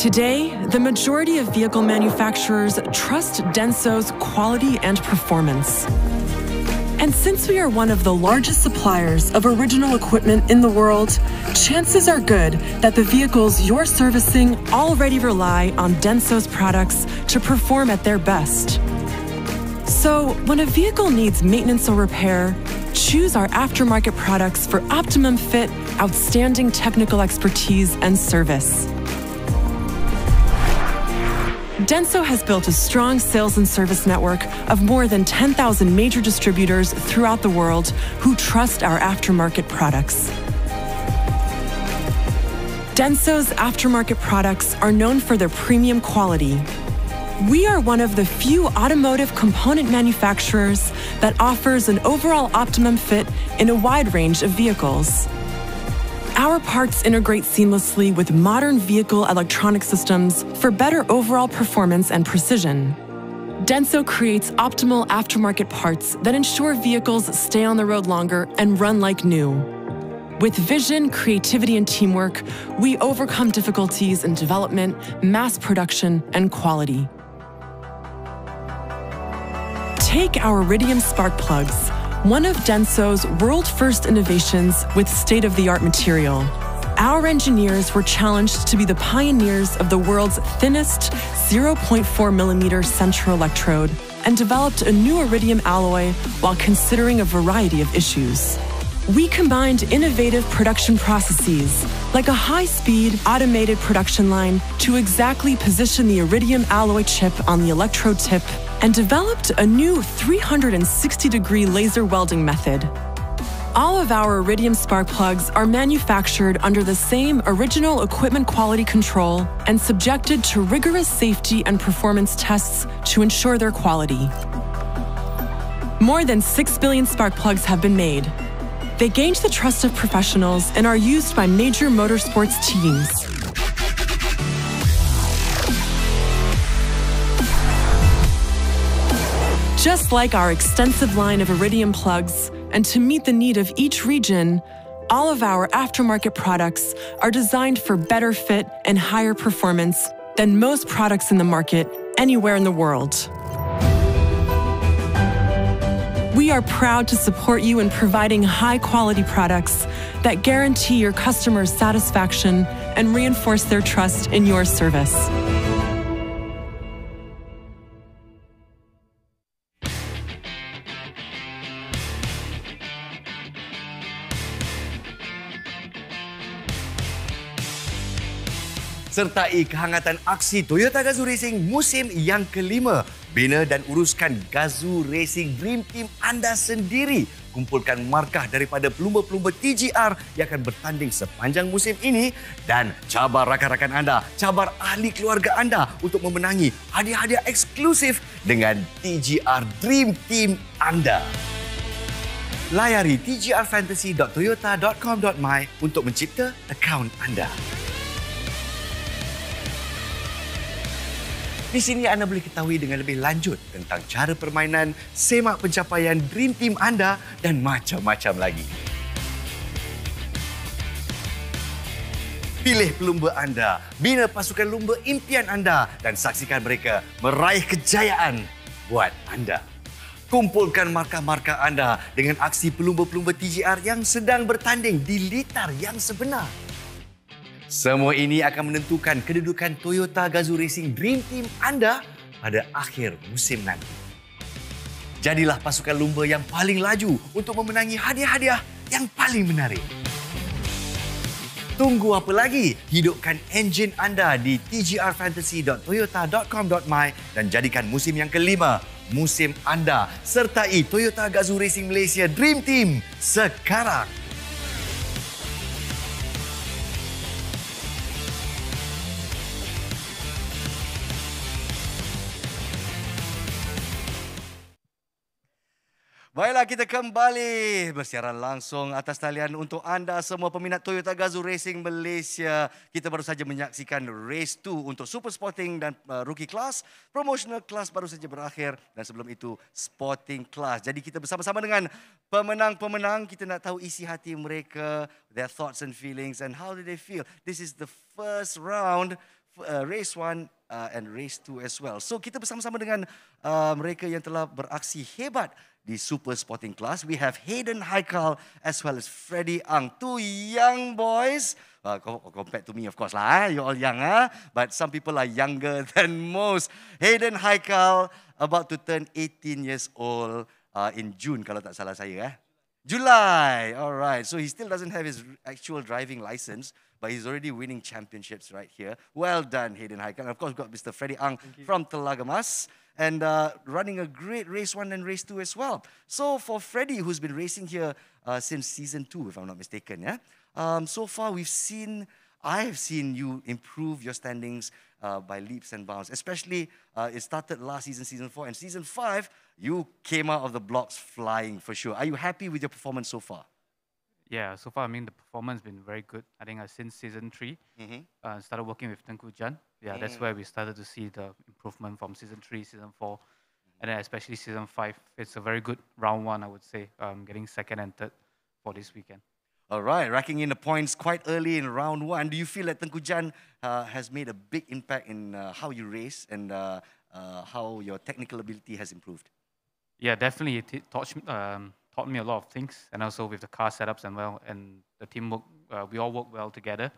Today, the majority of vehicle manufacturers trust Denso's quality and performance. And since we are one of the largest suppliers of original equipment in the world, chances are good that the vehicles you're servicing already rely on Denso's products to perform at their best. So, when a vehicle needs maintenance or repair, choose our aftermarket products for optimum fit, outstanding technical expertise, and service. Denso has built a strong sales and service network of more than 10,000 major distributors throughout the world who trust our aftermarket products. Denso's aftermarket products are known for their premium quality. We are one of the few automotive component manufacturers that offers an overall optimum fit in a wide range of vehicles. Our parts integrate seamlessly with modern vehicle electronic systems for better overall performance and precision. Denso creates optimal aftermarket parts that ensure vehicles stay on the road longer and run like new. With vision, creativity, and teamwork, we overcome difficulties in development, mass production, and quality. Take our Iridium spark plugs, one of Denso's world-first innovations with state-of-the-art material. Our engineers were challenged to be the pioneers of the world's thinnest 0.4mm central electrode and developed a new iridium alloy while considering a variety of issues. We combined innovative production processes, like a high-speed automated production line, to exactly position the iridium alloy chip on the electrode tip, and developed a new 360-degree laser welding method. All of our Iridium spark plugs are manufactured under the same original equipment quality control and subjected to rigorous safety and performance tests to ensure their quality. More than 6 billion spark plugs have been made. They gained the trust of professionals and are used by major motorsports teams. Just like our extensive line of Iridium plugs, and to meet the need of each region, all of our aftermarket products are designed for better fit and higher performance than most products in the market anywhere in the world. We are proud to support you in providing high-quality products that guarantee your customers' satisfaction and reinforce their trust in your service. Sertai kehangatan aksi Toyota Gazoo Racing musim yang kelima Bina dan uruskan Gazoo Racing Dream Team anda sendiri. Kumpulkan markah daripada pelumba-pelumba TGR yang akan bertanding sepanjang musim ini dan cabar rakan-rakan anda, cabar ahli keluarga anda untuk memenangi hadiah-hadiah eksklusif dengan TGR Dream Team anda. Layari tgrfantasy.toyota.com.my untuk mencipta akaun anda. Di sini anda boleh ketahui dengan lebih lanjut tentang cara permainan, semak pencapaian Dream Team anda dan macam-macam lagi. Pilih pelumba anda, bina pasukan lumba impian anda dan saksikan mereka meraih kejayaan buat anda. Kumpulkan markah-markah anda dengan aksi pelumba-pelumba TGR yang sedang bertanding di litar yang sebenar. Semua ini akan menentukan kedudukan Toyota Gazoo Racing Dream Team anda pada akhir musim nanti. Jadilah pasukan lumba yang paling laju untuk memenangi hadiah-hadiah yang paling menarik. Tunggu apa lagi? Hidupkan enjin anda di tgrfantasy.toyota.com.my dan jadikan musim yang kelima musim anda. Sertai Toyota Gazoo Racing Malaysia Dream Team sekarang. Baiklah, kita kembali bersiaran langsung atas talian untuk anda semua peminat Toyota Gazoo Racing Malaysia. Kita baru saja menyaksikan race 2 untuk Super Sporting dan Rookie Class. Promotional Class baru saja berakhir dan sebelum itu Sporting Class. Jadi kita bersama-sama dengan pemenang-pemenang, kita nak tahu isi hati mereka, their thoughts and feelings and how do they feel. This is the first round, race 1 and race 2 as well. So kita bersama-sama dengan mereka yang telah beraksi hebat di Super Sporting Class. We have Hayden Haikal as well as Freddie Ang. Two young boys. Compared to me, of course lah. You're all young, but some people are younger than most. Hayden Haikal about to turn 18 years old in June, kalau tak salah saya. July. All right. So he still doesn't have his actual driving license, but he's already winning championships right here. Well done, Hayden Haikal. And of course, we've got Mr. Freddie Ang from Telaga Mas. And running a great race 1 and race 2 as well. So for Freddie, who's been racing here since season 2, if I'm not mistaken, so far I have seen you improve your standings by leaps and bounds. Especially, it started last season, season 4, and season 5, you came out of the blocks flying for sure. Are you happy with your performance so far? Yeah, so far, I mean, the performance has been very good. I think since season 3, started working with Tengku Jan. Yeah, that's where we started to see the improvement from season 3, season 4, and then especially season 5. It's a very good round 1, I would say, getting second and third for this weekend. All right, racking in the points quite early in round 1. Do you feel that Tengku Jan has made a big impact in how you race and how your technical ability has improved? Yeah, definitely. It taught me a lot of things, and also with the car setups and the teamwork, we all work well together.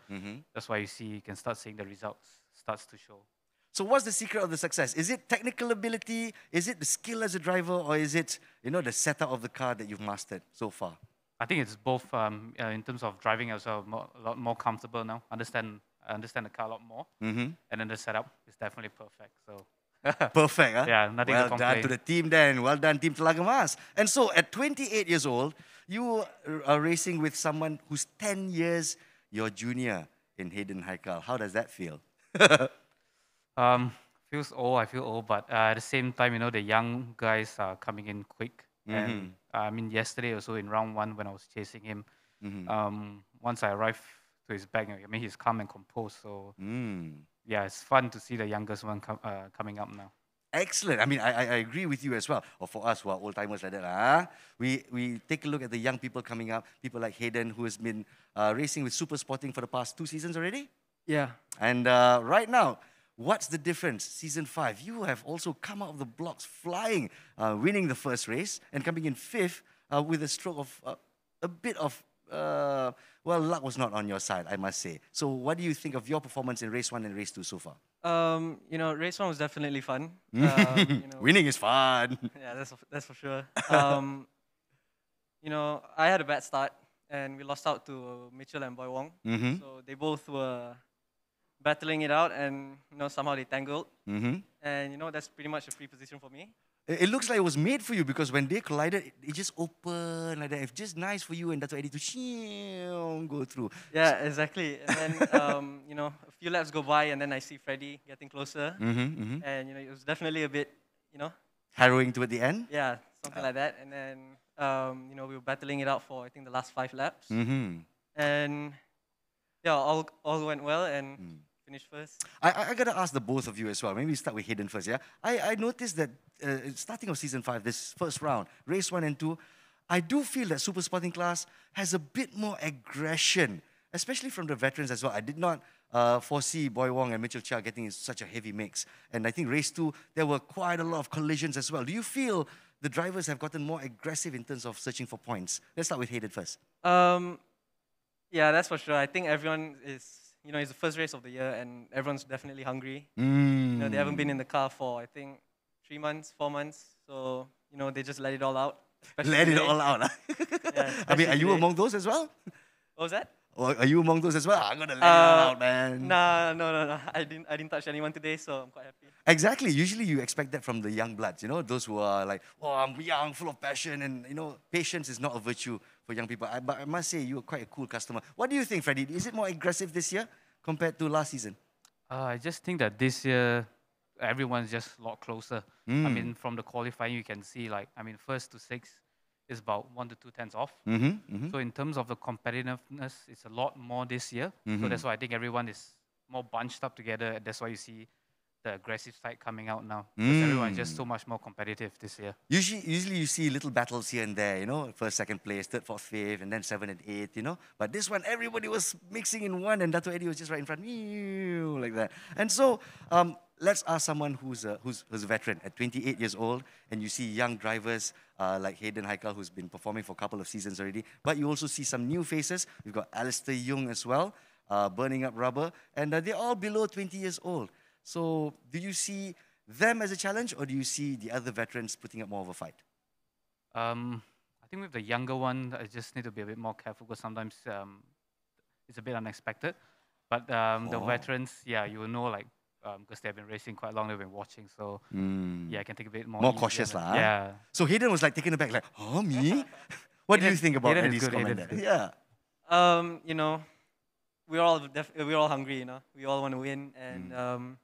That's why you can start seeing the results starts to show. So what's the secret of the success? Is it technical ability? Is it the skill as a driver? Or is it, the setup of the car that you've mastered so far? I think it's both. In terms of driving, I was a lot more comfortable now. I understand the car a lot more. And then the setup is definitely perfect. So perfect, huh? Yeah, nothing to complain. Well done to the team then. Well done, Team Telaga Mas. And so at 28 years old, you are racing with someone who's 10 years your junior in Hayden Haikal. How does that feel? Feels old. I feel old, but at the same time, the young guys are coming in quick. And I mean, yesterday also in round 1 when I was chasing him, once I arrived to his back, I mean, he's calm and composed. So yeah, it's fun to see the youngest one coming up now. Excellent. I mean, I agree with you as well. Or for us who are old timers like that, we take a look at the young people coming up. People like Hayden, who has been racing with Super Sporting for the past 2 seasons already. Yeah. And right now, what's the difference? Season 5, you have also come out of the blocks flying, winning the first race and coming in 5th with a stroke of a bit of, well, luck was not on your side, I must say. So what do you think of your performance in race 1 and race 2 so far? Race 1 was definitely fun. Winning is fun. Yeah, that's for sure. I had a bad start and we lost out to Mitchell and Boy Wong. So they both were battling it out, and somehow they tangled. Mm-hmm. And that's pretty much a free position for me. It looks like it was made for you because when they collided, it just opened like that. It's just nice for you and Dato' Eddie to go through. Yeah, exactly. And then a few laps go by, and then I see Freddie getting closer. Mm-hmm. And it was definitely a bit, harrowing toward the end. Yeah, something like that. And then we were battling it out for I think the last 5 laps. Mm-hmm. And yeah, all went well and finished first. I gotta ask the both of you as well. Maybe we start with Hayden first. Yeah, I noticed that starting of season 5, this first round, race 1 and 2, I do feel that Super Sporting Class has a bit more aggression, especially from the veterans as well. I did not foresee Boy Wong and Mitchell Chia getting such a heavy mix. And I think race 2, there were quite a lot of collisions as well. Do you feel the drivers have gotten more aggressive in terms of searching for points? Let's start with Hayden first. Yeah, that's for sure. I think everyone is, it's the first race of the year, and everyone's definitely hungry. Mm. They haven't been in the car for, I think, 3 months, 4 months. So, they just let it all out. Let it all out. Yeah, I mean, are you today. among those as well? What was that? Or are you among those as well? I'm gonna let it all out, man. Nah, no. I didn't touch anyone today, so I'm quite happy. Exactly. Usually you expect that from the young bloods, those who are like, oh, I'm young, full of passion, and patience is not a virtue for young people. But I must say, you're quite a cool customer. What do you think, Freddie? Is it more aggressive this year compared to last season? I just think that this year, everyone's just a lot closer. I mean, from the qualifying, you can see, first to 6 is about 1 to 2 tenths off. So in terms of the competitiveness, it's a lot more this year. So that's why I think everyone is more bunched up together. That's why you see the aggressive side coming out now. Because everyone is just so much more competitive this year. Usually you see little battles here and there, first, second place, third, fourth, fifth, and then 7 and 8, But this one, everybody was mixing in one, and Dato' Eddie was just right in front, like that. And so, let's ask someone who's a veteran at 28 years old, and you see young drivers like Hayden Haikal, who's been performing for a couple of seasons already, but you also see some new faces. We've got Alistair Jung as well, burning up rubber, and they're all below 20 years old. So do you see them as a challenge, or do you see the other veterans putting up more of a fight? I think with the younger one, I just need to be a bit more careful because sometimes it's a bit unexpected. But the veterans, yeah, you will know, because they've been racing quite long, they've been watching. So, yeah, I can take a bit more cautious. Yeah. So Hayden was taken aback, like, oh, me? What do you think about Eddie's comment there? Yeah. We're all hungry, We all want to win, and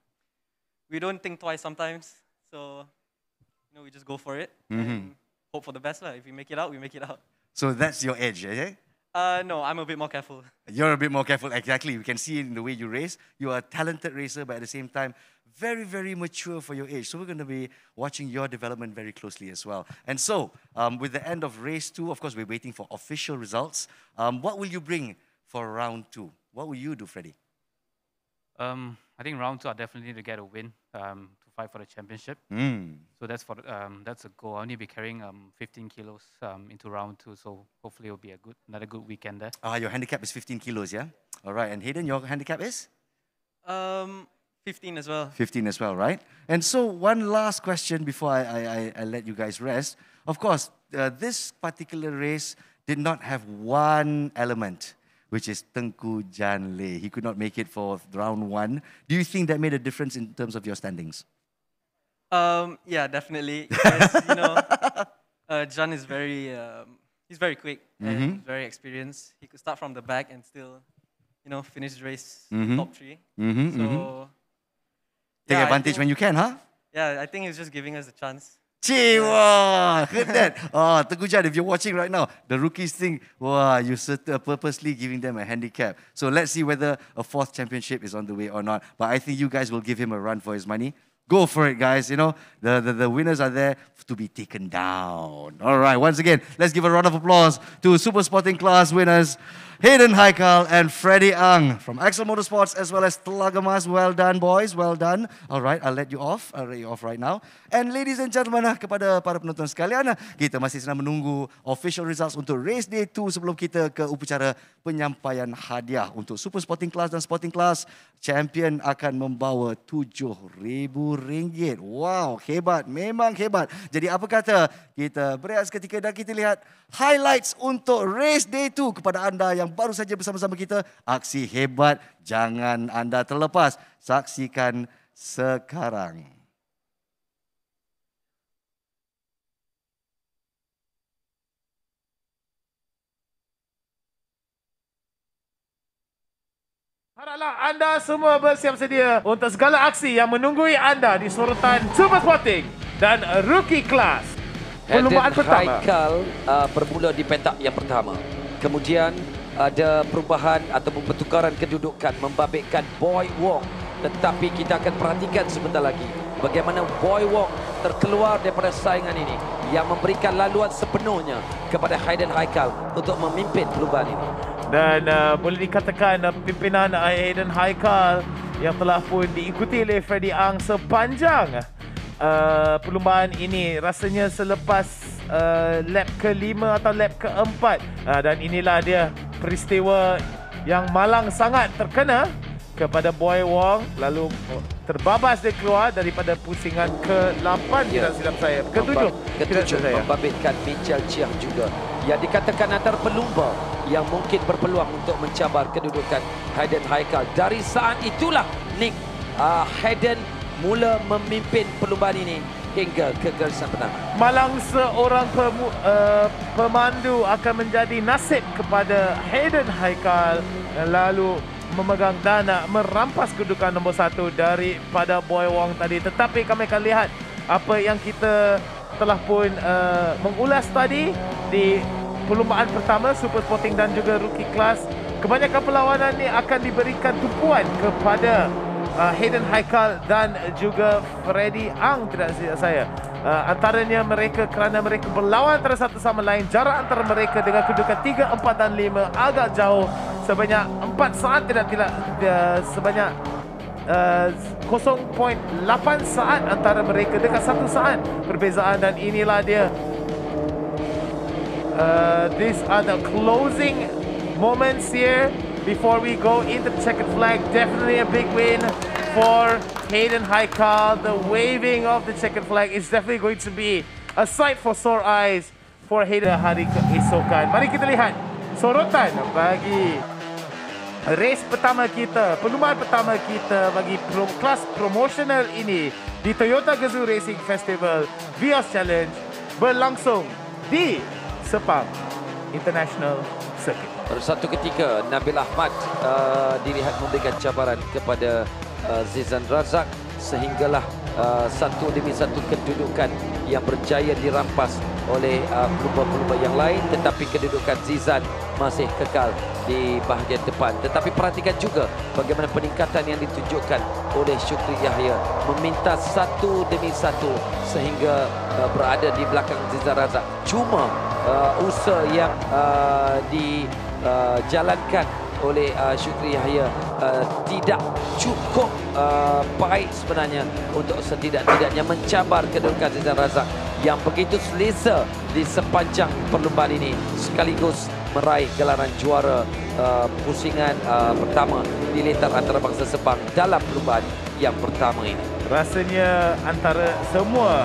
we don't think twice sometimes. So, we just go for it and hope for the best. If we make it out, we make it out. So that's your edge, eh? No, I'm a bit more careful. You're a bit more careful, exactly. We can see it in the way you race. You are a talented racer, but at the same time, very, very mature for your age. So we're going to be watching your development very closely as well. And so, with the end of race 2, of course, we're waiting for official results. What will you bring for round 2? What will you do, Freddie? I think round 2, I definitely need to get a win to fight for the championship. So that's a goal. I'll only be carrying 15 kilos into round 2. So hopefully it'll be another good weekend there. Your handicap is 15 kilos, yeah? All right. And Hayden, your handicap is? 15 as well. 15 as well, right? And so one last question before I let you guys rest. Of course, this particular race did not have one element, which is Tengku Janle. He could not make it for round 1. Do you think that made a difference in terms of your standings? Yeah, definitely. Because, Jan is he's very quick and very experienced. He could start from the back and still, finish the race top 3. So, take advantage when you can, huh? Yeah, I think he's just giving us a chance. Wow, heard that? Tengku Jan, if you're watching right now, the rookies think, wow, you're purposely giving them a handicap. So let's see whether a 4th championship is on the way or not. But I think you guys will give him a run for his money. Go for it, guys. The winners are there to be taken down. All right, once again, let's give a round of applause to Super Sporting Class winners, Hayden Haikal and Freddie Ang from Axel Motorsports as well as Telaga Mas. Well done, boys. Well done. All right, I'll let you off. I'll let you off right now. And ladies and gentlemen, kepada para penonton sekalian, kita masih sedang menunggu official results untuk race day 2 sebelum kita ke upacara penyampaian hadiah untuk Super Sporting Class dan Sporting Class. Champion akan membawa RM7,000. Wow, hebat. Memang hebat. Jadi apa kata kita berehat seketika dan kita lihat highlights untuk race day 2 kepada anda yang yang baru saja bersama-sama kita, aksi hebat jangan anda terlepas. Saksikan sekarang. Haraplah anda semua bersiap sedia untuk segala aksi yang menunggui anda di sorotan Super Sporting dan Rookie Class. Perlumbaan pertama. Haikal bermula di petak yang pertama. Kemudian ada perubahan ataupun pertukaran kedudukan membabitkan Boy Wong. Tetapi kita akan perhatikan sebentar lagi bagaimana Boy Wong terkeluar daripada saingan ini yang memberikan laluan sepenuhnya kepada Hayden Haikal untuk memimpin perlumbaan ini. Dan boleh dikatakan pimpinan Hayden Haikal yang telah pun diikuti oleh Freddie Ang sepanjang perlumbaan ini rasanya selepas lap ke-5 atau lap ke-4. Dan inilah dia peristiwa yang malang sangat terkena kepada Boy Wong, lalu terbabas dia keluar daripada pusingan ke-8 tidak silap saya, ke-7 membabitkan Mitchell Chiang juga yang dikatakan antara pelumba yang mungkin berpeluang untuk mencabar kedudukan Hayden Haikal. Dari saat itulah Nick Hayden mula memimpin perlumbaan ini hingga ke garisan penang. Malang seorang pemandu akan menjadi nasib kepada Hayden Haikal dan lalu memegang dana merampas kedudukan nombor 1 daripada Boy Wong tadi. Tetapi kami akan lihat apa yang kita telah pun mengulas tadi di perlumbaan pertama Super Sporting dan juga Rookie Class. Kebanyakan perlawanan ini akan diberikan tumpuan kepada Hayden Haikal dan juga Freddie Ang tidak silap saya. Antaranya mereka kerana mereka berlawan antara satu sama lain. Jarak antara mereka dengan kedudukan 3, 4 dan 5 agak jauh. Sebanyak 4 saat sebanyak 0.8 saat antara mereka, dekat 1 saat perbezaan. Dan inilah dia. These are the closing moments here before we go into the checkered flag. Definitely a big win for Hayden Haikal. The waving of the checkered flag is definitely going to be a sight for sore eyes for Hayden hari keesokan. Mari kita lihat sorotan bagi race pertama kita, perlumbaan pertama kita bagi kelas promotional ini di Toyota Gazoo Racing Festival Vios Challenge berlangsung di Sepang International Circuit. Pada satu ketika Nabil Ahmad dilihat memberikan cabaran kepada Zizan Razak sehinggalah satu demi satu kedudukan yang berjaya dirampas oleh pelumba-pelumba yang lain, tetapi kedudukan Zizan masih kekal di bahagian depan. Tetapi perhatikan juga bagaimana peningkatan yang ditunjukkan oleh Syukri Yahya meminta satu demi satu sehingga berada di belakang Zizan Razak. Cuma usaha yang dijalankan oleh Syukri Yahya tidak cukup baik sebenarnya untuk setidak-tidaknya mencabar kedudukan Zizan Razak yang begitu selesa di sepanjang perlumbaan ini, sekaligus meraih gelaran juara pusingan pertama di lintar antarabangsa Sepang dalam perlumbaan yang pertama ini. Rasanya antara semua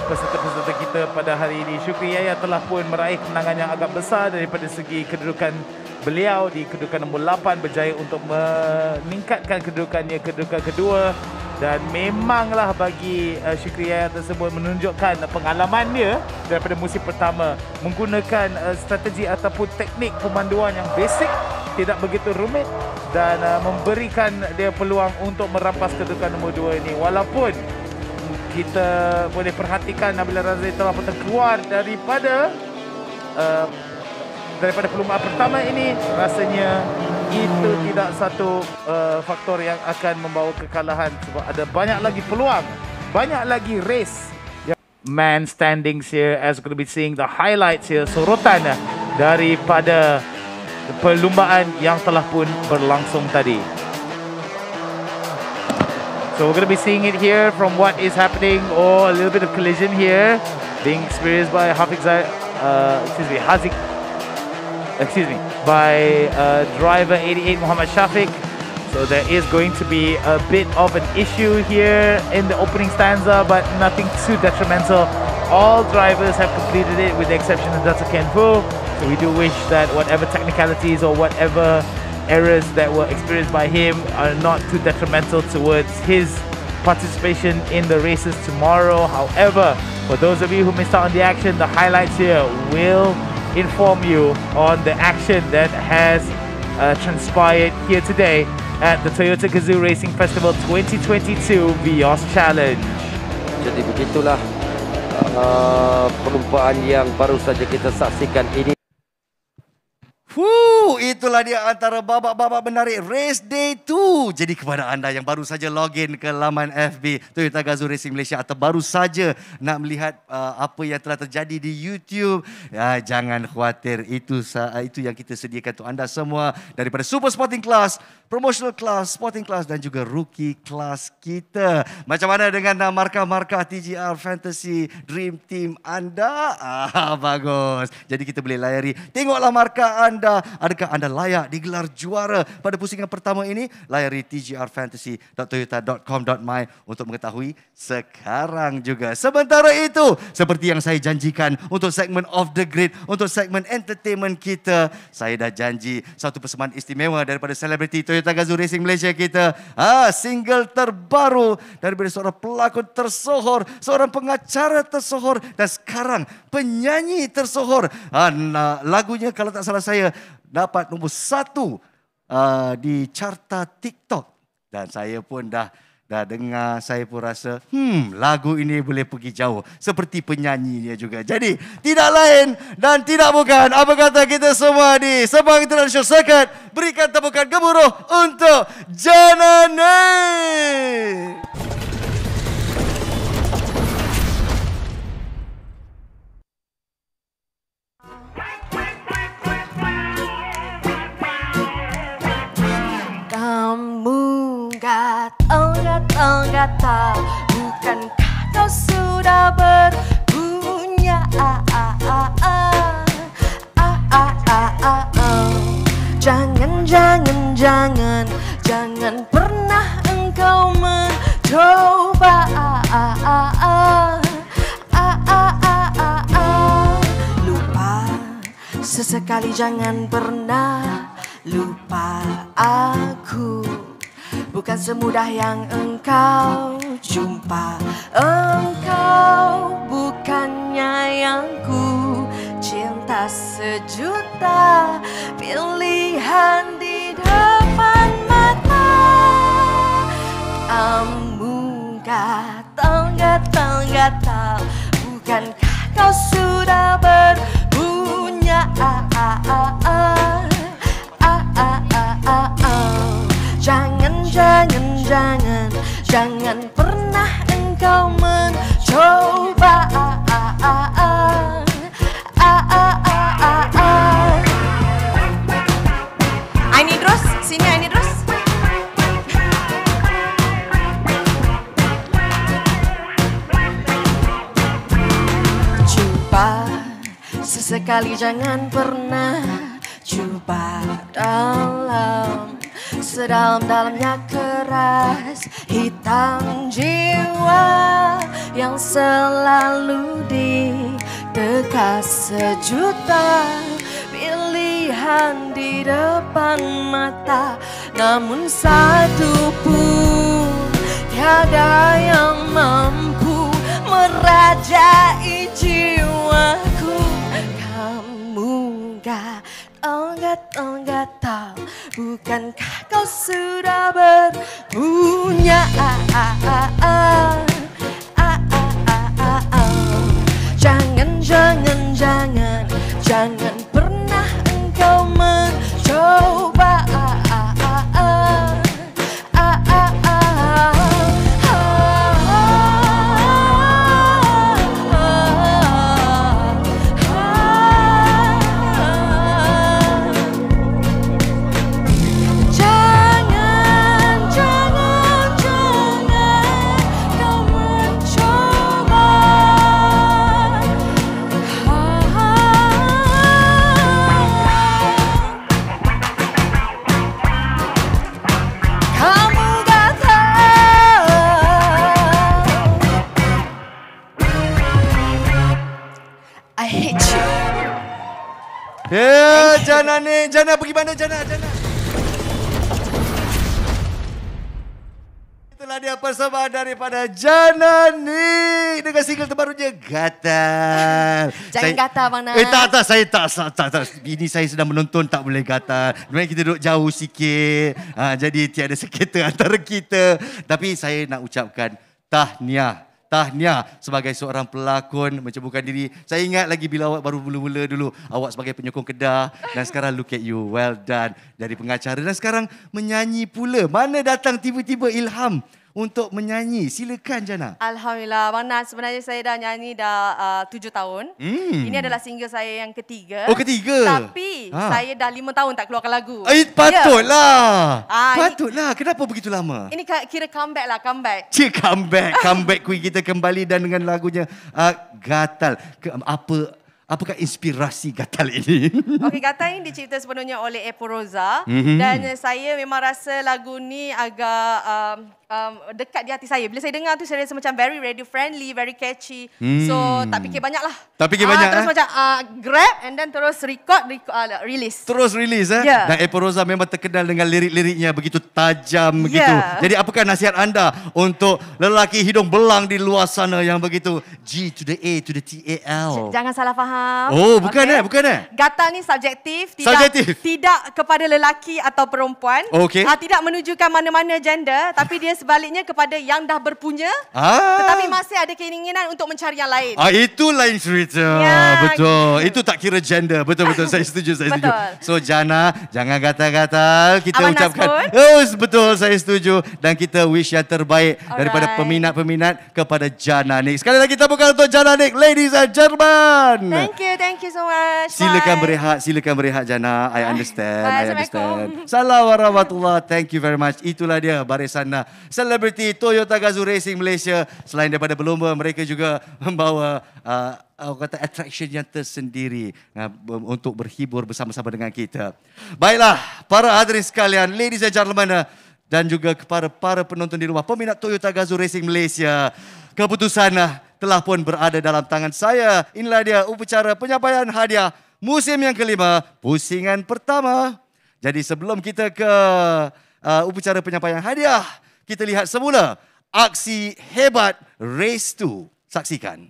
peserta-peserta kita pada hari ini, Syukri Yahya telah pun meraih kemenangan yang agak besar daripada segi kedudukan beliau di kedudukan nombor 8, berjaya untuk meningkatkan kedudukannya kedudukan kedua. Dan memanglah bagi Syukri Yahya tersebut menunjukkan pengalaman dia daripada musim pertama menggunakan strategi ataupun teknik pemanduan yang basic, tidak begitu rumit, dan memberikan dia peluang untuk merampas kedudukan nombor 2 ini. Walaupun kita boleh perhatikan Nabil Razak telah pun terkeluar daripada perlumbaan pertama ini, rasanya itu tidak satu faktor yang akan membawa kekalahan sebab ada banyak lagi peluang, banyak lagi race. Man standings here as we're going to be seeing the highlights here, sorotan daripada perlumbaan yang telah pun berlangsung tadi. So we're going to be seeing it here from what is happening. Oh, a little bit of collision here being experienced by by driver 88 Muhammad Shafiq. So there is going to be a bit of an issue here in the opening stanza, but nothing too detrimental. All drivers have completed it with the exception of Dr. Ken Fu. We do wish that whatever technicalities or whatever errors that were experienced by him are not too detrimental towards his participation in the races tomorrow. However, for those of you who missed out on the action, the highlights here will inform you on the action that has transpired here today at the Toyota Gazoo Racing Festival 2022 Vios Challenge. Jadi begitulah perlumbaan yang baru saja kita saksikan ini. Itulah dia antara babak-babak menarik Race Day 2. Jadi kepada anda yang baru saja login ke laman FB Toyota Gazoo Racing Malaysia atau baru saja nak melihat apa yang telah terjadi di YouTube, jangan khawatir, itu yang kita sediakan untuk anda semua daripada Super Sporting Class, Promotional Class, Sporting Class dan juga Rookie Class kita. Macam mana dengan markah-markah TGR Fantasy Dream Team anda? Bagus. Jadi kita boleh layari. Tengoklah markah anda. Adakah anda layak digelar juara pada pusingan pertama ini? Layari tgrfantasy.toyota.com.my untuk mengetahui sekarang juga. Sementara itu, seperti yang saya janjikan untuk segmen Off the Grid, untuk segmen entertainment kita, saya dah janji satu persembahan istimewa daripada selebriti Toyota Gazoo Racing Malaysia kita. Single terbaru daripada seorang pelakon tersohor, seorang pengacara tersohor dan sekarang penyanyi tersohor. Lagunya kalau tak salah saya dapat nombor 1 di carta TikTok. Dan saya pun dah dengar, saya pun rasa lagu ini boleh pergi jauh seperti penyanyinya juga. Jadi tidak lain dan tidak bukan, apa kata kita semua di Sabang International Circuit, berikan tepukan gemuruh untuk Janna. Kamu gak tahu, bukankah kau sudah berpunya? Jangan pernah engkau mencoba. Lupa, sesekali jangan pernah lupa aku. Bukan semudah yang engkau jumpa. Engkau bukannya yang ku cinta sejuta. Pilihan di depan mata. Kamu gak tahu, bukankah kau sudah berpunya? Jangan pernah engkau mencoba. Ini terus, sini ini terus. Coba sesekali, jangan pernah coba sedalam-dalamnya keras, hitam jiwa yang selalu ditekas sejuta pilihan di depan mata, namun satu pun tiada yang mampu merajai jiwaku. Kamu gak tahu, bukankah kau sudah berpunya? Jangan pernah engkau mencoba. Janna ni. Janna pergi mana Janna? Itulah dia persembahan daripada Janna ni dengan single terbarunya Gatal. Jangan gatal Bang Nas. Tak, saya tak. Ini saya sedang menonton, tak boleh gatal. Memang kita duduk jauh sikit. Jadi tiada sekita antara kita. Tapi saya nak ucapkan tahniah sebagai seorang pelakon menceburkan diri. Saya ingat lagi bila awak baru mula-mula dulu, awak sebagai penyokong Kedah dan sekarang look at you, well done. Jadi pengacara dan sekarang menyanyi pula. Mana datang tiba-tiba ilham untuk menyanyi? Silakan Janna. Alhamdulillah Bang Nas, sebenarnya saya dah nyanyi dah 7 tahun. Ini adalah single saya yang ketiga. Oh, ketiga. Tapi saya dah 5 tahun tak keluarkan lagu. Patutlah. Patutlah. Kenapa begitu lama? Ini kira comeback lah, comeback. Comeback queen kita kembali dan dengan lagunya Gatal. Apakah inspirasi Gatal ini? Okey, Gatal ini dicipta sepenuhnya oleh Eporoza dan saya memang rasa lagu ni agak dekat di hati saya. Bila saya dengar tu saya rasa macam very radio friendly, very catchy. So tak fikir banyak lah. Terus macam grab and then terus release. Terus release Dan Eporoza memang terkenal dengan lirik-liriknya begitu tajam begitu. Jadi apakah nasihat anda untuk lelaki hidung belang di luar sana yang begitu G to the A to the T-A-L? Jangan salah faham. Oh, bukan Gatal ni subjektif, tidak kepada lelaki atau perempuan. Tidak menunjukkan mana-mana gender, tapi dia sebaliknya kepada yang dah berpunya tetapi masih ada keinginan untuk mencari yang lain. Itu lain cerita. Betul. Itu tak kira gender. Betul. Saya setuju. So Janna, jangan gatal-gatal. Kita ucapkan. Betul, saya setuju. Dan kita wish yang terbaik daripada peminat-peminat kepada Janna ni. Sekali lagi kita buka untuk Janna ni, ladies and gentlemen. Thank you so much. Silakan berehat Janna. I understand. Assalamualaikum warahmatullahi. Thank you very much. Itulah dia barisan selebriti Toyota Gazoo Racing Malaysia. Selain daripada berlomba, mereka juga membawa attraction yang tersendiri untuk berhibur bersama-sama dengan kita. Baiklah, para hadirin sekalian, ladies and gentlemen, dan juga kepada para penonton di rumah, peminat Toyota Gazoo Racing Malaysia, keputusan telah pun berada dalam tangan saya. Inilah dia upacara penyampaian hadiah musim yang kelima, pusingan pertama. Jadi sebelum kita ke upacara penyampaian hadiah, kita lihat semula aksi hebat Race 2. Saksikan.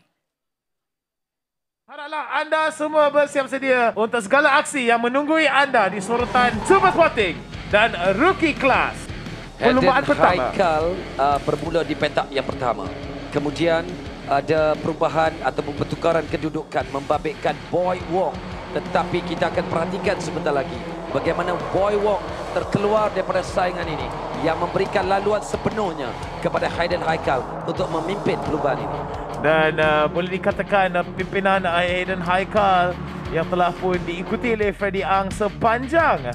Haraplah anda semua bersiap sedia untuk segala aksi yang menunggui anda di sorotan Super Sporting dan Rookie Class. Perlumbaan pertama. Haikal bermula di petak yang pertama. Kemudian ada perubahan ataupun pertukaran kedudukan membabitkan Boy Wong. Tetapi kita akan perhatikan sebentar lagi bagaimana Boy Wong terkeluar daripada saingan ini yang memberikan laluan sepenuhnya kepada Hayden Haikal untuk memimpin perlumbaan ini. Dan boleh dikatakan pimpinan Hayden Haikal yang telah pun diikuti oleh Freddie Ang sepanjang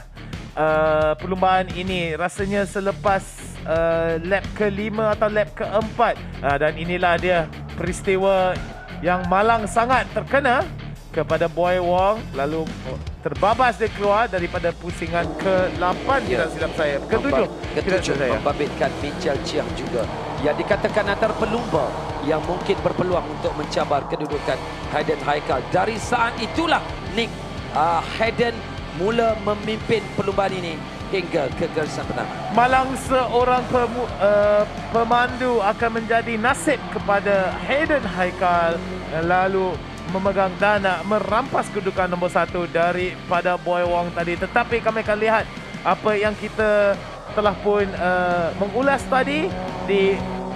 perlumbaan ini, rasanya selepas lap ke-5 atau lap ke-4. Dan inilah dia peristiwa yang malang sangat terkena kepada Boy Wong, lalu terbabas dia keluar daripada pusingan ke-8 tidak silap saya. Ke-7 membabitkan Mitchell Chiang juga yang dikatakan antara pelumba yang mungkin berpeluang untuk mencabar kedudukan Hayden Haikal. Dari saat itulah Nick Hayden mula memimpin perlumbaan ini hingga ke garisan pertama. Malang seorang pemandu akan menjadi nasib kepada Hayden Haikal, lalu memegang dana merampas kedudukan nombor 1 daripada Boy Wong tadi. Tetapi kami akan lihat apa yang kita telah pun mengulas tadi di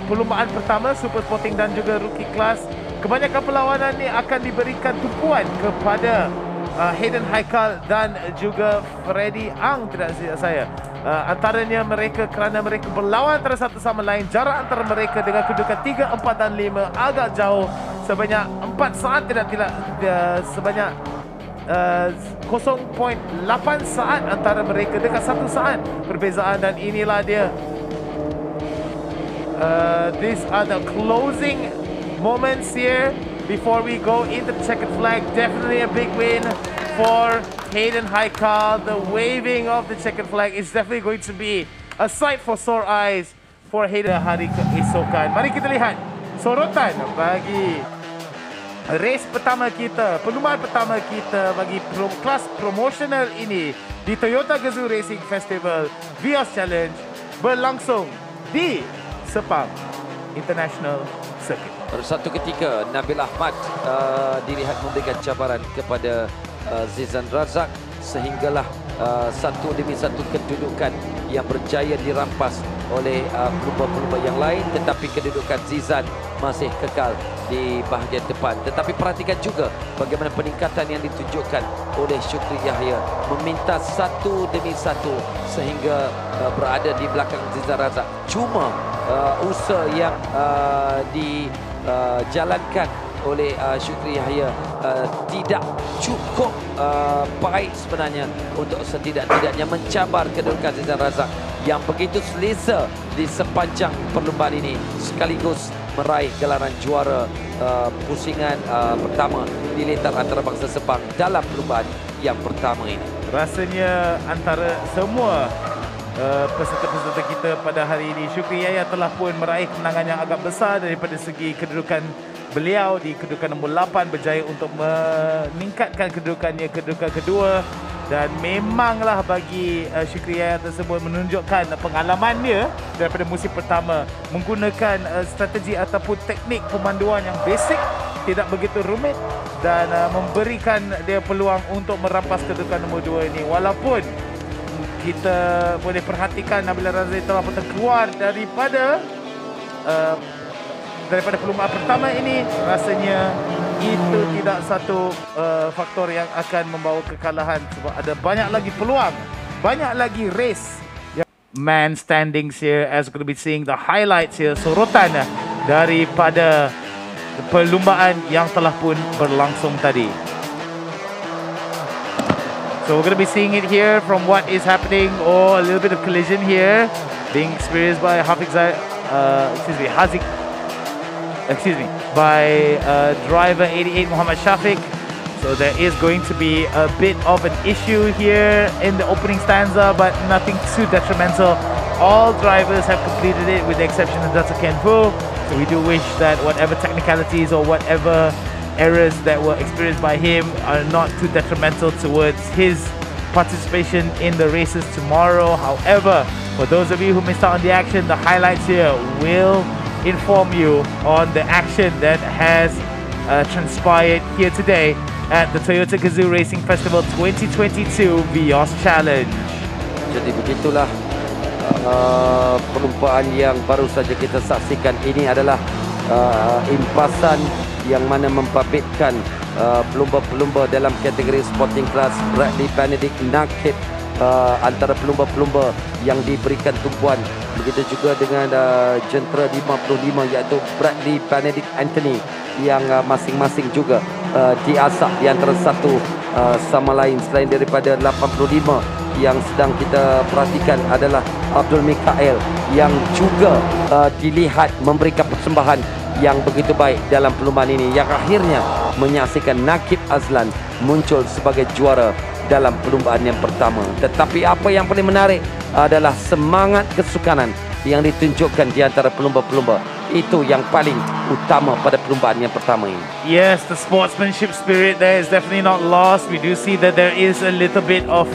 perlumbaan pertama Super Sporting dan juga Rookie Class. Kebanyakan perlawanan ini akan diberikan tumpuan kepada Hayden Haikal dan juga Freddie Ang tidak silap saya. Antaranya mereka kerana mereka berlawan antara satu sama lain. Jarak antara mereka dengan kedudukan 3, 4 dan 5 agak jauh. Sebanyak 4 saat sebanyak 0.8 saat antara mereka, dekat 1 saat perbezaan. Dan inilah dia. These are the closing moments here before we go into the checkered flag. Definitely a big win for Hayden Haikal. The waving of the checkered flag is definitely going to be a sight for sore eyes for Hayden hari keesokan. Mari kita lihat sorotan bagi race pertama kita, perlumbaan pertama kita bagi kelas promotional ini di Toyota Gazoo Racing Festival Vios Challenge berlangsung di Sepang International Circuit. Pada satu ketika Nabil Ahmad dilihat memberikan cabaran kepada Zizan Razak sehinggalah satu demi satu kedudukan yang berjaya dirampas oleh pelumba-pelumba yang lain, tetapi kedudukan Zizan masih kekal di bahagian depan. Tetapi perhatikan juga bagaimana peningkatan yang ditunjukkan oleh Syukri Yahya, meminta satu demi satu sehingga berada di belakang Zizan Razak. Cuma usaha yang dijalankan oleh Syukri Yahya tidak cukup baik sebenarnya untuk setidak-tidaknya mencabar kedudukan Zizan Razak yang begitu selesa di sepanjang perlumbaan ini, sekaligus meraih gelaran juara pusingan pertama di lintar antarabangsa Sepang dalam perlumbaan yang pertama ini. Rasanya antara semua peserta-peserta kita pada hari ini, Syukri Yahya telah pun meraih kemenangan yang agak besar daripada segi kedudukan beliau di kedudukan nombor 8, berjaya untuk meningkatkan kedudukannya ke kedudukan kedua, dan memanglah bagi Syukri Yahya tersebut menunjukkan pengalamannya daripada musim pertama menggunakan strategi ataupun teknik pemanduan yang basic, tidak begitu rumit, dan memberikan dia peluang untuk merampas kedudukan nombor 2 ini. Walaupun kita boleh perhatikan Nabila Razali telah pun terkeluar daripada perlumbaan pertama ini, rasanya itu tidak satu faktor yang akan membawa kekalahan, sebab ada banyak lagi peluang, banyak lagi race. Man standings here as we're going to be seeing the highlights here, sorotan daripada perlumbaan yang telah pun berlangsung tadi. So we're going to be seeing it here from what is happening, or a little bit of collision here being experienced by by driver 88 Muhammad Shafiq. So there is going to be a bit of an issue here in the opening stanza, but nothing too detrimental. All drivers have completed it with the exception of Dr. Ken Fu. So we do wish that whatever technicalities or whatever errors that were experienced by him are not too detrimental towards his participation in the races tomorrow. However, for those of you who missed out on the action, the highlights here will inform you on the action that has transpired here today at the Toyota Gazoo Racing Festival 2022 Vios Challenge. Jadi begitulah perlumbaan yang baru saja kita saksikan. Ini adalah impasan yang mana membabitkan pelumba-pelumba dalam kategori sporting class Bradley Benedict nakib antara pelumba-pelumba yang diberikan tumpuan. Begitu juga dengan jentera 55 iaitu Bradley Benedict Anthony yang masing-masing juga diasak di antara satu sama lain. Selain daripada 85 yang sedang kita perhatikan adalah Abdul Mikael yang juga dilihat memberikan persembahan yang begitu baik dalam perlumbaan ini, yang akhirnya menyaksikan Nakib Azlan muncul sebagai juara dalam perlumbaan yang pertama. Tetapi apa yang paling menarik adalah semangat kesukanan yang ditunjukkan di antara pelumba-pelumba. Itu yang paling utama pada perlumbaan yang pertama ini. Yes, the sportsmanship spirit there is definitely not lost. We do see that there is a little bit of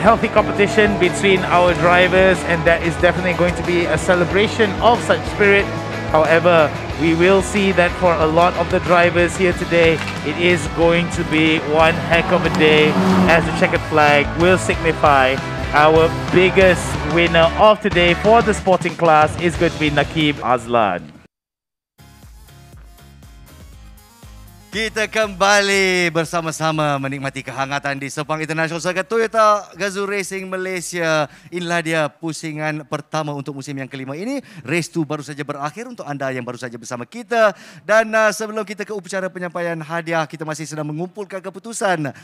healthy competition between our drivers, and that is definitely going to be a celebration of such spirit. However, we will see that for a lot of the drivers here today, it is going to be one heck of a day, as the checkered flag will signify our biggest winner of today for the sporting class is going to be Nakib Azlan. Kita kembali bersama-sama menikmati kehangatan di Sepang International Circuit Toyota Gazoo Racing Malaysia. Inilah dia pusingan pertama untuk musim yang kelima ini. Race 2 baru saja berakhir untuk anda yang baru saja bersama kita. Dan sebelum kita ke upacara penyampaian hadiah, kita masih sedang mengumpulkan keputusan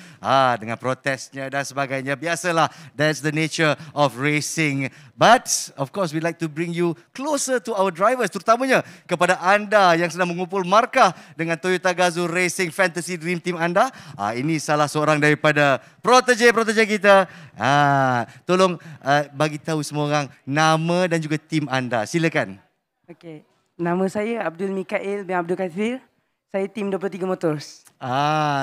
dengan protesnya dan sebagainya. Biasalah, that's the nature of racing. But of course we'd like to bring you closer to our drivers, terutamanya kepada anda yang sedang mengumpul markah dengan Toyota Gazoo Racing Fantasy Dream Team anda. Ini salah seorang daripada protege kita. Tolong bagi tahu semua orang nama dan juga tim anda. Silakan. Okey. Nama saya Abdul Mikael bin Abdul Kathir. Saya tim 23 Motors.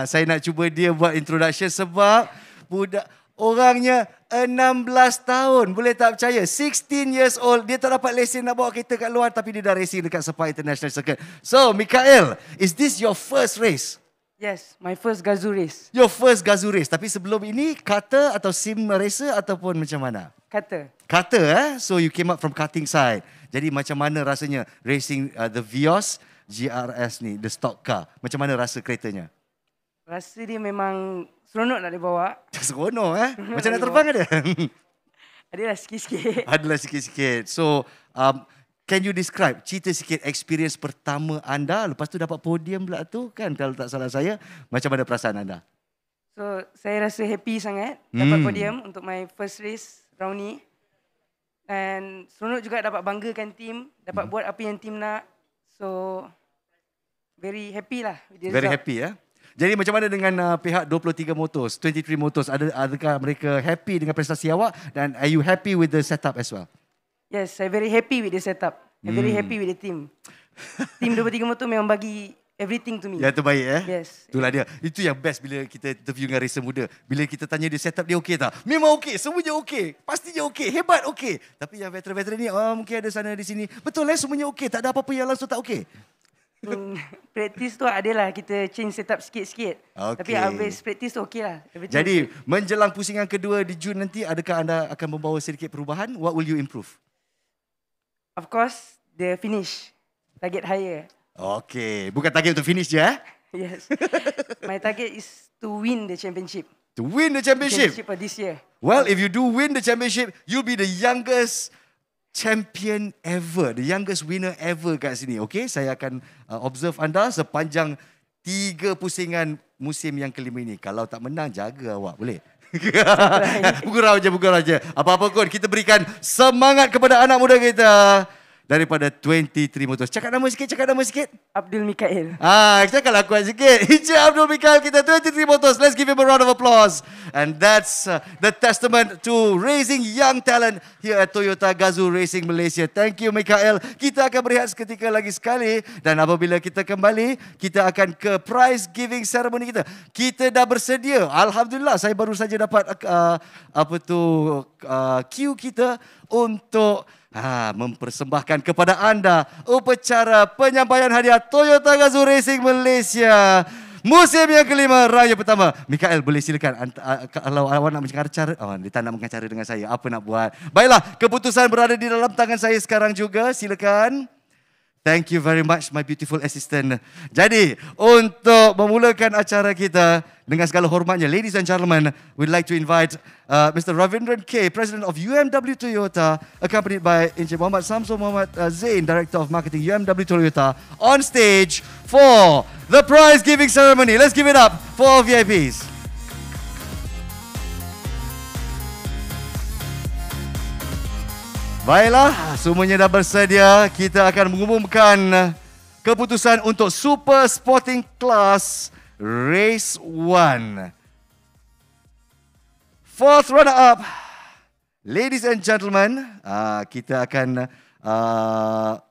Saya nak cuba dia buat introduction sebab budak orangnya 16 tahun. Boleh tak percaya? 16 years old. Dia tak dapat lesen nak bawa kereta kat luar tapi dia dah racing dekat Sepang International Circuit. So, Mikael, is this your first race? Yes, my first Gazoo race. Your first Gazoo race. Tapi sebelum ini, kata atau sim racer ataupun macam mana? Kata. Kata, So you came up from karting side. Jadi macam mana rasanya racing the Vios GRS ni, the stock car? Macam mana rasa keretanya? Rasa dia memang seronok nak dibawa. Seronok Macam nak terbang ada? Adalah sikit-sikit. Adalah sikit-sikit. So, can you describe, cerita sikit experience pertama anda, lepas tu dapat podium pula tu kan, kalau tak salah saya. Macam mana perasaan anda? So, saya rasa happy sangat dapat podium untuk my first race round ni. And seronok juga dapat banggakan tim, dapat buat apa yang tim nak. So, very happy lah. Very happy Jadi macam mana dengan pihak 23 Motors, 23 Motors? Adakah mereka happy dengan prestasi awak dan are you happy with the setup as well? Yes, saya very happy with the setup. I'm very happy with the team. Team 23 Motors memang bagi everything to me. Yang terbaik Yes. Itulah dia. Itu yang best bila kita interview dengan racer muda. Bila kita tanya dia setup dia okey tak? Memang okey, semuanya okey. Pastinya okey, hebat okey. Tapi yang veteran-veteran ni mungkin ada sana di sini. Betul semuanya okey, tak ada apa-apa yang langsung tak okey. Practice tu adalah kita change setup sikit-sikit. Tapi habis practice tu okey lah. Jadi menjelang pusingan kedua di Jun nanti, adakah anda akan membawa sedikit perubahan? What will you improve? Of course, the finish. Target higher. Okay, bukan target untuk finish je Yes. My target is to win the championship. To win the championship? For this year. Well, if you do win the championship, you'll be the youngest champion ever, the youngest winner ever kat sini. Okay, saya akan observe anda sepanjang 3 pusingan musim yang kelima ini. Kalau tak menang, jaga awak, boleh? Bergurau je. Apa-apa pun, kita berikan semangat kepada anak muda kita daripada 23 Motors. Cakap nama sikit. Abdul Mikael. Cakaplah kuat sikit. Encik Abdul Mikael kita, 23 Motors. Let's give him a round of applause. And that's the testament to raising young talent here at Toyota Gazoo Racing Malaysia. Thank you Mikael. Kita akan berehat seketika lagi sekali. Dan apabila kita kembali, kita akan ke prize giving ceremony kita. Kita dah bersedia. Alhamdulillah, saya baru saja dapat queue kita untuk mempersembahkan kepada anda upacara penyampaian hadiah Toyota Gazoo Racing Malaysia musim yang kelima, raya pertama. Mikael, boleh silakan kalau awak nak mengacara. Dia tak nak mengacara dengan saya, apa nak buat. Baiklah, keputusan berada di dalam tangan saya sekarang juga. Silakan. Thank you very much, my beautiful assistant. Jadi, untuk memulakan acara kita dengan segala hormatnya, ladies and gentlemen, we'd like to invite Mr. Ravindran K, President of UMW Toyota, accompanied by Encik Muhammad Samsul Muhammad Zain, Director of Marketing UMW Toyota, on stage for the prize giving ceremony. Let's give it up for our VIPs. Baiklah, semuanya dah bersedia. Kita akan mengumumkan keputusan untuk Super Sporting Class Race 1. Fourth runner-up, ladies and gentlemen, kita akan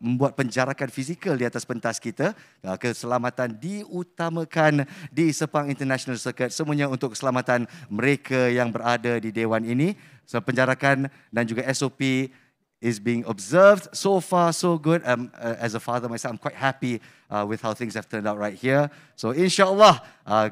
membuat penjarakan fizikal di atas pentas kita. Keselamatan diutamakan di Sepang International Circuit. Semuanya untuk keselamatan mereka yang berada di Dewan ini. So, penjarakan dan juga SOP is being observed. So far, so good. As a father myself, I'm quite happy with how things have turned out right here. So insyaAllah,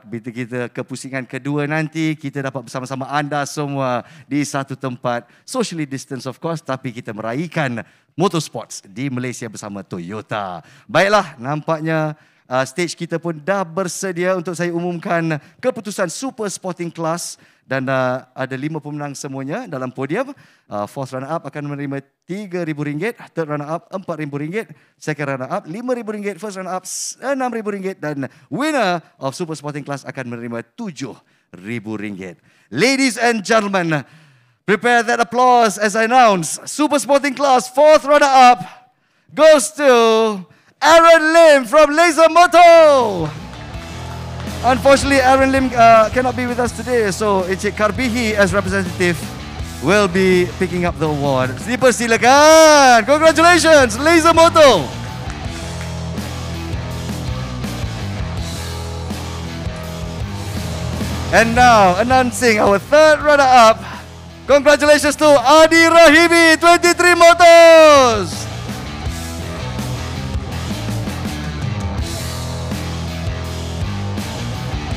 bila kita ke pusingan kedua nanti, kita dapat bersama-sama anda semua di satu tempat. Socially distance of course, tapi kita meraihkan motorsports di Malaysia bersama Toyota. Baiklah, nampaknya stage kita pun dah bersedia untuk saya umumkan keputusan Super Sporting Class. Dan ada 5 pemenang semuanya dalam podium. Fourth runner-up akan menerima RM3,000. Third runner-up RM4,000. Second runner-up RM5,000. First runner-up RM6,000. Dan winner of Super Sporting Class akan menerima RM7,000. Ladies and gentlemen, prepare that applause as I announce Super Sporting Class fourth runner-up goes to Aaron Lim from Laser Moto. Unfortunately, Aaron Lim cannot be with us today, so Encik Karbihi as representative will be picking up the award. Dipersilakan. Congratulations, Laser Moto. And now, announcing our third runner-up. Congratulations to Adi Rahimi, 23 Motors.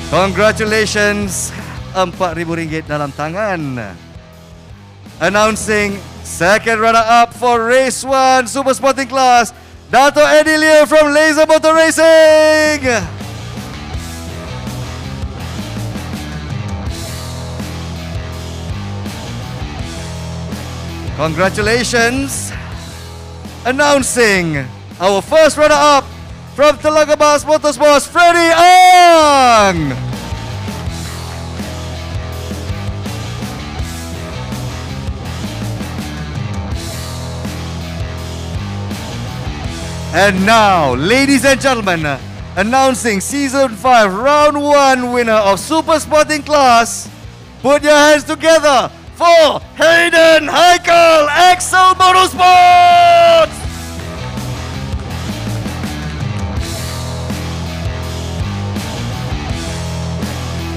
Congratulations, RM4,000 dalam tangan. Announcing second runner-up for Race 1 Super Sporting Class, Dato Edilio from Laser Motor Racing. Congratulations. Announcing our first runner-up from Telaga Mas Motorsports, Freddie Ang. And now, ladies and gentlemen, announcing Season 5 Round 1 winner of Super Sporting Class. Put your hands together for Hayden Heikel, Excel Motorsports!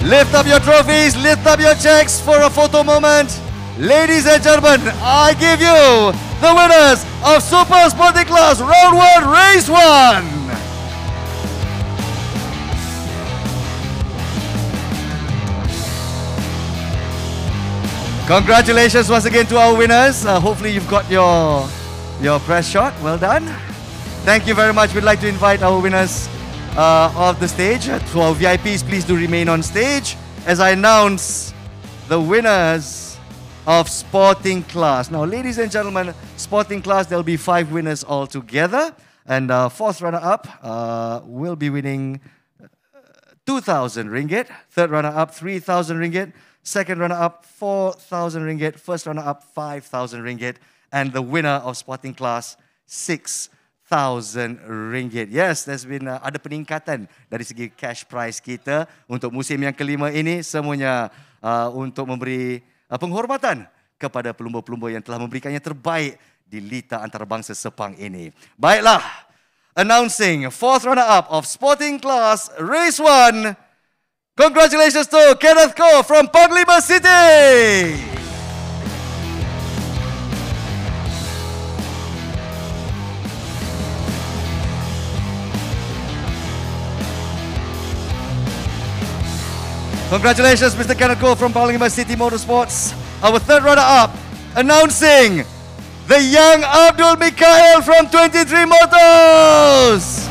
Lift up your trophies, lift up your checks for a photo moment. Ladies and gentlemen, I give you the winners of Super Sporting Class Round 1 Race 1. Congratulations once again to our winners. Hopefully you've got your press shot. Well done. Thank you very much. We'd like to invite our winners of the stage. To our VIPs, please do remain on stage as I announce the winners of Sporting Class. Now, ladies and gentlemen, Sporting Class, there'll be 5 winners altogether. And fourth runner-up will be winning 2,000 ringgit. Third runner-up, 3,000 ringgit. Second runner-up, 4,000 ringgit. First runner-up, 5,000 ringgit. And the winner of Sporting Class, 6,000 ringgit. Yes, there's been ada peningkatan dari segi cash prize kita untuk musim yang kelima ini. Semuanya untuk memberi penghormatan kepada pelumba-pelumba yang telah memberikannya terbaik di Liga Antarabangsa Sepang ini. Baiklah, announcing fourth runner-up of Sporting Class Race 1. Congratulations to Kenneth Ko from Panglima City. Congratulations, Mr. Kenneth Ko from Panglima City Motorsports. Our third runner-up, announcing the young Abdul Mikhail from 23 Motors.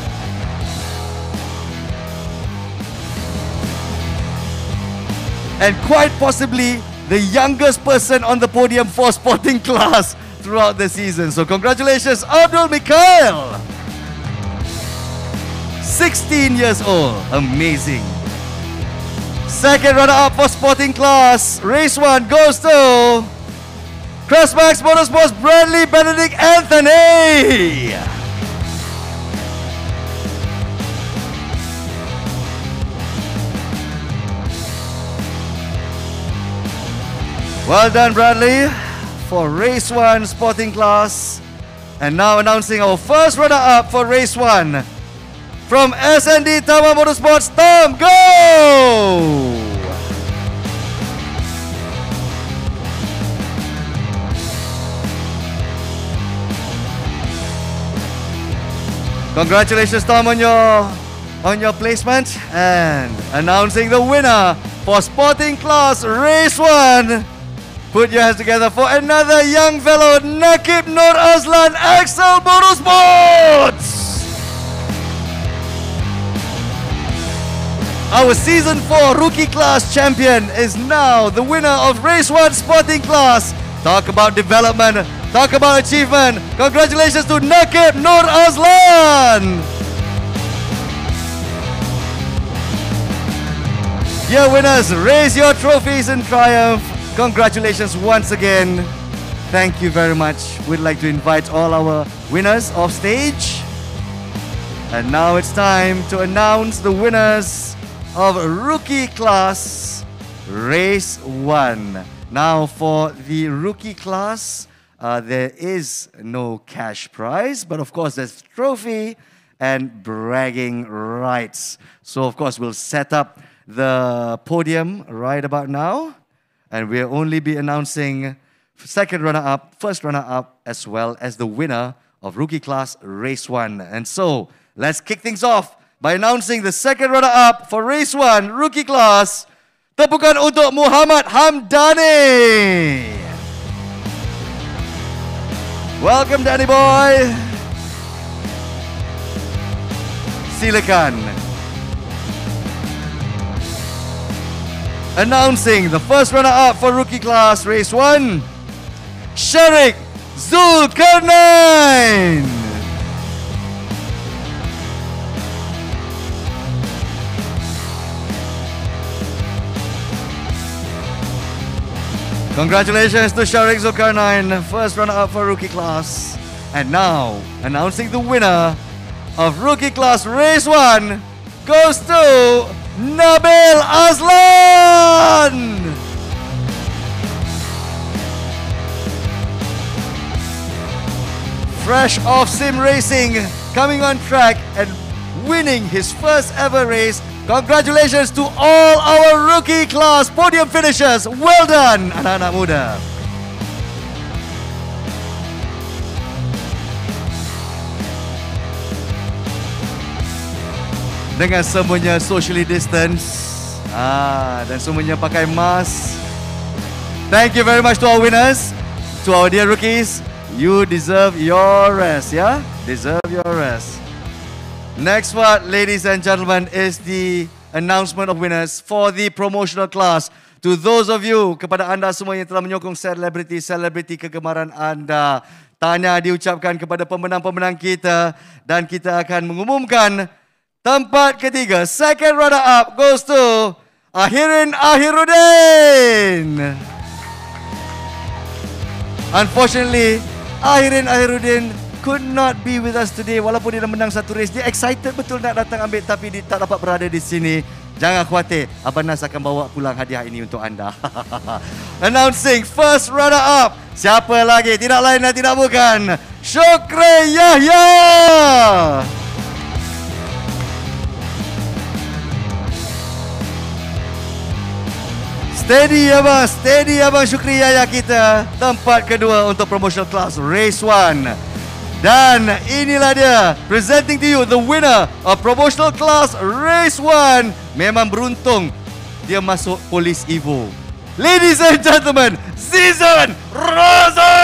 And quite possibly the youngest person on the podium for Sporting Class throughout the season. So congratulations, Abdul Mikhail. 16 years old. Amazing. Second runner-up for Sporting Class, Race 1 goes to Crossmax Motorsports, Bradley Benedict Anthony. Well done, Bradley, for Race 1 Sporting Class. And now announcing our first runner-up for Race 1. From SND Tama Motorsports, Tom, go! Congratulations, Tom, on your placement. And announcing the winner for Sporting Class Race 1. Put your hands together for another young fellow, Nakib Nur Azlan, Excel Motorsports! Our Season 4 Rookie Class champion is now the winner of Race 1 Sporting Class. Talk about development, talk about achievement. Congratulations to Nakib Nur Azlan! Dear winners, raise your trophies in triumph. Congratulations once again. Thank you very much. We'd like to invite all our winners off stage. And now it's time to announce the winners of Rookie Class Race 1. Now for the Rookie Class, there is no cash prize, but of course there's trophy and bragging rights. So of course we'll set up the podium right about now. And we'll only be announcing second runner-up, first runner-up, as well as the winner of Rookie Class Race 1. And so, let's kick things off by announcing the second runner-up for Race 1, Rookie Class. Tepukan untuk Muhammad Hamdani. Welcome, Danny boy. Silakan. Announcing the first runner-up for Rookie Class Race 1, Sharik Zulkarnain. Congratulations to Sharik Zulkarnain, first runner-up for Rookie Class. And now, announcing the winner of Rookie Class Race 1 goes to Nabil Azlan! Fresh off sim racing, coming on track and winning his first ever race. Congratulations to all our Rookie Class podium finishers. Well done, anak-anak muda. Dengan semuanya socially distance dan semuanya pakai mask. Thank you very much to our winners, to our dear rookies. You deserve your rest, yeah? Deserve your rest. Next one, ladies and gentlemen, is the announcement of winners for the promotional class. To those of you, kepada anda semua yang telah menyokong selebriti kegemaran anda, tanya diucapkan kepada pemenang-pemenang kita dan kita akan mengumumkan tempat ketiga. Second runner-up goes to Ahirin Ahiruddin. Unfortunately, Ahiruddin could not be with us today. Walaupun dia dah menang satu race, dia excited betul nak datang ambil, tapi dia tak dapat berada di sini. Jangan khawatir, Abang Nas akan bawa pulang hadiah ini untuk anda. Announcing first runner-up, siapa lagi? Tidak lain dan tidak bukan, Syukri Yahya. Steady abang Syukri Yahya kita. Tempat kedua untuk promotional class race 1. Dan inilah dia, presenting to you the winner of promotional class race 1. Memang beruntung dia masuk Police Evo. Ladies and gentlemen, Zizan Raza!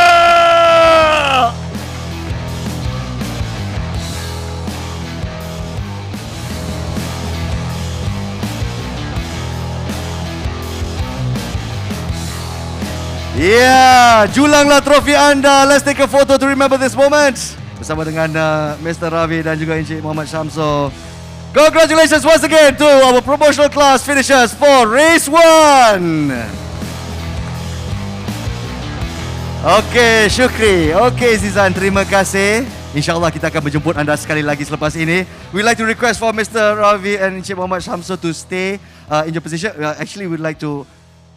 Yeah, julanglah trofi anda. Let's take a photo to remember this moment. Bersama dengan Mr. Ravi dan juga Encik Muhammad Syamsul. Congratulations once again to our promotional class finishers for race 1. Okay, Syukri. Okay, Zizan, terima kasih. InsyaAllah kita akan menjemput anda sekali lagi selepas ini. We'd like to request for Mr. Ravi and Encik Muhammad Syamsul to stay in your position. Actually, we'd like to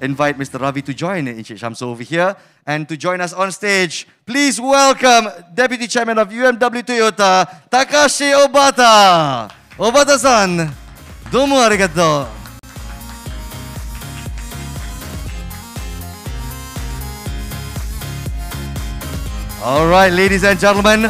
invite Mr. Ravi to join Encik Syamsul over here and to join us on stage. Please welcome Deputy Chairman of UMW Toyota, Takashi Obata. Obata-san, domo arigato. All right, ladies and gentlemen,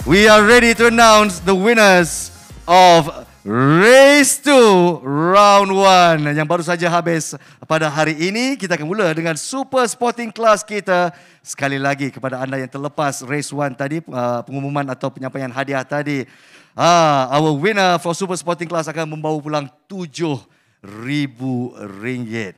we are ready to announce the winners of Race 2 Round 1 yang baru saja habis pada hari ini. Kita akan mula dengan Super Sporting Class kita. Sekali lagi kepada anda yang terlepas Race 1 tadi, pengumuman atau penyampaian hadiah tadi. Our winner for Super Sporting Class akan membawa pulang RM7,000.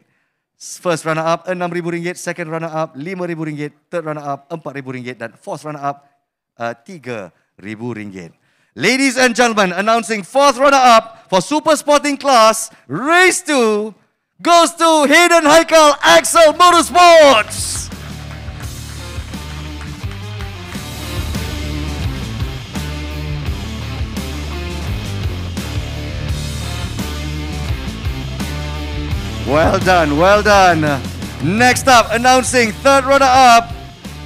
First runner-up RM6,000, second runner-up RM5,000, third runner-up RM4,000 dan fourth runner-up RM3,000. Ladies and gentlemen, announcing fourth runner-up for Super Sporting Class, Race 2 goes to Hayden Haikal Axel Motorsports. Well done, well done. Next up, announcing third runner-up,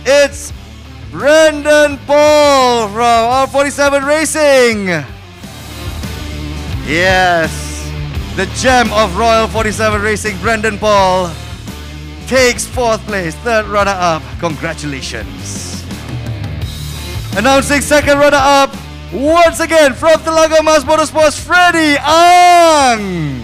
it's Brandon Paul from R47 Racing. Yes. the gem of Royal 47 Racing, Brendan Paul, takes 4th place, 3rd runner-up. Congratulations. Announcing 2nd runner-up, once again from Telaga Mas Motorsports, Freddy Ang.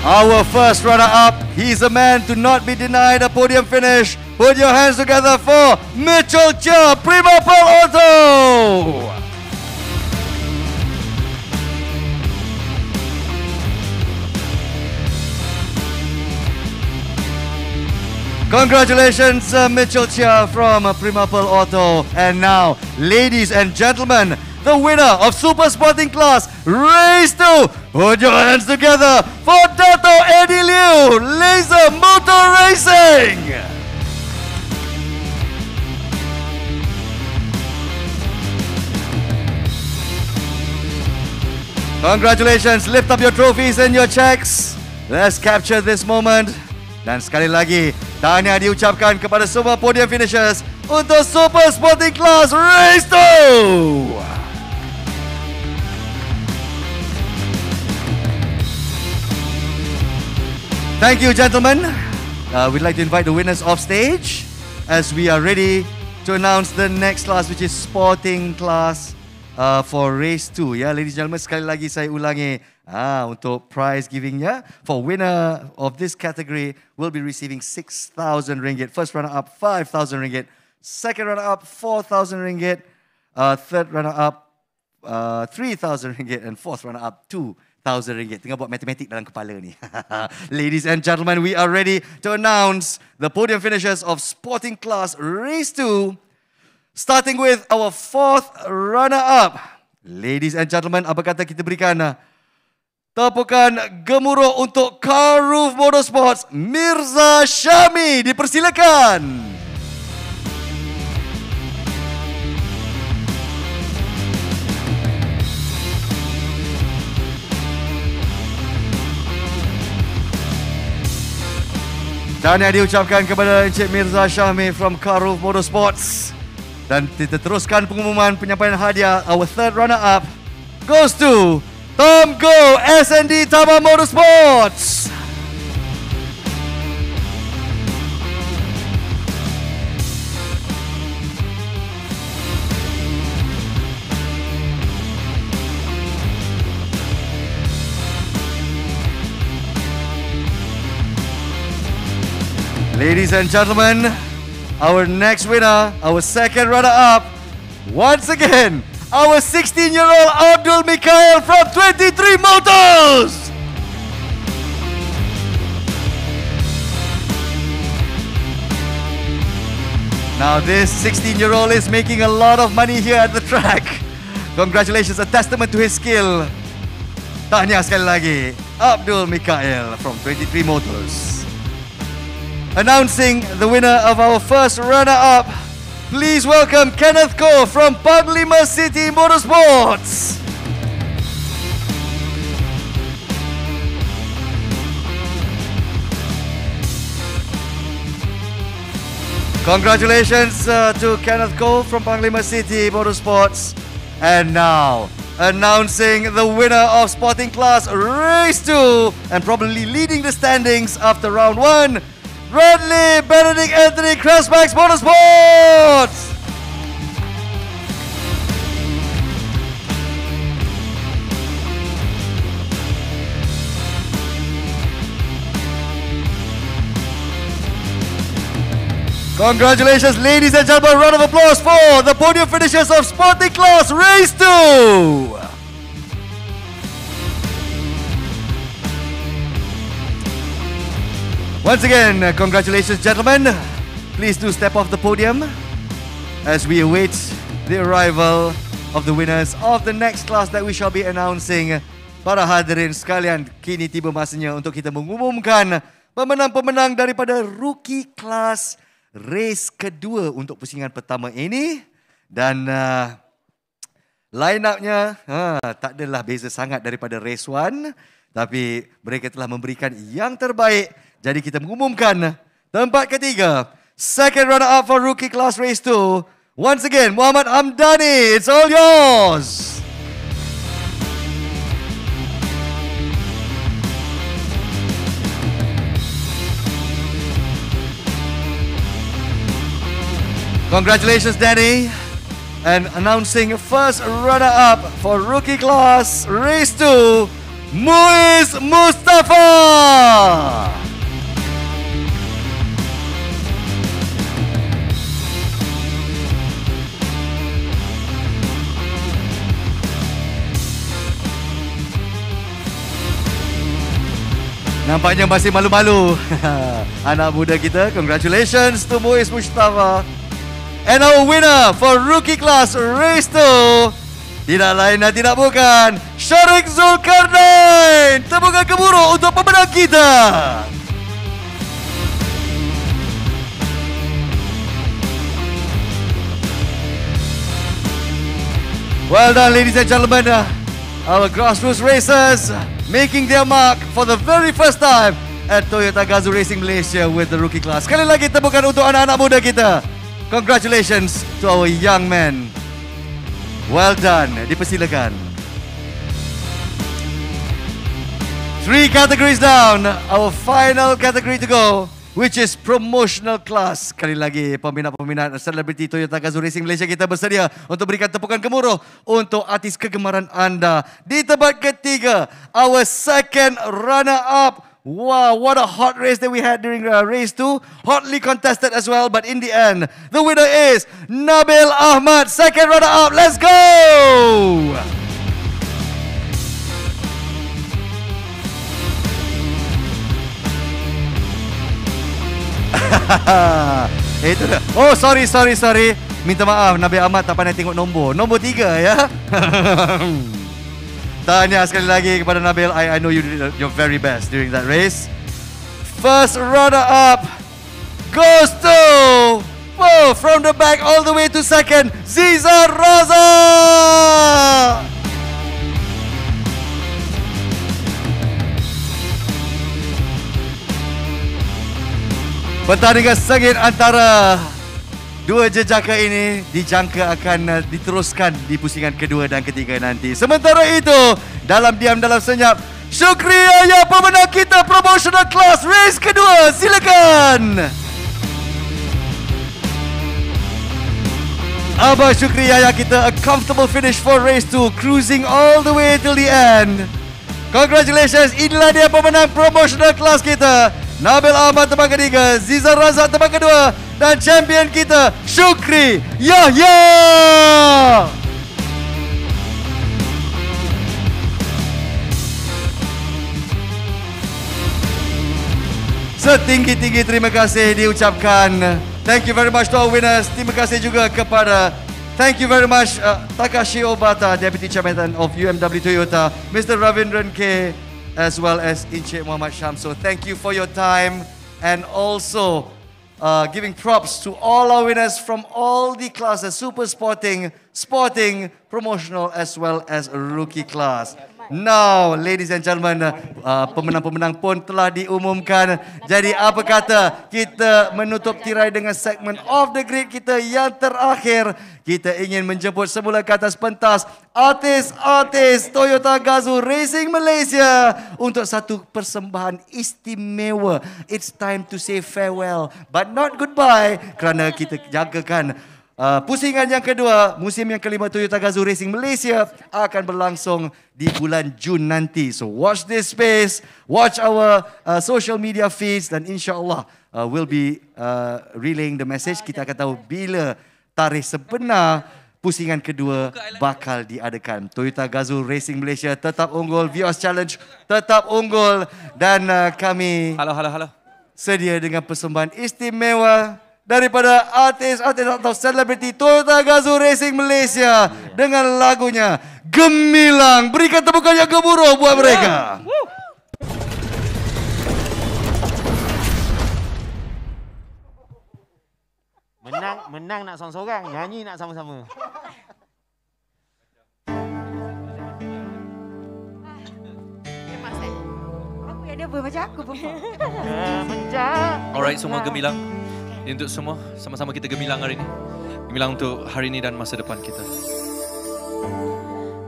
Our first runner-up, he's a man to not be denied a podium finish. Put your hands together for Mitchell Chia, Prima Pearl Auto. Congratulations, Mitchell Chia from Prima Pearl Auto. And now, ladies and gentlemen, the winner of Super Sporting Class Race 2. Put your hands together for Dato Eddie Liu, Laser Motor Racing. Congratulations, lift up your trophies and your checks. Let's capture this moment. Dan sekali lagi, tahniah diucapkan kepada semua podium finishers untuk Super Sporting Class Race 2. Thank you, gentlemen. We'd like to invite the winners off stage as we are ready to announce the next class, which is Sporting Class for Race 2. Ya, ladies and gentlemen, sekali lagi saya ulangi untuk prize givingnya. For winner of this category will be receiving 6,000 ringgit. First runner-up 5,000 ringgit. Second runner-up 4,000 ringgit. Third runner-up 3,000 ringgit, and fourth runner-up 2,000 ringgit. Tengah buat matematik dalam kepala ni. Ladies and gentlemen, we are ready to announce the podium finishers of Sporting Class Race 2, starting with our fourth runner-up. Ladies and gentlemen, apa kata kita berikan tepukan gemuruh untuk Car Roof Motorsports, Mirza Syami, dipersilakan. Tahniah diucapkan kepada Encik Mirza Syahmi from Car Roof Motorsports. Dan kita teruskan pengumuman penyampaian hadiah. Our third runner-up goes to Tom Go S&D Tama Motorsports. Ladies and gentlemen, our next winner, our second runner-up, once again, our 16-year-old Abdul Mikhail from 23 Motors. Now this 16-year-old is making a lot of money here at the track. Congratulations, a testament to his skill. Tahniah sekali lagi, Abdul Mikhail from 23 Motors. Announcing the winner of our first runner-up, please welcome Kenneth Ko from Panglima City Motorsports. Congratulations to Kenneth Ko from Panglima City Motorsports. And now, announcing the winner of Sporting Class Race 2 and probably leading the standings after round 1, Bradley Benedict Anthony, Crestbacks Motorsports! Congratulations, ladies and gentlemen. Round of applause for the podium finishers of Sporting Class Race 2! Once again, congratulations, gentlemen. Please do step off the podium as we await the arrival of the winners of the next class that we shall be announcing. Para hadirin sekalian, kini tiba masanya untuk kita mengumumkan pemenang-pemenang daripada Rookie Class Race kedua untuk pusingan pertama ini. Dan line-up-nya tak adalah beza sangat daripada Race 1. Tapi mereka telah memberikan yang terbaik. Jadi kita mengumumkan tempat ketiga, second runner-up for Rookie Class Race 2. Once again, Muhammad Hamdani, it's all yours. Congratulations, Danny. And announcing first runner-up for Rookie Class Race 2, Muiz Mustafa. Nampaknya masih malu-malu. Anak muda kita, congratulations to Muiz Mustafa. And our winner for Rookie Class Race 2, tidak lain dan tidak bukan, Syarik Zulkarnain. Tepukan gemuruh untuk pemenang kita. Well done, ladies and gentlemen. Our grassroots racers making their mark for the very first time at Toyota Gazoo Racing Malaysia with the Rookie Class. Sekali lagi tepukan untuk anak-anak muda kita. Congratulations to our young men. Well done. Dipersilakan. 3 categories down. Our final category to go, which is promotional class. Sekali lagi, peminat-peminat selebriti Toyota Gazoo Racing Malaysia kita bersedia untuk berikan tepukan gemuruh untuk artis kegemaran anda. Di tempat ketiga, our second runner-up. Wow, what a hot race that we had during race 2. Hotly contested as well, but in the end, the winner is Nabil Ahmad, second runner-up. Let's go! Itu dah. Oh, sorry. Minta maaf, Nabil Ahmad tak pandai tengok nombor. Nombor 3 ya. Tahniah sekali lagi kepada Nabil. I know you did your very best during that race. First runner-up goes to, from the back all the way to second, Ziza Raza. Pertandingan sengit antara dua jejaka ini dijangka akan diteruskan di pusingan kedua dan ketiga nanti. Sementara itu, dalam diam dalam senyap, Syukri Yahya pemenang kita Promotional Class Race kedua. Silakan. Abah Syukri Yahya kita, a comfortable finish for race 2, cruising all the way till the end. Congratulations, inilah dia pemenang Promotional Class kita. Nabil Ahmad tempat ketiga, Ziza Razak tempat kedua, dan champion kita Syukri Yahya. Setinggi-tinggi terima kasih diucapkan. Thank you very much to our winners. Terima kasih juga kepada thank you very much Takashi Obata, Deputy Chairman of UMW Toyota, Mr. Ravindran K, as well as Encik Muhammad Shamsul. Thank you for your time, and also giving props to all our winners from all the classes, Super Sporting, Sporting, Promotional, as well as Rookie Class. Now, ladies and gentlemen, pemenang-pemenang pun telah diumumkan. Jadi apa kata kita menutup tirai dengan segmen Off the Grid kita yang terakhir. Kita ingin menjemput semula ke atas pentas artis-artis Toyota Gazoo Racing Malaysia untuk satu persembahan istimewa. It's time to say farewell, but not goodbye, kerana kita jagakan pusingan yang kedua, musim yang kelima Toyota Gazoo Racing Malaysia akan berlangsung di bulan Jun nanti. So watch this space, watch our social media feeds, dan insyaAllah we'll be relaying the message. Kita akan tahu bila tarikh sebenar pusingan kedua bakal diadakan. Toyota Gazoo Racing Malaysia tetap unggul, Vios Challenge tetap unggul, dan kami sedia dengan persembahan istimewa daripada artis-artis atau selebriti Toyota Gazoo Racing Malaysia dengan lagunya Gemilang. Berikan tepukan yang gemuruh buat mereka. Menang nak seorang-seorang, nyanyi nak sama-sama. Aku yang ada macam aku perform. Alright, semua gemilang. Ini untuk semua, sama-sama kita gemilang hari ini. Gemilang untuk hari ini dan masa depan kita.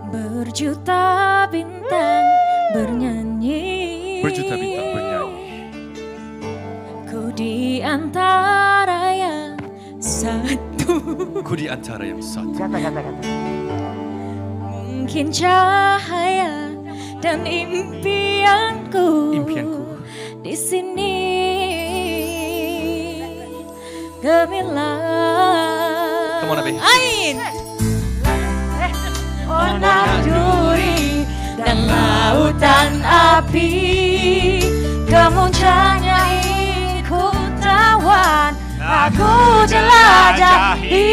Berjuta bintang bernyanyi. Berjuta bintang bernyanyi. Ku di antara yang satu. Ku di antara yang satu. Kata. Mungkin cahaya dan impianku. Di sini gemilang. Come on, Abi. Ain. Onak duri dan lautan api, kemuncaknya ingin ku tawan, aku jelajahi.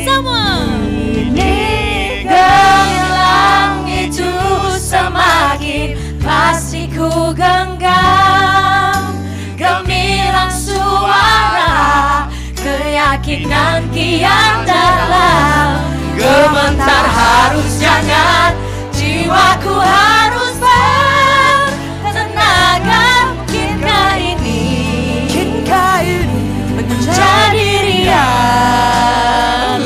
Semua ini gemilang itu semakin pasti ku genggam, gemilang suara keyakinan kian dalam, gemetar harus jangan, jiwaku harus bertenaga. Mungkinkah ini menjadi real?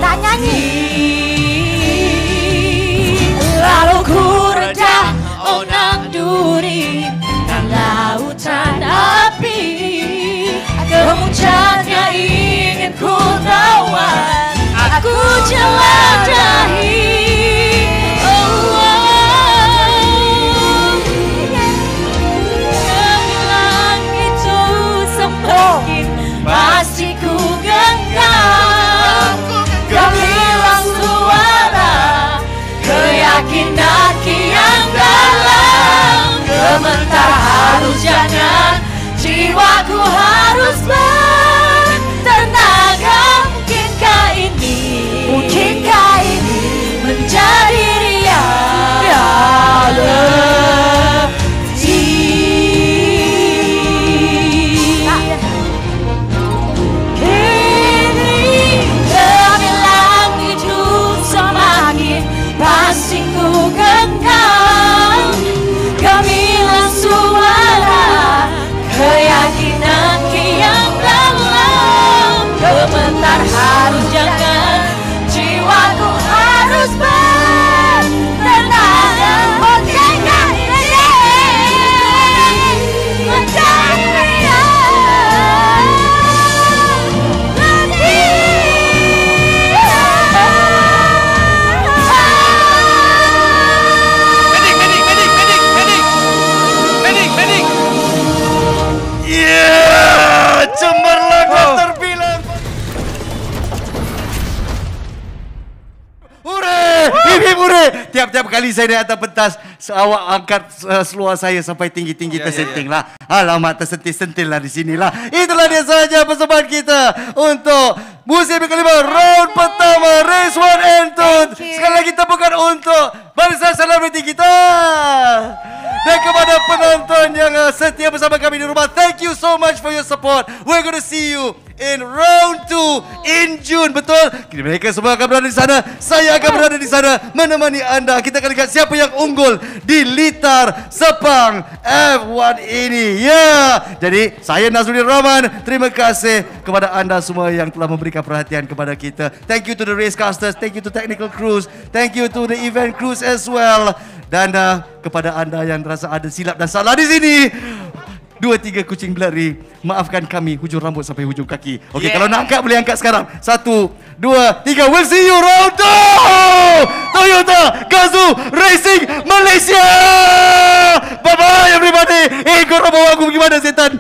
Tak nyanyi. Lalu ku reda onak duri dan lautan api, kemuncaknya ingin ku tawan, aku jelajahi. Gemilang itu semakin pasti ku genggam, gemilang suara keyakinan kian dalam, gemetar harus jangan, jiwaku harus bertenaga. Mungkinkah ini menjadi reality? Kini gemilang itu semakin pasti ku genggam, gemilang suara keyakinan kian dalam, gemetar harus jangan, jiwaku harus bertenaga. Mungkinkah ini menjadi Medik. Yeah, cemerlang dan terbilang. Hore! Tiap-tiap kali saya naik atas pentas, awak angkat seluar saya sampai tinggi-tinggi tersenting lah. Alamak, tersentil-sentil lah di sini lah. Itulah dia sahaja persembahan kita untuk musim kelima, round pertama, race 1 and 2. Sekali lagi tepukan untuk barisan selebriti kita. Dan kepada penonton yang setia bersama kami di rumah, thank you so much for your support. We're going to see you in round 2 in June. Betul? Mereka semua akan berada di sana. Saya akan berada di sana menemani anda. Kita akan lihat siapa yang unggul di litar Sepang F1 ini. Ya. Jadi saya Nazrudin Rahman. Terima kasih kepada anda semua yang telah memberikan perhatian kepada kita. Thank you to the racecasters. Thank you to technical crews. Thank you to the event crews as well. Dan kepada anda yang terasa ada silap dan salah di sini, 2-3 kucing berlari, maafkan kami hujung rambut sampai hujung kaki. Okey, kalau nak angkat boleh angkat sekarang. 1, 2, 3. We'll see you round 2. Toyota Gazoo Racing Malaysia. Bye bye everybody. Korang bawa aku pergi mana setan?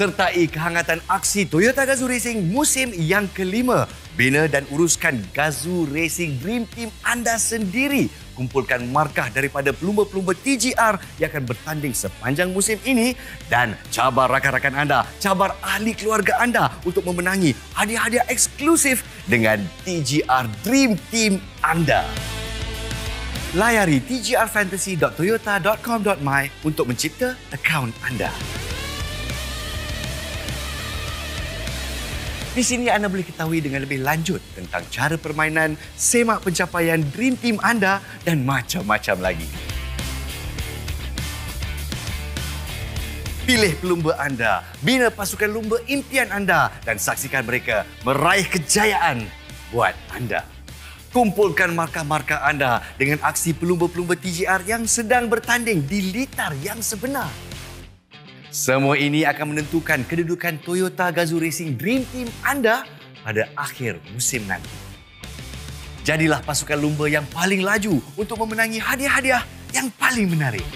sertai kehangatan aksi Toyota Gazoo Racing musim yang kelima. Bina dan uruskan Gazoo Racing Dream Team anda sendiri. Kumpulkan markah daripada pelumba-pelumba TGR yang akan bertanding sepanjang musim ini dan cabar rakan-rakan anda, cabar ahli keluarga anda untuk memenangi hadiah-hadiah eksklusif dengan TGR Dream Team anda. Layari tgrfantasy.toyota.com.my untuk mencipta akaun anda. Di sini anda boleh ketahui dengan lebih lanjut tentang cara permainan, semak pencapaian Dream Team anda dan macam-macam lagi. Pilih pelumba anda, bina pasukan lumba impian anda dan saksikan mereka meraih kejayaan buat anda. Kumpulkan markah-markah anda dengan aksi pelumba-pelumba TGR yang sedang bertanding di litar yang sebenar. Semua ini akan menentukan kedudukan Toyota Gazoo Racing Dream Team anda pada akhir musim nanti. Jadilah pasukan lumba yang paling laju untuk memenangi hadiah-hadiah yang paling menarik.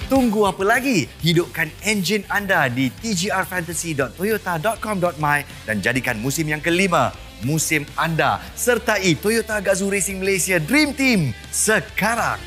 Tunggu apa lagi? Hidupkan enjin anda di tgrfantasy.toyota.com.my dan jadikan musim yang kelima musim anda sertai Toyota Gazoo Racing Malaysia Dream Team sekarang.